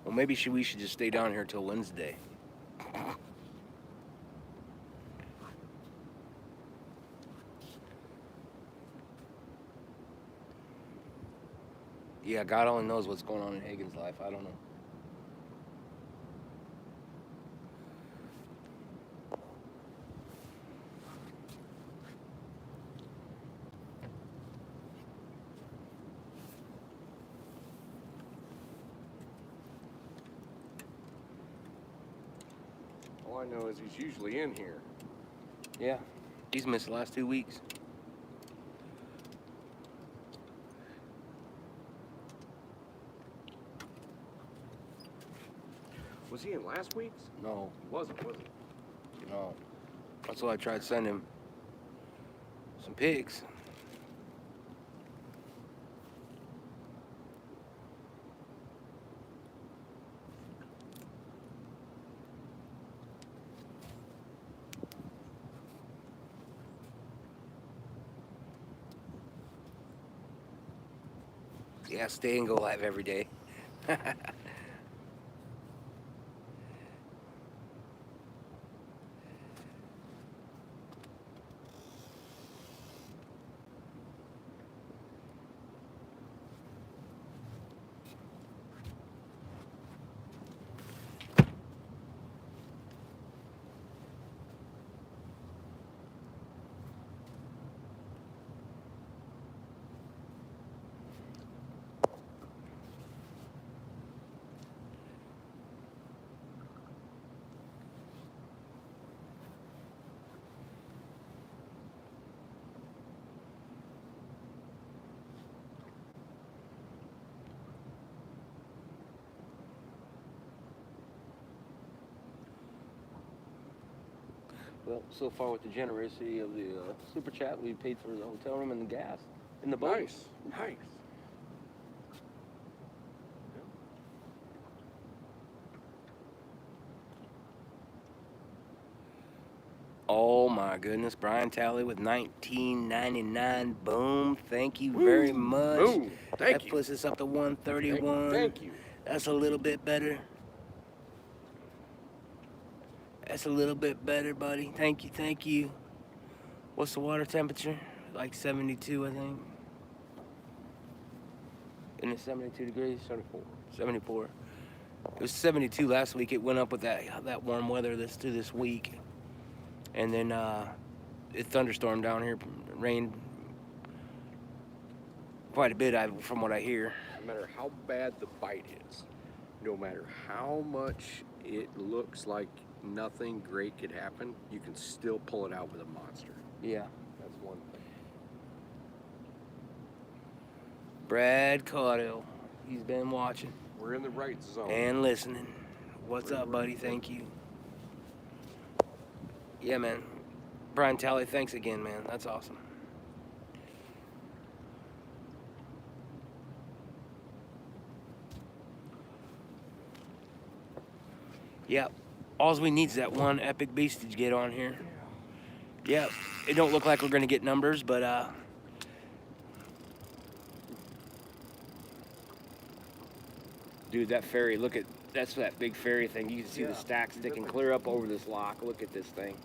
Well, maybe we should just stay down here till Wednesday. Yeah, God only knows what's going on in Hagen's life. I don't know. All I know is he's usually in here. Yeah, he's missed the last 2 weeks. Was he in last week's? No, He wasn't, was he? no. That's why I tried to send him some pigs. Yeah, stay and go live every day. Well, so far with the generosity of the super chat, we paid for the hotel room and the gas in the boat. Nice, nice. Oh my goodness, Brian Talley with 19.99. Boom! Thank you very much. Boom. Thank That you. puts us up to 131. Thank you. That's a little bit better. That's a little bit better, buddy. Thank you, thank you. What's the water temperature? Like 72, I think. Isn't it 72 degrees? 74. 74. It was 72 last week. It went up with that warm weather this week. And then it thunderstormed down here, rained quite a bit from what I hear. No matter how bad the bite is, no matter how much it looks like nothing great could happen, you can still pull it out with a monster. Yeah. That's one thing. Brad Caudill, he's been watching We're in the right zone. and listening. What's up, buddy? Thank you. Yeah, man. Brian Talley, thanks again, man. That's awesome. Yep. All we need is that one epic beast to get on here. Yep. It don't look like we're gonna get numbers, but dude, that ferry, that's that big ferry thing. You can see the stack sticking clear up over this lock. Look at this thing.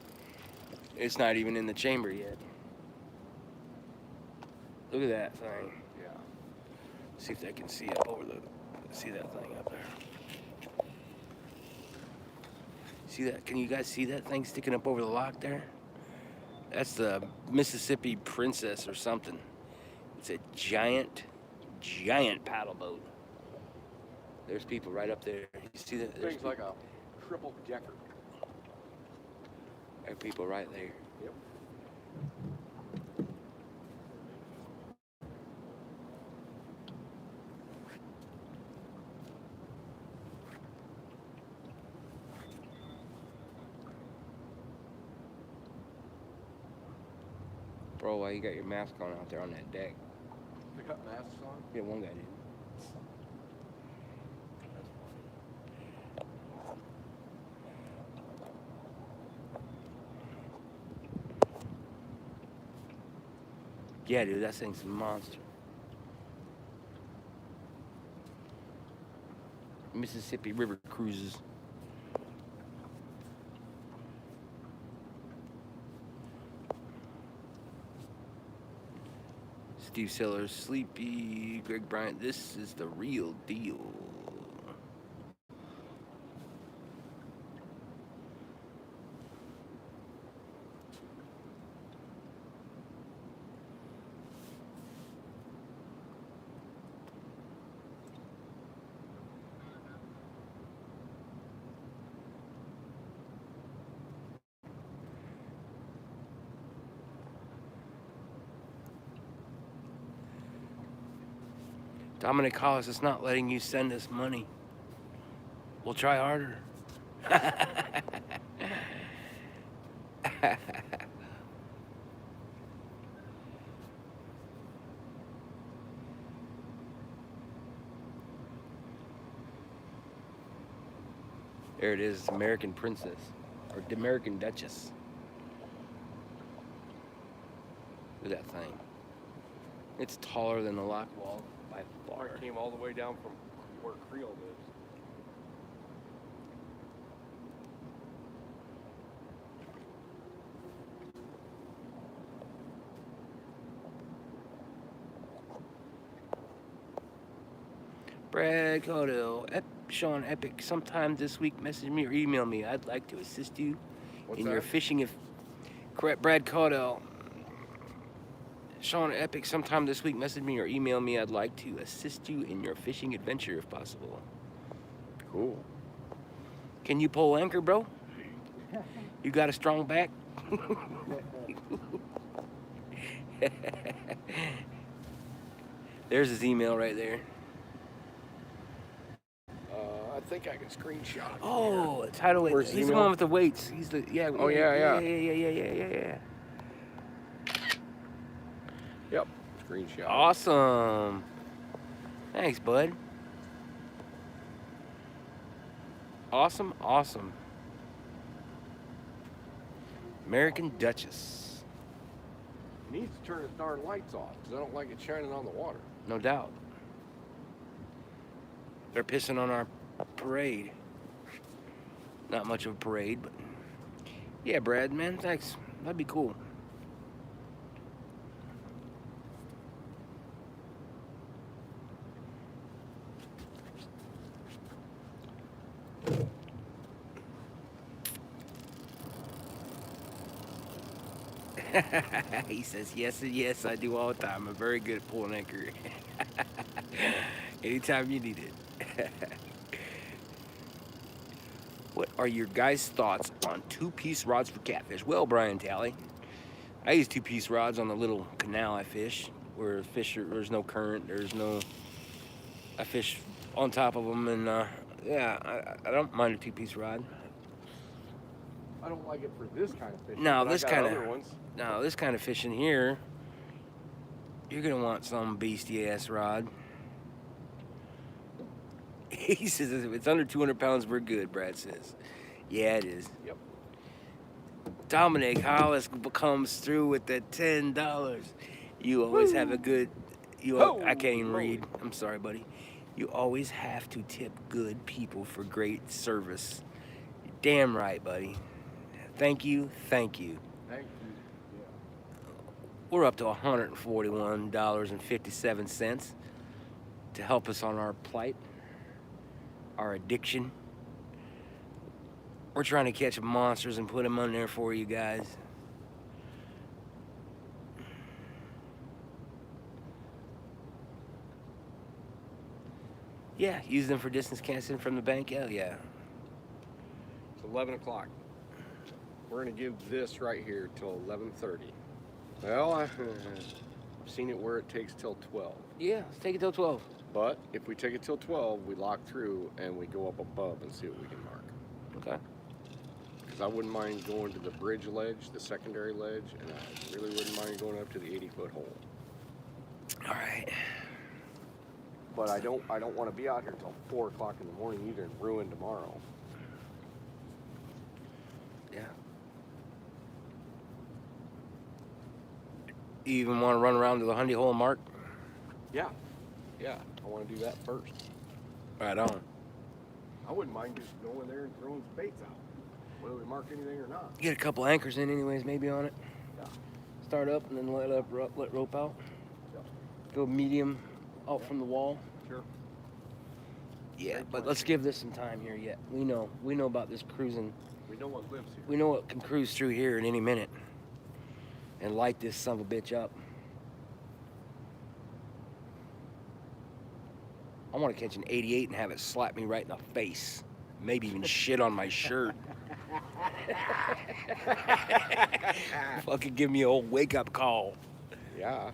It's not even in the chamber yet. Look at that thing. Yeah. See if they can see that thing up there. See that? Can you guys see that thing sticking up over the lock there? That's the Mississippi Princess or something. It's a giant paddle boat. There's people right up there. You see that? Things like a triple decker. There are people right there. Yep. Bro, why you got your mask on out there on that deck? They got masks on? Yeah, one guy did. Yeah, dude, that thing's a monster. Mississippi River Cruises. Steve Sellers, Sleepy, Greg Bryant. This is the real deal. Dominic Hollis is not letting you send us money. We'll try harder. There it is, American Princess, or American Duchess. Look at that thing. It's taller than the lock wall by far. I came all the way down from where Creole lives. Brad Codell, Sean Epic, sometime this week message me or email me. I'd like to assist you What's in that? your fishing. If correct, Brad Codell, Sean Epic, sometime this week message me or email me. I'd like to assist you in your fishing adventure if possible. Cool. Can you pull anchor, bro? You got a strong back? There's his email right there. I think I can screenshot it. Oh, tidal weight. Where's the He's the email? one with the weights. He's the Oh, yeah. yeah. Yep. Screenshot. Awesome. Thanks, bud. Awesome. American Duchess. He needs to turn his darn lights off because I don't like it shining on the water. No doubt. They're pissing on our parade. Not much of a parade, but yeah, Brad, man, thanks. That'd be cool. He says yes and yes, I do all the time. I'm very good at pulling anchor. Anytime you need it. What are your guys' thoughts on two-piece rods for catfish? Well, Brian Talley, I use two-piece rods on the little canal I fish, where there's no current, I fish on top of them, and yeah, I don't mind a two-piece rod. I don't like it for this kind of fishing. No, but this I got kind other of ones. no, this kind of fishing here, you're gonna want some beastie-ass rod. He says if it's under 200 pounds, we're good. Brad says, yeah, it is. Yep. Dominic Hollis comes through with the $10. You always have a good. I can't even read. I'm sorry, buddy. You always have to tip good people for great service. You're damn right, buddy. Thank you. Thank you. Yeah. We're up to $141.57 to help us on our plight, our addiction. We're trying to catch monsters and put them on there for you guys. Yeah, use them for distance casting from the bank. Hell yeah. It's 11 o'clock. We're going to give this right here till 11:30. Well, I've seen it where it takes till 12. Yeah, let's take it till 12. But if we take it till 12, we lock through and we go up above and see what we can mark. Okay. Because I wouldn't mind going to the bridge ledge, the secondary ledge, and I really wouldn't mind going up to the 80-foot hole. All right. But I don't want to be out here till 4 o'clock in the morning either and ruin tomorrow. Yeah. You even want to run around to the Hundy Hole and mark? Yeah, I want to do that first. Right on. I wouldn't mind just going there and throwing some baits out, whether we mark anything or not. Get a couple anchors in anyways, maybe on it. Yeah. Start up and then let rope out. Go medium out from the wall. Sure. Yeah, Great but plan. let's give this some time here yet. We know about this cruising. We know what lives here. We know it can cruise through here in any minute and light this son of a bitch up. I want to catch an 88 and have it slap me right in the face. Maybe even shit on my shirt. Fucking give me a whole wake-up call. Yeah.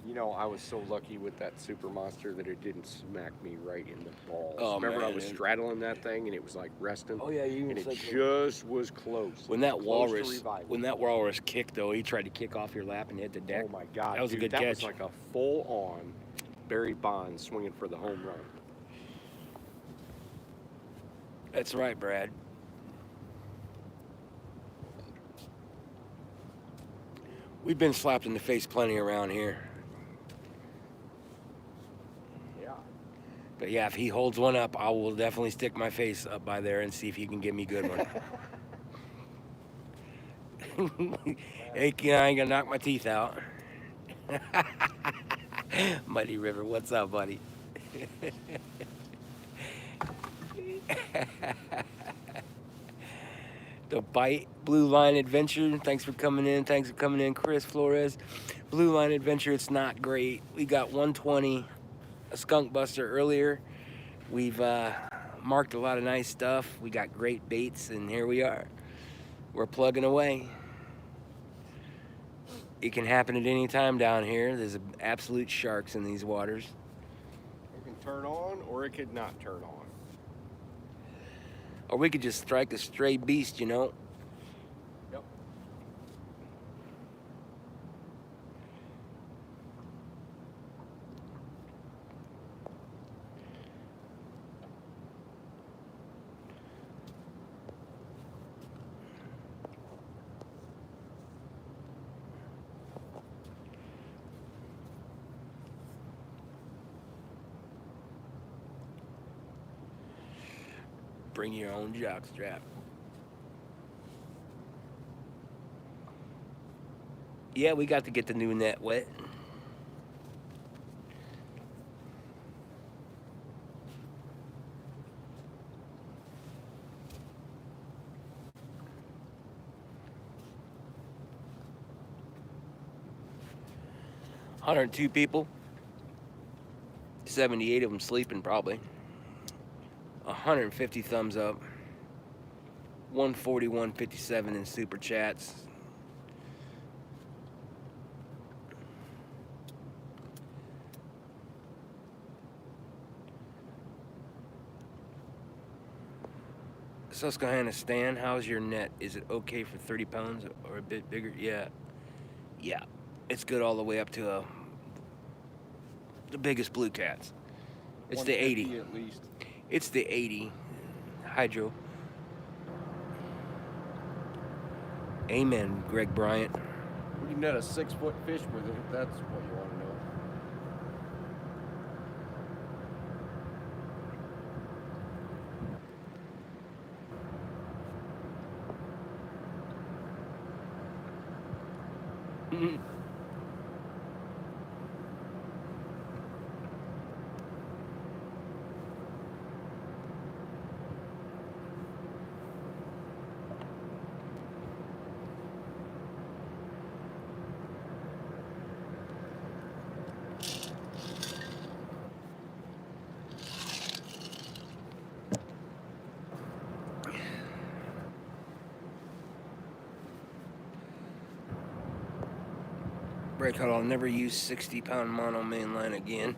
You know, I was so lucky with that super monster that it didn't smack me right in the balls. Oh, Remember, I man. was straddling that thing and it was like resting. Oh yeah, you And even it said just was close. when that Close to walrus revival. kicked though, he tried to kick off your lap and hit the deck. Oh my God, That was a dude, good that catch. was like a full-on Barry Bonds swinging for the home run. That's right, Brad. We've been slapped in the face plenty around here. Yeah. But yeah, if he holds one up, I will definitely stick my face up by there and see if he can give me a good one. Hey, I ain't gonna knock my teeth out. Muddy River, what's up, buddy? The Bite Blue Line Adventure. Thanks for coming in. Thanks for coming in, Chris Flores. Blue Line Adventure, it's not great. We got 120, a skunk buster earlier. We've marked a lot of nice stuff. We got great baits, and here we are. We're plugging away. It can happen at any time down here. There's absolute sharks in these waters. It can turn on or it could not turn on. Or we could just strike a stray beast, you know. Yep. Bring your own jock strap. Yeah, we got to get the new net wet. $102 people. 78 of them sleeping probably. 150 thumbs up. 141.57 in super chats. Susquehanna Stan, how's your net? Is it okay for 30 pounds or a bit bigger? Yeah. Yeah. It's good all the way up to the biggest blue cats. It's the 80. 150 at least. It's the 80 hydro. Amen, Greg Bryant. We can net a 6-foot fish with it if that's what you want to know. Breakout, I'll never use 60-pound mono mainline again.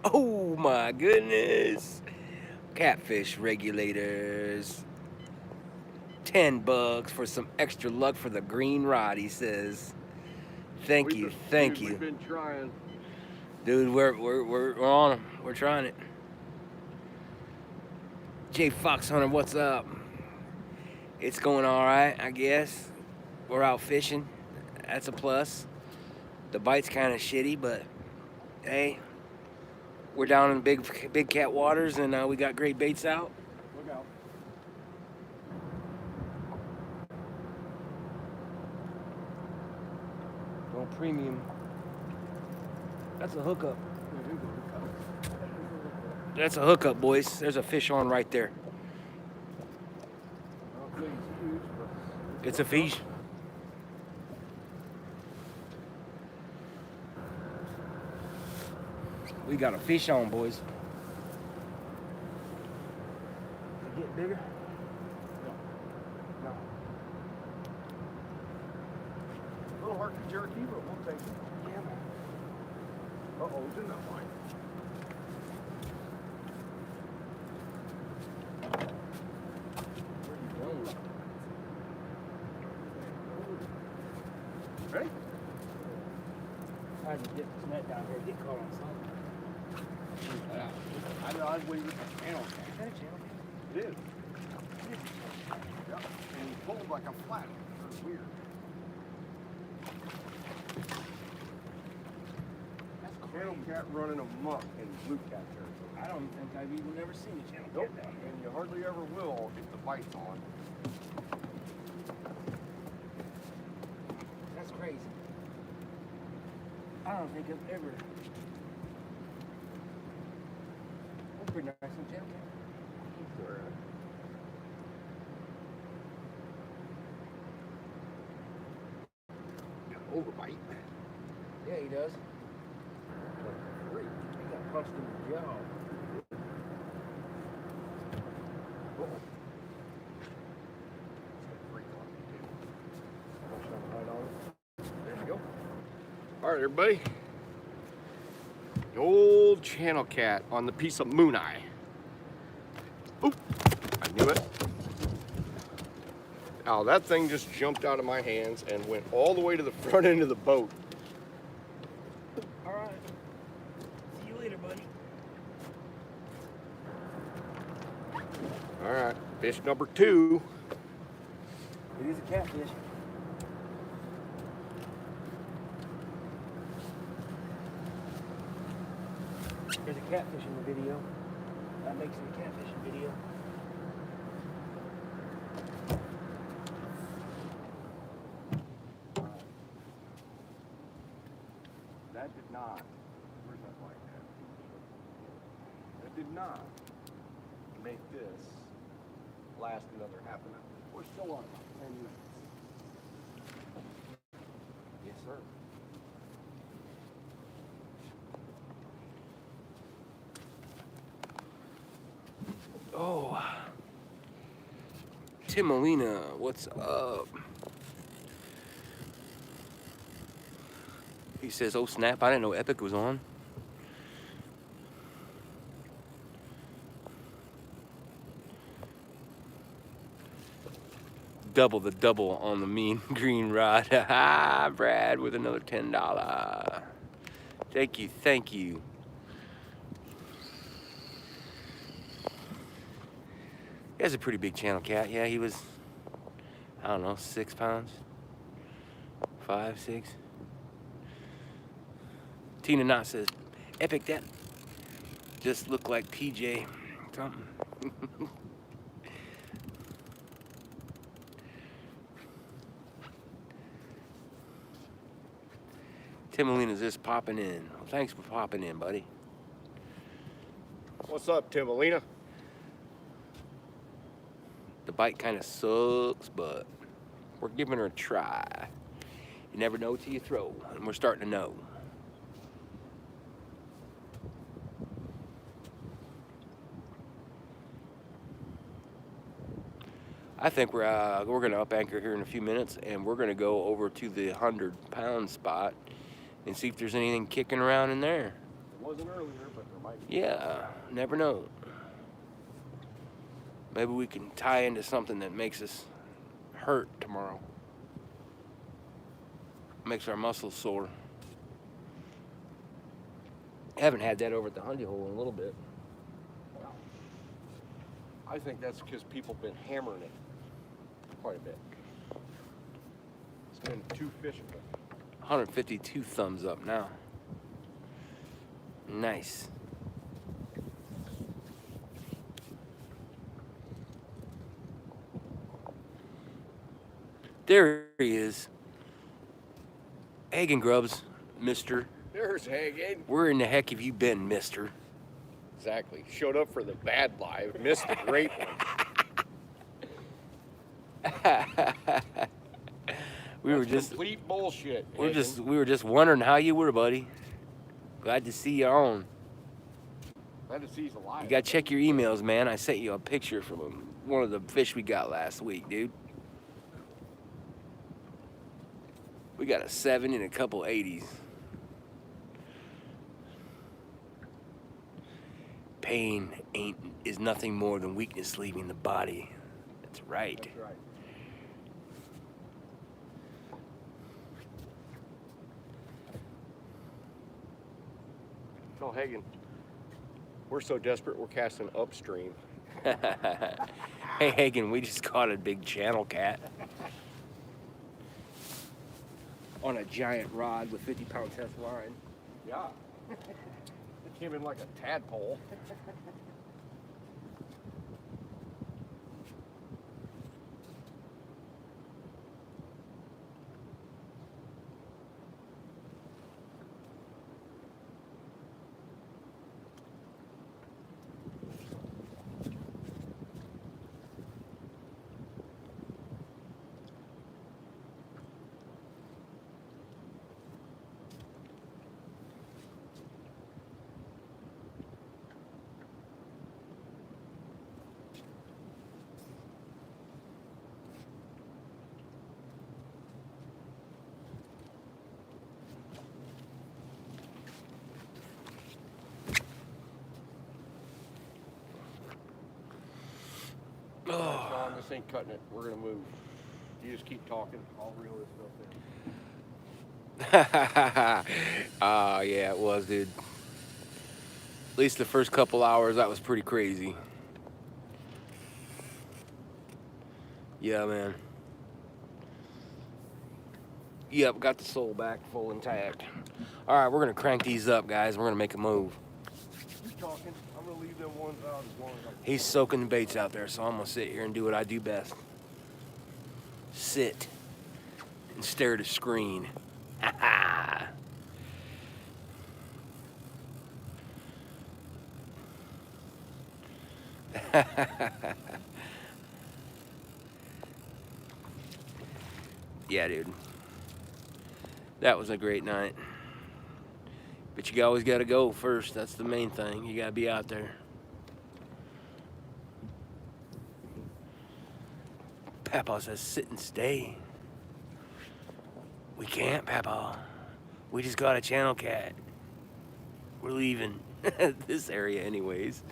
Oh my goodness. Catfish regulators. $10 for some extra luck for the green rod, he says. Thank you. We've been trying. Dude, we're on them. We're trying it. Jay Fox Hunter, what's up? It's going all right, I guess. We're out fishing. That's a plus. The bite's kind of shitty, but hey, we're down in big cat waters, and we got great baits out. Look out. Oh, premium. That's a hookup. That's a hookup, boys. There's a fish on right there. I don't think it's huge, but It's a fish. We got a fish on, boys. They get bigger? no. A little hard to jerky, but we'll take it. Yeah, man. Uh-oh, he's in that line. Where you going? Ready? I just dip this net down here and get caught on something. I know, I'd wait with the channel. Is that a channel? It is. Yeah, and he pulled like a flat. It's weird. That's Channel crazy. cat running amok in blue cat territory. I don't think I've even ever seen a channel Nope, cat down here. and you hardly ever will if the bite's on. That's crazy. I don't think I've ever. That's pretty nice on channel cat. Overbite. Yeah, he does. Great. He got punched in the jaw. There you go. All right, everybody. The old channel cat on the piece of moon eye. Oop, I knew it. Now that thing just jumped out of my hands and went all the way to the front end of the boat. All right. See you later, buddy. All right, fish number 2. It is a catfish. There's a catfish in the video. That makes it a catfishing video. That did not. Where's that light at? That did not make this last another half an hour. We're still on about 10 minutes. Yes, sir. Oh. Tim Molina, what's up? He says, oh snap, I didn't know Epic was on. Double the double on the mean green rod. Ha Brad with another $10. Thank you, thank you. He has a pretty big channel cat. Yeah, he was, I don't know, 6 pounds? 5, 6? Tina Knott says, Epic, that just looked like PJ something. Tim Molina's just popping in. Well, thanks for popping in, buddy. What's up, Timolina? The bite kind of sucks, but we're giving her a try. You never know till you throw, and we're starting to know. I think we're gonna up anchor here in a few minutes, and we're gonna go over to the 100-pound spot and see if there's anything kicking around in there. It wasn't earlier, but there might be. Yeah, never know. Maybe we can tie into something that makes us hurt tomorrow. Makes our muscles sore. Haven't had that over at the Hundy Hole in a little bit. I think that's because people been hammering it. quite a bit. It's been 2 fishing. 152 thumbs up now. Nice. There he is. Hagen Grubs, mister. There's Hagen. Where in the heck have you been, mister? Exactly. Showed up for the bad live, missed the great one. We were That's just complete bullshit. we were just wondering how you were, buddy. Glad to see you on. Glad to see he's alive. You gotta check your emails, man. I sent you a picture from one of the fish we got last week, dude. We got a 7 and a couple 80s. Pain is nothing more than weakness leaving the body. That's right. That's right. Tell Hagen, we're so desperate we're casting upstream. Hey Hagen, we just caught a big channel cat on a giant rod with 50-pound test line. Yeah. It came in like a tadpole. Sean, this ain't cutting it. We're gonna move. You just keep talking. I'll reel this stuff in. Yeah, it was, dude. At least the first couple hours, that was pretty crazy. Yeah, man. Yep, got the sole back full intact. All right, we're gonna crank these up, guys. We're gonna make a move. Keep talking. I'm gonna leave them ones out as long as I can. He's soaking the baits out there, so I'm gonna sit here and do what I do best. Sit and stare at a screen. Ha ha. Yeah, dude. That was a great night. But you always got to go first. That's the main thing. You got to be out there. Papa says sit and stay. We can't, Papa. We just got a channel cat. We're leaving this area anyways.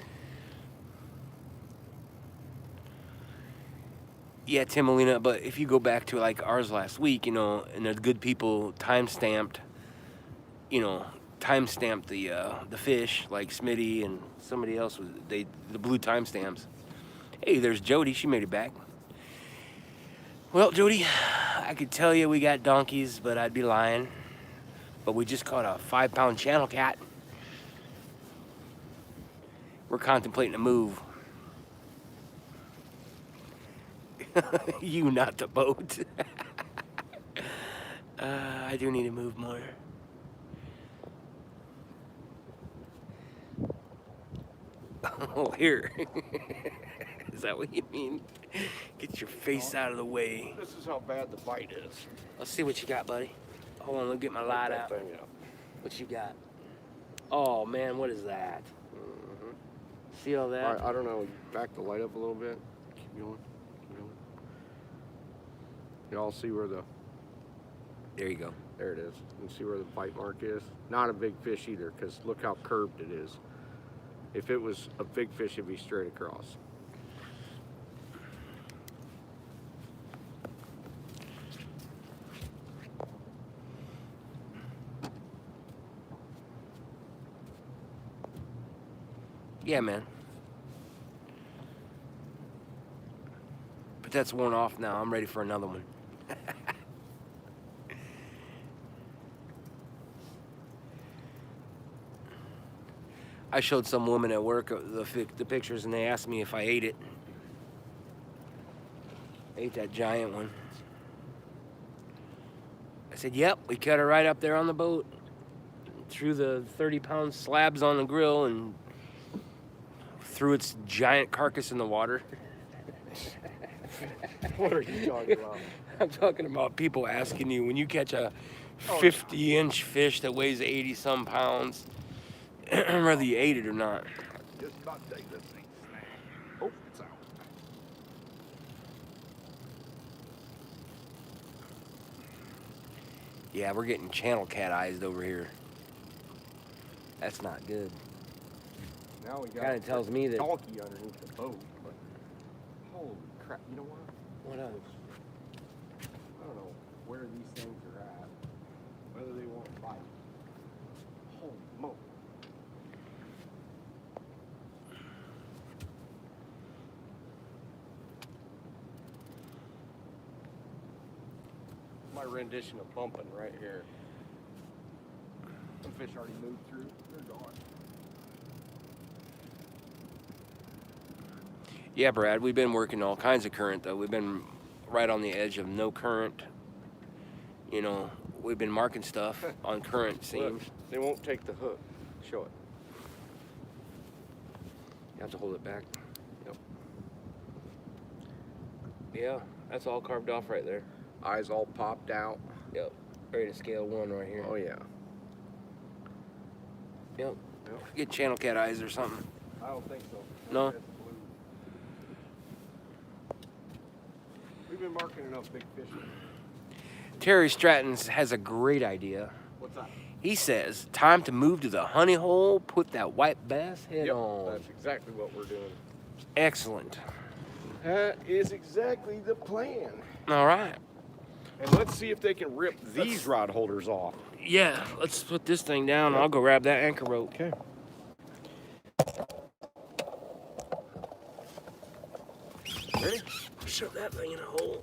Yeah, Timolina, but if you go back to like ours last week, you know, and the good people time-stamped, you know, time-stamped the fish, like Smitty and somebody else, the blue timestamps. Hey, there's Jody. She made it back. Well, Jody, I could tell you we got donkeys, but I'd be lying. But we just caught a 5-pound channel cat. We're contemplating a move. You, not the boat. I do need to move more. Oh, here. Is that what you mean? Get your face out of the way. This is how bad the bite is. Let's see what you got, buddy. Hold on, let me get my light out. Thing out. What you got? Oh, man, what is that? Mm-hmm. See all that? I don't know. Back the light up a little bit. Keep going. Keep going. Y'all see where the... There you go. There it is. You can see where the bite mark is. Not a big fish either, because look how curved it is. If it was a big fish, it'd be straight across. Yeah, man. But that's worn off now. I'm ready for another one. I showed some woman at work the pictures, and they asked me if I ate it. Ate that giant one. I said, yep, we cut her right up there on the boat. Threw the 30-pound slabs on the grill and threw its giant carcass in the water. What are you talking about? I'm talking about people asking you when you catch a 50-inch fish that weighs 80-some pounds, whether you ate it or not. Just about to take this thing. Oh, it's out. Yeah, we're getting channel cat eyes over here. That's not good. Now we got Kind of tells me that. donkey underneath the boat. But holy crap! You know what? What else? I don't know where these things are at. Whether they won't bite. Holy moly! My rendition of bumping right here. Some fish already moved through. They're gone. Yeah, Brad, we've been working all kinds of current, though. We've been right on the edge of no current. You know, we've been marking stuff on current seams. Look, they won't take the hook. Show it. You have to hold it back. Yep. Yeah, that's all carved off right there. Eyes all popped out. Yep. Ready to scale 1 right here. Oh yeah. Yep. Yep. Get channel cat eyes or something. I don't think so. No? That's blue. We've been marking enough big fish. Terry Stratton has a great idea. What's that? He says, time to move to the honey hole, put that white bass head Yep, on. that's exactly what we're doing. Excellent. That is exactly the plan. All right. And let's see if they can rip these rod holders off. Yeah, let's put this thing down. I'll go grab that anchor rope. Okay. Ready? Shove that thing in a hole.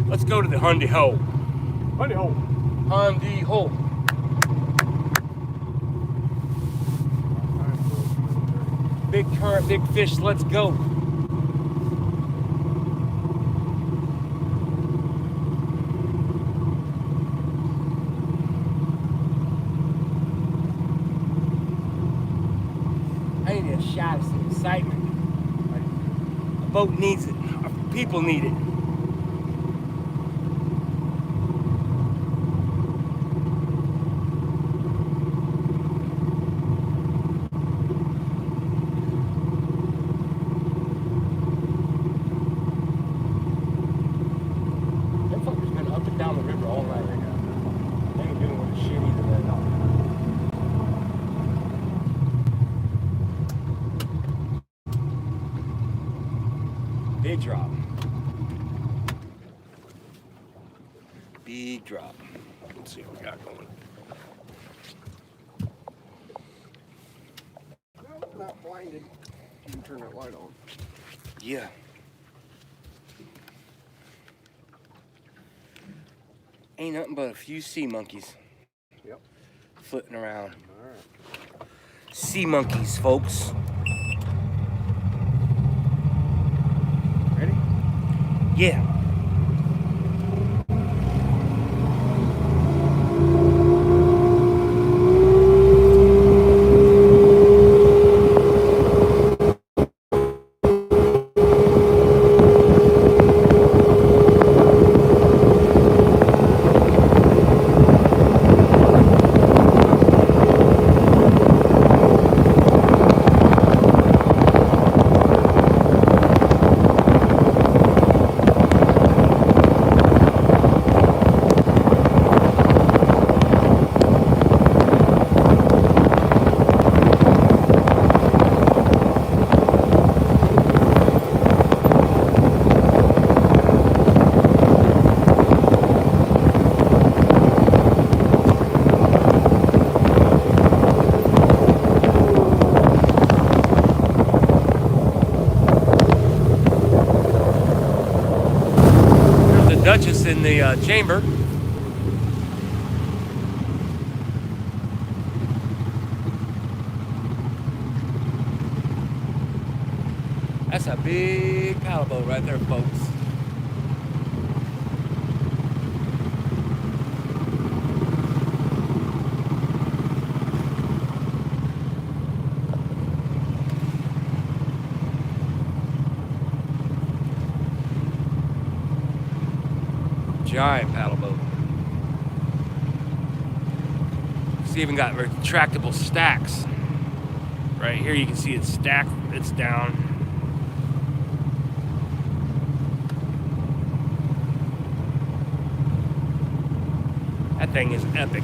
Let's go to the Hundy Hole. Honey hole. Hundy Hole. Big current, big fish, let's go. I need a shot of some excitement. A boat needs it. Our people need it. That fucker's been up and down the river all night. They ain't doing with shit either, man. Big drop. Big drop. Let's see what we got going. No, not blinded. You can turn that light on. Yeah. Ain't nothing but a few sea monkeys Yep. flitting around. All right. Sea monkeys, folks. Ready? Yeah. the chamber. That's a big paddle boat right there, folks. Giant paddle boat. It's even got retractable stacks. Right here you can see it's stacked, it's down. That thing is epic.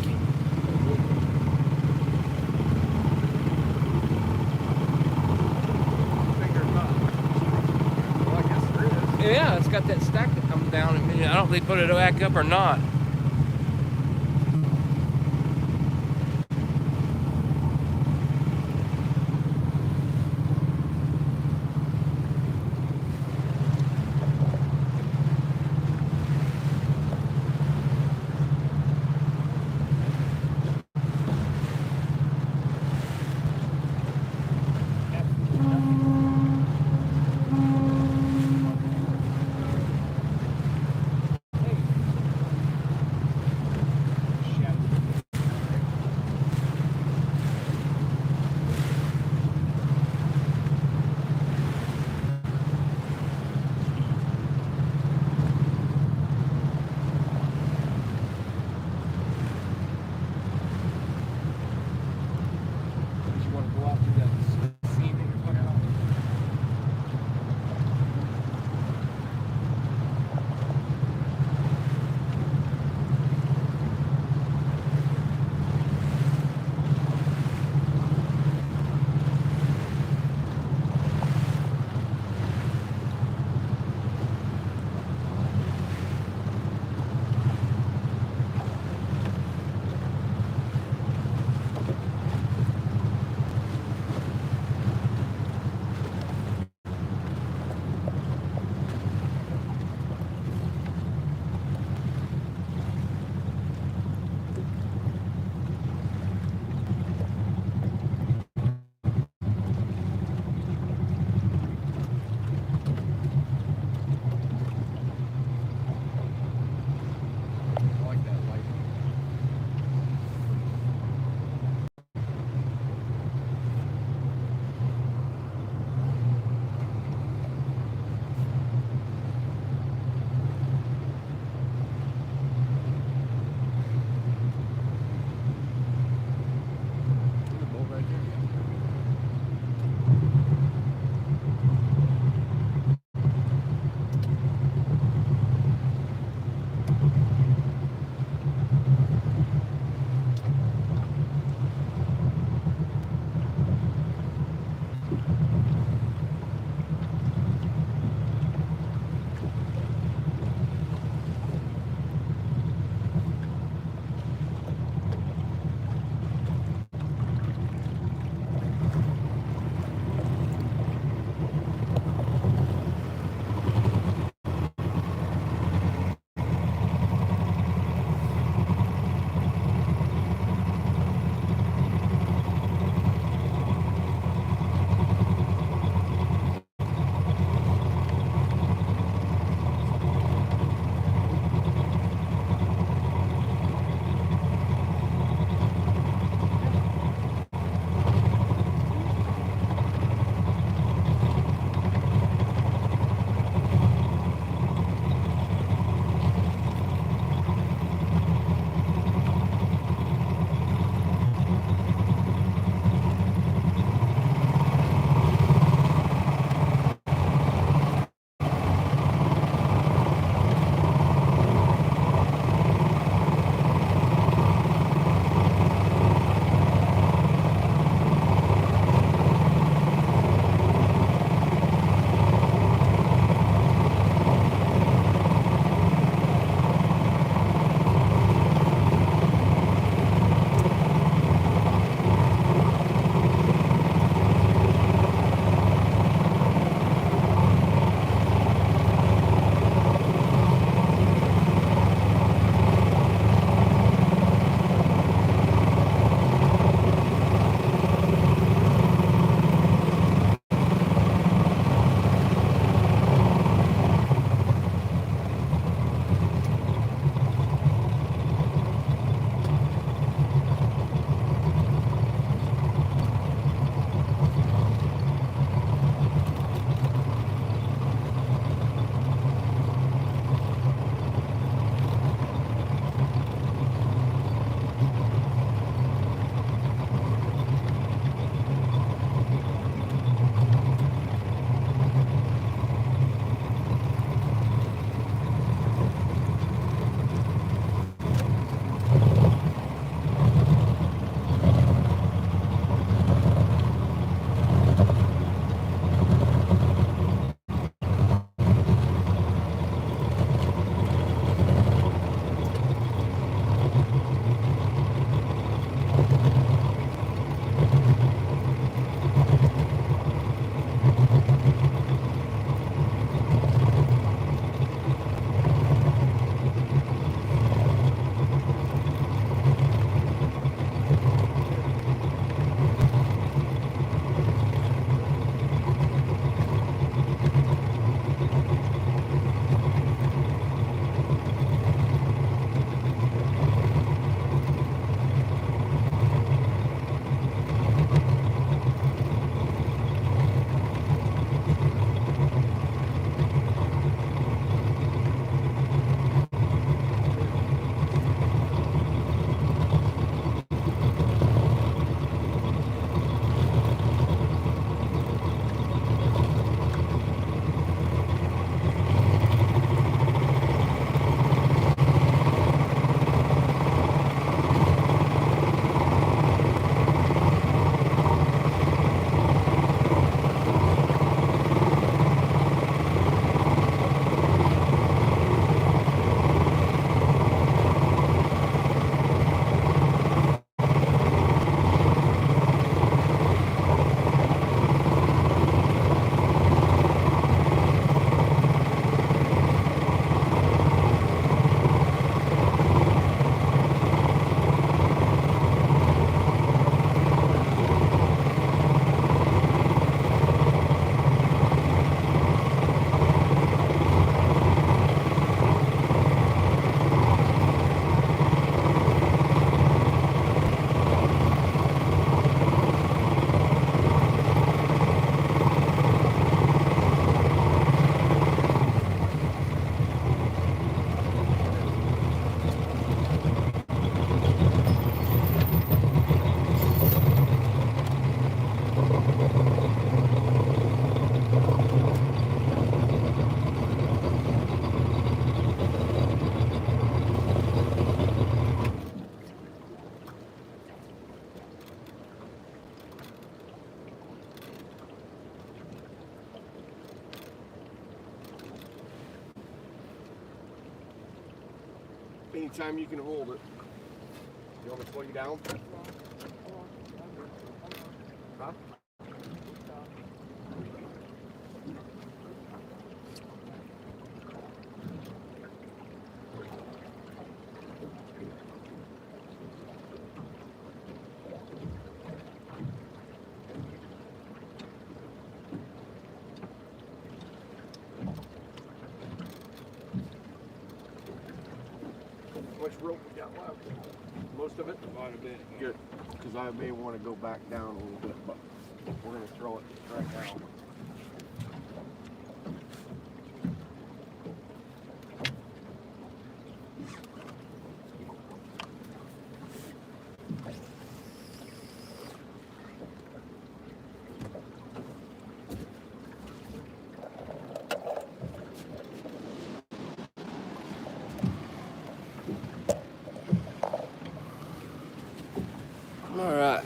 Well, I guess there is. Yeah, it's got that stack that comes down. And I don't know if they put it back up or not. Anytime you can hold it. You want me to slow you down? Huh? How much rope we got left? Most of it? Quite a bit. Good. Because I may want to go back down a little bit, but we're going to throw it right now. All right.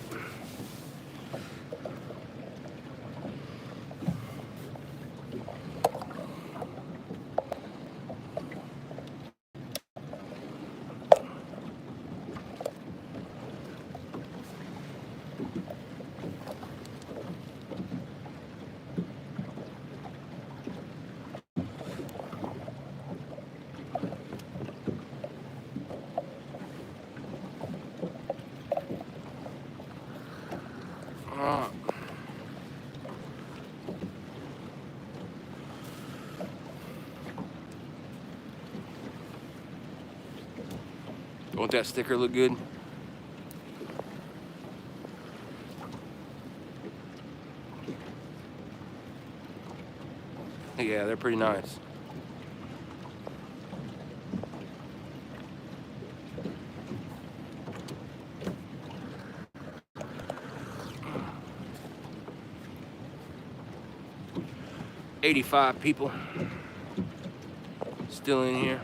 Won't that sticker look good? Yeah, they're pretty nice. $85 people still in here.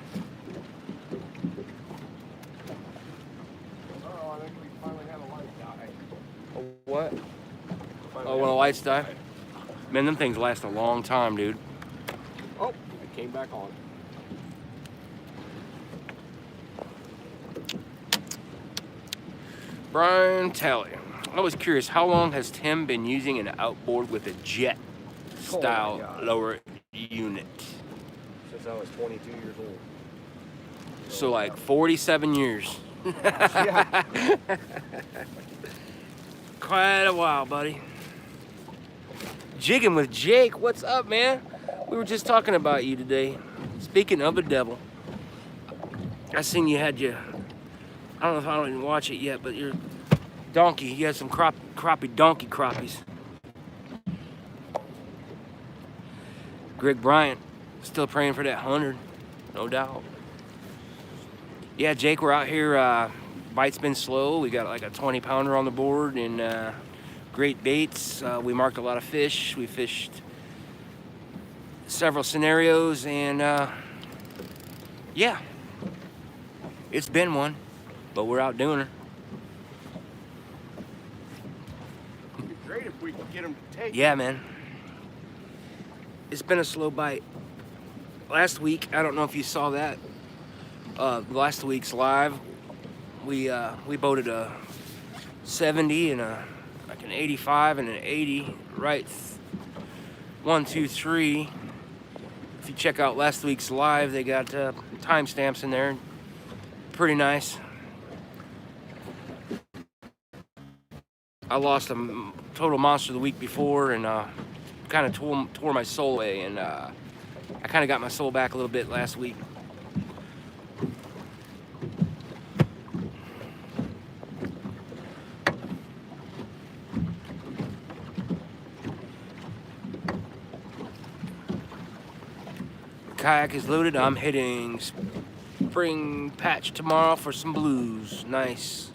Oh, I think we finally had a light die. What? Oh, when the lights die? Man, them things last a long time, dude. Oh, it came back on. Brian Talley. I was curious, how long has Tim been using an outboard with a jet style God. lower unit? Since I was 22 years old. So like 47 years. Yeah. Quite a while, buddy. Jigging with Jake, what's up, man? We were just talking about you today. Speaking of the devil, I seen you had your, I don't know if I didn't watch it yet, but your donkey, you had some crappie donkey crappies. Greg Bryant, still praying for that 100, no doubt. Yeah, Jake, we're out here, bite's been slow. We got like a 20-pounder on the board and great baits. We marked a lot of fish. We fished several scenarios and yeah, it's been one, but we're out doing her. It'd be great if we could get them to take. Yeah, man. It's been a slow bite. Last week, I don't know if you saw that. Last week's live, we boated a 70 and like an 85 and an 80, right? 1, 2, 3. If you check out last week's live, they got timestamps in there. Pretty nice. I lost a total monster the week before and kind of tore my soul away, and I kind of got my soul back a little bit last week. Kayak is loaded. I'm hitting Spring Patch tomorrow for some blues. Nice.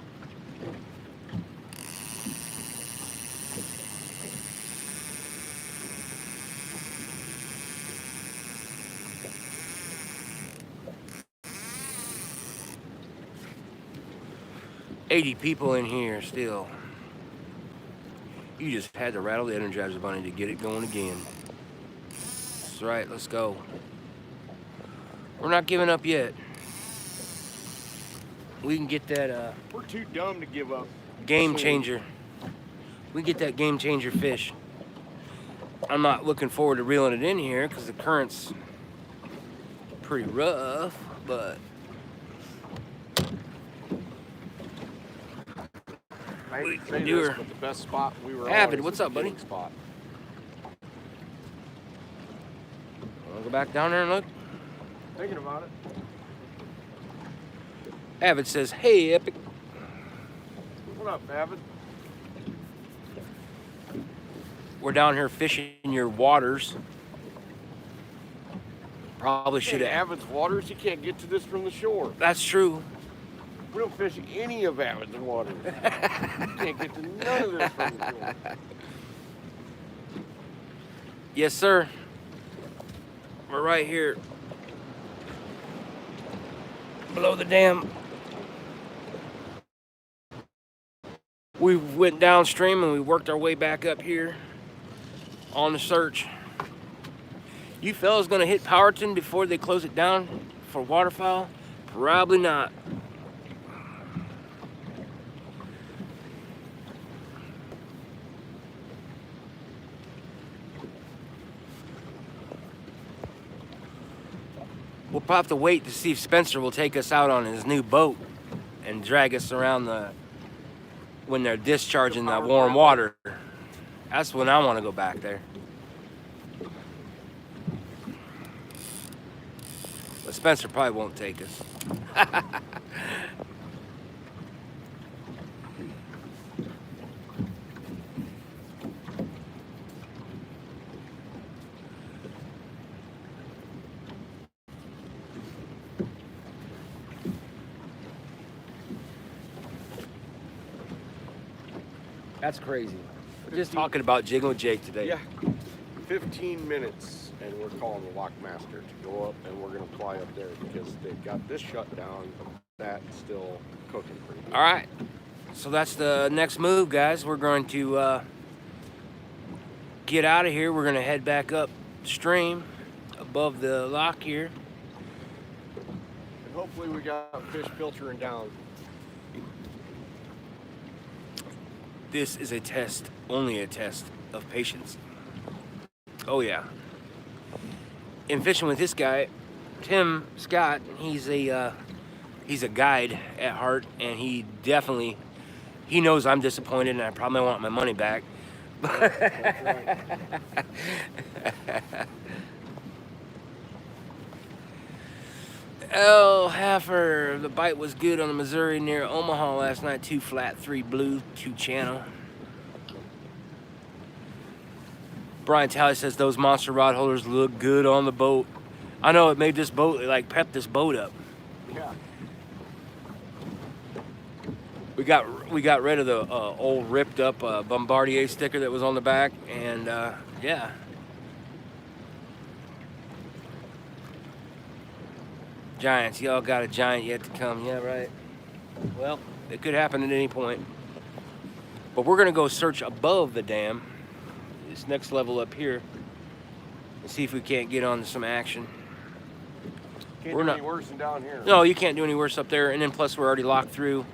80 people in here still. You just had to rattle the Energizer Bunny to get it going again. That's right, let's go. We're not giving up yet. We can get that We're too dumb to give up. game soon. changer. We get that game changer fish. I'm not looking forward to reeling it in here because the current's pretty rough, but I We hate to can say do this, her. but the best spot we were Avid, on is what's the up, buddy? beginning Spot. I'll go back down there and look. Thinking about it. Avid says, hey, Epic. What up, Avid? We're down here fishing your waters. Probably should Hey, have. Avid's waters, you can't get to this from the shore. That's true. We don't fish any of Avid's waters. You can't get to none of this from the shore. Yes, sir. We're right here. Below the dam. We went downstream and we worked our way back up here on the search. You fellas gonna hit Powerton before they close it down for waterfowl? Probably not. We'll probably have to wait to see if Spencer will take us out on his new boat and drag us around when they're discharging that warm water. That's when I want to go back there. But Spencer probably won't take us. That's crazy. We're just talking about jigging with Jake today. Yeah, 15 minutes, and we're calling the lockmaster to go up, and we're gonna fly up there because they've got this shut down. That's still cooking pretty good. All right. So that's the next move, guys. We're going to get out of here. We're going to head back upstream above the lock here. And hopefully we got fish filtering down. This is a test, only a test of patience. Oh yeah. In fishing with this guy, Tim Scott, he's a guide at heart, and he knows I'm disappointed and I probably want my money back. Oh, Heifer, the bite was good on the Missouri near Omaha last night. 2 flat, 3 blue, 2 channel. Brian Talley says those monster rod holders look good on the boat. I know it made this boat, like pepped this boat up. Yeah. We got rid of the old ripped up Bombardier sticker that was on the back, and yeah. Giants, y'all got a giant yet to come. Yeah, right. Well, it could happen at any point. But we're gonna go search above the dam, this next level up here, and see if we can't get on some action. Can't We're do not- any worse than down here. No, you can't do any worse up there, and then plus we're already locked through.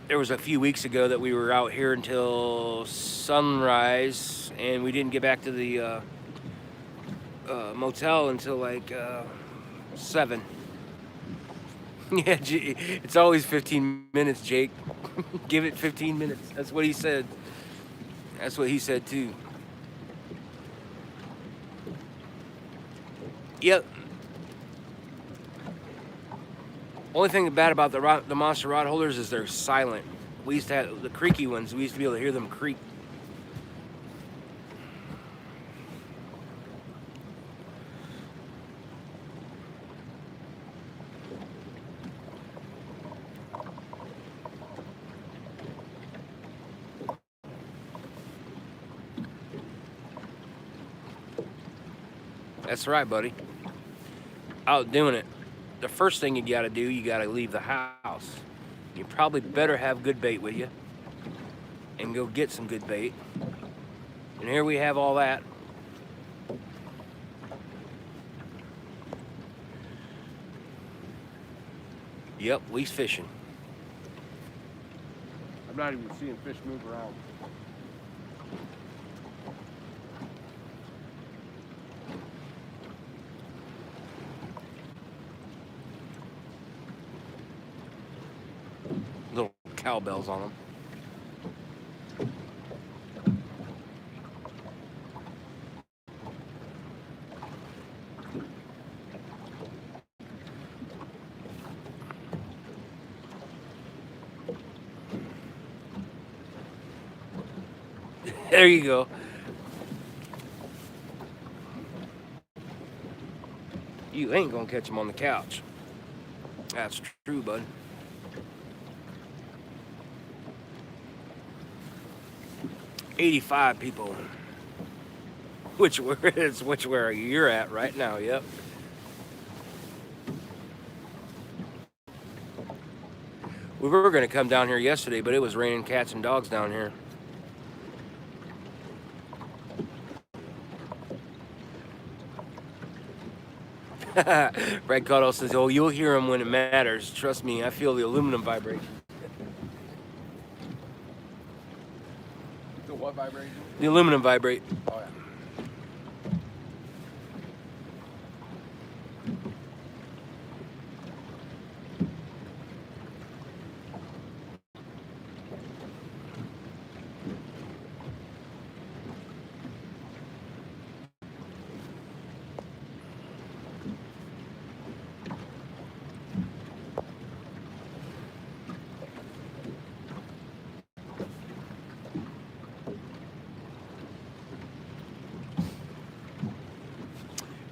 There was a few weeks ago that we were out here until sunrise, and we didn't get back to the motel until like 7. Yeah, it's always 15 minutes, Jake. Give it 15 minutes. That's what he said. That's what he said too. Yep. Only thing bad about the monster rod holders is they're silent. We used to have the creaky ones. We used to be able to hear them creak. That's right, buddy. Out doing it. The first thing you gotta do, you gotta leave the house. You you probably better have good bait with you and go get some good bait. And here we have all that. Yep, we's fishing. I'm not even seeing fish move around. Little cowbells on them. There you go. You ain't gonna catch them on the couch. That's true, bud. $85 people. Which where you're at right now, yep. We were gonna come down here yesterday, but it was raining cats and dogs down here. Brad Cotto says, oh, you'll hear them when it matters. Trust me, I feel the aluminum vibration. The what vibration? The aluminum vibrate. Oh, yeah.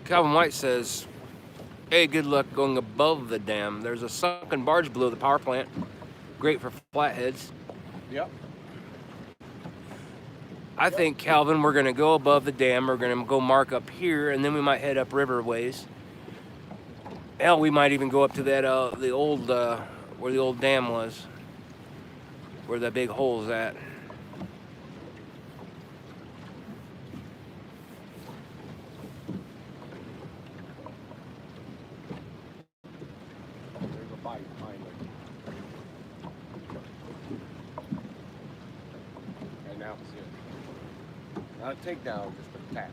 Calvin White says, hey, good luck going above the dam. There's a sunken barge below the power plant. Great for flatheads. Yep. I think, Calvin, we're going to go above the dam. We're going to go mark up here, and then we might head up river ways. Hell, we might even go up to that the old where the old dam was, where that big hole's at. There's a bite finally. And now it's it. Not a takedown, just a tap.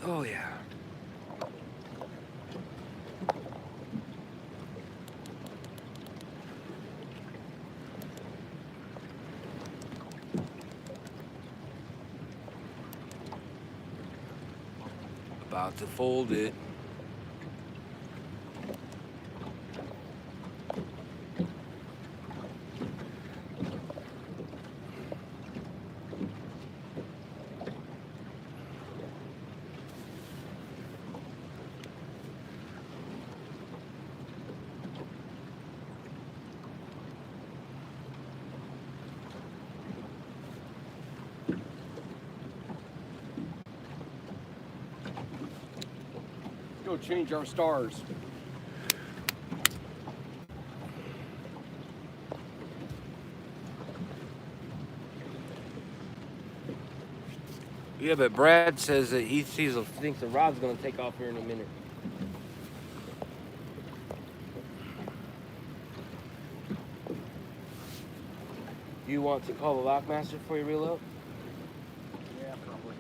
Oh, yeah. About to fold it. Go change our stars. Yeah, but Brad says that he thinks the rod's going to take off here in a minute. You want to call the lockmaster before you reel up? Yeah, probably.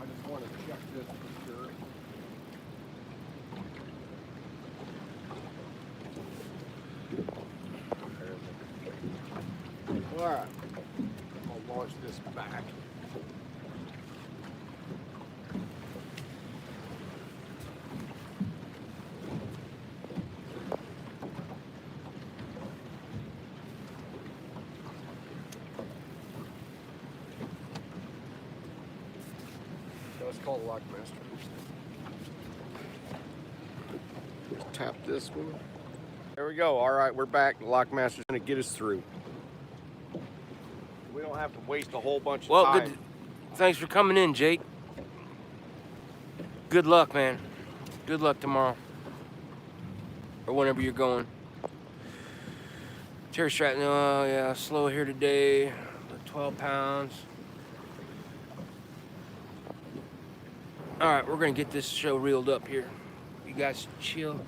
I just want to check this for sure. Alright. I'll launch this back. Let's call the lockmaster. Tap this one. There we go. All right, we're back. The lockmaster's gonna get us through. have to waste a whole bunch of Well, time. good. Thanks for coming in, Jake. Good luck, man. Good luck tomorrow. Or whenever you're going. Terry Stratton, oh yeah, slow here today. 12 pounds. All right, we're gonna get this show reeled up here. You guys chill.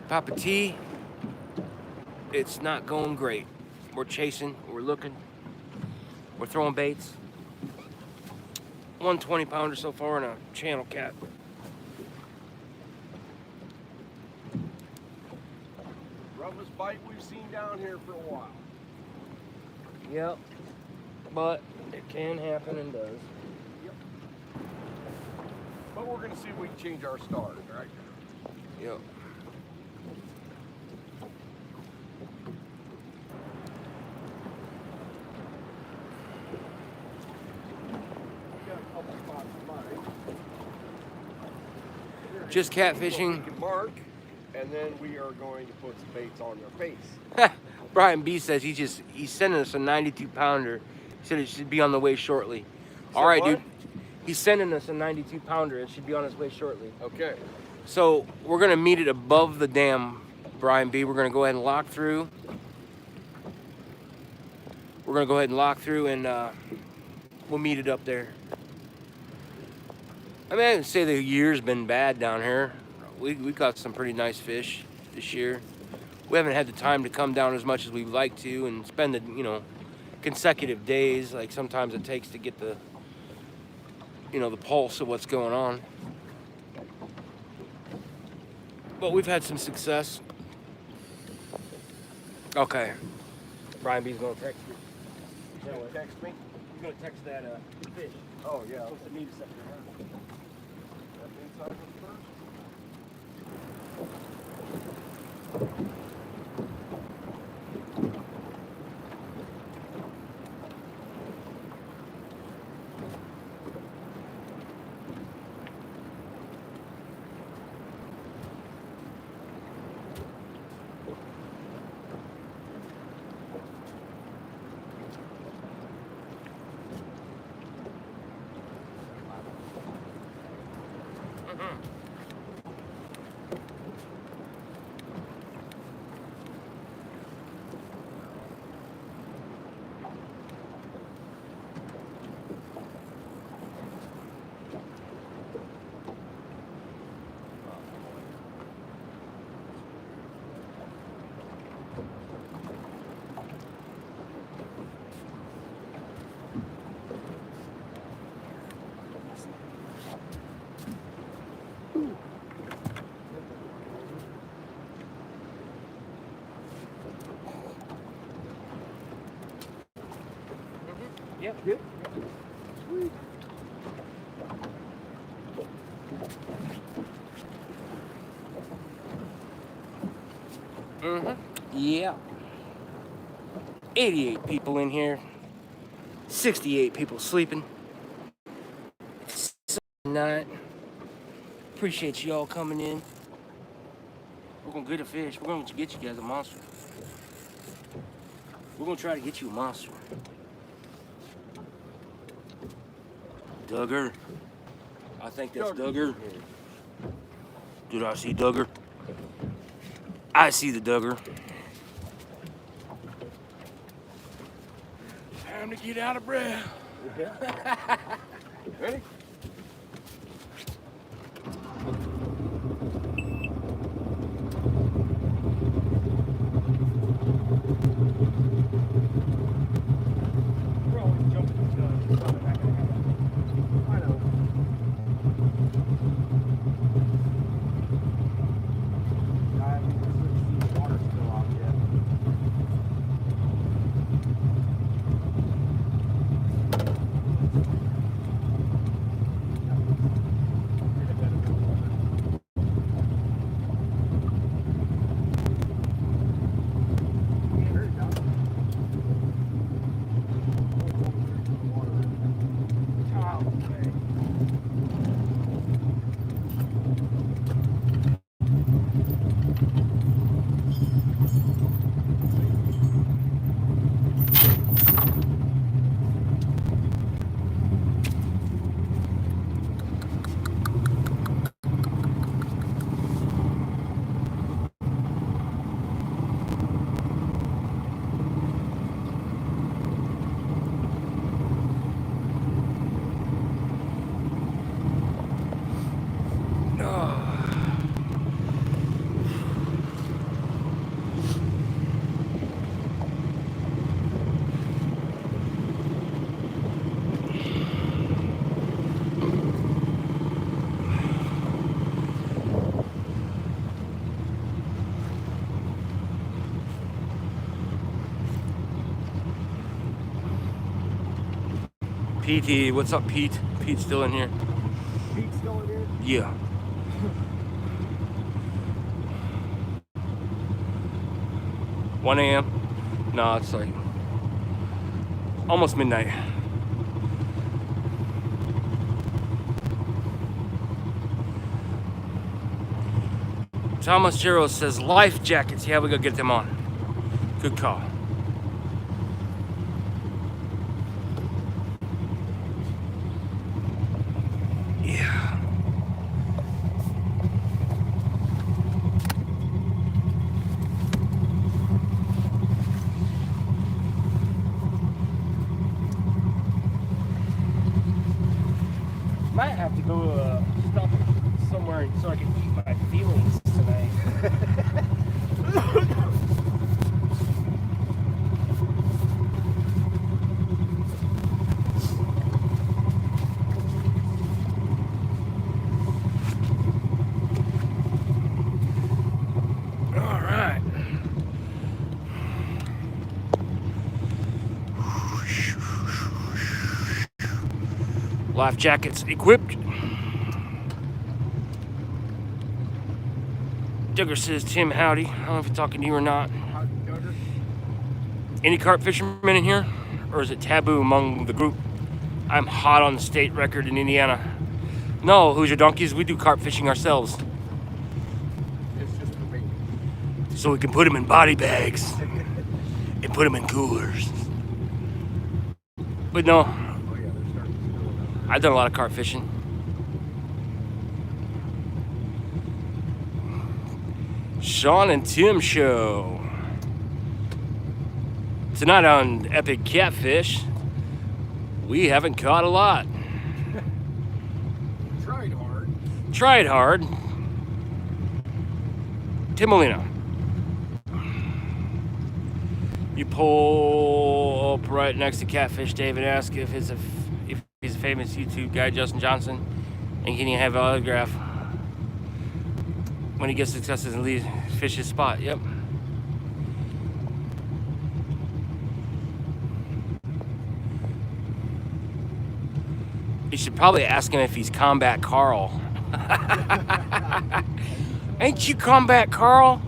Papa T, it's not going great. We're chasing, we're looking, we're throwing baits. 120 pounder so far and a channel cat. Roughest bite we've seen down here for a while. Yep, but it can happen and does. Yep. But we're gonna see if we can change our stars, right? Yep. Got a couple spots in mind. Just catfishing. We can mark, and then we are going to put some baits on their face. Brian B says he's sending us a 92 pounder. He said it should be on the way shortly. All right, what? dude. He's sending us a 92 pounder. It should be on its way shortly. Okay. So we're gonna meet it above the dam, Brian B. We're gonna go ahead and lock through. We're gonna go ahead and lock through, and we'll meet it up there. I mean, I would say the year's been bad down here. We caught some pretty nice fish this year. We haven't had the time to come down as much as we'd like to and spend the, consecutive days like sometimes it takes to get the, the pulse of what's going on. But we've had some success. Okay. Brian B's gonna text you. Text me. He's gonna text that fish. Oh yeah. Supposed to meet us up there. That inside one first. Yep, good. Sweet. Yeah. 88 people in here. 68 people sleeping. It's Sunday night. Appreciate you all coming in. We're gonna get a fish. We're gonna get you guys a monster. We're gonna try to get you a monster. Duggar. I think that's Duggar. Did I see Duggar? I see the Duggar. Time to get out of breath. Ready? We're always jumping the gun. It's probably not gonna happen. I know. I haven't seen the water still off yet. There you go. PT, what's up, Pete? Pete's still in here. Pete's still in here? Yeah. $1 a.m. No, it's like almost midnight. Thomas Giro says life jackets. Yeah, we gotta get them on. Good call. Yeah. Might have to go stop somewhere so I can eat my feelings tonight. All right. Life jackets equipped. Duggar says, Tim, howdy. I don't know if he's talking to you or not. Any carp fishermen in here? Or is it taboo among the group? I'm hot on the state record in Indiana. No, Hoosier Donkeys, we do carp fishing ourselves. It's just for me. So we can put them in body bags and put them in coolers. But no, Oh yeah, they're starting to spill it out. I've done a lot of carp fishing. Sean and Tim show. Tonight on Epic Catfish, we haven't caught a lot. Tried hard. Tried hard. Tim Molina. You pull up right next to Catfish Dave and ask if he's a famous YouTube guy, Justin Johnson, and can you have an autograph when he gets successes and leaves fish his spot. Yep. You should probably ask him if he's Combat Carl. Ain't you Combat Carl?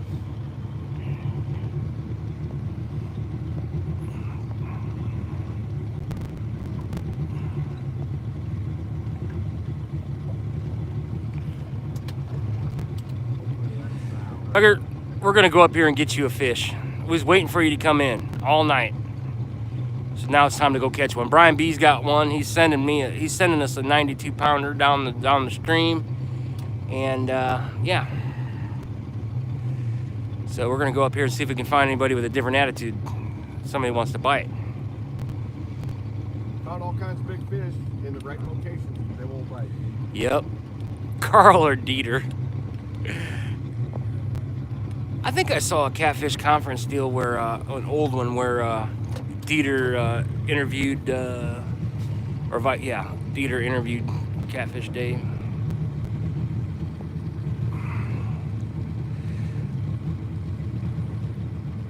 Hugger, we're gonna go up here and get you a fish. We was waiting for you to come in all night. So now it's time to go catch one. Brian B's got one. He's sending us a 92 pounder down the stream. And yeah. So we're gonna go up here and see if we can find anybody with a different attitude. Somebody wants to bite. Found all kinds of big fish in the right locations. They won't bite. Yep. Carl or Dieter. I think I saw a catfish conference deal where an old one where Dieter interviewed Dieter interviewed Catfish Dave.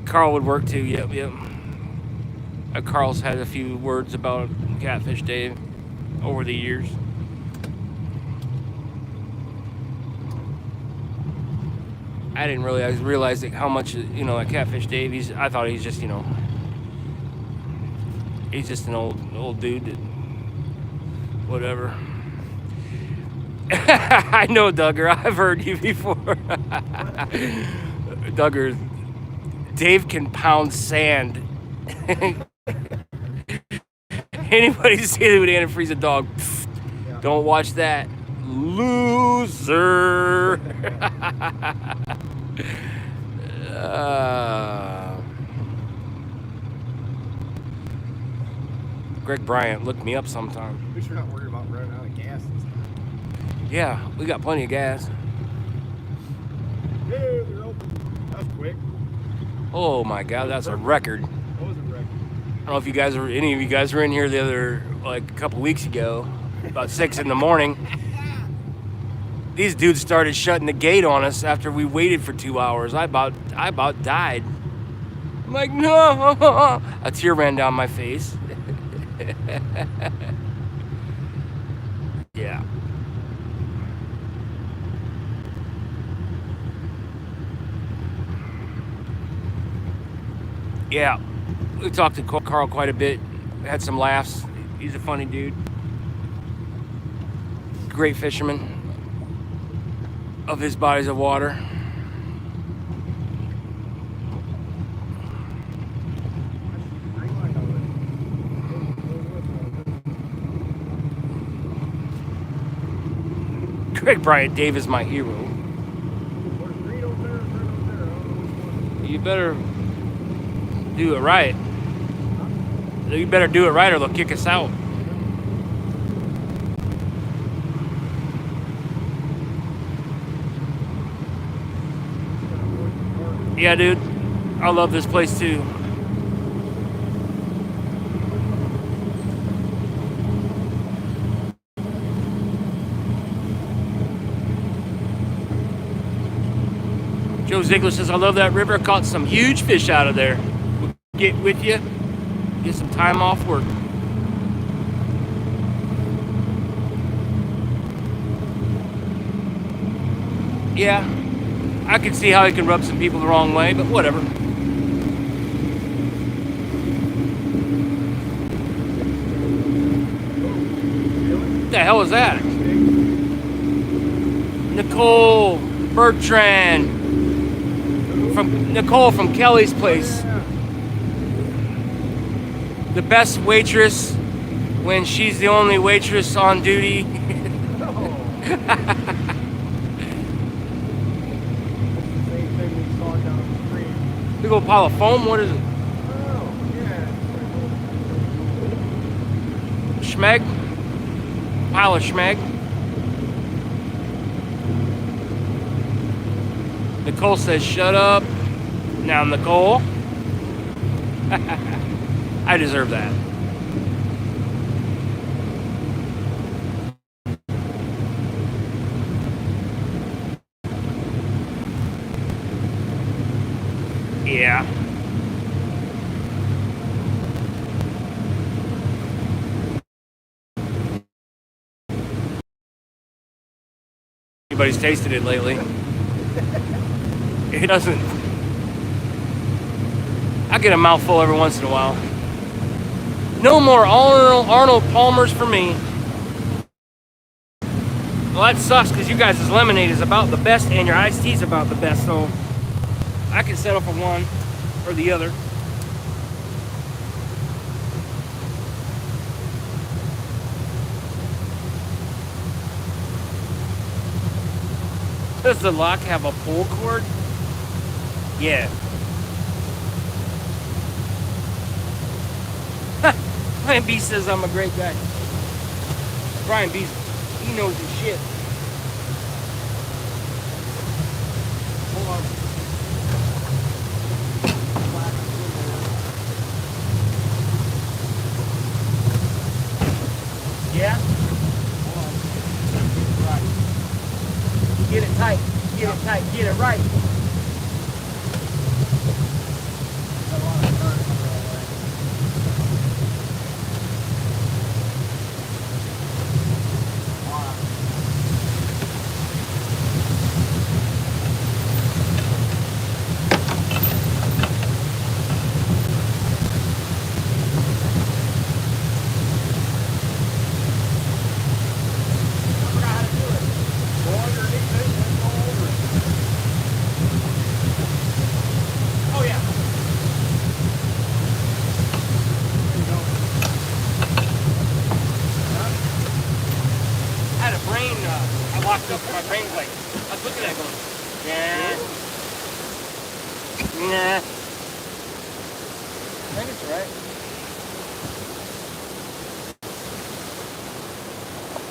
Carl would work too. Yep. Carl's had a few words about Catfish Dave over the years. I didn't realize how much, like Catfish Dave, I thought he's just, he's just an old dude that, whatever. I know, Duggar, I've heard you before. Duggar, Dave can pound sand. Anybody see him with antifreeze a dog? Pfft, yeah. Don't watch that. Loser. Greg Bryant, look me up sometime. At least you're not worried about running out of gas this time. Yeah, we got plenty of gas. Hey, they're open. That's quick. Oh my God, that's a record. That was a record. I don't know if any of you guys were in here a couple weeks ago, about 6 in the morning. These dudes started shutting the gate on us after we waited for 2 hours. I about died. I'm like, no! A tear ran down my face. Yeah. Yeah. We talked to Carl quite a bit. Had some laughs. He's a funny dude. Great fisherman of his bodies of water. Greg Bryant, Dave is my hero. You better do it right. You better do it right or they'll kick us out. Yeah, dude. I love this place too. Joe Ziegler says, I love that river. Caught some huge fish out of there. We'll get with you. Get some time off work. Yeah, I can see how he can rub some people the wrong way, but whatever. What the hell is that? Nicole Bertrand. From Nicole from Kelly's place. The best waitress when she's the only waitress on duty. Big old pile of foam, what is it? Schmeg? Pile of schmeg. Nicole says, shut up. Now, Nicole. I deserve that. Yeah. Anybody's tasted it lately? It doesn't. I get a mouthful every once in a while. No more Arnold Palmers for me. Well, that sucks because you guys' lemonade is about the best and your iced tea is about the best, so I can settle for one or the other. Does the lock have a pull cord? Yeah. Brian B says I'm a great guy. Brian B, he knows his shit. Hold on. Yeah? Hold on. Right. Get it tight. Get it tight. Get it right.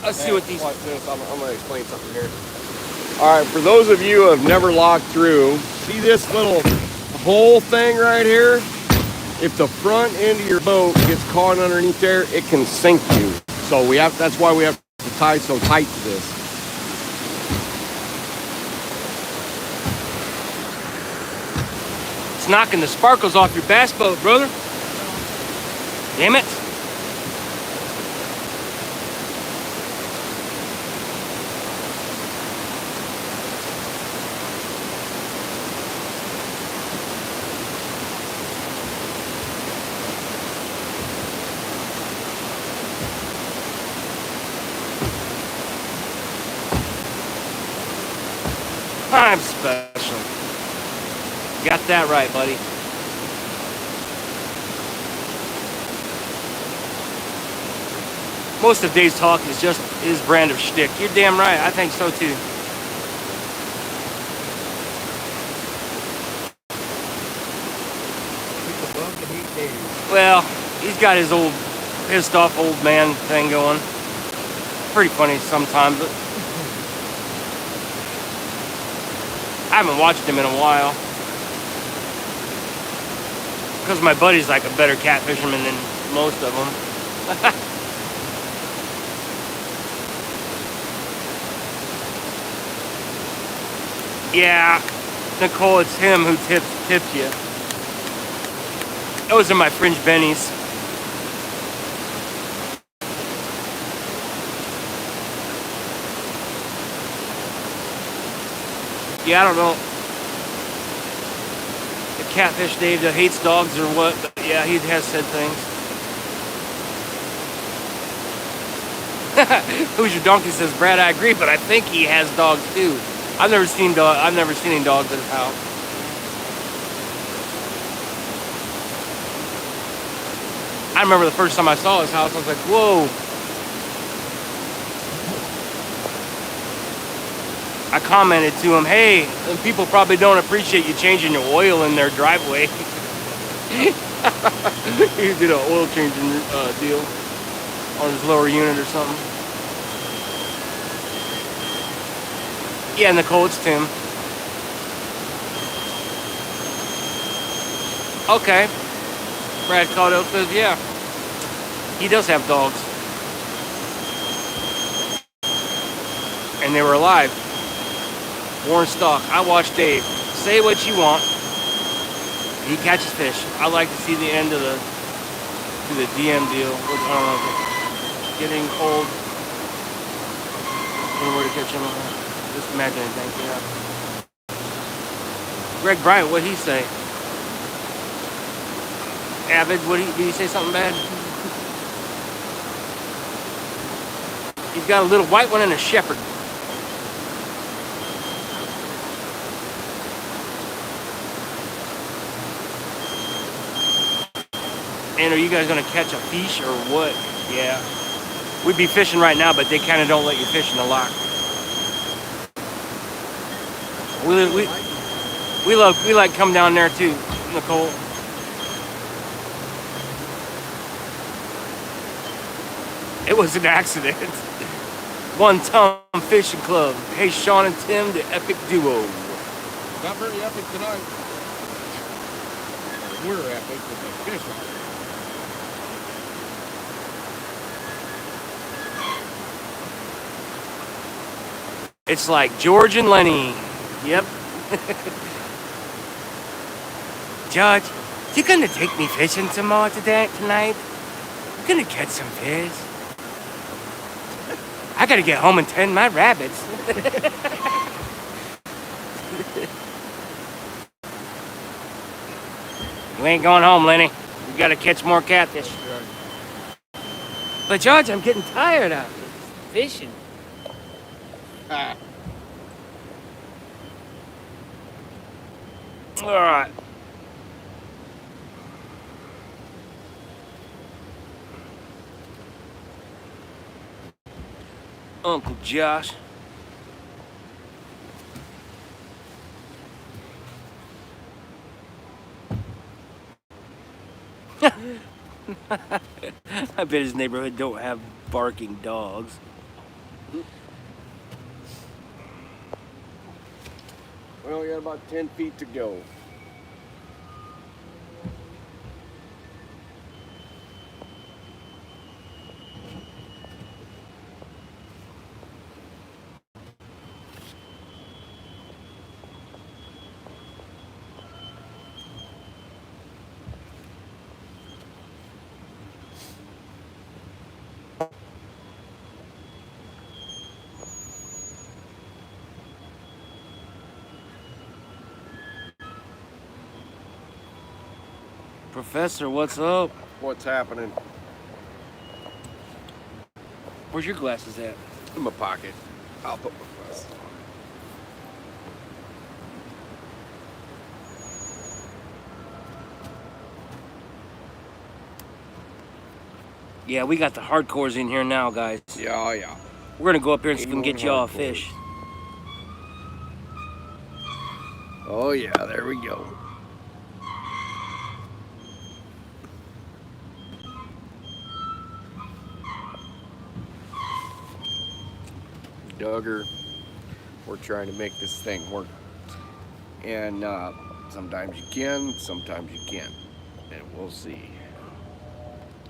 Let's see what these. Watch this. I'm going to explain something here. All right, for those of you who have never locked through, see this little hole thing right here? If the front end of your boat gets caught underneath there, it can sink you. So we have. That's why we have to tie so tight to this. It's knocking the sparkles off your bass boat, brother. Damn it. I'm special. Got that right, buddy. Most of Dave's talk is just his brand of shtick. You're damn right. I think so too. People love to hate Dave. Well, he's got his old pissed off old man thing going. Pretty funny sometimes, but I haven't watched him in a while. Because my buddy's like a better catfisherman than most of them. Yeah, Nicole, it's him who tipped you. Those are my fringe bennies. Yeah, I don't know. The Catfish Dave that hates dogs or what, but yeah, he has said things. Who's your donkey says, Brad, I agree, but I think he has dogs too. I've never seen any dogs at his house. I remember the first time I saw his house, I was like, whoa. I commented to him, hey, people probably don't appreciate you changing your oil in their driveway. He did an oil changing deal on his lower unit or something. Yeah, Nicole, it's Tim. Okay. Brad Caudill says, yeah. He does have dogs. And they were alive. Born stock. I watched Dave. Say what you want. He catches fish. I like to see the end of the DM deal. Which, I don't know, getting cold. Anywhere to catch him. Just imagining things, yeah. Greg Bryant, what'd he say? Avid, did he say something bad? He's got a little white one and a shepherd. And are you guys gonna catch a fish or what? Yeah. We'd be fishing right now, but they kind of don't let you fish in the lock. We like come down there too, Nicole. It was an accident. One Tom Fishing Club. Hey, Sean and Tim, the epic duo. Not very epic tonight. We're epic with the fishing. It's like George and Lenny. Yep. George, you gonna take me fishing some more tonight? You gonna catch some fish? I gotta get home and tend my rabbits. You ain't going home, Lenny. You gotta catch more catfish. But George, I'm getting tired of fishing. All right. Uncle Josh. I bet his neighborhood don't have barking dogs. Well, we got about 10 feet to go. Professor, what's up? What's happening? Where's your glasses at? In my pocket. I'll put my glasses Yeah, we got the hardcores in here now, guys. Yeah, yeah. We're gonna go up here and see if we can get y'all a Hardcores. fish. Oh yeah, there we go. Duggar, we're trying to make this thing work. And sometimes you can, sometimes you can't. And we'll see.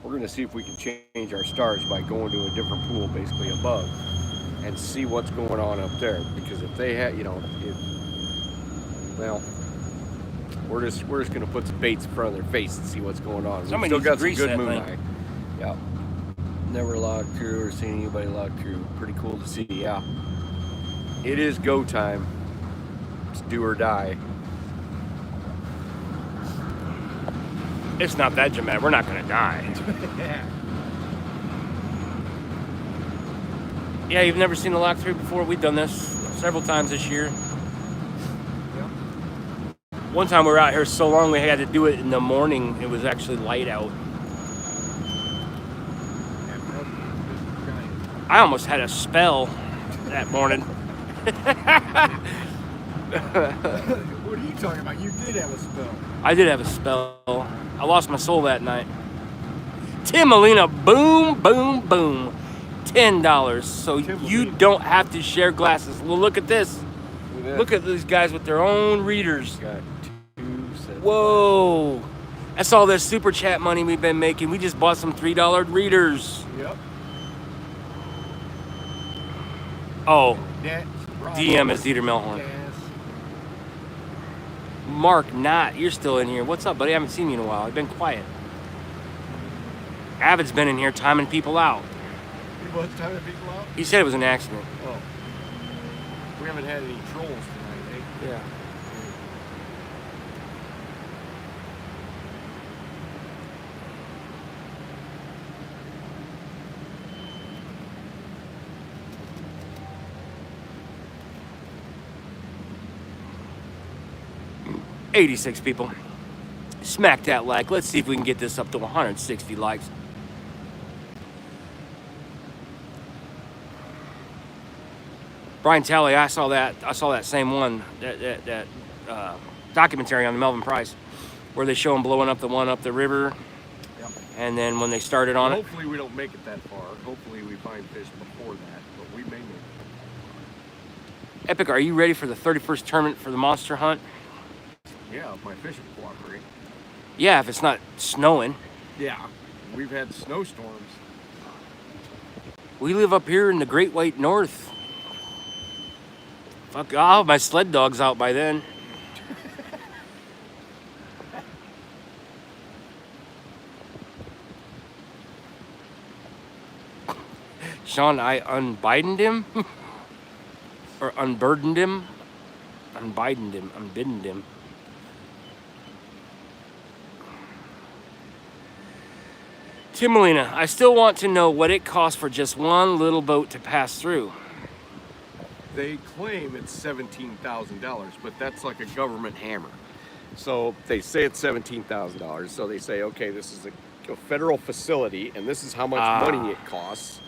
We're going to see if we can change our stars by going to a different pool, basically above, and see what's going on up there. Because if they had, you know, well, we're just going to put some baits in front of their face and see what's going on. Somebody We've needs to still got some grease good that moon thing. eye. Yeah. Never logged through or seen anybody log through. Pretty cool to see. Yeah. It is go time. It's do or die. It's not that dramatic. We're not gonna die. Yeah. Yeah, you've never seen a lock through before? We've done this several times this year. Yep. One time we were out here so long we had to do it in the morning. It was actually light out. I almost had a spell that morning. What are you talking about? You did have a spell. I did have a spell. I lost my soul that night. Tim Molina, boom, boom, boom. $10. So Tim you Molina. don't have to share glasses. Well, look at this. Look at these guys with their own readers. Got 2 sets. Whoa. That's all this super chat money we've been making. We just bought some $3 readers. Yep. Oh, Net. DM is Dieter Melhorn. Gas. Mark Knott, you're still in here. What's up, buddy? I haven't seen you in a while. I've been quiet. Avid's been in here timing people out. You was timing people out? He said it was an accident. Oh. We haven't had any trolls tonight, eh? Yeah. $86 people. Smack that like. Let's see if we can get this up to 160 likes. Brian Talley, I saw that same one, that documentary on the Melvin Price, where they show him blowing up the one up the river, Yep. and then when they started on it. Hopefully we don't make it that far. Hopefully we find fish before that, but we may make it. Epic, are you ready for the 31st tournament for the monster hunt? Yeah, if my fish will cooperate. Yeah, if it's not snowing. Yeah, we've had snowstorms. We live up here in the Great White North. Fuck, I'll have my sled dogs out by then. Sean, I unbidened him? Or unburdened him? Unbidened him, unbiddened him. Tim Molina, I still want to know what it costs for just one little boat to pass through. They claim it's $17,000, but that's like a government hammer. So they say it's $17,000. So they say, okay, this is a federal facility, and this is how much money it costs.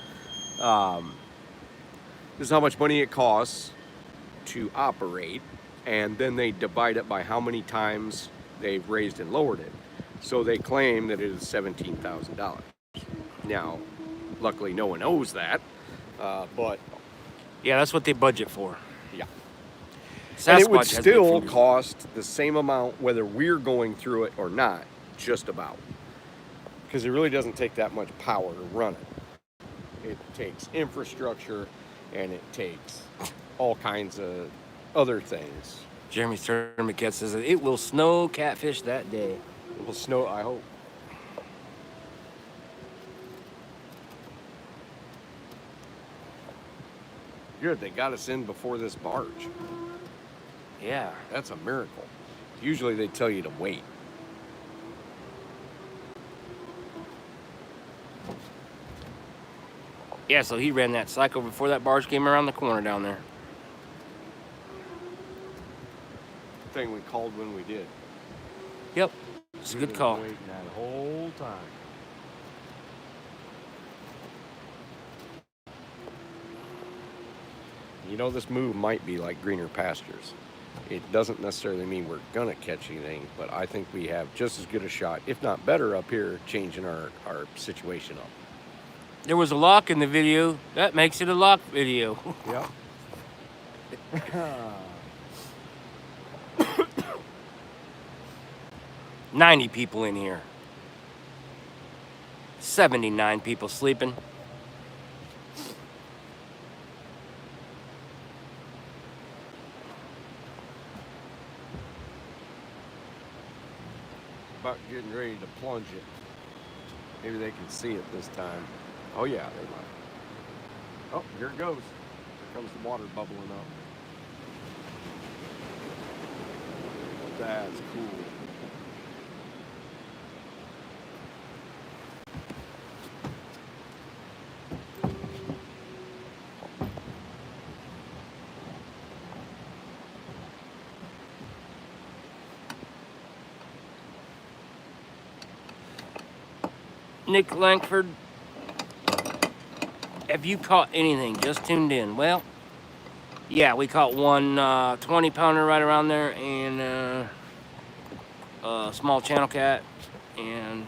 This is how much money it costs to operate, and then they divide it by how many times they've raised and lowered it. So they claim that it is $17,000. Now, luckily, no one knows that, but Yeah, that's what they budget for. yeah. Sasquatch And it would has big still fingers. cost the same amount whether we're going through it or not, just about. Because it really doesn't take that much power to run it. It takes infrastructure, and it takes all kinds of other things. Jeremy Sternmaket says it will snow catfish that day. It will snow, I hope. Good, they got us in before this barge. Yeah. That's a miracle. Usually they tell you to wait. Yeah, so he ran that cycle before that barge came around the corner down there. Thing we called when we did. Yep. It's a good call. Waiting that whole time. You know, this move might be like greener pastures. It doesn't necessarily mean we're gonna catch anything, but I think we have just as good a shot, if not better, up here changing our situation up. There was a lock in the video. That makes it a lock video. Yep. 90 people in here. 79 people sleeping. About getting ready to plunge it. Maybe they can see it this time. Oh yeah, they might. Oh, here it goes. Here comes the water bubbling up. That's cool. Nick Langford, have you caught anything? Just tuned in. Well, yeah, we caught one 20-pounder right around there, and a small channel cat, and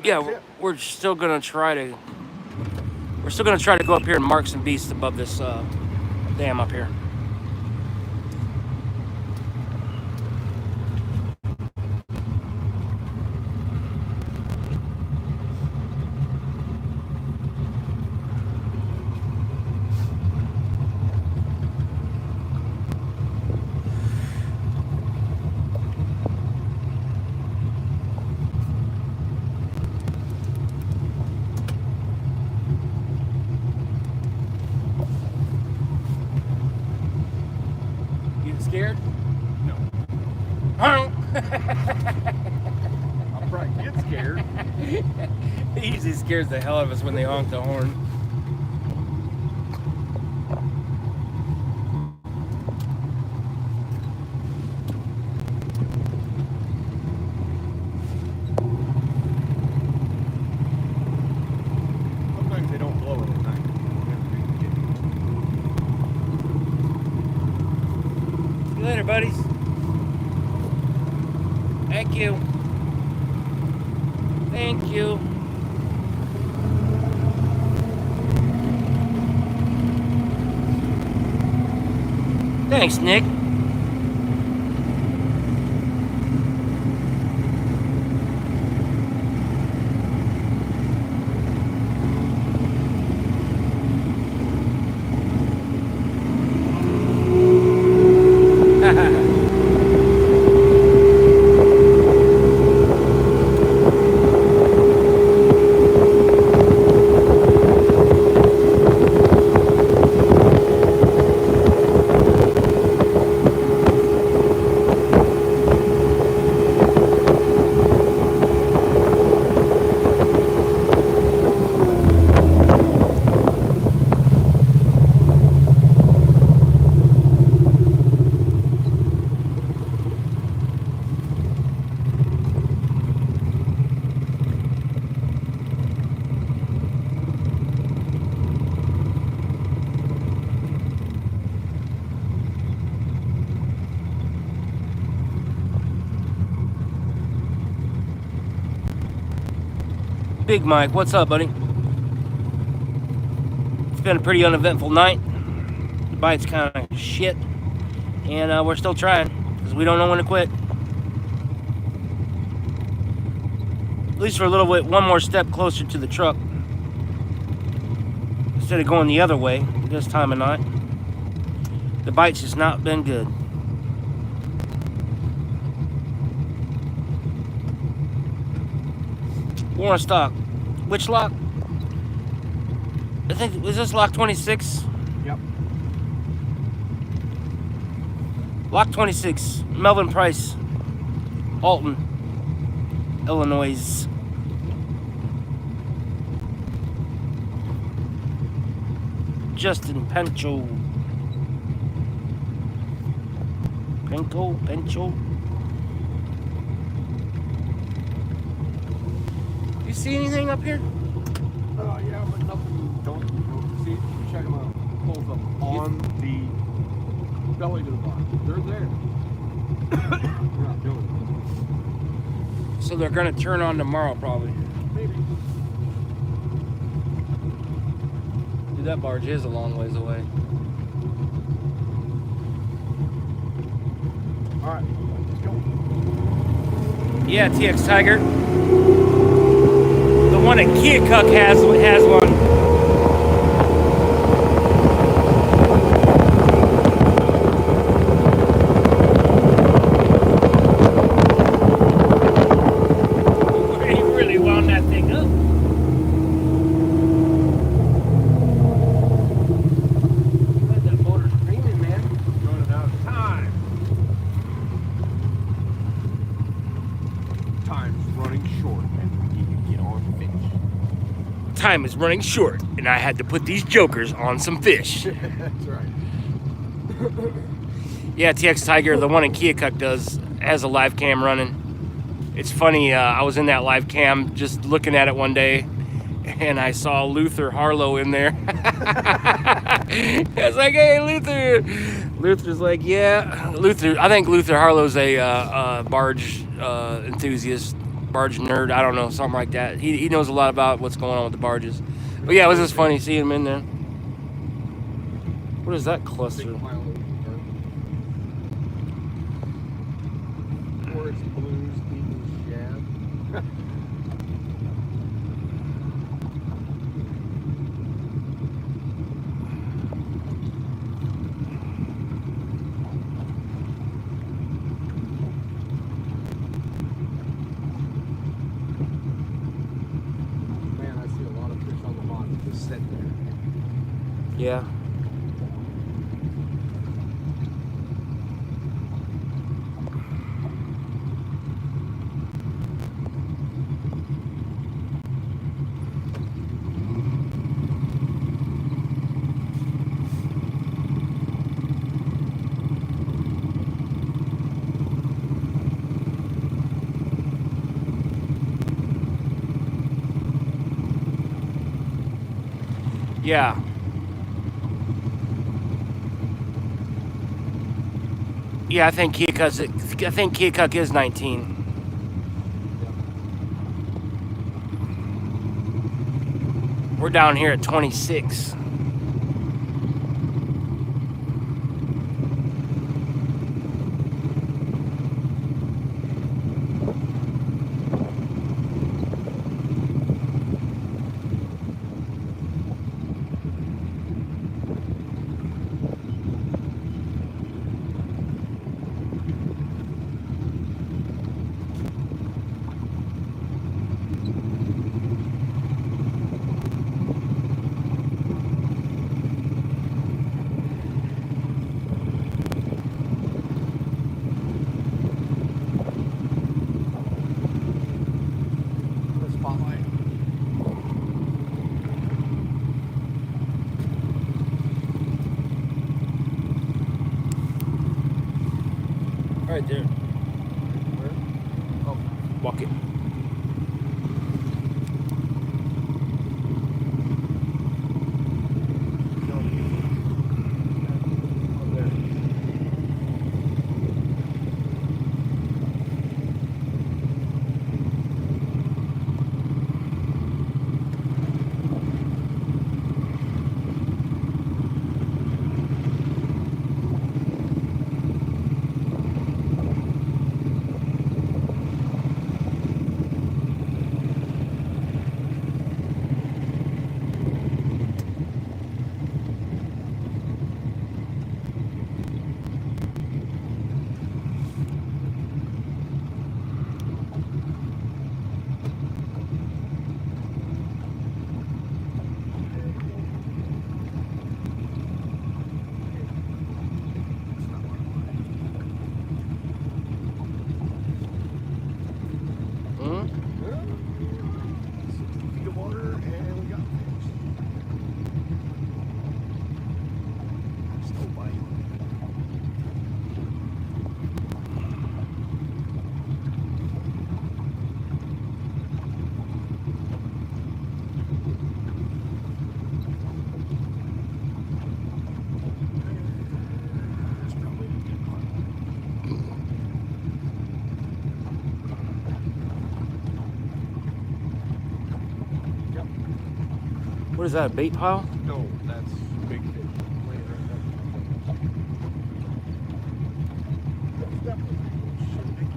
yeah, we're still gonna try to go up here and mark some beasts above this dam up here. Scared? No. Honk! I'll probably get scared. It usually scares the hell out of us when they honk the horn. Sometimes they don't blow it at night. See you later, buddies. Thank you. Thank you. Thanks, Nick. Big Mike, what's up, buddy? It's been a pretty uneventful night. The bite's kind of shit, and we're still trying because we don't know when to quit. At least we're a little bit, one more step closer to the truck instead of going the other way this time of night. The bite's just not been good. Warren stock. Which lock? I think, is this lock 26? Yep. Lock 26. Melvin Price. Alton. Illinois. Justin Pencho. Pencho. You see anything up here? Yeah, but nothing. Don't see. Check them out. pulls them on the belly to the bottom. They're there. They're not doing it. So they're gonna turn on tomorrow, probably. Maybe. Dude, that barge is a long ways away. All right, let's go. Yeah, TX Tiger. The one at Keokuk has one. He really wound that thing up. That motor's screaming, man. Running out of time. Time's running short, and we need to get on fish. Time is running short, and I had to put these jokers on some fish. That's right. Yeah, TX Tiger, the one in Keokuk has a live cam running. It's funny, I was in that live cam just looking at it one day, and I saw Luther Harlow in there. I was like, hey, Luther. Luther's like, yeah. I think Luther Harlow's a barge enthusiast, barge nerd. I don't know, something like that. He knows a lot about what's going on with the barges. But yeah, it was just funny seeing him in there. What is that cluster? Big pile of dirt. Or it's blues eating shad. Man, I see a lot of fish on the bottom just sitting there. Yeah. Yeah. Yeah, I think Keokuk is 19. We're down here at 26. The spotlight. Right there. Where? Oh, Walk it. no. Oh, there. What is that, a bait pile? No, that's big fish. Laying right there. That's definitely big fish.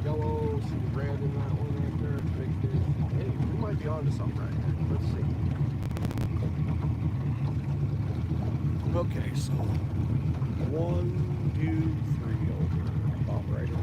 Yellow, see the red in that one right there. It's big fish. Hey, we might be onto something right here. Let's see. Okay, so 1, 2, 3 over. About right in there.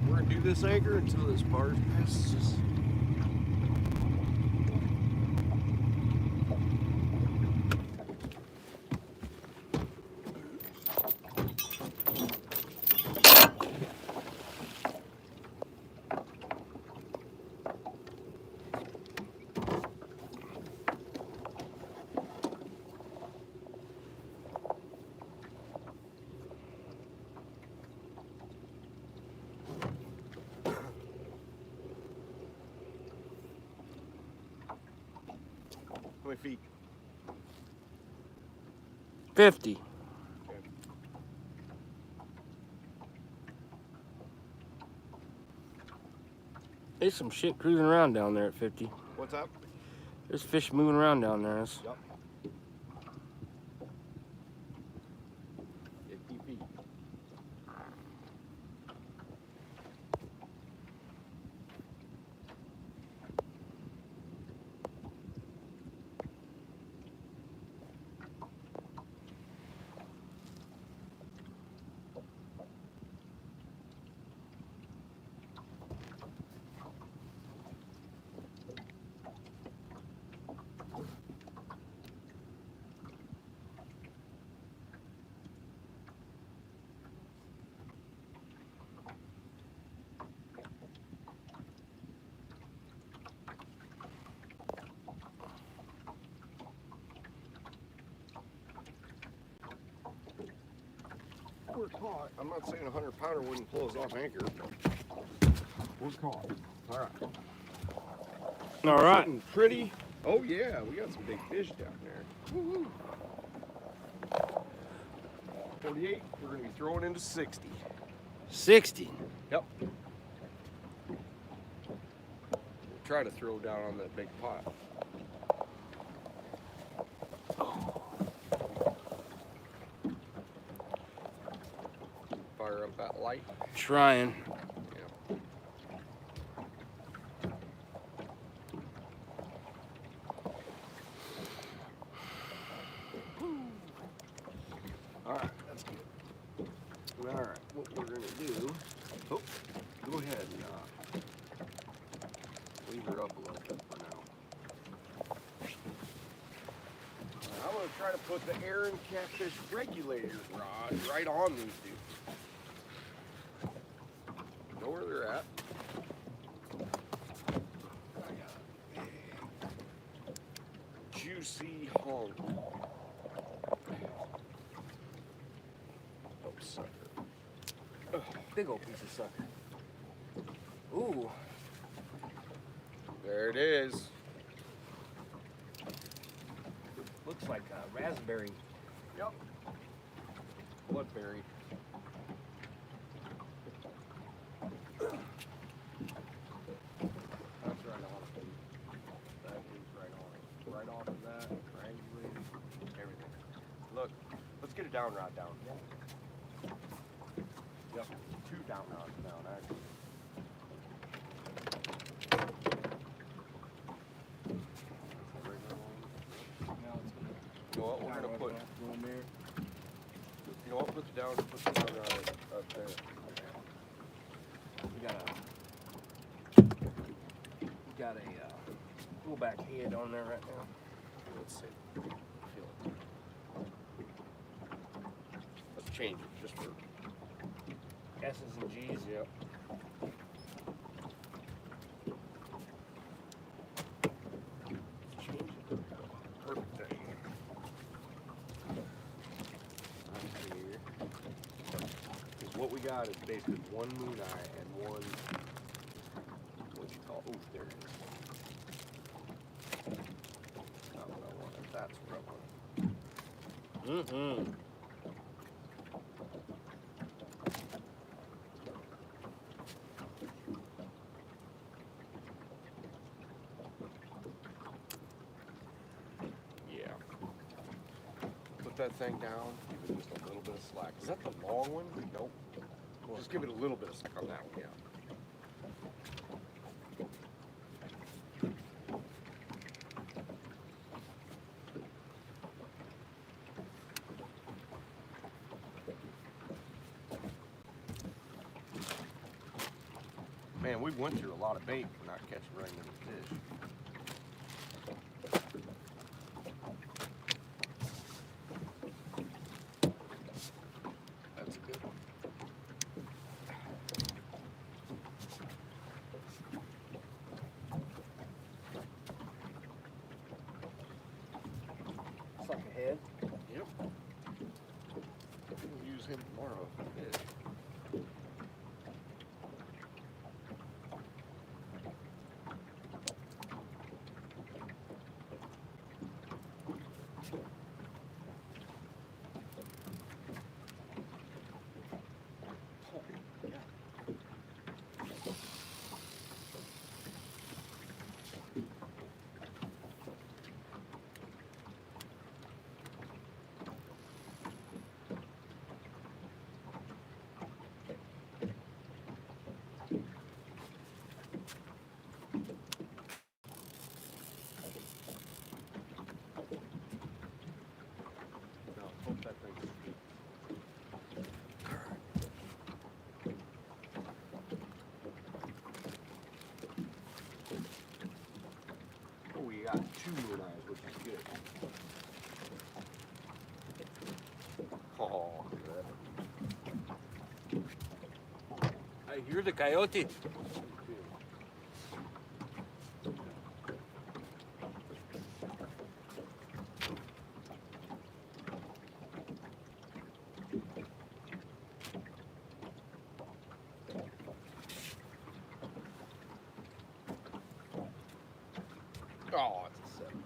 We're gonna do this anchor until this barge passes. How many feet? 50. There's some shit cruising around down there at 50. What's up? There's fish moving around down there. Yep. 50 feet. We're caught. I'm not saying a 100-pounder wouldn't pull us off anchor, but we're caught. All right. All right. Sitting pretty. Oh yeah, we got some big fish down there. Woo-hoo. 48. We're gonna be throwing into 60. 60. Yep. We'll try to throw down on that big pot. Fire up that light. Trying. Yeah. All right, that's good. All right, what we're gonna do? Oh, go ahead and leave her up a little bit for now. I'm gonna try to put the Aaron Catfish regulator rod right on these dudes. Know where they're at. I got a juicy hunk. Oh, sucker. Big old piece of sucker. Ooh. There it is. Looks like a raspberry. Yep. Bloodberry. That's right on it. That is right on it. Right off of that, triangulated, everything. Look, let's get a down rod down. Yep, 2 down rods down, actually. You know what, we're gonna put, you know what, put the down rod up there. We got a pullback head on there right now. Let's see. Feel it. Let's change it just for. S's and G's, yep. Let's change it. Perfect thing. Right here. Because what we got is basically one moon eye and one. What you call? Ooh, there it is. Not what I wanted. That's what I wanted. Mm-hmm. Yeah. Put that thing down. Give it just a little bit of slack. Is that the long one? Nope. Just give it a little bit of slack on that one. Yeah. Man, we went through a lot of bait for not catching very many fish. That's a good one. It's like a head. Yep. We'll use him tomorrow if we fish. No, hope that thing's deep. Oh, we got 2 moon eyes, which is good. Oh, look at that. I hear the coyote. Oh, it's a 7.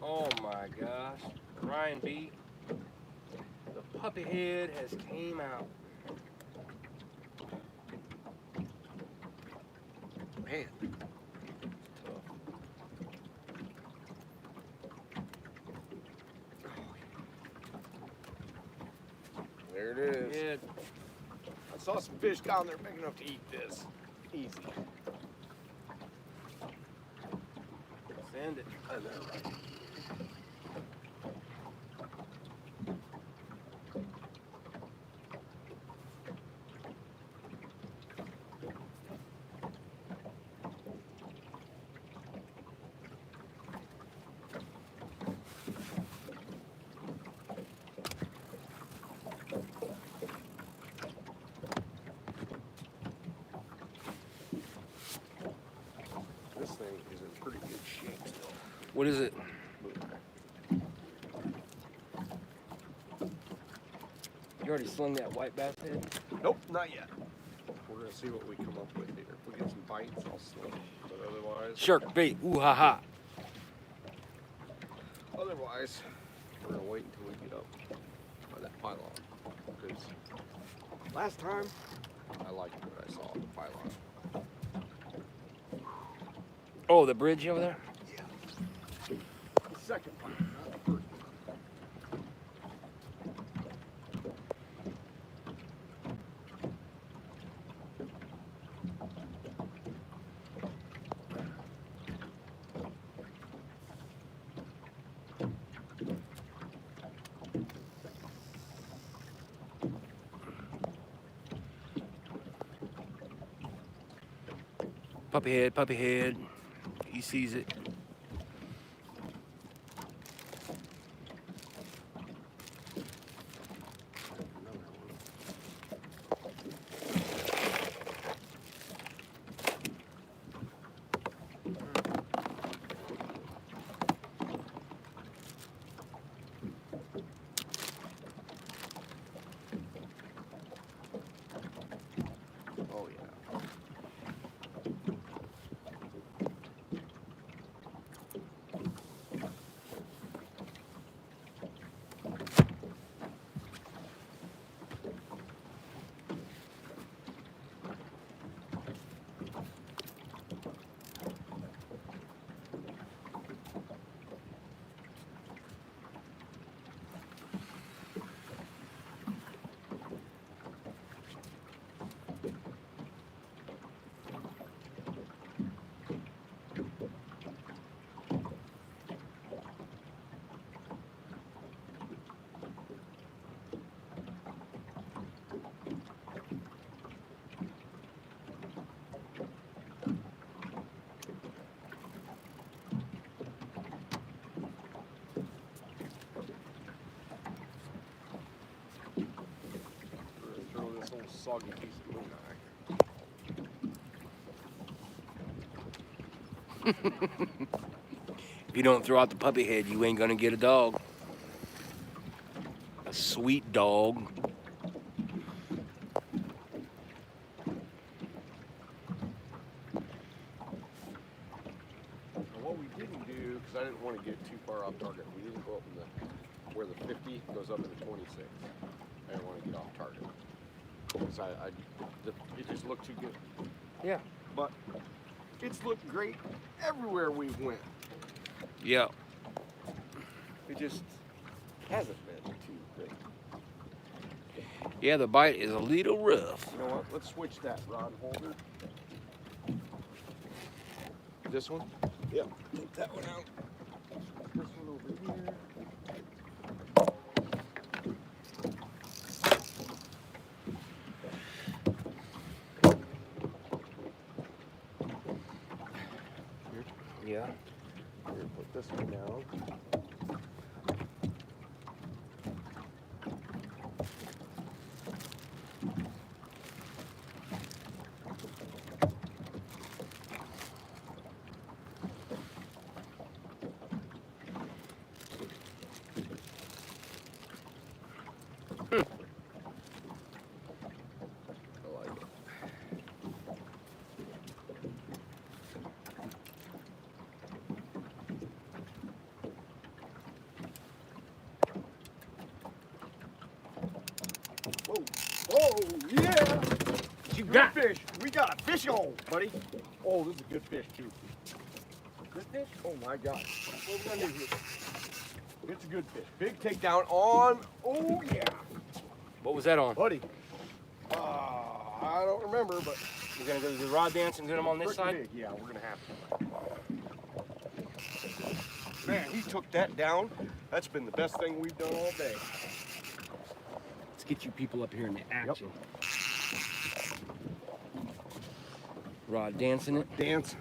Oh my gosh. Ryan B. The puppy head has came out. Man. There it is. Head. I saw some fish down there big enough to eat this. Easy. Send it. I know, right? This thing is in pretty good shape still. What is it? You already slung that white bass head? Nope, not yet. We're gonna see what we come up with here. If we get some bites, I'll sling it. But otherwise, Shark bait. Ooh ha ha. otherwise, we're gonna wait until we get up by that pylon. Because last time, I liked what I saw on the pylon. Oh, the bridge over there? Yeah. The second pylon, not the first one. Puppy head, puppy head. He sees it. Oh yeah. Throw this little soggy piece of moon eye. If you don't throw out the puppy head, you ain't gonna get a dog. A sweet dog. Now what we didn't do, because I didn't want to get too far off target, we didn't go up in the where the 50 goes up to the 26. I didn't want to get off target. So it just looked too good. Yeah. But it's looked great everywhere we went. Yeah. It just hasn't been too great. Yeah, the bite is a little rough. You know what? Let's switch that rod holder. This one? Yeah. Take that one out. This one over here. Yeah. Here, put this one down. I like it. Whoa. Oh, yeah. You Good got fish. We got a fish hole, buddy. Oh, this is a good fish, too. Good fish? Oh, my God. What we gonna do here? It's a good fish. Big takedown on. Oh, yeah. What was that on? Buddy. I don't remember, but We're gonna go to the rod dance and get him on this pretty side? big. Yeah, we're going to have to. Man, he took that down. That's been the best thing we've done all day. Let's get you people up here in the action. Rod dancing it. Dance.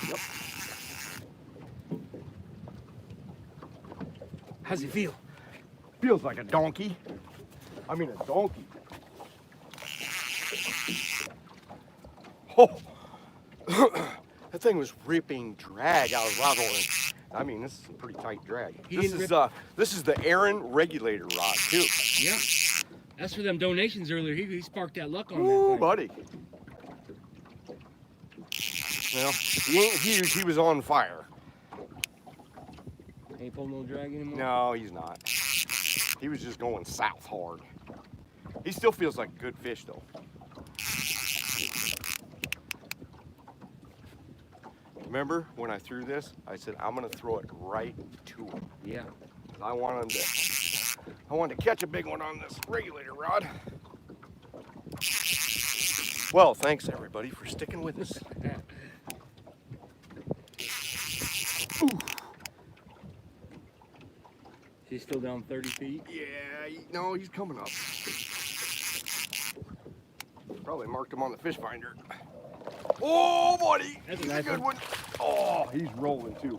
Yep. How's it feel? Feels like a donkey. I mean, a donkey. Oh, that thing was ripping drag out of rod holding. I mean, this is a pretty tight drag. This is the Aaron regulator rod too. Yeah. That's for them donations earlier. He sparked that luck on Ooh, that thing. buddy. Well, he ain't huge. He was on fire. Ain't pulling no drag anymore? No, he's not. He was just going south hard. He still feels like a good fish though. Remember when I threw this? I said I'm gonna throw it right to him. Yeah. I want to catch a big one on this regulator rod. Well, thanks everybody for sticking with us. He's still down 30 feet. Yeah, no, he's coming up. Probably marked him on the fish finder. Oh, buddy. That's a He's nice good one. one. Oh, he's rolling too.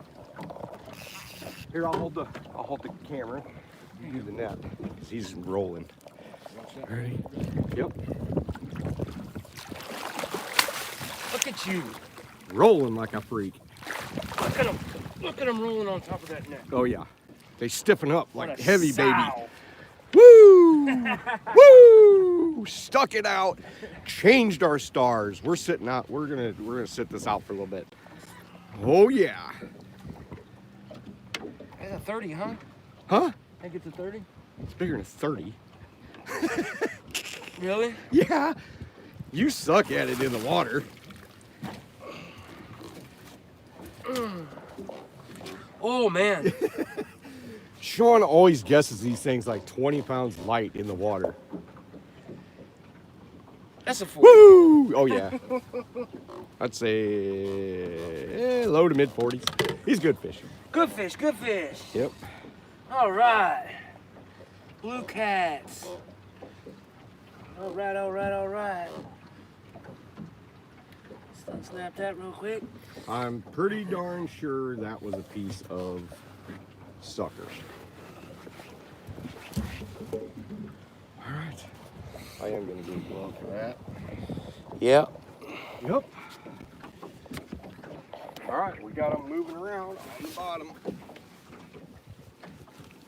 Here, I'll hold the camera. You do the net. He's rolling. Ready? Yep. Look at you. Rolling like a freak. Look at him. Look at him rolling on top of that net. Oh yeah. They stiffen up like What a heavy baby. sow. Woo! Woo! Stuck it out. Changed our stars. We're sitting out. We're gonna sit this out for a little bit. Oh yeah. That's a 30, huh? Huh? I think it's a 30. It's bigger than a 30. Really? Yeah. You suck at it in the water. Oh man. Sean always guesses these things like 20 pounds light in the water. That's a 40. Woo! Oh yeah. I'd say low to mid 40s. He's good fishing. Good fish, good fish. Yep. All right. Blue cats. All right, all right, all right. Snap that real quick. I'm pretty darn sure that was a piece of sucker. All right. I am going to give you one for that. Yeah. Yep. All right, we got them moving around on the bottom.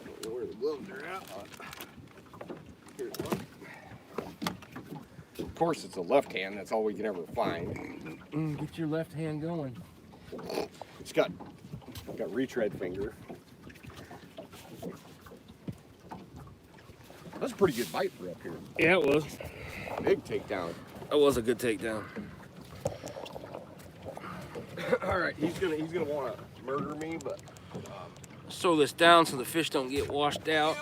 Don't know where the gloves are at. Here's one. Of course, it's a left hand. That's all we can ever find. Get your left hand going. It's got retread finger. That's a pretty good bite for up here. Yeah, it was. Big takedown. That was a good takedown. All right, he's gonna want to murder me, but Slow this down so the fish don't get washed out.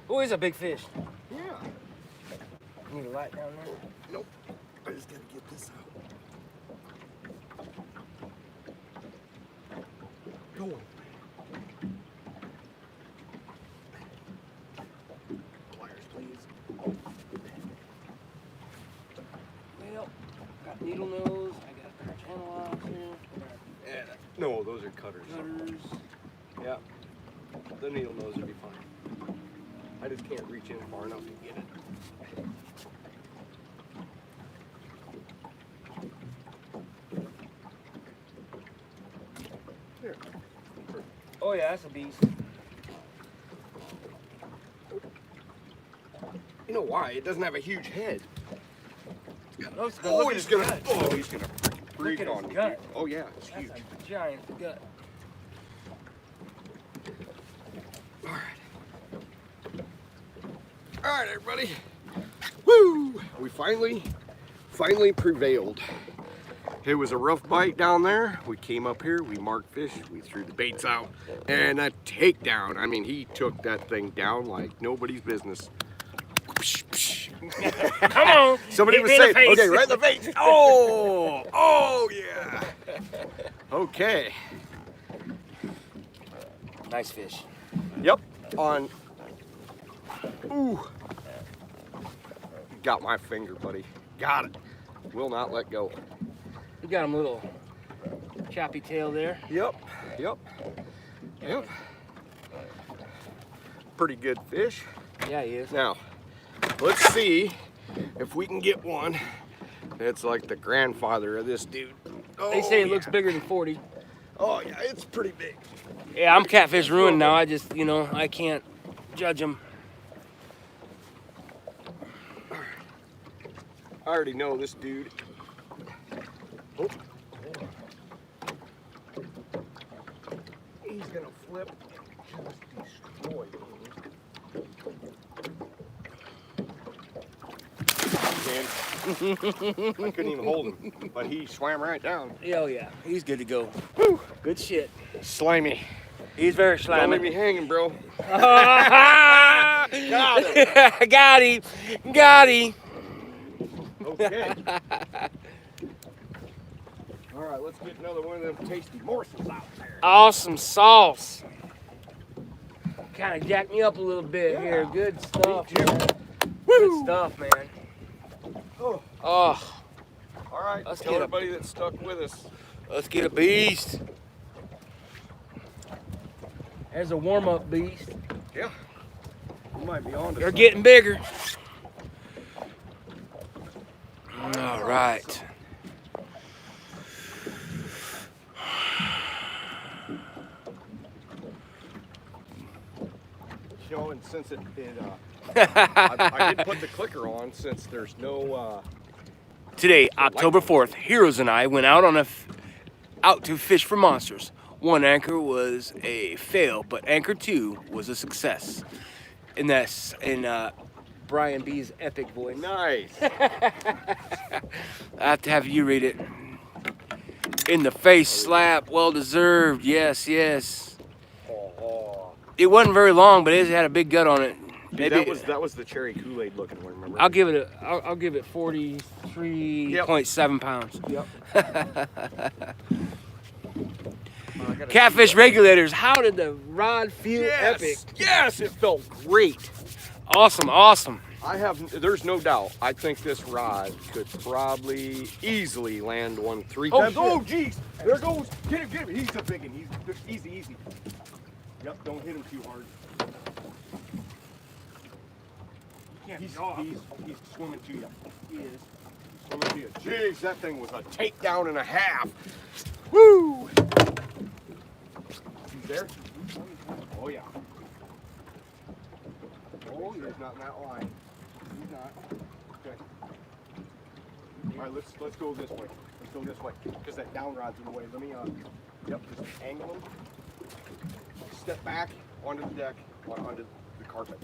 Oh, he's a big fish. yeah. Need a light down there? Nope. I just gotta get this out. Go on. Pliers, please. Well, got needle nose. I got channel locks here. Yeah. No, those are cutters. Cutters. Yeah. The needle nose would be fine. I just can't reach in far enough to get it. There. Oh yeah, that's a beast. You know why? It doesn't have a huge head. Looks good. Oh, Look at he's his gonna. gut. Oh, he's gonna freak at his on me. gut. Oh yeah, it's That's huge. a giant gut. All right. All right, everybody. Woo! We finally prevailed. It was a rough bite down there. We came up here, we marked fish, we threw the baits out, and a takedown. I mean, he took that thing down like nobody's business. Come on. Somebody Hit was me in the saying, face. okay, right in the face. Oh yeah. Okay. Nice fish. Yep. On. Ooh. Got my finger, buddy. Got it. Will not let go. We got him a little choppy tail there. Yep. Yep. Yep. Pretty good fish. Yeah, he is. Now, let's see if we can get one that's like the grandfather of this dude. Oh, They say it yeah. looks bigger than 40. Oh yeah, it's pretty big. Yeah, I'm catfish ruined now. I just, I can't judge him. I already know this dude. Oh. He's gonna flip and just destroy me. I couldn't even hold him, but he swam right down. Oh yeah, he's good to go. Whew. Good shit. Slimy. He's very Don't slimy. leave me hanging, bro. Got him. Got him. Got him. Okay. All right, let's get another one of them tasty morsels out there. Awesome sauce. Kind of jacked me up a little bit Yeah. here. Good stuff. Me too. Man. Woo! Good stuff, man. Oh, Oh, right. Let's Tell get a- everybody that stuck with us. Let's get a beast. There's a warm-up beast. Yeah. We might be on to They're something. getting bigger. All right. You know, and since I didn't put the clicker on since there's no. Today, October 4th, Heroes and I went out on out to fish for monsters. One anchor was a fail, but anchor 2 was a success. And that's in Brian B's epic voice. Nice. I have to have you read it. In the face slap, well deserved. Yes, yes. Oh, It wasn't very long, but it had a big gut on it. dude, Maybe that was the cherry Kool-Aid looking one. Remember? I'll give it 43.7 pounds. Yep. Catfish regulators. How did the rod feel? Yes. Epic. Yes, it felt great. Awesome, awesome. There's no doubt. I think this rod could probably easily land one 3 Oh, times. shit. Oh, jeez. There goes. Get him. He's a big one. He's easy. Yep, don't hit him too hard. He's swimming to you. He is. He's swimming to you. Jeez, that thing was a takedown and a half. Woo! He's there? Oh, yeah. Oh, he's not in that line. He's not. Okay. All right, let's go this way. Let's go this way because that down rod's in the way. Let me yep, just angle him. Step back onto the deck, onto the carpet.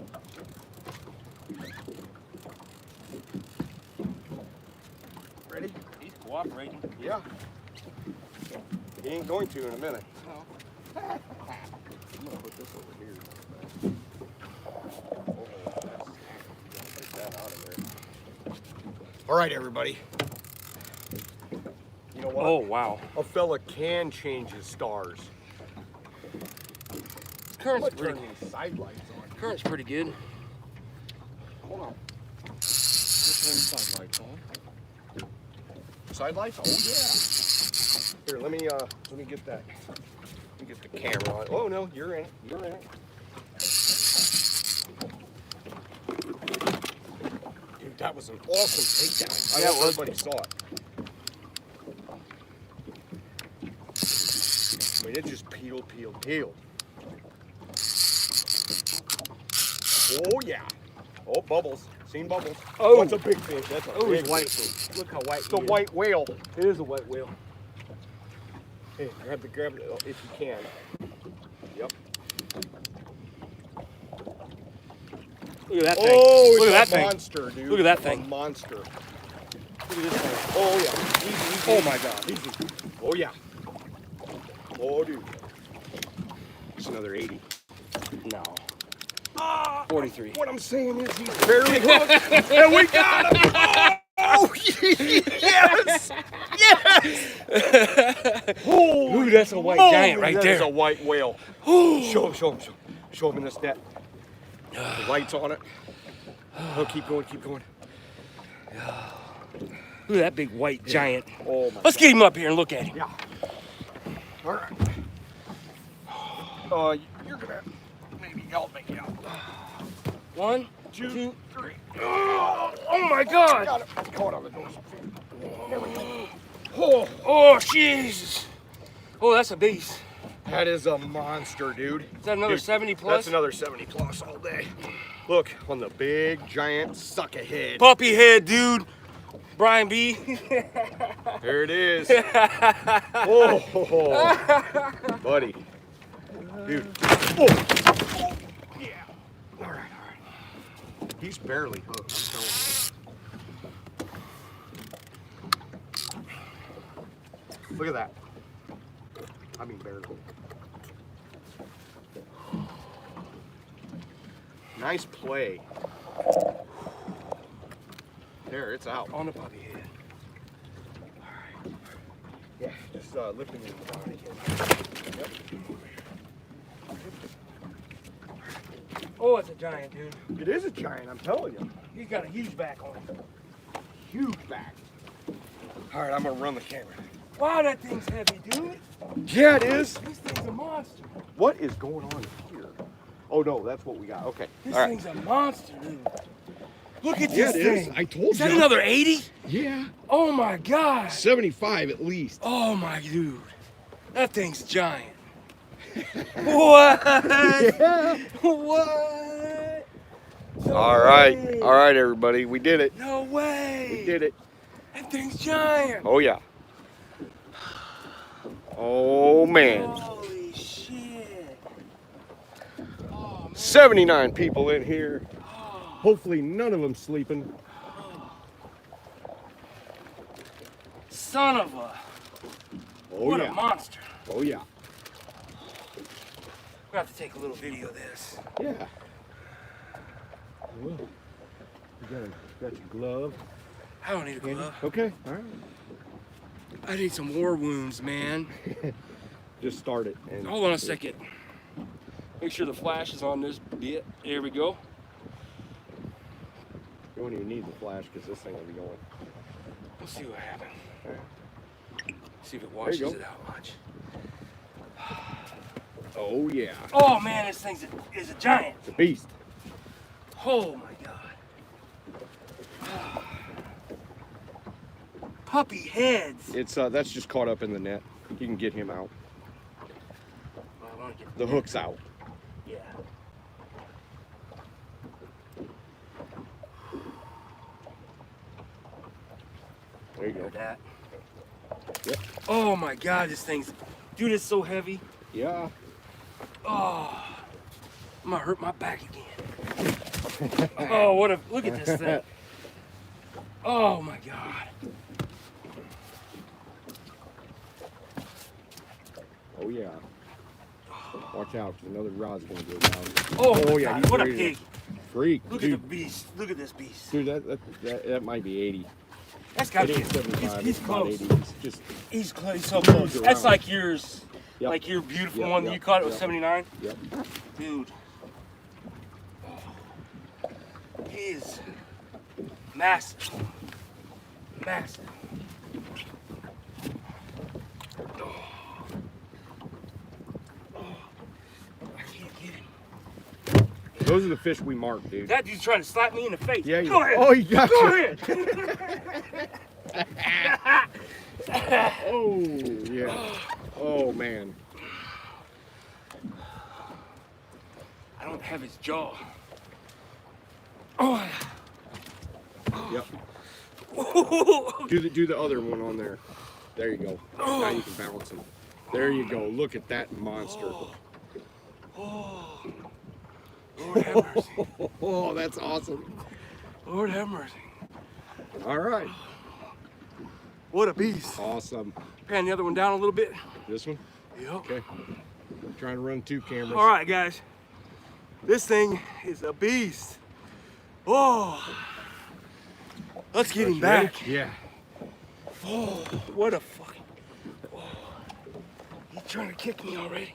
Ready? He's cooperating. Yeah. He ain't going to in a minute. I'm gonna put this over here. Take that out of there. All right, everybody. You know what? Oh, wow. A fella can change his stars. Current's Let's turn pretty, these side lights on. current's pretty good. Hold on. Let's turn side lights on. Side lights? Oh yeah. Here, let me get that. Let me get the camera on. Oh no, you're in it. You're in it. Dude, that was an awesome takedown. I Yeah, hope it was. everybody saw it. I mean, it just peeled. Oh yeah. Oh, bubbles. Seen bubbles. Oh. That's a big fish. That's a Oh, big he's white. fish. Look how white It's a he is. white whale. It is a white whale. Hey, grab it if you can. Yep. Look at that thing. Oh, Look it's at that a thing. monster, dude. Look at that A thing. monster. Look at this thing. Oh yeah. Easy. Oh my God. Easy. Oh yeah. Oh dude. It's another 80. No. Ah, 43. what I'm saying is he's barely hooked, and we got him. Oh yes. Yes. Ooh, that's a white giant right That there. is a white whale. Show him in this net. The lights on it. Oh, keep going. Look at that big white giant. Oh my Let's get him up here and look at him. Yeah. All right. You're gonna maybe help me out. 1, 2, 3. Oh my God. Got it. Caught on the dorsal fin. There we go. Oh, Jesus. Oh, that's a beast. That is a monster, dude. Is that another Dude, 70 plus? That's another 70 plus all day. Look on the big giant suck ahead. Puppy head, dude. Brian B. There it is. Oh, buddy. Dude. Oh. Yeah. All right. He's barely hooked, I'm telling you. Look at that. I mean, barely. Nice play. There, it's out. On the puppy head. Yeah, just lifting it down again. Yep. Oh, it's a giant, dude. It is a giant, I'm telling you. He's got a huge back on him. Huge back. All right, I'm gonna run the camera. Wow, that thing's heavy, dude. Yeah, it is. This thing's a monster. What is going on here? Oh no, that's what we got. Okay. This All right. thing's a monster, dude. Look at Yeah, this it is. thing. I told Is that you. another 80? Yeah. Oh my God. 75 at least. Oh my dude. That thing's giant. What? Yeah. What? No All right. way. All right, everybody. We did it. No way. We did it. That thing's giant. Oh yeah. Oh man. Holy shit. Oh, man. 79 people in here. Oh, Hopefully none of them sleeping. son of a. Oh What yeah. a monster. Oh yeah. We're gonna have to take a little video of this. Yeah. Well, you got your glove. I don't need a glove. Okay. All right. I need some war wounds, man. Just start it. And Hold on a second. Make sure the flash is on this bit. There we go. You don't even need the flash because this thing will be going. We'll see what happens. All right. See if it you washes go. it out much. Oh yeah. Oh man, this thing is a giant. It's a beast. Oh my God. Puppy heads. It's that's just caught up in the net. You can get him out. Well, I wanna get The hook's out. Yeah. There you go. Hear that. Yep. Oh my God, this thing's, dude, it's so heavy. Yeah. Oh, I'm gonna hurt my back again. Oh, what a, look at this thing. Oh my God. Oh yeah. Watch out, 'cause another rod's gonna go down. Oh, my yeah, God, he's what a ready to pig. freak. Look Dude, at the beast. Look at this beast. dude, that might be 80. That's got It to be, ain't 75. he's it's about close. 80. It's just He's close, he's so close. around. That's like yours. Yep. Like your beautiful Yep, one that yep, you caught, it was yep. 79. yep. Dude. Oh. He is massive. Massive. Oh. Oh. I can't get him. Those are the fish we marked, dude. That dude's trying to slap me in the face. Yeah. Go ahead. Oh, he got Go you. ahead. Oh yeah. Oh man. I don't have his jaw. Oh. Yep. Do the other one on there. There you go. Now you can balance him. There you go. Look at that monster. Oh. Lord have mercy. Oh, that's awesome. Lord have mercy. All right. What a beast. Awesome. Pan the other one down a little bit. This one? Yep. Okay. I'm trying to run 2 cameras. All right, guys. This thing is a beast. Oh. Let's get him back. Yeah. Oh, what a fucking. Oh. He's trying to kick me already.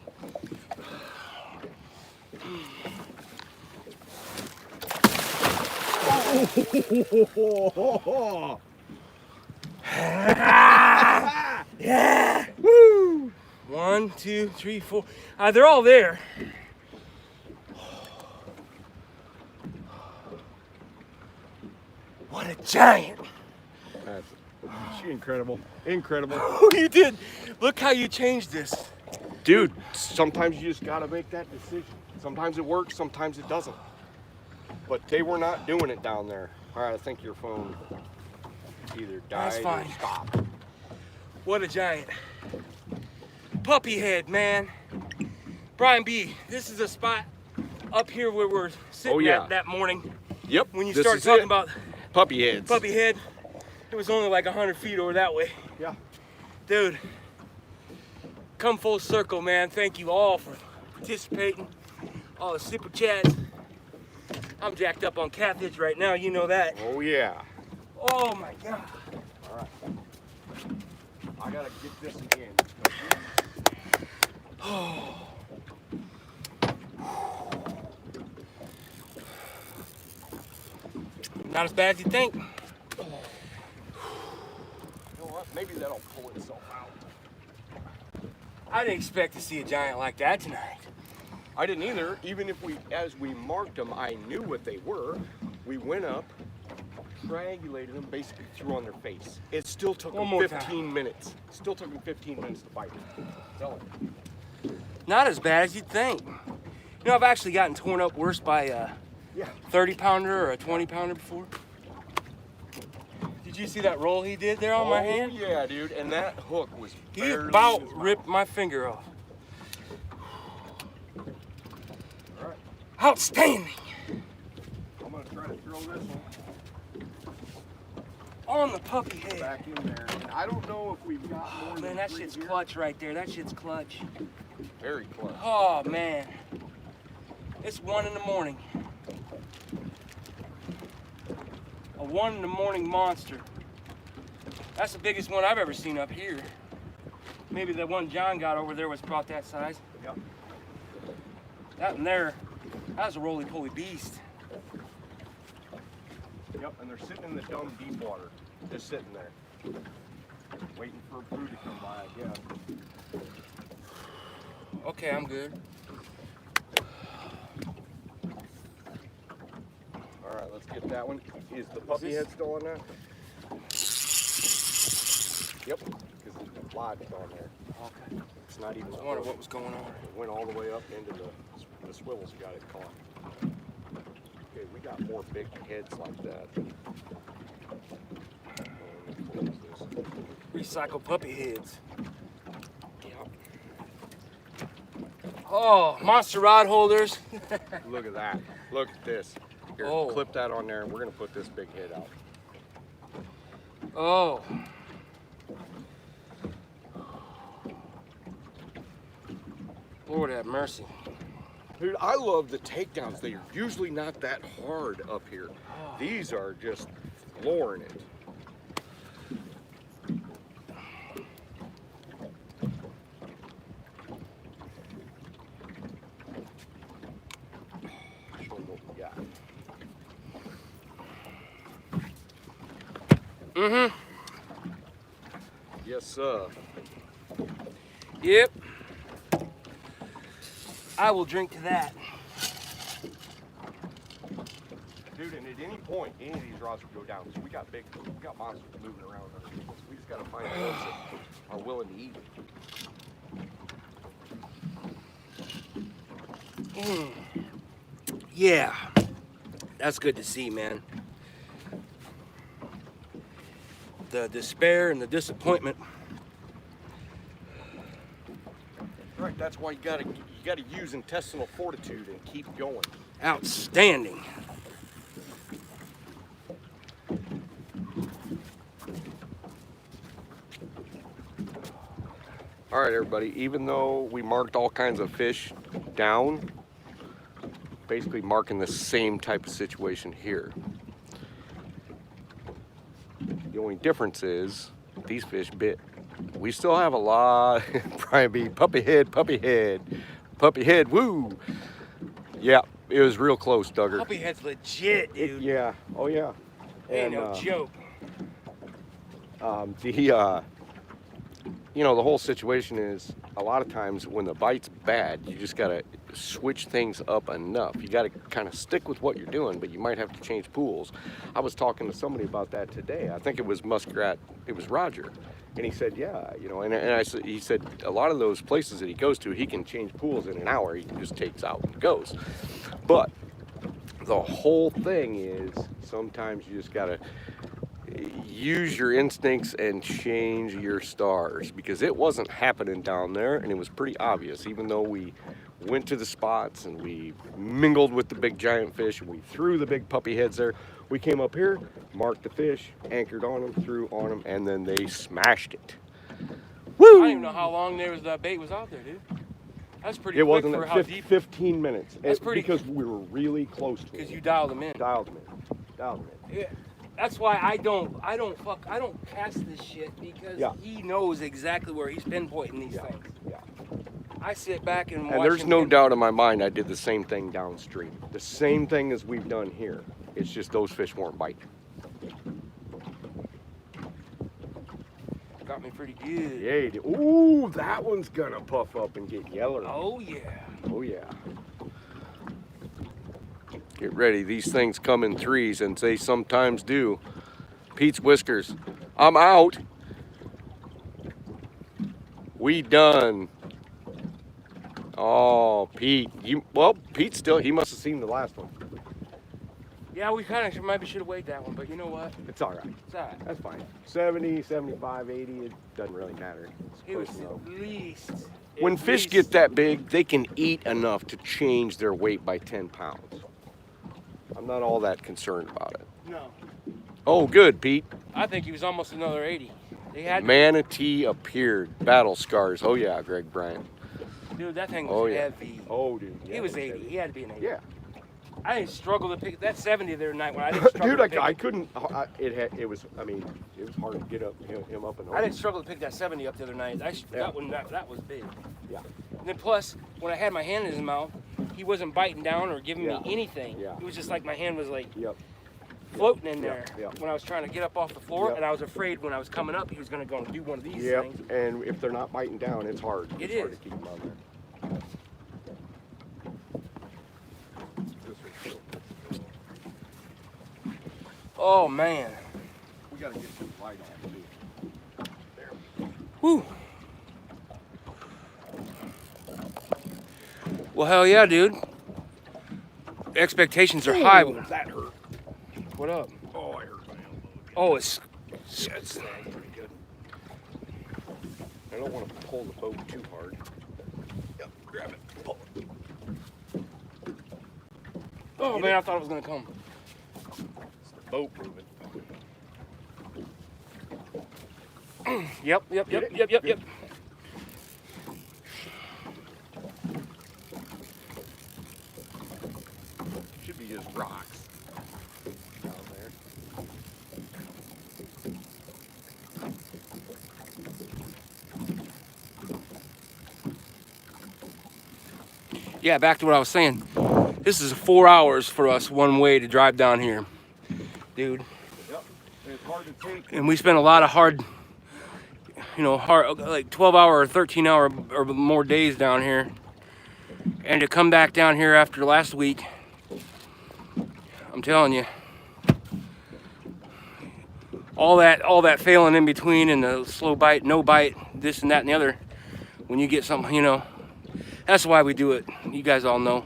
Yeah. Woo. 1, 2, 3, 4. They're all there. What a giant. That's incredible. Incredible. Oh, you did. Look how you changed this. Dude, sometimes you just gotta make that decision. Sometimes it works, sometimes it doesn't. But they were not doing it down there. All right, I think your phone either died That's fine. or stopped. What a giant. Puppy head, man. Brian B., this is a spot up here where we're sitting Oh, yeah. at that morning. Yep. When you this started is talking it. about puppy heads. puppy head, it was only like 100 feet over that way. Yeah. Dude, come full circle, man. Thank you all for participating. All the super chats. I'm jacked up on catfish right now, you know that. Oh yeah. Oh my God. All right. I gotta get this again. Not as bad as you think. You know what? Maybe that'll pull itself out. I didn't expect to see a giant like that tonight. I didn't either. Even if as we marked them, I knew what they were. We went up, triangulated them, basically threw on their face. It still took them 15 minutes. Still took them 15 minutes to bite it. Tell it. Not as bad as you'd think. You know, I've actually gotten torn up worse by a 30-pounder or a 20-pounder before. Did you see that roll he did there on my hand? Oh yeah, dude. And that hook was He about ripped my finger off. All right. Outstanding. I'm gonna try to throw this one On the puppy head. back in there. And I don't know if we've got more than Man, that 3 shit's here. clutch right there. That shit's clutch. Very close. Oh, man. It's 1 in the morning. A 1 in the morning monster. That's the biggest one I've ever seen up here. Maybe the one John got over there was about that size. Yep. That one there, that was a roly-poly beast. Yep, and they're sitting in the dumb deep water. Just sitting there. Waiting for a food to come by, I guess. Okay, I'm good. All right, let's get that one. Is the puppy head still on there? Yep, because it's lodged on there. Okay. It's not even. I wonder what was going on. It went all the way up into the swivels. Got it caught. Okay, we got more big heads like that. What is this? Recycle puppy heads. Yep. Oh, monster rod holders. Look at that. Look at this. Here, Oh. clip that on there, and we're gonna put this big head out. Oh. Lord have mercy. Dude, I love the takedowns. They are usually not that hard up here. These are just flooring it. Show them what we got. Mm-hmm. Yes, sir. Yep. I will drink to that. Dude, and at any point, any of these rods will go down. So we got monsters moving around underneath us. We just gotta find those that are willing to eat it. Yeah. That's good to see, man. The despair and the disappointment. Right, that's why you gotta use intestinal fortitude and keep going. Outstanding. All right, everybody, even though we marked all kinds of fish down, basically marking the same type of situation here. The only difference is these fish bit. We still have a lot, probably puppy head, woo. Yeah, it was real close, Duggar. Puppy head's legit, dude. Yeah, oh yeah. Ain't no joke. You know, the whole situation is a lot of times when the bite's bad, you just gotta switch things up enough. You gotta kind of stick with what you're doing, but you might have to change pools. I was talking to somebody about that today. I think it was Muskrat, it was Roger. And he said, yeah, you know, and I said, he said a lot of those places that he goes to, he can change pools in an hour. He just takes out and goes. But the whole thing is sometimes you just gotta use your instincts and change your stars, because it wasn't happening down there, and it was pretty obvious. Even though we went to the spots and we mingled with the big giant fish and we threw the big puppy heads there, we came up here, marked the fish, anchored on them, threw on them, and then they smashed it. Woo! I don't even know how long the bait was out there, dude. That's pretty It quick wasn't for at how deep. 15 minutes. That's pretty- because we were really close to Because it. you dialed them in. Dialed them in. Yeah. That's why I don't cast this shit, because Yeah. he knows exactly where he's pinpointing these things. Yeah. I sit back and watch And there's him no pin- doubt in my mind I did the same thing downstream. The same thing as we've done here. It's just those fish weren't biting. Got got me pretty good. Yeah, you did. Ooh, that one's gonna puff up and get yeller. Oh yeah. Oh yeah. Get ready. These things come in threes, and they sometimes do. Pete's whiskers. I'm out. We done. Oh, Pete. Pete still. He must have seen the last one. Yeah, we kind of maybe should have weighed that one, but you know what? It's all right. It's all right. That's fine. 70, 75, 80. It doesn't really matter. It's It was close enough. at least. When at fish least- get that big, they can eat enough to change their weight by 10 pounds. I'm not all that concerned about it. No. Oh, good, Pete. I think he was almost another 80. They had. Manatee appeared. Battle scars. Oh, yeah, Greg Bryant. Dude, that thing was Oh, yeah. heavy. Oh, dude. He was 80. He had to be an 80. Yeah. I didn't struggle to pick that 70 the other night when I didn't struggle Dude, to pick I couldn't. It was hard to get him up and over. I didn't struggle to pick that 70 up the other night. Yeah. That was big. Yeah. And then plus, when I had my hand in his mouth, he wasn't biting down or giving Yeah. me anything. Yeah. It was just like my hand was like Yep. floating in there Yeah. when I was trying to get up off the floor, Yep. and I was afraid when I was coming up he was going to go and do one of these Yep. things. And if they're not biting down, it's hard. It It's hard is. to keep them on there. Oh man. We gotta get some light on too. There. Whew. Well, hell yeah, dude. Expectations are high. That hurt. What up? Oh, I hurt my elbow. Oh, it's Yeah, it's pretty good. I don't want to pull the boat too hard. Yep, grab it. Pull it. oh man, I thought it was gonna come. It's the boat moving. Yep. Get it? Should be just rocks down there. Yeah, back to what I was saying. This is 4 hours for us one way to drive down here, dude. Yep. And it's hard to take. And we spent a lot of hard like 12-hour or 13-hour or more days down here. And to come back down here after last week, I'm telling you, all that failing in between and the slow bite, no bite, this and that and the other, when you get something, that's why we do it. You guys all know.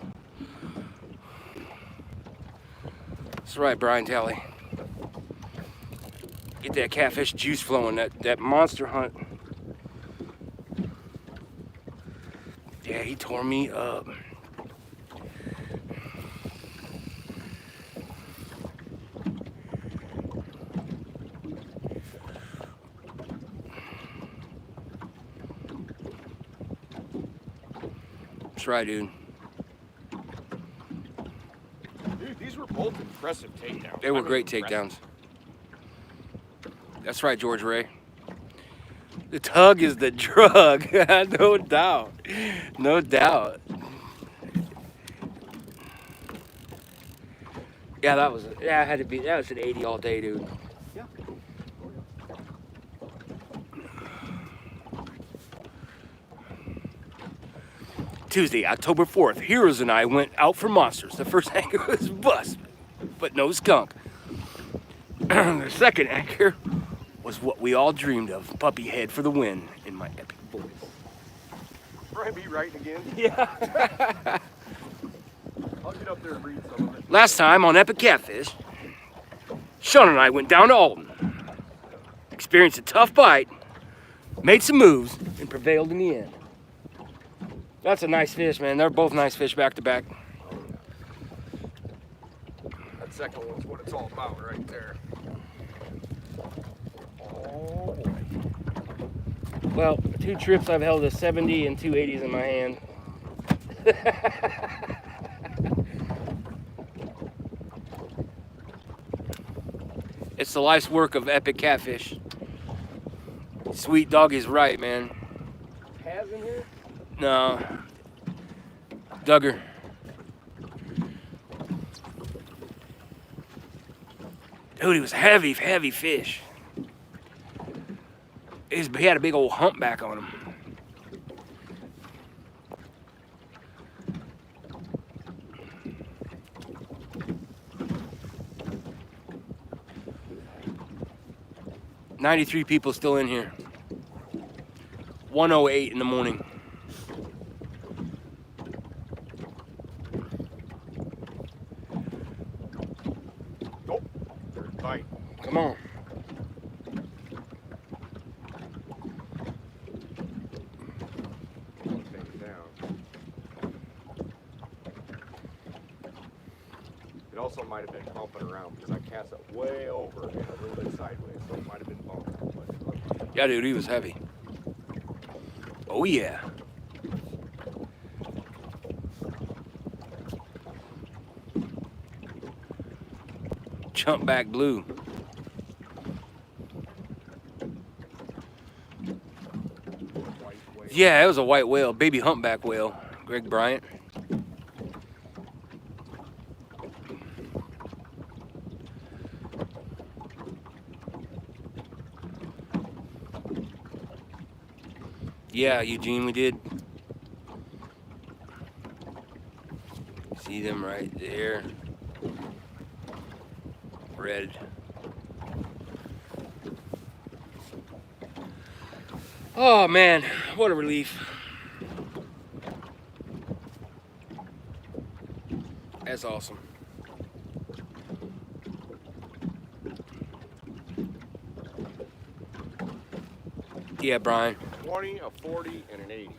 That's right, Brian Talley. Get that catfish juice flowing, that monster hunt. Yeah, he tore me up. That's right, dude. Dude, these were both impressive takedowns. They were I mean, great impressive. takedowns. That's right, George Ray. The tug is the drug, no doubt. No doubt. Yeah, that was an 80 all day, dude. Yeah. Tuesday, October 4th, Heroes and I went out for monsters. The first anchor was bust, but no skunk. The second anchor was what we all dreamed of, puppy head for the win in my epic voice. Brian be writing again. Yeah. I'll get up there and read some of it. Last time on Epic Catfish, Sean and I went down to Alton, experienced a tough bite, made some moves, and prevailed in the end. That's a nice fish, man. They're both nice fish back to back. That second one's what it's all about right there. Oh boy. Well, 2 trips I've held a 70 and 2 80s in my hand. It's the life's work of Epic Catfish. Sweet dog is right, man. Has in here? No. Duggar. Dude, he was heavy, heavy fish. He had a big old humpback on him. "93 people still in here. 1:08 in the morning. Oh, there's a bite. Come on. Take it down. It also might have been bumping around because I cast it way over and a little bit sideways, so it might have been bumping. But it looked like Yeah, dude, he was heavy. Oh, yeah. Chumpback blue. white wave. Yeah, it was a white whale, baby humpback whale. Greg Bryant. Yeah, Eugene, we did. See them right there. Red. Oh man, what a relief. That's awesome. Yeah, Brian. 20, a 40, and an 80.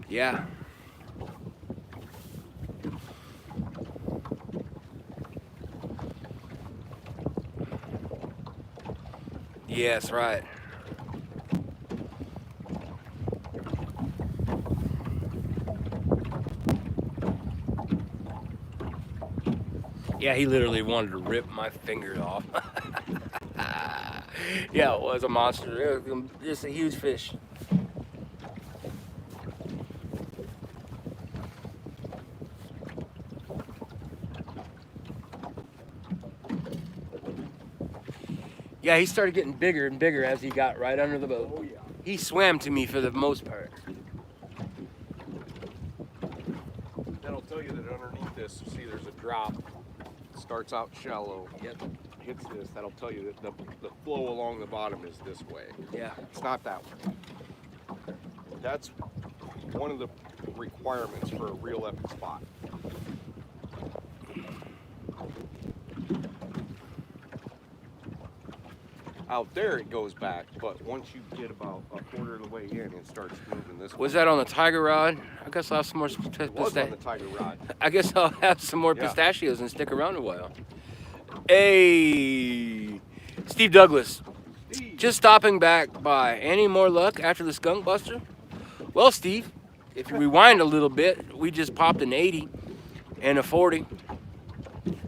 Yeah. Yes, right. Yeah, he literally wanted to rip my fingers off. Yeah, it was a monster. It was just a huge fish. Yeah, he started getting bigger and bigger as he got right under the boat. Oh, yeah. He swam to me for the most part. That'll tell you that underneath this, see there's a drop. It starts out shallow. Yep. Hits this. That'll tell you that the flow along the bottom is this way. Yeah. It's not that way. That's one of the requirements for a real epic spot. Out there it goes back, but once you get about a quarter of the way in, it starts moving this way. Was that on the tiger rod? I guess I'll have some more It was on the tiger rod. I guess I'll have some more Yeah. pistachios and stick around a while. Hey, Steve Douglas, just stopping back by. Any more luck after the skunk buster? Well, Steve, if you rewind a little bit, we just popped an 80 and a 40.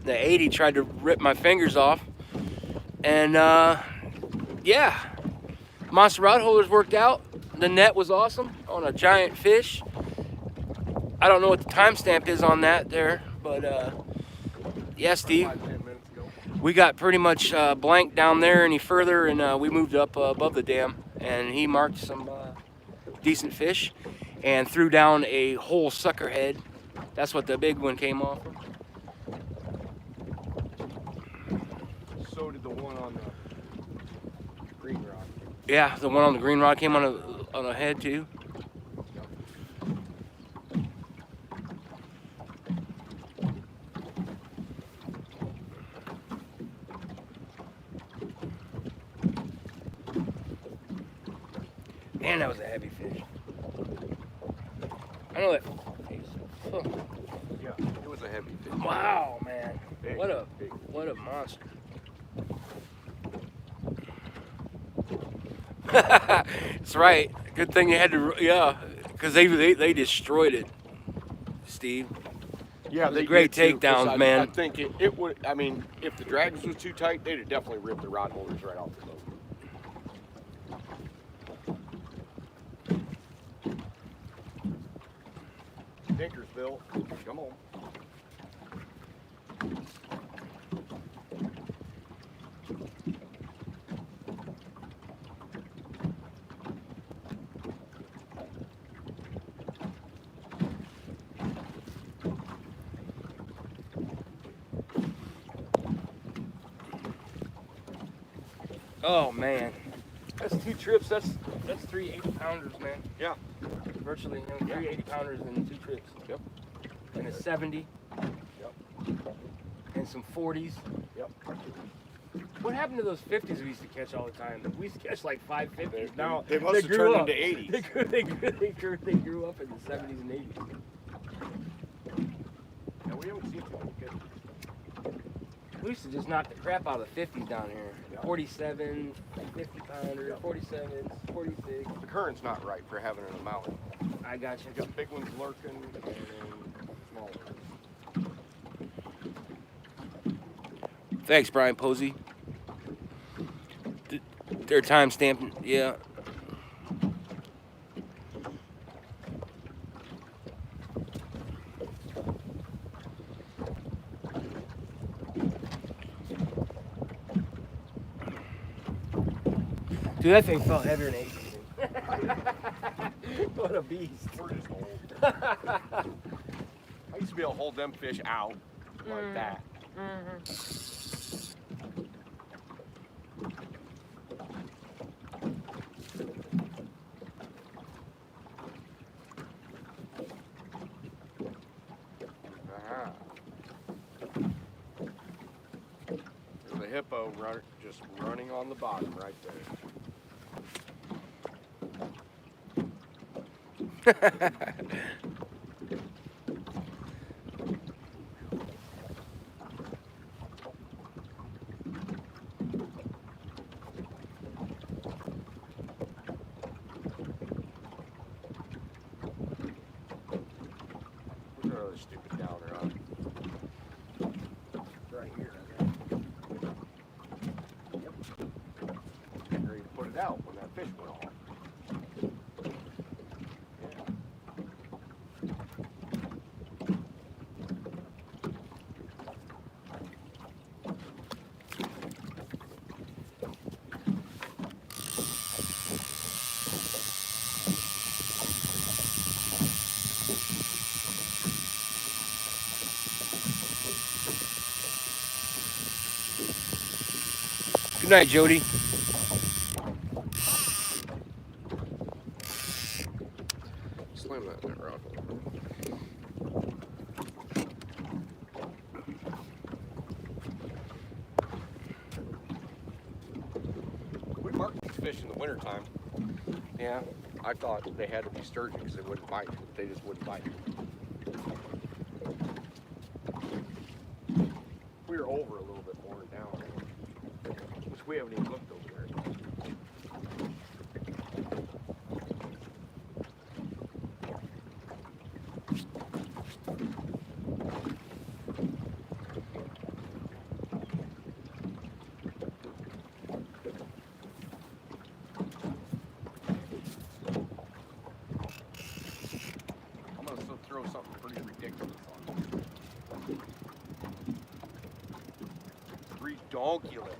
The 80 tried to rip my fingers off, and yeah, monster rod holders worked out. The net was awesome on a giant fish. I don't know what the timestamp is on that there, but yeah, Steve, 5-10 minutes ago. we got pretty much blank down there any further, and we moved up above the dam, and he marked some decent fish and threw down a whole sucker head. That's what the big one came off of. So did the one on the green rock. Yeah, the one on the green rod came on a head too. Man, that was a heavy fish. I know that. Oh, Yeah, it was a heavy fish. wow, man. Big, What a big. monster. That's right. Good thing you had to, yeah, because they destroyed it, Steve. Yeah, Those are great did too, 'cause takedowns, man. I think it would. I mean, if the dragons was too tight, they'd have definitely ripped the rod holders right off the boat. Dinkersville, come on. Oh man, that's 2 trips. That's 3 80-pounders, man. Yeah. Virtually, you know, 3 80-pounders in 2 trips. Yep. And a 70. Yep. And some 40s. Yep. What happened to those 50s we used to catch all the time? We used to catch like 5 50s. Now They must have grew turned up. into 80s. They grew up in the 70s and 80s. Yeah, we haven't seen too many good. We used to just knock the crap out of the 50s down here. Yeah. 47, 50-pounder, 47s, 46. The current's not right for having it in the mountain. I got you. You got big ones lurking and then small ones. Thanks, Brian Posey. They're time stamping, yeah. Dude, that thing felt heavier than 80. What a beast. We're just old. I used to be able to hold them fish out like that. There's a hippo just running on the bottom right there. Where's our other stupid downer on? Right here, I think. Yep. Getting ready to put it out when that fish went off. Good night, Jody. Slam that in that rod. We marked these fish in the wintertime. Yeah, I thought they had to be sturgeon because they wouldn't bite. They just wouldn't bite. We were over a little bit more and down, which we haven't even looked over there. I'm gonna still throw something pretty ridiculous on you. Redonkulous.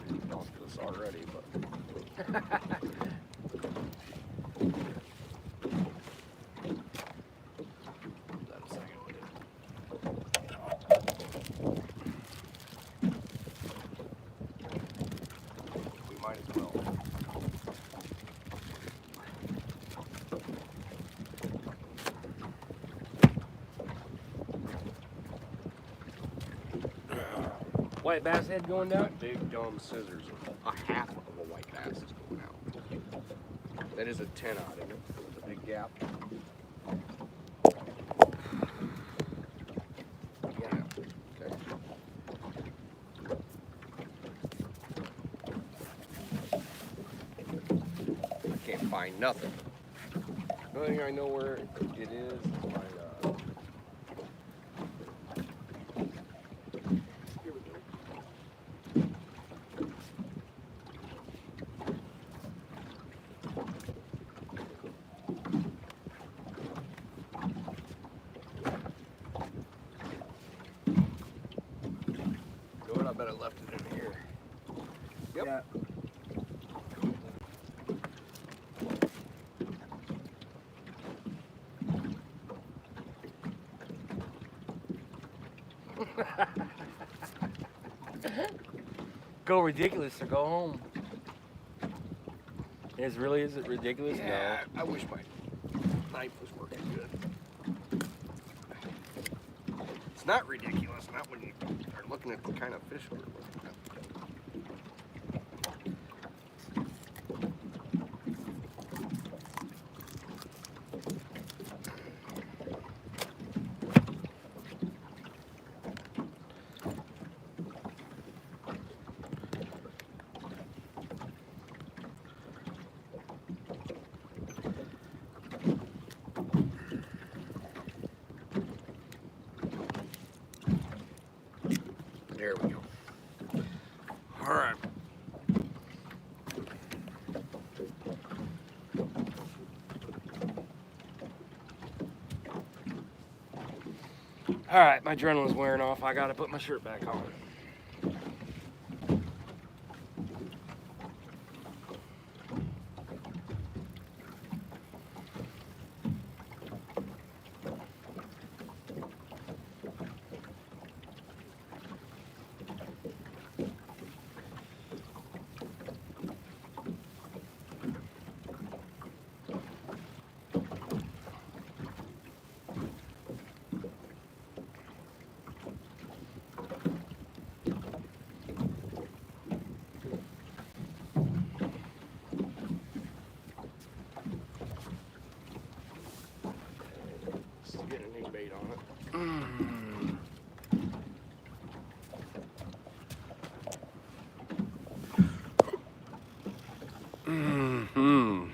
Redonkulous already, but. That a second. We might as well. White bass head going down? That big dumb scissors, a half of a white bass is going out. That is a 10 out of it. It's a big gap. Yeah. Okay. I can't find nothing. The only thing I know where it is my. Here we go. You know what? I bet I left it in here. Yep. Yeah. Go ridiculous or go home. Is it ridiculous? Yeah, I wish my knife was working good. It's not ridiculous, not when you are looking at the kind of fish we're looking at. There we go. All right. All right, my adrenaline's wearing off. I gotta put my shirt back on. Just get a new bait on it. Mm-hmm.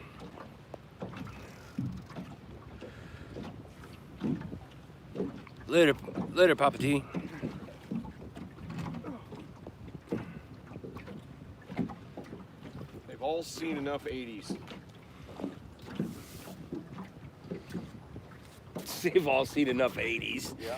Later, Papa T. They've all seen enough 80s. They've all seen enough 80s. Yeah.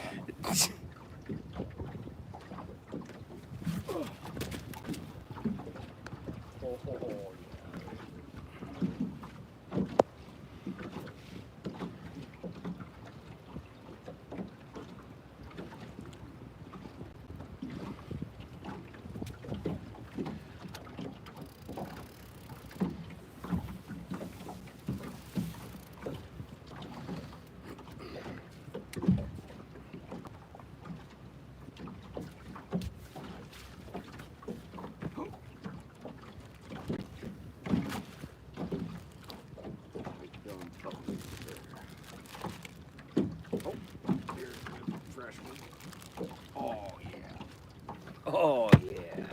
Oh, yeah.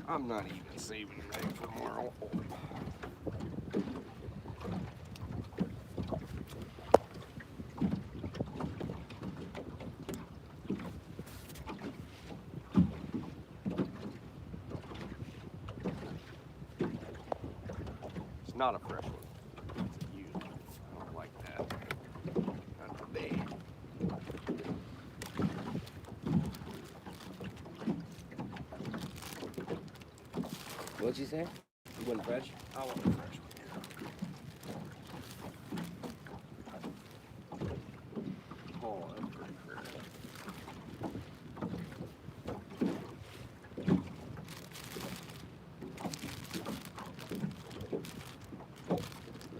I'm not even saving anything for tomorrow. It's not a fresh one. It's a used one. I don't like that. Not today. What'd you say? You want fresh? I want a fresh one. Oh, that's pretty fresh.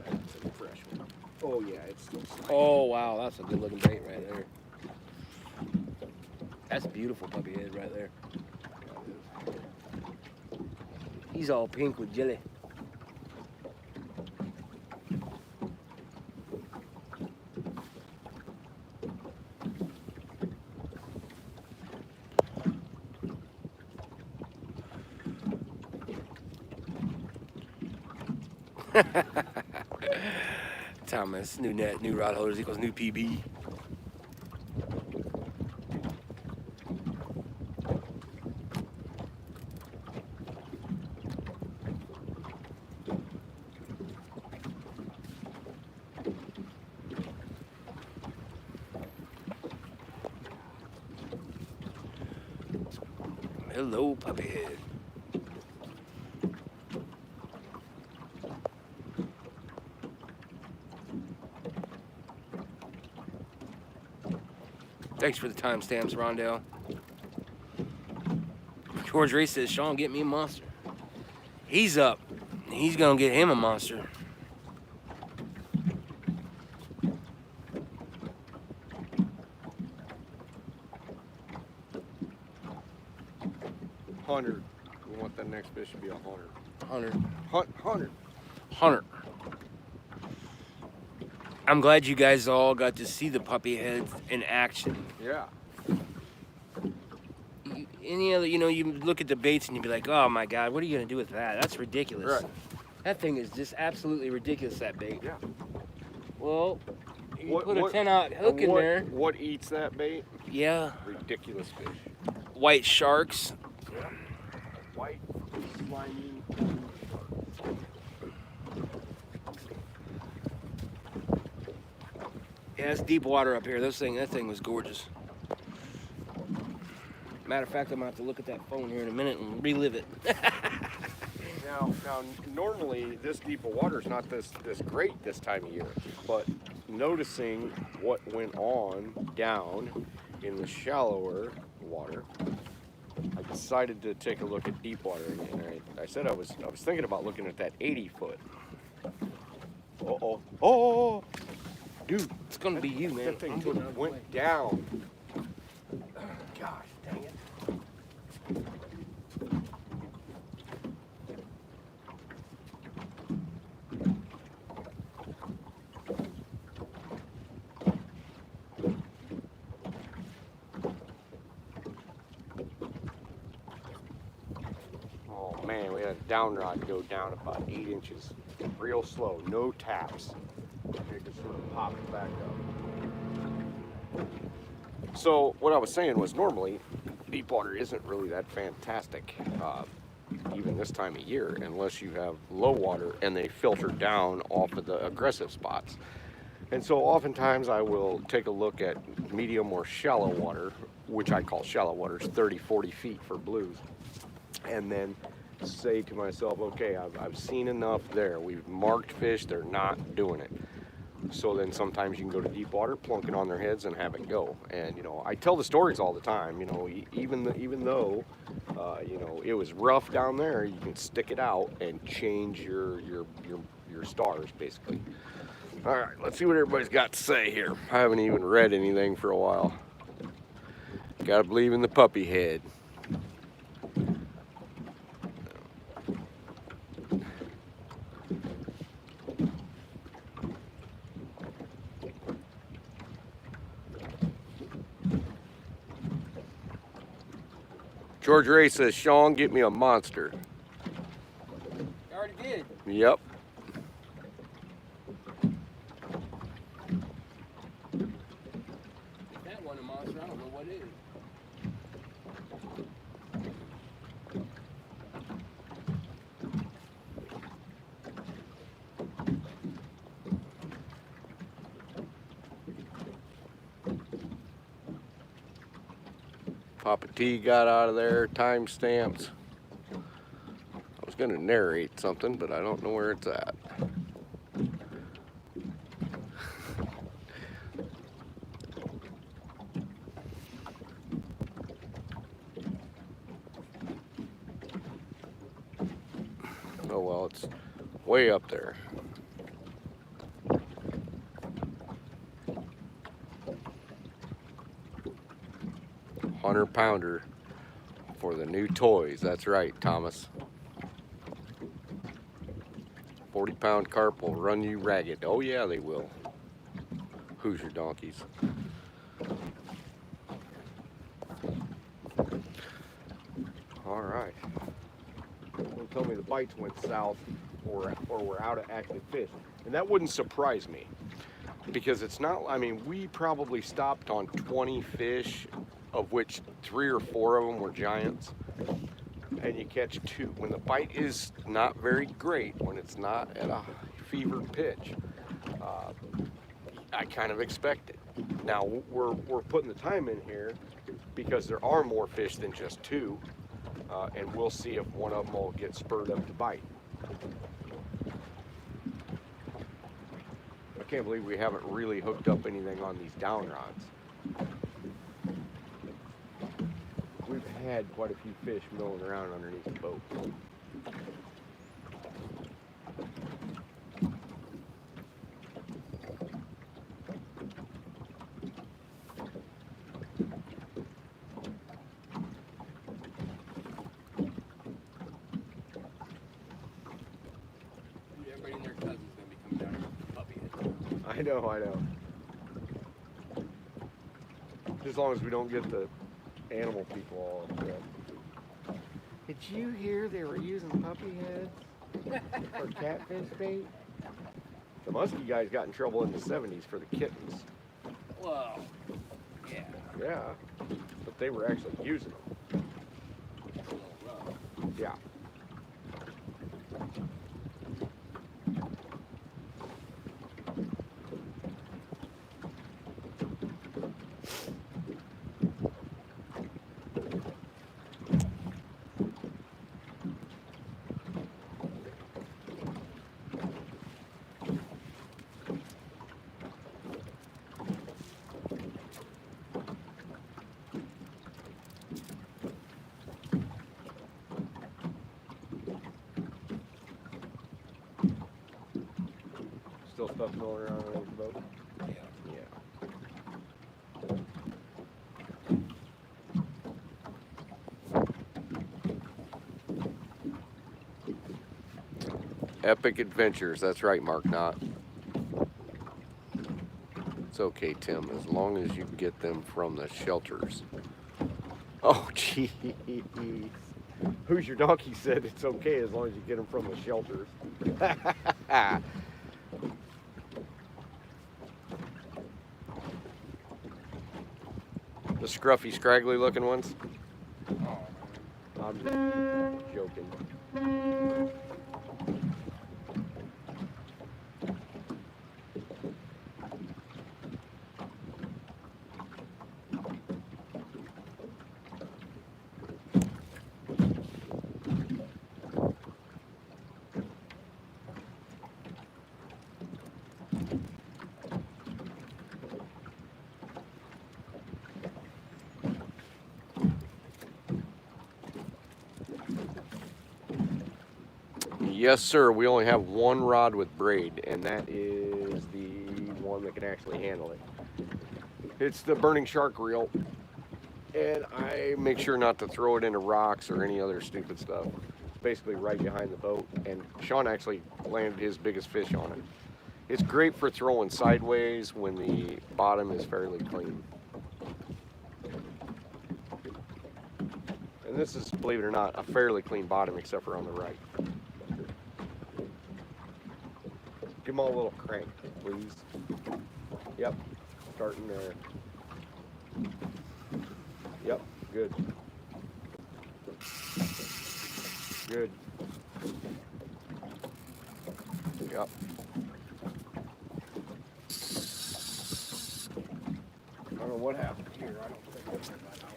That's a fresh one. Oh yeah, it's still slick. Oh, wow. That's a good looking bait right there. That's a beautiful puppy head right there. He's all pink with jelly. Thomas, new net, new rod holders equals new PB. Hello, puppy head. Thanks for the timestamps, Rondell. George Ray says, Sean, get me a monster. He's up. He's gonna get him a monster. Hunter. We want that next fish to be a hunter. Hunter. Hunter. I'm glad you guys all got to see the puppy heads in action. Yeah. Any other, you look at the baits and you'd be like, oh my God, what are you gonna do with that? That's ridiculous. Right. That thing is just absolutely ridiculous, that bait. Yeah. Well, you What- put a what- 10-aught hook in there. What eats that bait? Yeah. Ridiculous fish. White sharks. White, slimy. Yeah, it's deep water up here. That thing was gorgeous. Matter of fact, I'm gonna have to look at that phone here in a minute and relive it. Now, normally this deep of water is not this great this time of year, but noticing what went on down in the shallower water, I decided to take a look at deep water, and I said I was thinking about looking at that 80 foot. Oh, dude, It's gonna be you, man. that thing I'm getting out of the way. went down. Gosh, dang it. Oh man, we had a down rod go down about 8 inches. Real slow, no taps. It just sort of popped back up. So what I was saying was normally deep water isn't really that fantastic, even this time of year, unless you have low water and they filter down off of the aggressive spots. And so oftentimes I will take a look at medium or shallow water, which I call shallow water, it's 30, 40 feet for blues. And then say to myself, okay, I've seen enough there. We've marked fish, they're not doing it. So then sometimes you can go to deep water, plunk it on their heads and have it go. And I tell the stories all the time, even though it was rough down there, you can stick it out and change your stars basically. All right, let's see what everybody's got to say here. I haven't even read anything for a while. Gotta believe in the puppy head. George Ray says, Sean, get me a monster. I already did. Yep. If that wasn't a monster, I don't know what is. Papa T got out of there, timestamps. I was gonna narrate something, but I don't know where it's at. Oh well, it's way up there. £100 for the new toys. That's right, Thomas. 40-pound carp will run you ragged. Oh yeah, they will. Hoosier donkeys. All right. Don't tell me the bites went south or we're out of active fish. And that wouldn't surprise me because it's not, we probably stopped on 20 fish, of which 3 or 4 of them were giants, and you catch 2. When the bite is not very great, when it's not at a fevered pitch, I kind of expect it. Now we're putting the time in here because there are more fish than just 2, and we'll see if one of them will get spurred up to bite. I can't believe we haven't really hooked up anything on these down rods. had quite a few fish milling around underneath the boat. Everybody and their cousin's gonna be coming down here with puppy heads. I know. Just as long as we don't get the animal people all upset. Did you hear they were using puppy heads for catfish bait? The muskie guys got in trouble in the 70s for the kittens. Whoa. Yeah. Yeah, but they were actually using them. It's a little rough. Yeah. Still stuff milling around on the boat? Yeah. Epic adventures, that's right, Mark Knott. It's okay, Tim, as long as you can get them from the shelters. Oh, jeez. Who's Your Donkey said it's okay as long as you get them from the shelters. The scruffy, scraggly looking ones? I'm just joking. Yes, sir. We only have one rod with braid, and that is the one that can actually handle it. It's the Burning Shark reel, and I make sure not to throw it into rocks or any other stupid stuff. It's basically right behind the boat, and Sean actually landed his biggest fish on it. It's great for throwing sideways when the bottom is fairly clean. And this is, believe it or not, a fairly clean bottom except for on the right. Give them all a little crank, please. Yep, starting there. Yep, good. Good. Yep. I don't know what happened here. I don't think I got out.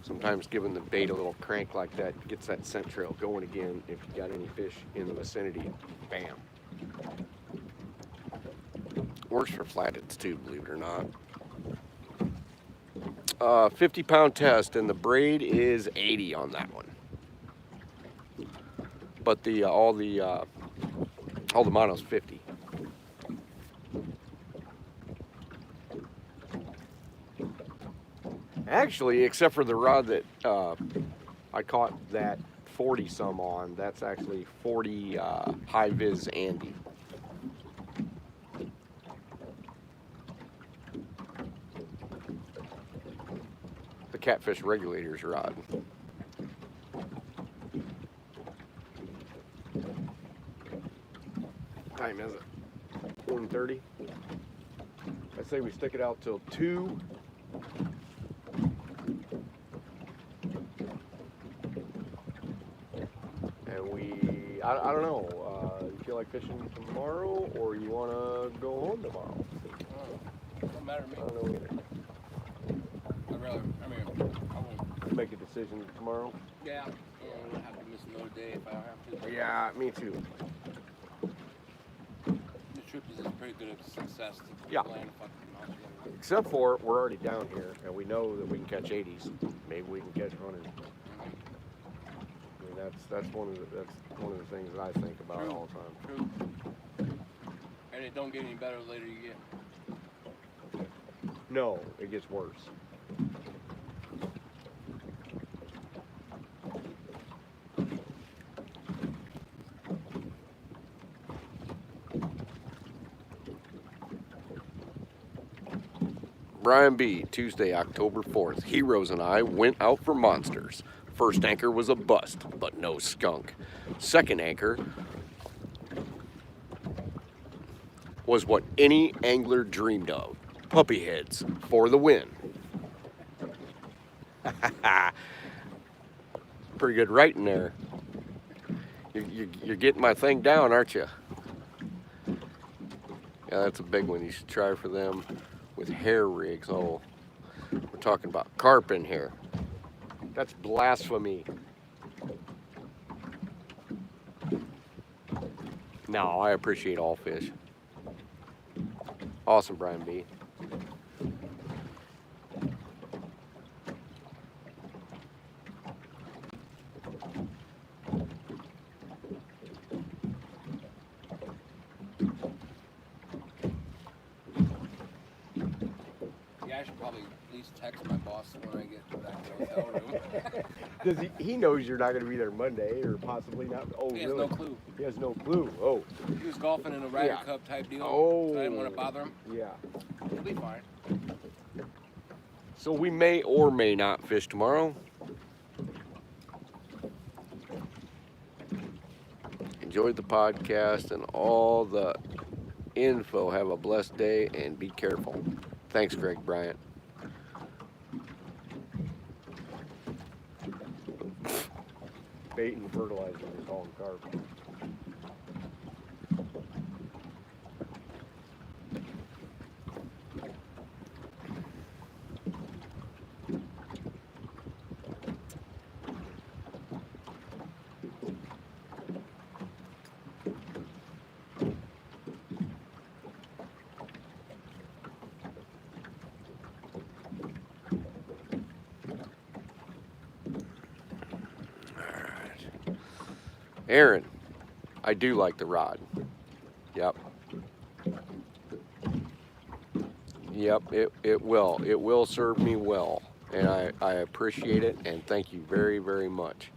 Sometimes giving the bait a little crank like that gets that scent trail going again if you got any fish in the vicinity. Bam. Works for flatheads too, believe it or not. 50-pound test, and the braid is 80 on that one. But the all the mono's 50. Actually, except for the rod that I caught that 40 some on, that's actually 40 high vis Andy. The Catfish Regulators rod. Time is it? 1:30. I say we stick it out till 2. I don't know. You feel like fishing tomorrow, or you want to go home tomorrow? Doesn't matter to me. I don't know either. I won't. Make a decision tomorrow. Yeah. I'm gonna have to miss another day if I don't have to. Yeah, me too. The trip is a pretty good success to Yeah. land fucking mountain. Except for we're already down here, and we know that we can catch 80s. Maybe we can catch 100. I mean, that's one of the things that I think about True. all the time. True. And it don't get any better the later you get. No, it gets worse. Brian B., Tuesday, October 4th. Heroes and I went out for monsters. First anchor was a bust, but no skunk. Second anchor was what any angler dreamed of. Puppy heads for the win. Pretty good writing there. You're getting my thing down, aren't you? Yeah, that's a big one. You should try for them with hair rigs. Oh, we're talking about carp in here. That's blasphemy. No, I appreciate all fish. Awesome, Brian B. Yeah, I should probably at least text my boss when I get back to the hotel room. Does he knows you're not going to be there Monday or possibly not? Oh, He has really? no clue. He has no clue. Oh, He was golfing in a Ryder Yeah. Cup type deal. Oh. So I didn't want to bother him. yeah. He'll be fine. So we may or may not fish tomorrow. Enjoyed the podcast and all the info. Have a blessed day and be careful. Thanks, Greg Bryant. Bait and fertilizer, we call them carp. Aaron, I do like the rod. Yep. Yep, it will. It will serve me well. And I appreciate it and thank you very, very much.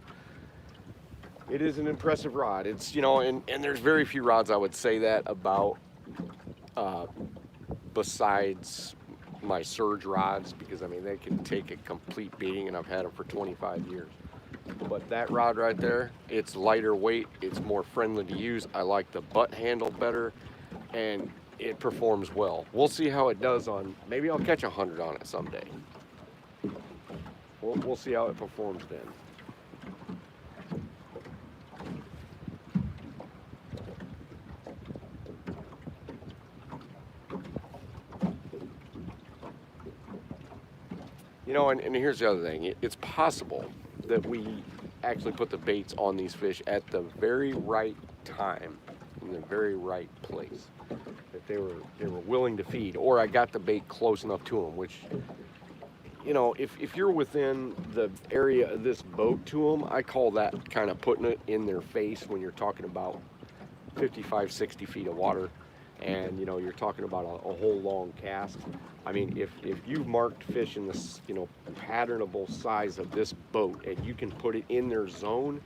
It is an impressive rod. It's, you know, and there's very few rods I would say that about besides my surge rods, because I mean they can take a complete beating and I've had them for 25 years. But that rod right there, it's lighter weight, it's more friendly to use. I like the butt handle better and it performs well. We'll see how it does on, maybe I'll catch 100 on it someday. We'll see how it performs then. You know, and here's the other thing. It's possible that we actually put the baits on these fish at the very right time, in the very right place. That they were willing to feed, or I got the bait close enough to them, which, you know, if you're within the area of this boat to them, I call that kind of putting it in their face when you're talking about 55, 60 feet of water. And, you know, you're talking about a whole long cast. I mean, if you've marked fish in this, you know, patternable size of this boat and you can put it in their zone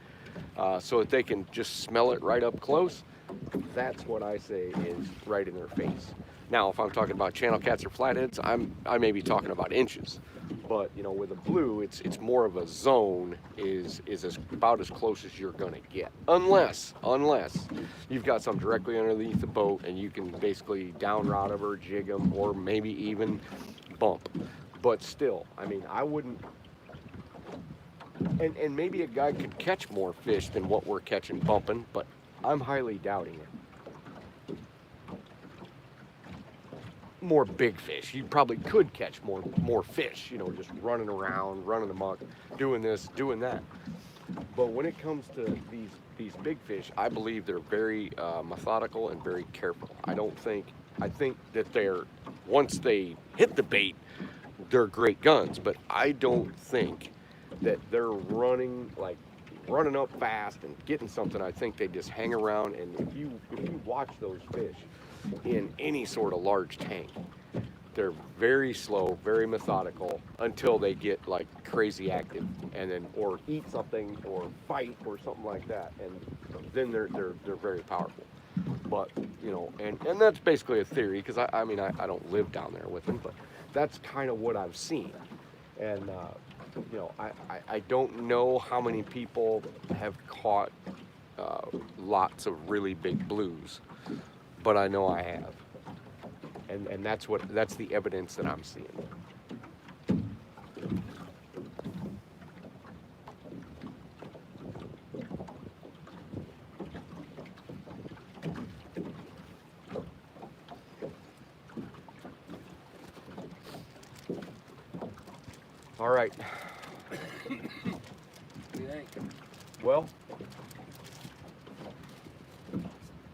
so that they can just smell it right up close, that's what I say is right in their face. Now, if I'm talking about channel cats or flatheads, I may be talking about inches. But, you know, with a blue, it's more of a zone, is about as close as you're gonna get. Unless you've got some directly underneath the boat and you can basically down rod them or jig them or maybe even bump. But still, I mean, I wouldn't, and maybe a guy could catch more fish than what we're catching bumping, but I'm highly doubting it. More big fish. You probably could catch more fish, you know, just running around, running amok, doing this, doing that. But when it comes to these big fish, I believe they're very methodical and very careful. I think that once they hit the bait, they're great guns. But I don't think that they're running up fast and getting something. I think they just hang around. And if you watch those fish in any sort of large tank, they're very slow, very methodical until they get like crazy active, and then or eat something or fight or something like that, and then they're very powerful. But and that's basically a theory, because I mean I don't live down there with them, but that's kind of what I've seen. And I don't know how many people have caught lots of really big blues, but I know I have. And that's the evidence that I'm seeing. All right. What do you think? Well,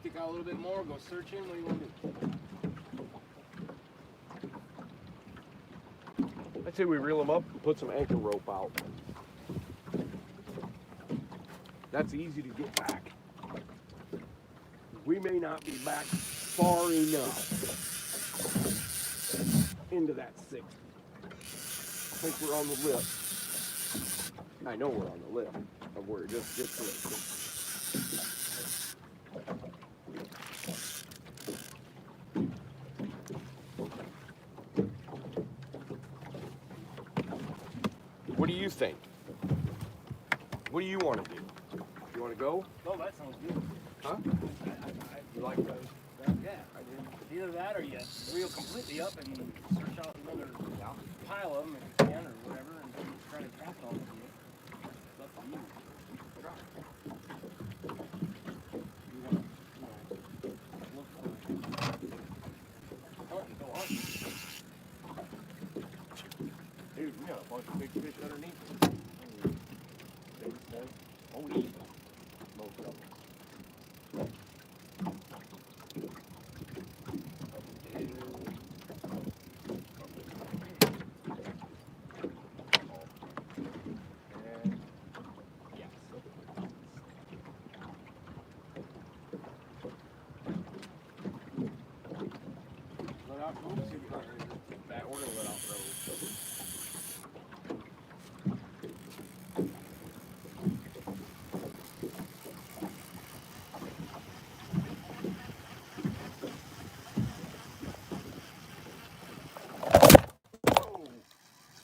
Kick out a little bit more, go searching. What do you want to do? I'd say we reel them up and put some anchor rope out. That's easy to get back. We may not be back far enough into that 60. I think we're on the lip. I know we're on the lip of where it just gets What do you think? What do you want to do? You want to go? Oh, that sounds good. Huh? You like that? Yeah, it's either that or you reel completely up and search out another pile of them if you can or whatever and try to cast on it. It's up to you. Dude, we got a bunch of big fish underneath us. Oh, easy. Most of them.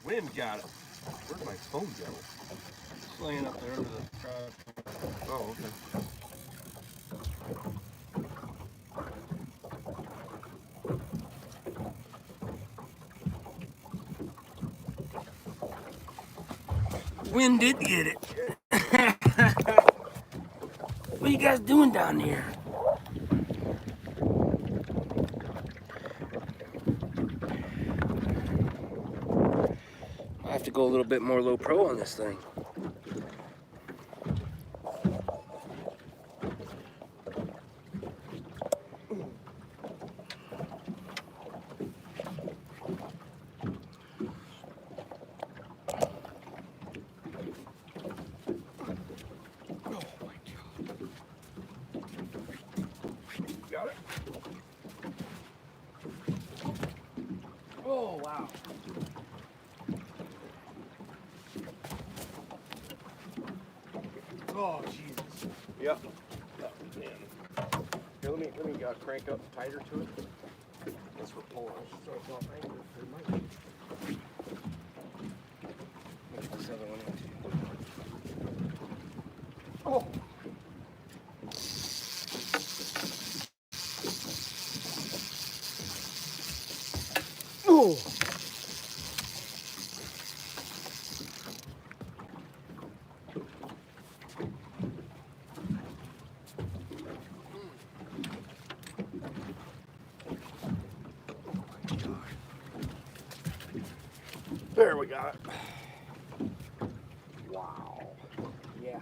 Wind got it. Where'd my phone go? It's laying up there under the truck. Oh, okay. Wind did get it. What are you guys doing down here? I have to go a little bit more low pro on this thing. Got it? Oh, wow. Oh, Jesus. Yep. Oh, man. Here, let me crank up tighter to it. As we're pulling, so it's not angry very much. Look at this other one here, too. Oh. Oh. There we got it. Wow. Yeah.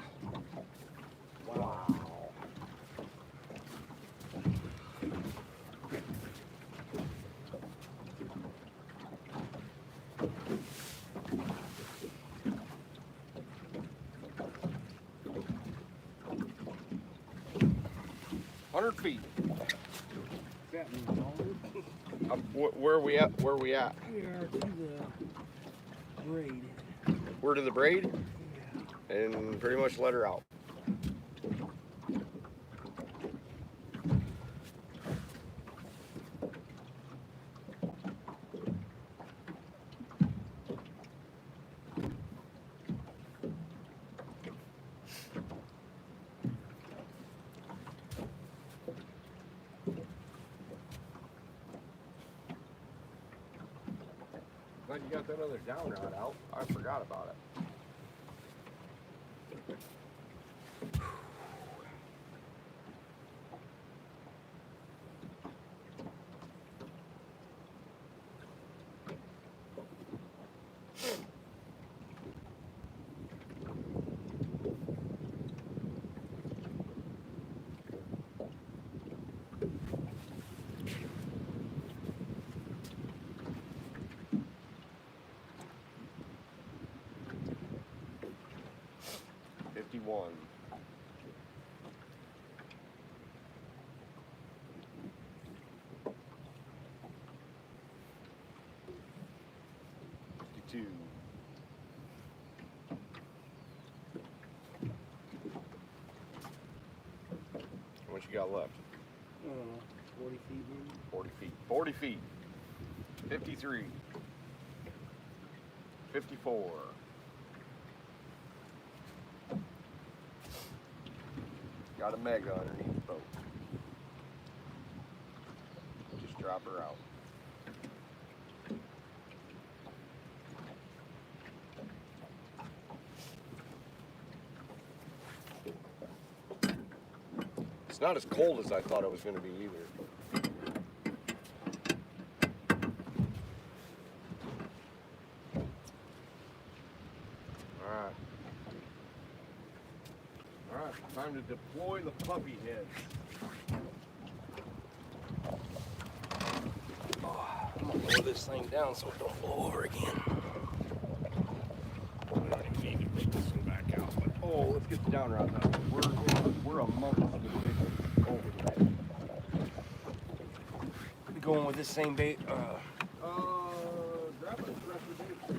100 feet. That means all Where are we at? Where are we at? we are to the braid. We're to the braid, and pretty much let her out. Glad you got that other down rod out. I forgot about it. One. 52. What you got left? 40 feet maybe? 40 feet. 40 feet. 53. 54. Got a mega underneath the boat. Just drop her out. It's not as cold as I thought it was going to be either. Time to deploy the puppy heads. I'm gonna lower this thing down so it don't blow over again. I don't even need to take this thing back out. But, oh, let's get the down rod now. We're a month of the big over that. We going with this same bait? Grab a pressure bait.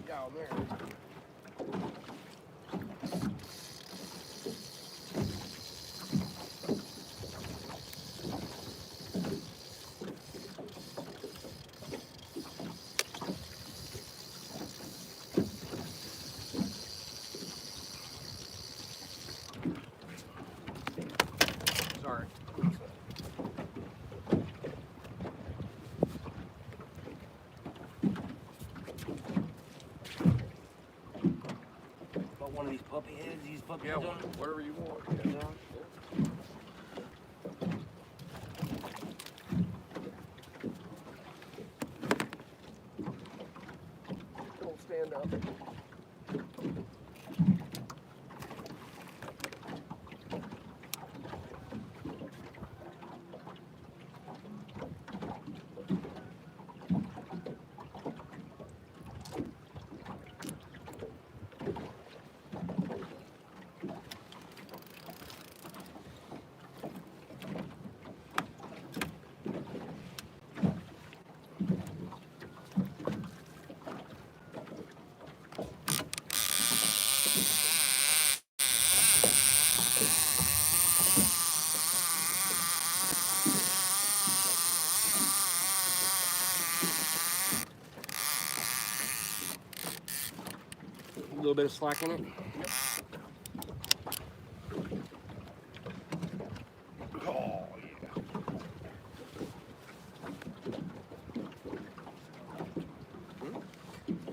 Down there. Sorry. One of these puppy heads, these puppy Yeah, heads on? whatever you want. Yeah. Don't stand up. A little bit of slack in it. Yep. Oh, yeah.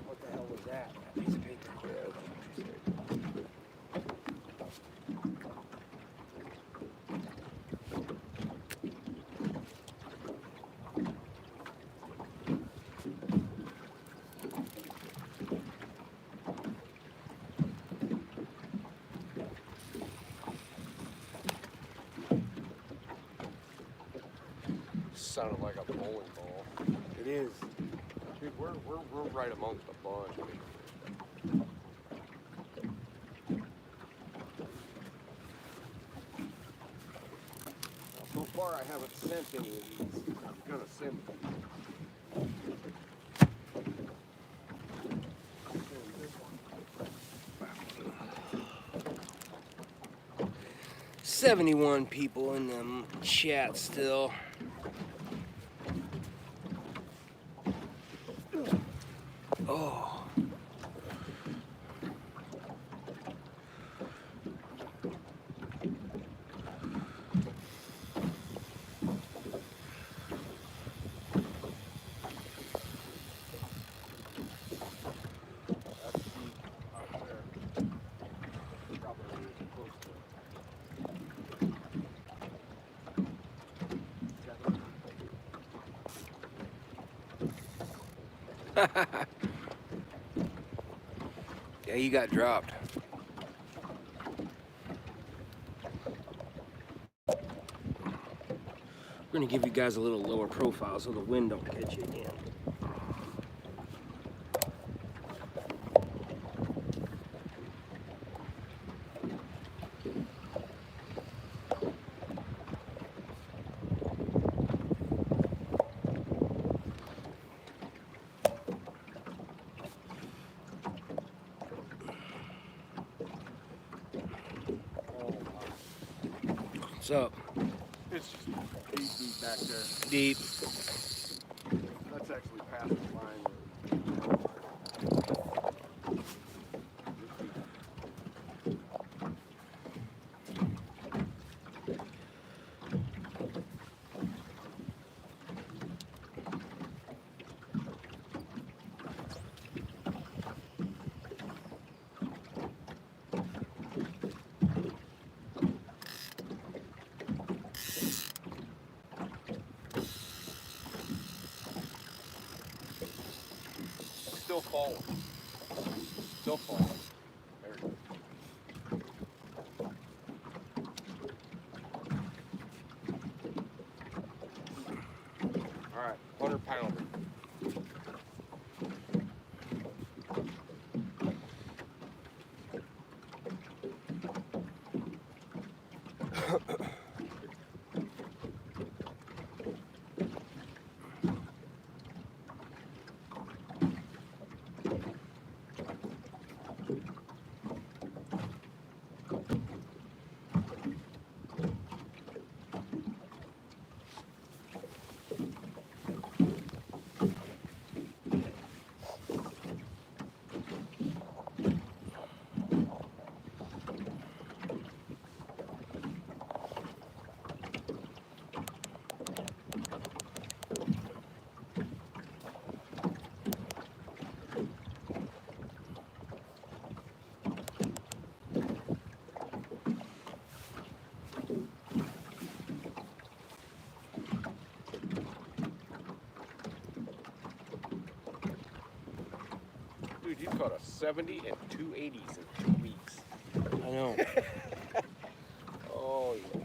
What the hell was that? That piece of paper. Sounded like a bowling ball. It is. Dude, we're right amongst a bunch of big fish. So far, I haven't sent any of these. I'm gonna send them. 71 people in the chat still. Oh. Yeah, you got dropped. We're gonna give you guys a little lower profile so the wind don't catch you again. What's up? It's just deep back there. Deep. That's actually past the line. Still falling. Still falling. There it is. All right, 100-pounder. Dude, you've caught a 70 and 280s in 2 weeks. I know. Oh, yeah.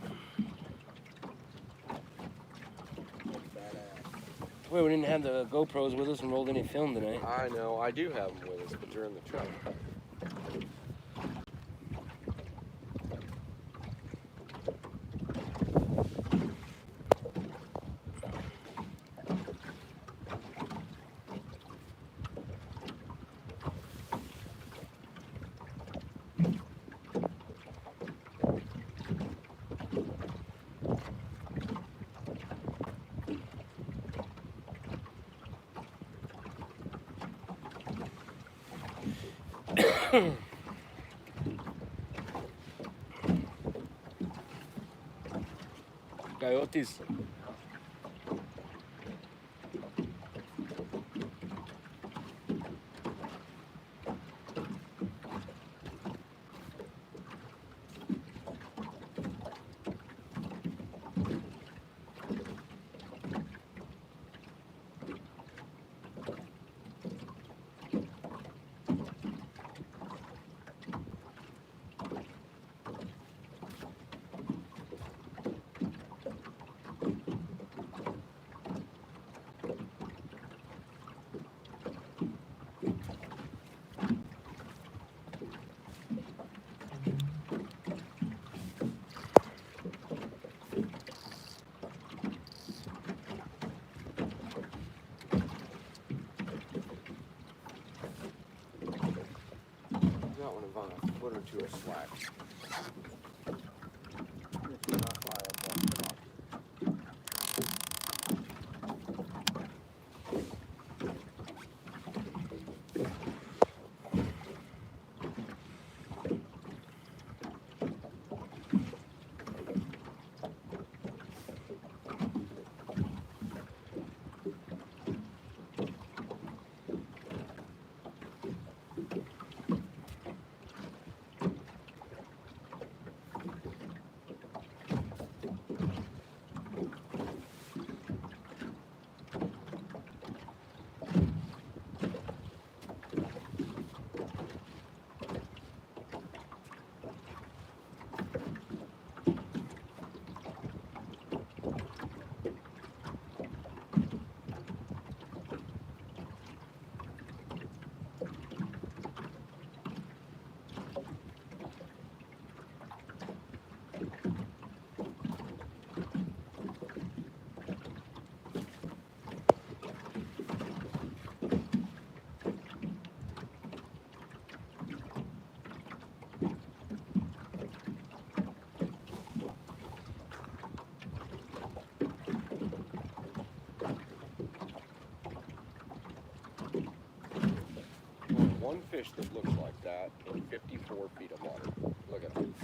Badass. Wait, we didn't have the GoPros with us and rolled any film tonight. I know, I do have them with us, but they're in the truck. Coyotes. foot or two of slack. If you're not high up on the rock. One fish that looks like that in 54 feet of water. Look at him.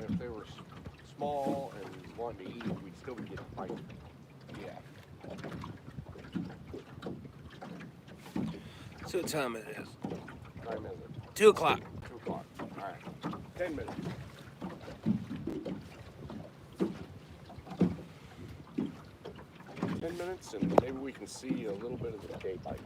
If they were small and wanted to eat, we'd still be getting fighting. Yeah. So what time it is? Time is it? 2 o'clock. 2 o'clock. All right. 10 minutes. 10 minutes, and maybe we can see a little bit of the K bite.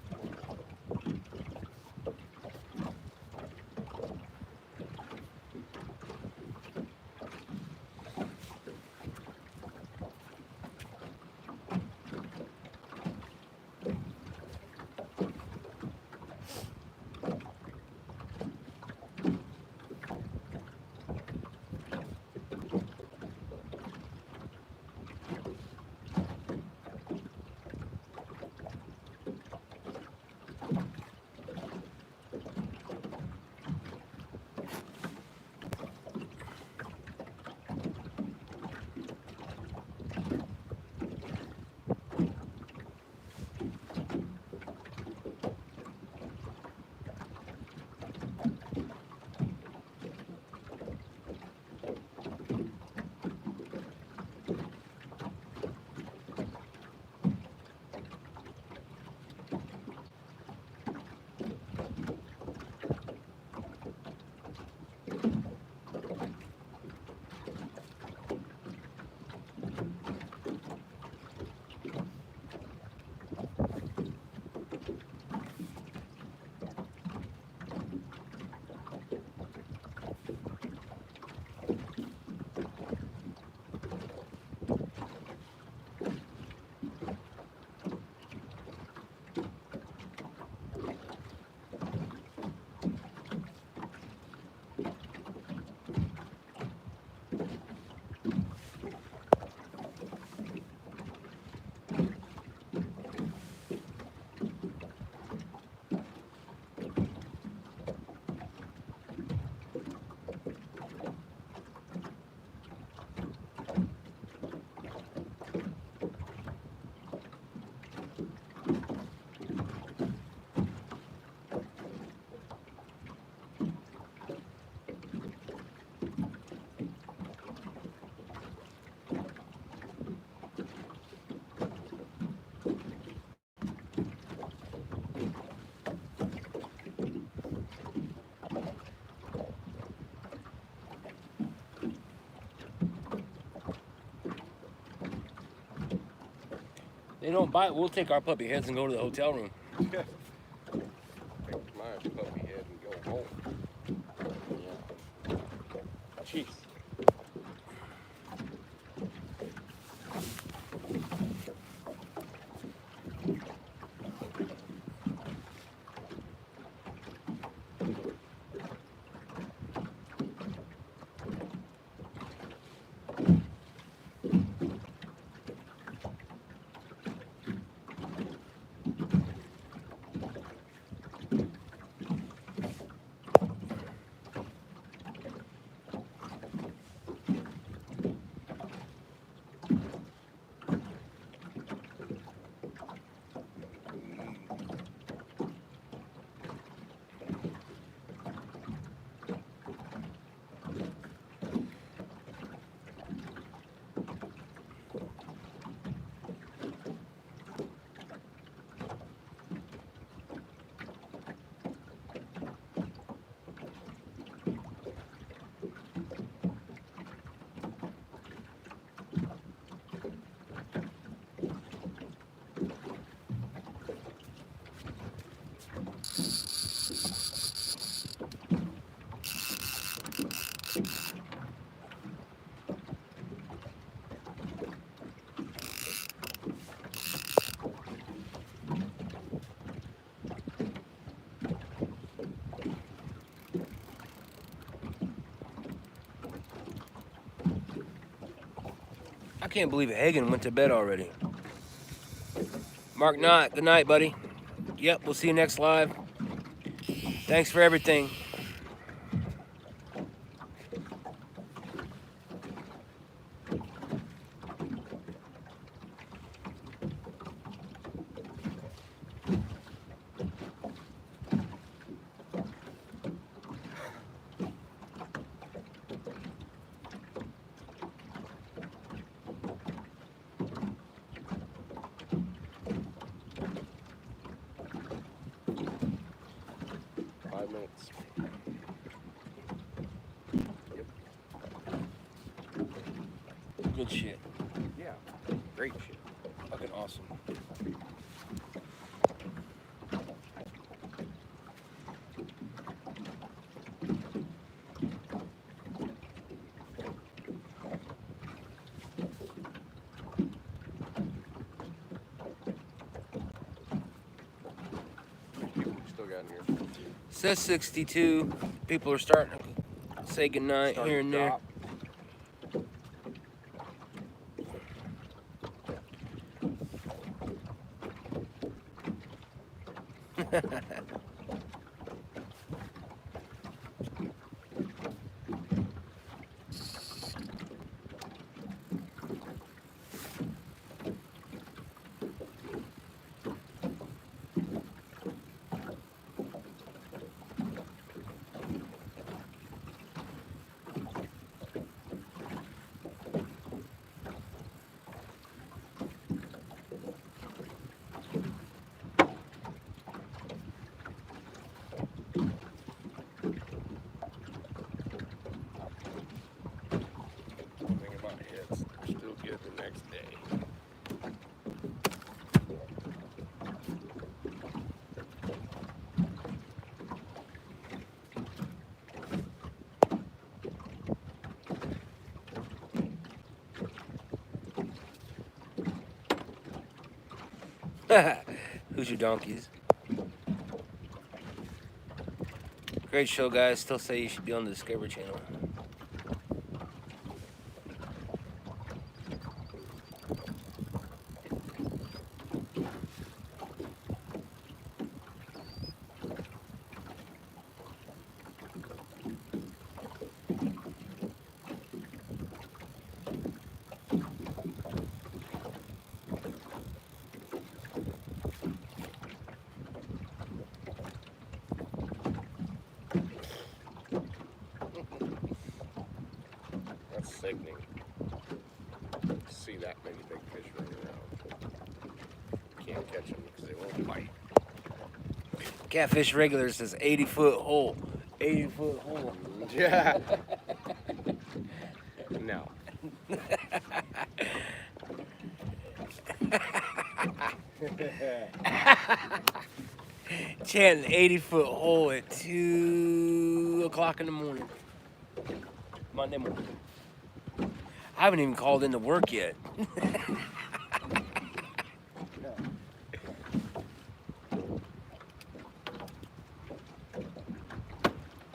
They don't bite. We'll take our puppy heads and go to the hotel room. Take mine. nice puppy head and go home. Yeah. Jeez. I can't believe Hagen went to bed already. Mark Knott, good night, buddy. Yep, we'll see you next live. Thanks for everything. Minutes. Good shit. Yeah, great shit. Fucking awesome. People we still got in here. Says 62. People are starting to say goodnight Starting here to and there. drop. Think about hits. They're still good the next day. Who's your donkeys? Great show, guys. Still say you should be on the Discovery Channel. That's sickening. To see that many big fish running around. Can't catch them because they won't bite. Catfish Regular says 80-foot hole. 80-foot hole. Yeah. No. Chanting 80-foot hole at 2 o'clock in the morning. Monday morning. I haven't even called into work yet.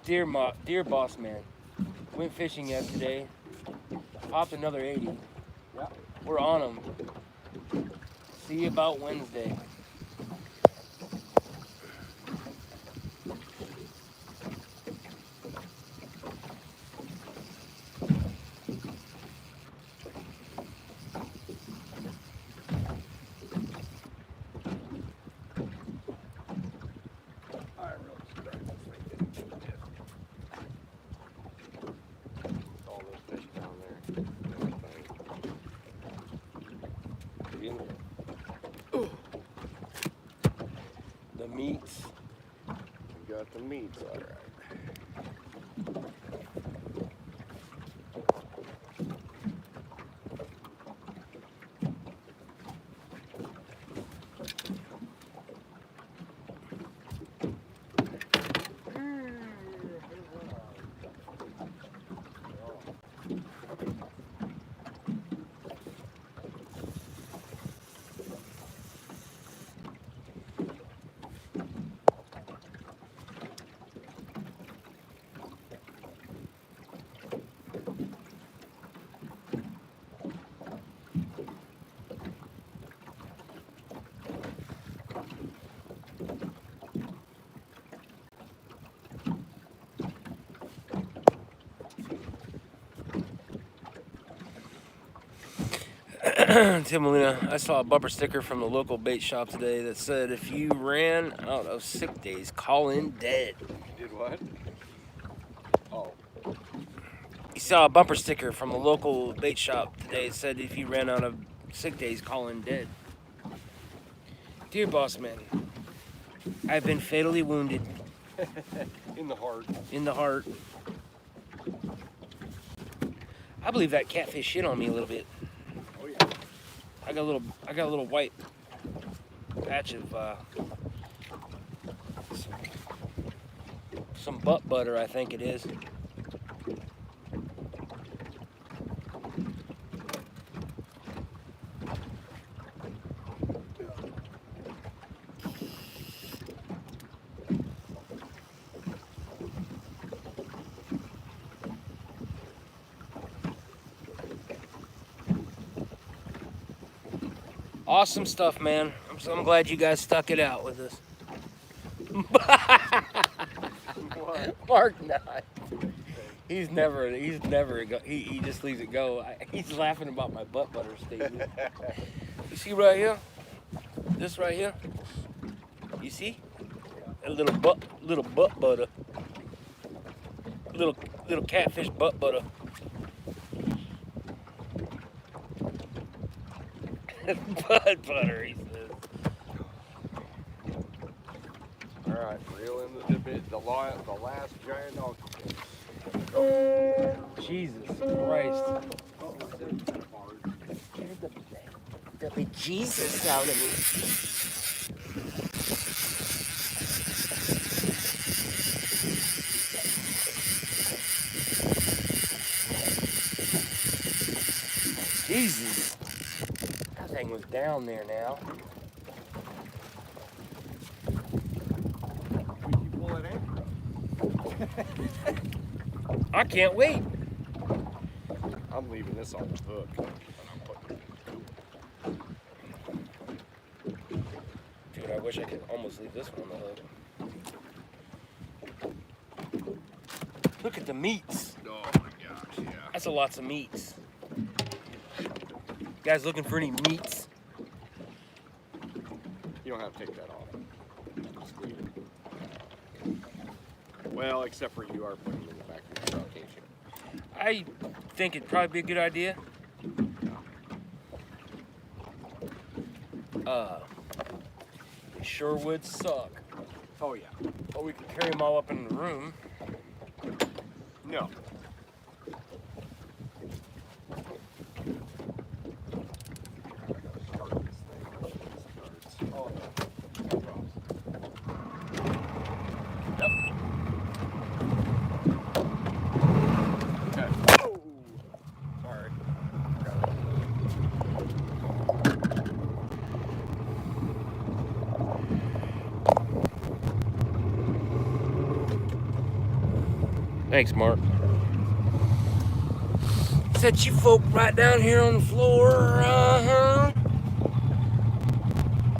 Dear boss man, went fishing yesterday. Popped another 80. Yeah. We're on them. See you about Wednesday. I really surprised this thing didn't do this. All those fish down there. In there. The meats. We got the meats, all right. Tim Molina, I saw a bumper sticker from the local bait shop today that said if you ran out of sick days, call in dead. Did what? Oh, You saw a bumper sticker from the local bait shop today that said if you ran out of sick days, call in dead. Dear boss man, I've been fatally wounded in the heart. in the heart. I believe that catfish shit on me a little bit. Oh yeah. I got a little white patch of some butt butter, I think it is. Awesome stuff, man. I'm glad you guys stuck it out with us. What? Mark not. He just leaves it go. He's laughing about my butt butter statement. You see right here? This right here? You see? A little butt butter. Little catfish butt butter. Butt butter, he says. All right, reel in the bit, the last giant dog. Jesus Christ. Get the Jesus out of me. Jesus. That thing was down there now. We keep pulling anchor up. I can't wait. I'm leaving this on the hook. And I'm putting Dude, I wish I could almost leave this one on the hook. Look at the meats. Oh my gosh, yeah. That's a lots of meats. You guys looking for any meats? You don't have to take that off. Just leave it. Well, except for you are putting it in the back of your truck, ain't you? I think it'd probably be a good idea. It sure would suck. Oh yeah. But we could carry them all up in the room. No. Thanks, Mark. Set you folk right down here on the floor.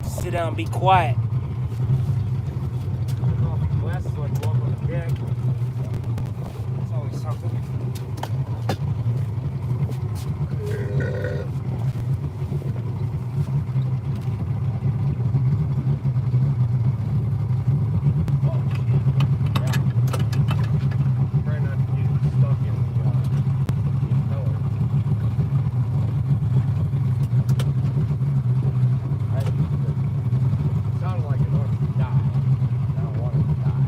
Sit down and be quiet. Glasses like walk on the deck. It's always something. Try not to get stuck in the impeller. It sounded like it wanted to die. I don't want it to die.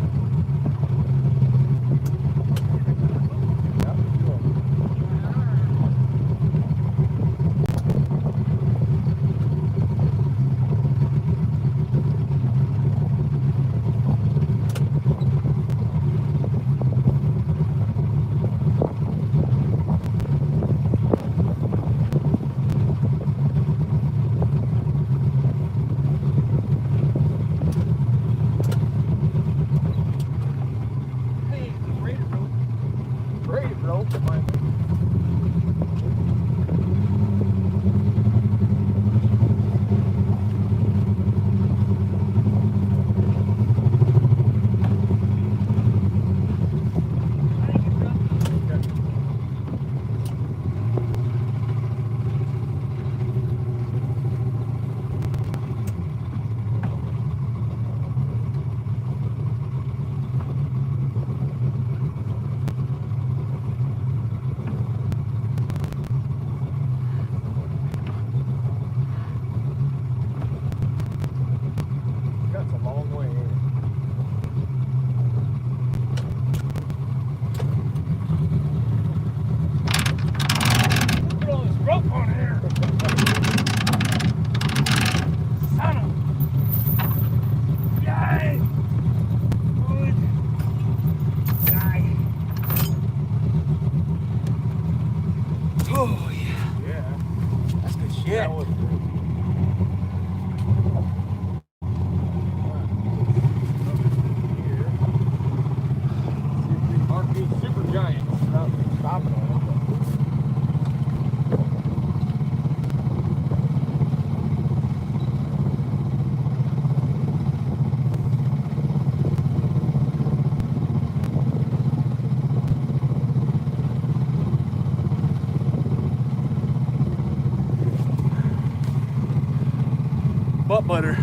Yep, sure. Hey, braided rope. Braided rope, my That's a long way in. Put all this rope on here. Son of guy. Good guy. Oh, yeah. Yeah. That's good shit. That was good. Mark these super giants. Not stopping on it. Butt butter.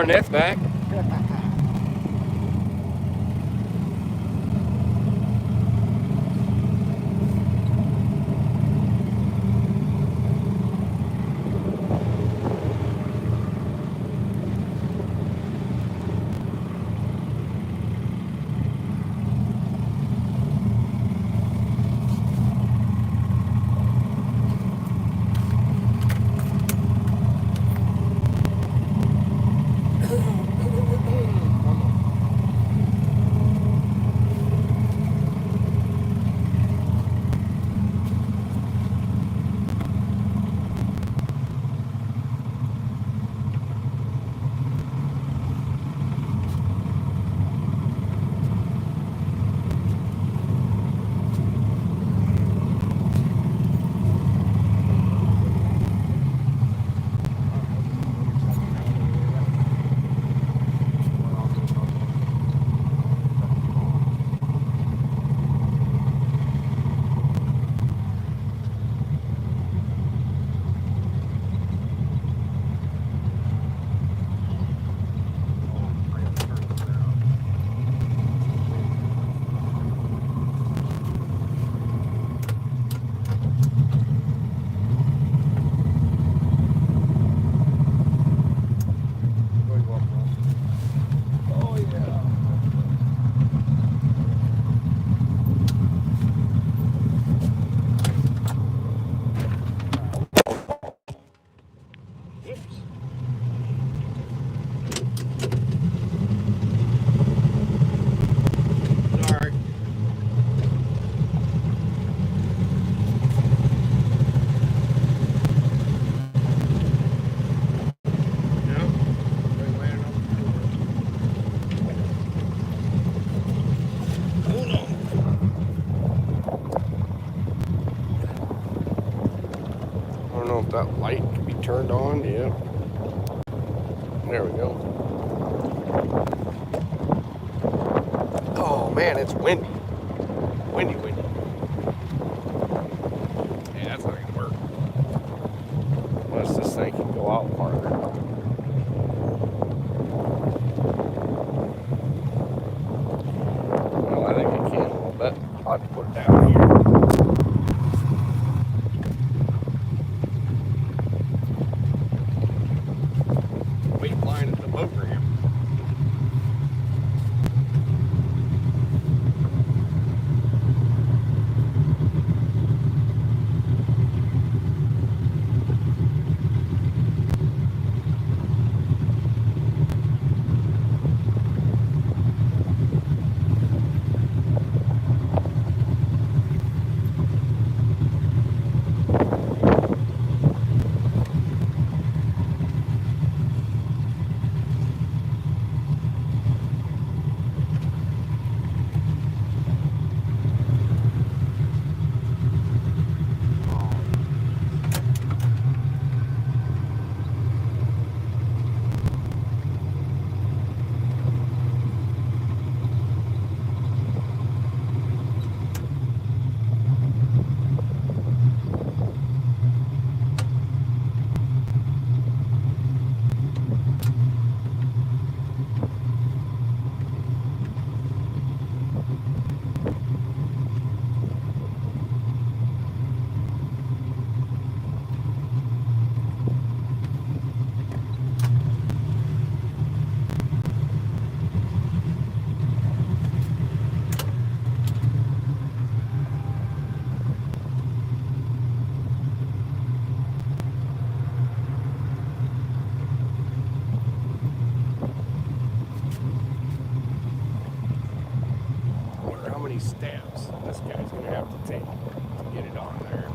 our net back. I don't know if that light can be turned on. Yeah. There we go. Oh man, it's windy. Windy. Yeah, that's not gonna work. Unless this thing can go out farther. Well, I think it can a little bit. I'll have to put it down here. Weight line at the boat ramp. Many steps this guy's gonna have to take to get it on there.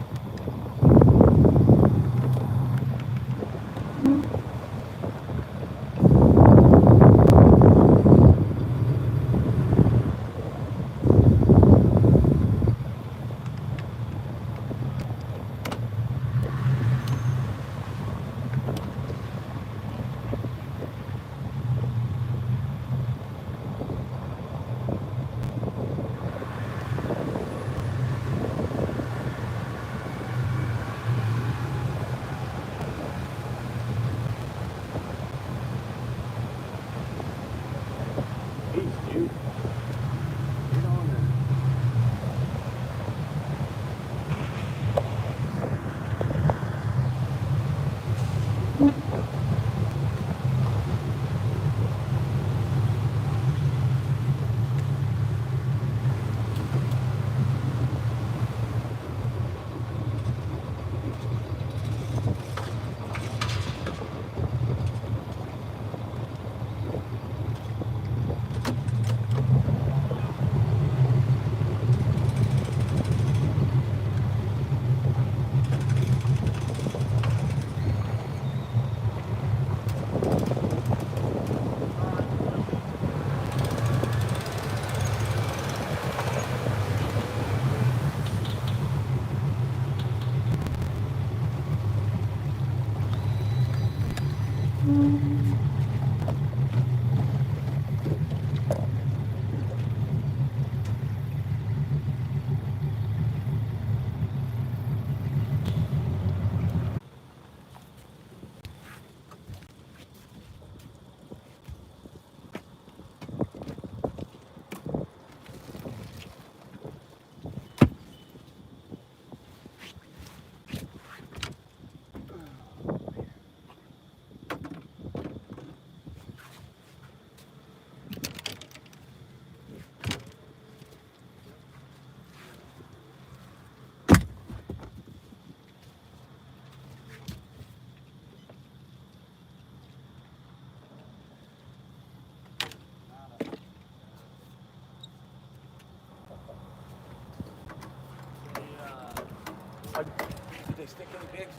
Did they stick any pigs?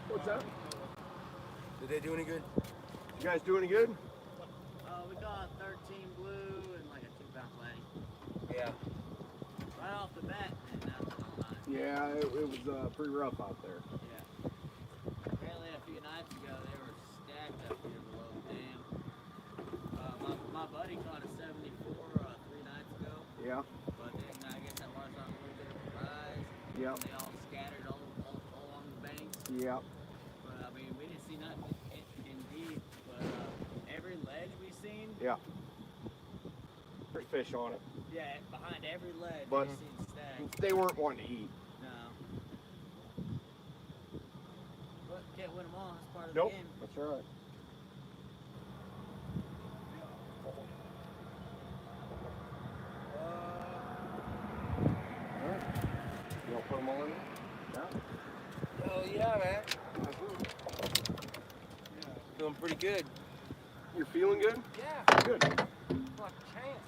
What's that? Did they do any good? You guys do any good? We got 13 blue and like a 2-pound platy. Yeah. Right off the bat, and nothing all night. Yeah, it was pretty rough out there. Yeah. Apparently a few nights ago they were stacked up here below the dam. My buddy caught a 74 3 nights ago. Yeah. But then I guess that water's on a little bit of a rise. Yeah. They all scattered all along the banks. Yeah. But I mean, we didn't see nothing indeed. But every ledge we seen. Yeah. There's fish on it. Yeah, behind every ledge But- we seen stacks. They weren't wanting to eat. No. But can't win them all. That's part of Nope. the game. That's right. Alright. You want to put them all in there? Oh yeah, man. Feeling pretty good. You're feeling good? Yeah. Good. Like a chance.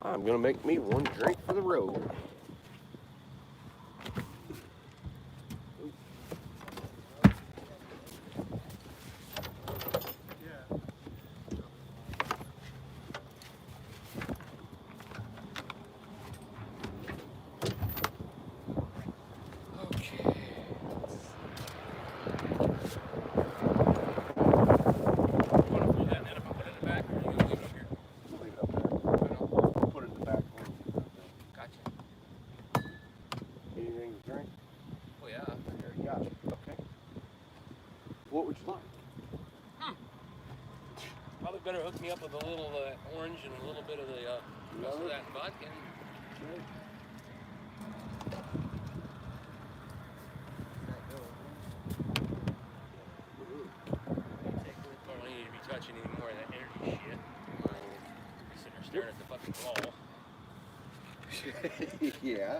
I'm gonna make me one drink for the road. Leave it up there. Put it in the back. Gotcha. Anything to drink? Oh yeah. There you got it. Okay. What would you like? Probably better hook me up with a little orange and a little bit of the rest of that vodka. Don't need to be touching any more of that energy shit. Be sitting there staring at the fucking wall. Yeah.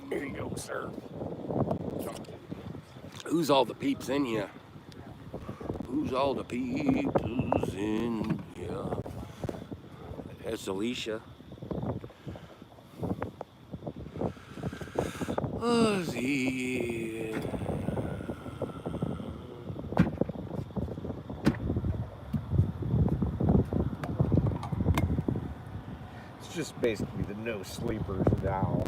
Here you go, sir. Who's all the peeps in ya? Who's all the peeps in ya? That's Alicia. Ozzy. It's just basically the no sleepers now.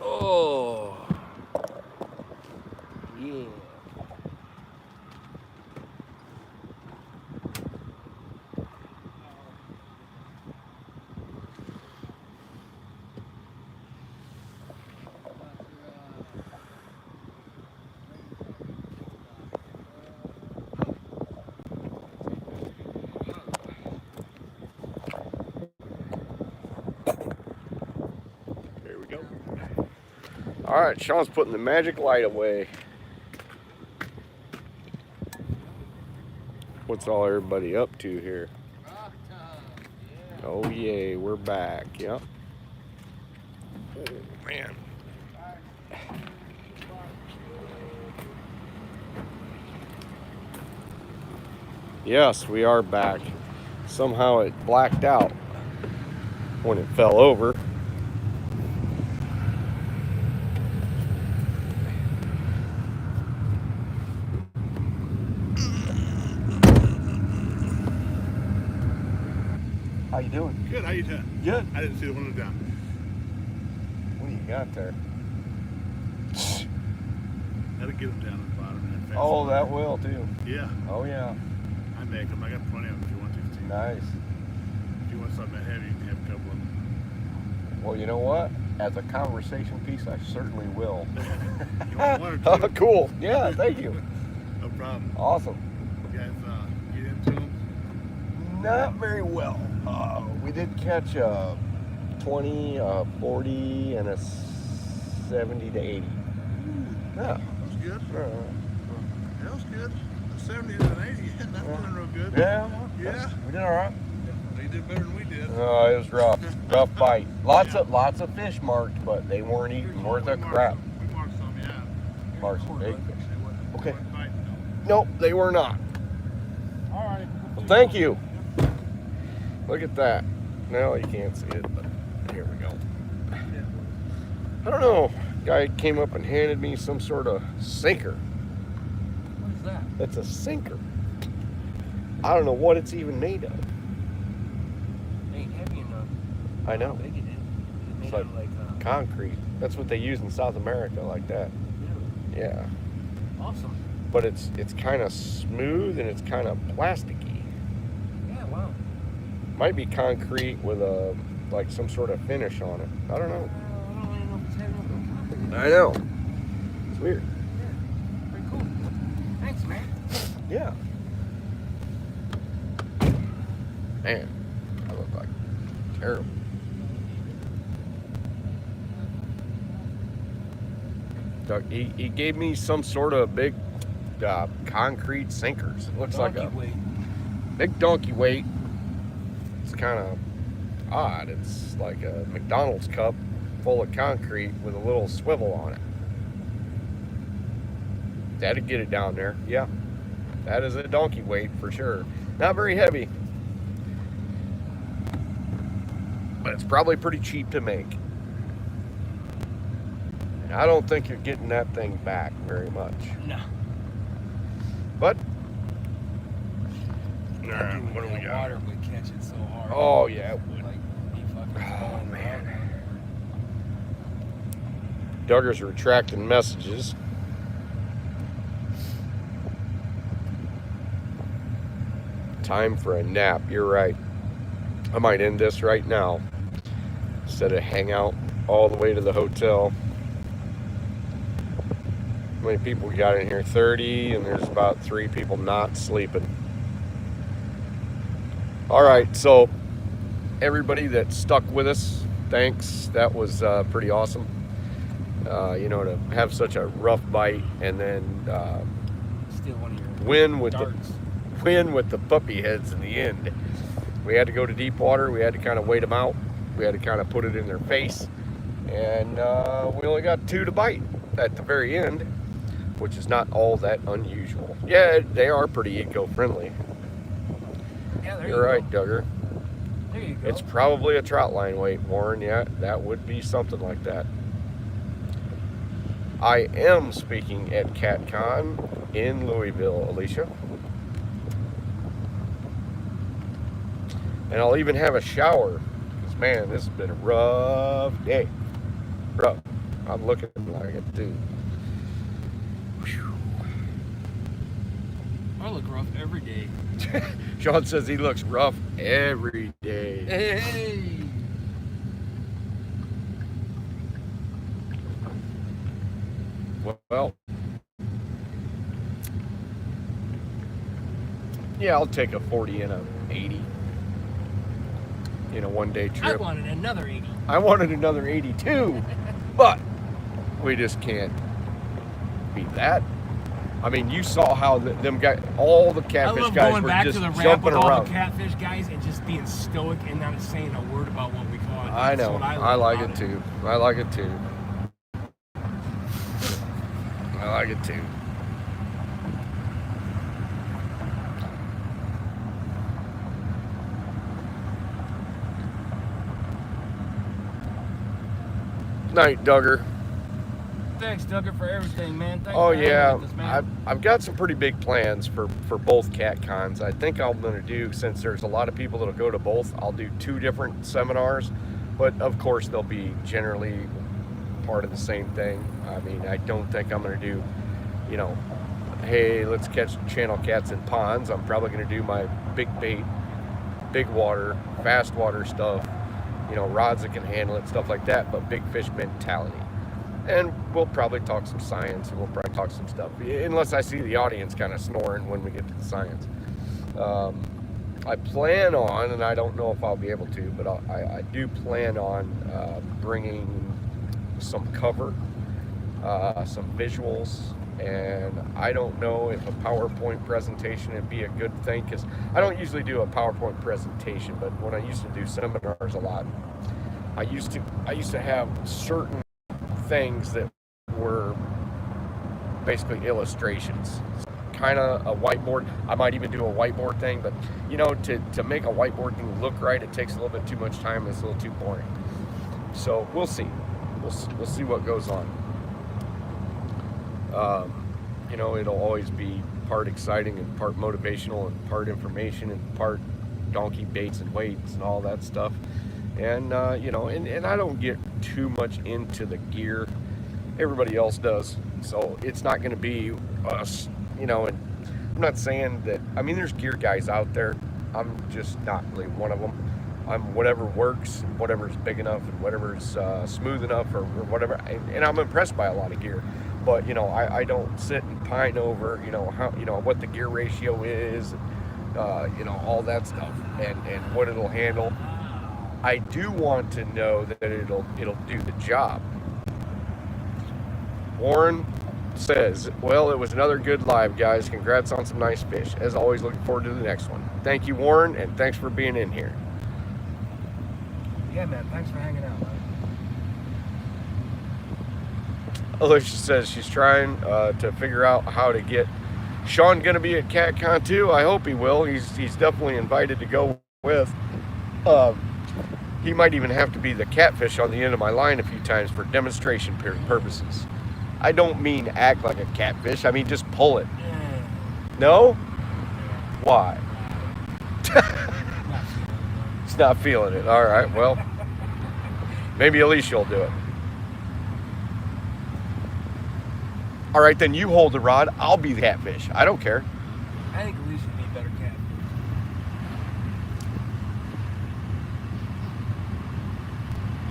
Oh. Yeah. There we go. All right, Sean's putting the magic light away. What's all everybody up to here? Oh yay, we're back. Yep. Oh man. Yes, we are back. Somehow it blacked out when it fell over. How you doing? Good, how you doing? Good. I didn't see the window down. What do you got there? That'll get them down to the bottom. And fast Oh, water. that will too. Yeah, Oh yeah. I make them. I got plenty of them if you want to. Nice. If you want something that heavy, you can have a couple of them. Well, you know what? As a conversation piece, I certainly will. You want one or two? Oh, cool. Yeah, thank you. No problem. Awesome. You guys get into them? Not very well. We did catch a 20, a 40, and a 70 to 80. Yeah. That was good. That was good. A 70 to an 80. That's doing real good. Yeah. Yeah. We did all right. They did better than we did. Oh, it was rough. Rough bite. Lots of fish marked, but they weren't eating worth a crap. We marked some, yeah. Marked some big fish. They wasn't- Okay. they wasn't biting, Nope, they were not. though. All right. Well, thank you. Look at that. No, you can't see it, but here we go. I don't know. Guy came up and handed me some sort of sinker. What is that? It's a sinker. I don't know what it's even made of. It ain't heavy enough. I know. How big it is. It's made It's out of like Concrete. That's what they use in South America, like that. really Yeah. awesome. But it's kind of smooth and it's kind of plasticky. Yeah, wow. Might be concrete with a like some sort of finish on it. I don't know. I don't really know if it's heavy enough. I know. It's weird. Pretty cool. Thanks, man. Yeah. Man, I look like terrible. Doug, he gave me some sort of big concrete sinkers. It looks like a Donkey weight. big donkey weight. It's kind of odd. It's like a McDonald's cup full of concrete with a little swivel on it. That'd get it down there. Yeah, that is a donkey weight for sure. Not very heavy, but it's probably pretty cheap to make. And I don't think you're getting that thing back very much. No. But Imagine what do we that got? water would catch it so hard. Oh yeah, it would. Like, be fucking Oh falling man. apart. Duggar's retracting messages. Time for a nap. You're right. I might end this right now instead of hang out all the way to the hotel. How many people we got in here? 30, and there's about 3 people not sleeping. All right, so everybody that stuck with us, thanks. That was pretty awesome. You know, to have such a rough bite and then Still one of your win with darts. the puppy heads in the end. We had to go to deep water. We had to kind of wait them out. We had to kind of put it in their face, and we only got 2 to bite at the very end, which is not all that unusual. Yeah, they are pretty eco-friendly. Yeah, there You're you right, go. Duggar. There you go. It's probably a trout line weight, Warren. Yeah, that would be something like that. I am speaking at CatCon in Louisville, Alicia. And I'll even have a shower. Because, man, this has been a rough day. Rough. I'm looking like it, too. Whew. I look rough every day. Sean says he looks rough every day. Hey. Well, yeah, I'll take a 40 and a 80 in a one-day I trip. wanted another 80. I wanted another 82, but we just can't beat that. I mean, you saw how them guys, all the I catfish love guys going were back just to the ramp jumping with all around. the catfish guys and just being stoic and not saying a word about what we caught. I That's know. what I love like about it too. I like it too. I like it too. Night, Duggar. Thanks, Duggar, for everything, man. Thanks Oh for hanging yeah, with us, man. I've got some pretty big plans for both cat cons. I think I'm going to do, since there's a lot of people that'll go to both, I'll do 2 different seminars, but of course they'll be generally part of the same thing. I mean, I don't think I'm going to do you know, hey, let's catch channel cats in ponds. I'm probably going to do my big bait, big water, fast water stuff, you know, rods that can handle it, stuff like that, but big fish mentality. And we'll probably talk some science, and we'll probably talk some stuff, unless I see the audience kind of snoring when we get to the science. I plan on, and I don't know if I'll be able to, but I do plan on bringing some cover, some visuals, and I don't know if a PowerPoint presentation would be a good thing, because I don't usually do a PowerPoint presentation, but when I used to do seminars a lot, I used to have certain things that were basically illustrations, kind of a whiteboard. I might even do a whiteboard thing, but you know, to make a whiteboard thing look right, it takes a little bit too much time. It's a little too boring. So we'll see. We'll see what goes on. You know, it'll always be part exciting and part motivational and part information and part donkey baits and weights and all that stuff. And you know, and I don't get too much into the gear. Everybody else does. So it's not going to be us, you know. And I'm not saying that, I mean, there's gear guys out there. I'm just not really one of them. I'm whatever works, and whatever's big enough, and whatever's smooth enough, or whatever. And I'm impressed by a lot of gear. But, you know, I don't sit and pine over, you know, how, you know, what the gear ratio is, you know, all that stuff, and what it'll handle. I do want to know that it'll do the job. Warren says, well, it was another good live, guys. Congrats on some nice fish. As always, looking forward to the next one. Thank you, Warren, and thanks for being in here. Yeah, man. Thanks for hanging out, man. Alicia says she's trying to figure out how to get Sean going to be at CatCon too. I hope he will. He's definitely invited to go with. He might even have to be the catfish on the end of my line a few times for demonstration purposes. I don't mean act like a catfish. I mean just pull it. No? Why? He's not feeling it. All right, well, maybe Alicia will do it. All right, then you hold the rod. I'll be the catfish. I don't care. I think Alicia would be a better cat.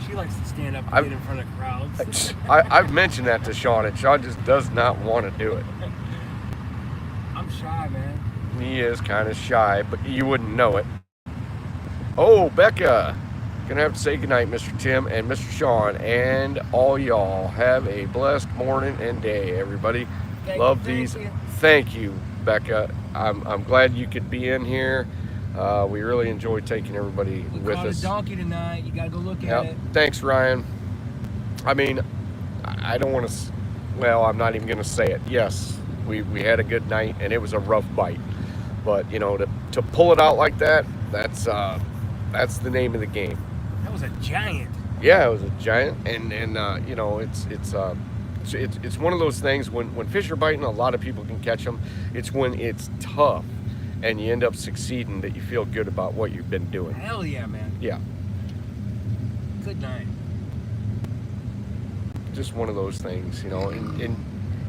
She likes to stand up and get in front of crowds. I've mentioned that to Sean, and Sean just does not want to do it. I'm shy, man. He is kind of shy, but you wouldn't know it. Oh, Becca. Gonna have to say goodnight, Mr. Tim and Mr. Sean, and all y'all. Have a blessed morning and day, everybody. Love these. Thank you, Becca. I'm glad you could be in here. We really enjoyed taking everybody with us. We caught a donkey tonight. You gotta go look at it. Thanks, Ryan. I mean, I don't want to. Well, I'm not even gonna say it. Yes, we had a good night, and it was a rough bite. But you know, to pull it out like that, that's the name of the game. That was a giant. Yeah, it was a giant, and you know, it's one of those things when fish are biting, a lot of people can catch them. It's when it's tough and you end up succeeding that you feel good about what you've been doing. Hell yeah, man. Yeah. Good night. Just one of those things, you know, and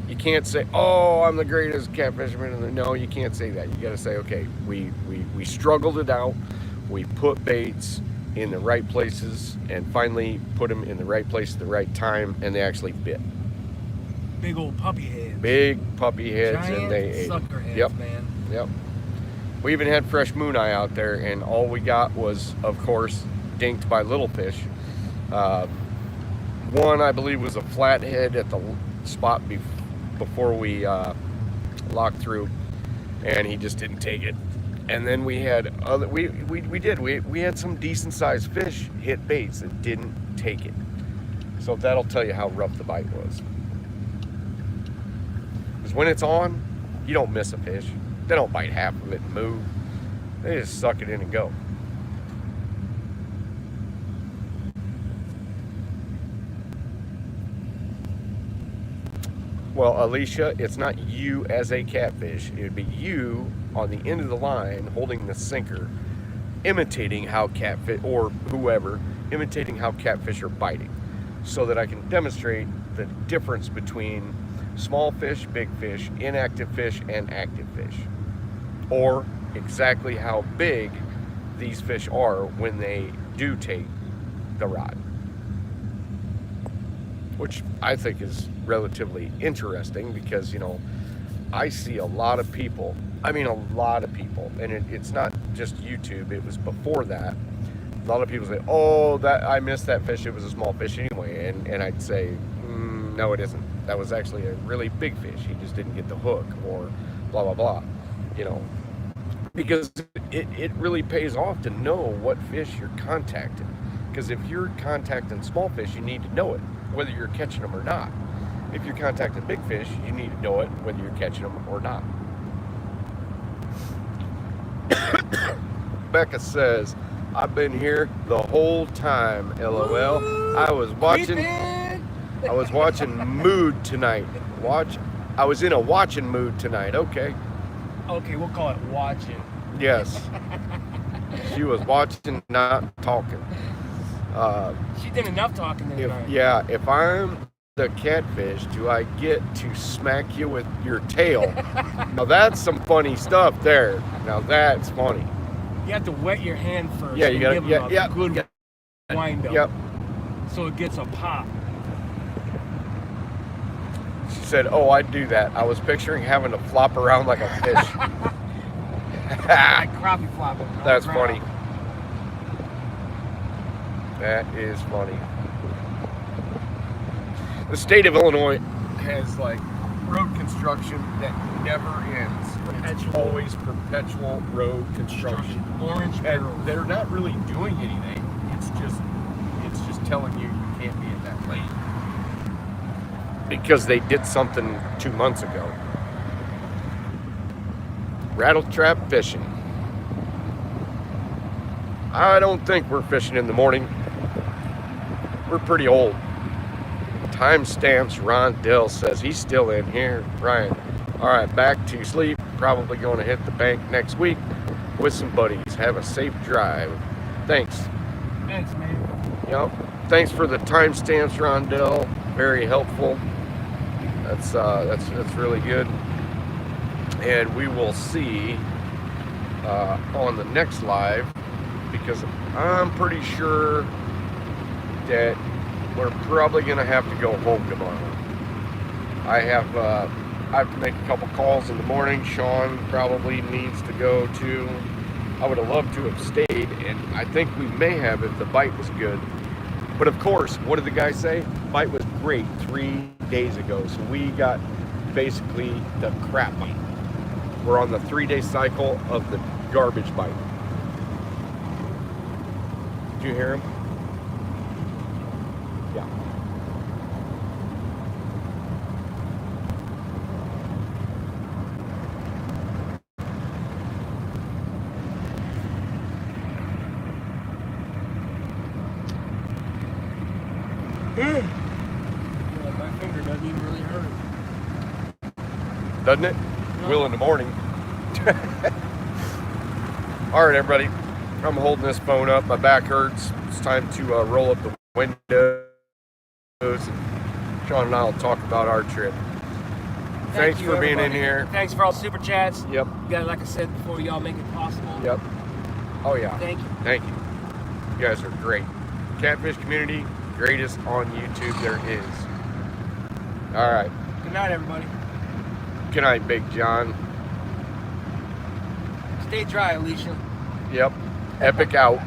you can't say, oh, I'm the greatest catfisherman. No, you can't say that. You got to say, okay, we struggled it out. We put baits in the right places and finally put them in the right place at the right time, and they actually bit. Big old puppy heads. Big puppy heads, giant and they ate sucker heads, yep. Man. Yep. We even had fresh moon eye out there, and all we got was, of course, dinked by little fish. One, I believe, was a flathead at the spot before we locked through, and he just didn't take it. And then we had other, we had some decent sized fish hit baits that didn't take it. So that'll tell you how rough the bite was. Because when it's on, you don't miss a fish. They don't bite half of it and move. They just suck it in and go. Well, Alicia, it's not you as a catfish. It would be you on the end of the line holding the sinker, imitating how catfish, or whoever, imitating how catfish are biting, so that I can demonstrate the difference between small fish, big fish, inactive fish, and active fish. Or exactly how big these fish are when they do take the rod. Which I think is relatively interesting because, you know, I see a lot of people, and it's not just YouTube, it was before that. A lot of people say, oh, that I missed that fish, it was a small fish anyway. And I'd say, no, it isn't. That was actually a really big fish. He just didn't get the hook, or blah, blah, blah. You know, because it really pays off to know what fish you're contacting. Because if you're contacting small fish, you need to know it, whether you're catching them or not. If you're contacting big fish, you need to know it, whether you're catching them or not. Becca says, I've been here the whole time, LOL. I was watching Mood tonight. I was in a watching mood tonight, okay. Okay, we'll call it watching. Yes. She was watching, not talking. She did enough talking tonight. If I'm the catfish, do I get to smack you with your tail? Now that's some funny stuff there. Now that's funny. You have to wet your hand first. Yeah, you gotta, give them a good yeah. wind up. Yep. So it gets a pop. She said, oh, I'd do that. I was picturing having to flop around like a fish. Like crappie flopping. That's funny. That is funny. The state of Illinois has like road construction that never ends. It's always perpetual road construction. Orange barrels. And they're not really doing anything. It's just telling you can't be in that lane. Because they did something 2 months ago. Rattle trap fishing. I don't think we're fishing in the morning. We're pretty old. Timestamps, Ron Dill says he's still in here. Ryan, all right, back to sleep. Probably going to hit the bank next week with some buddies. Have a safe drive. Thanks. Thanks, man. Yep. Thanks for the timestamps, Rondell. Very helpful. That's really good. And we will see on the next live, because I'm pretty sure that we're probably going to have to go home tomorrow. I have to make a couple calls in the morning. Sean probably needs to go too. I would have loved to have stayed, and I think we may have if the bite was good. But of course, what did the guy say? Bite was great 3 days ago, so we got basically the crap bite. We're on the 3-day cycle of the garbage bite. Did you hear him? Yeah. My finger doesn't even really hurt. Doesn't it? No. Will in the morning. All right, everybody. I'm holding this phone up. My back hurts. It's time to roll up the windows. Sean and I will talk about our trip. Thanks you, for being in everybody. here. Thanks for all the super chats. Yep. You guys, like I said before, y'all make it possible. Yep. Oh, yeah. Thank you. Thank you. You guys are great. Catfish community, greatest on YouTube there is. All right. Good night, everybody. Good night, Big John. Stay dry, Alicia. Yep. Epic out.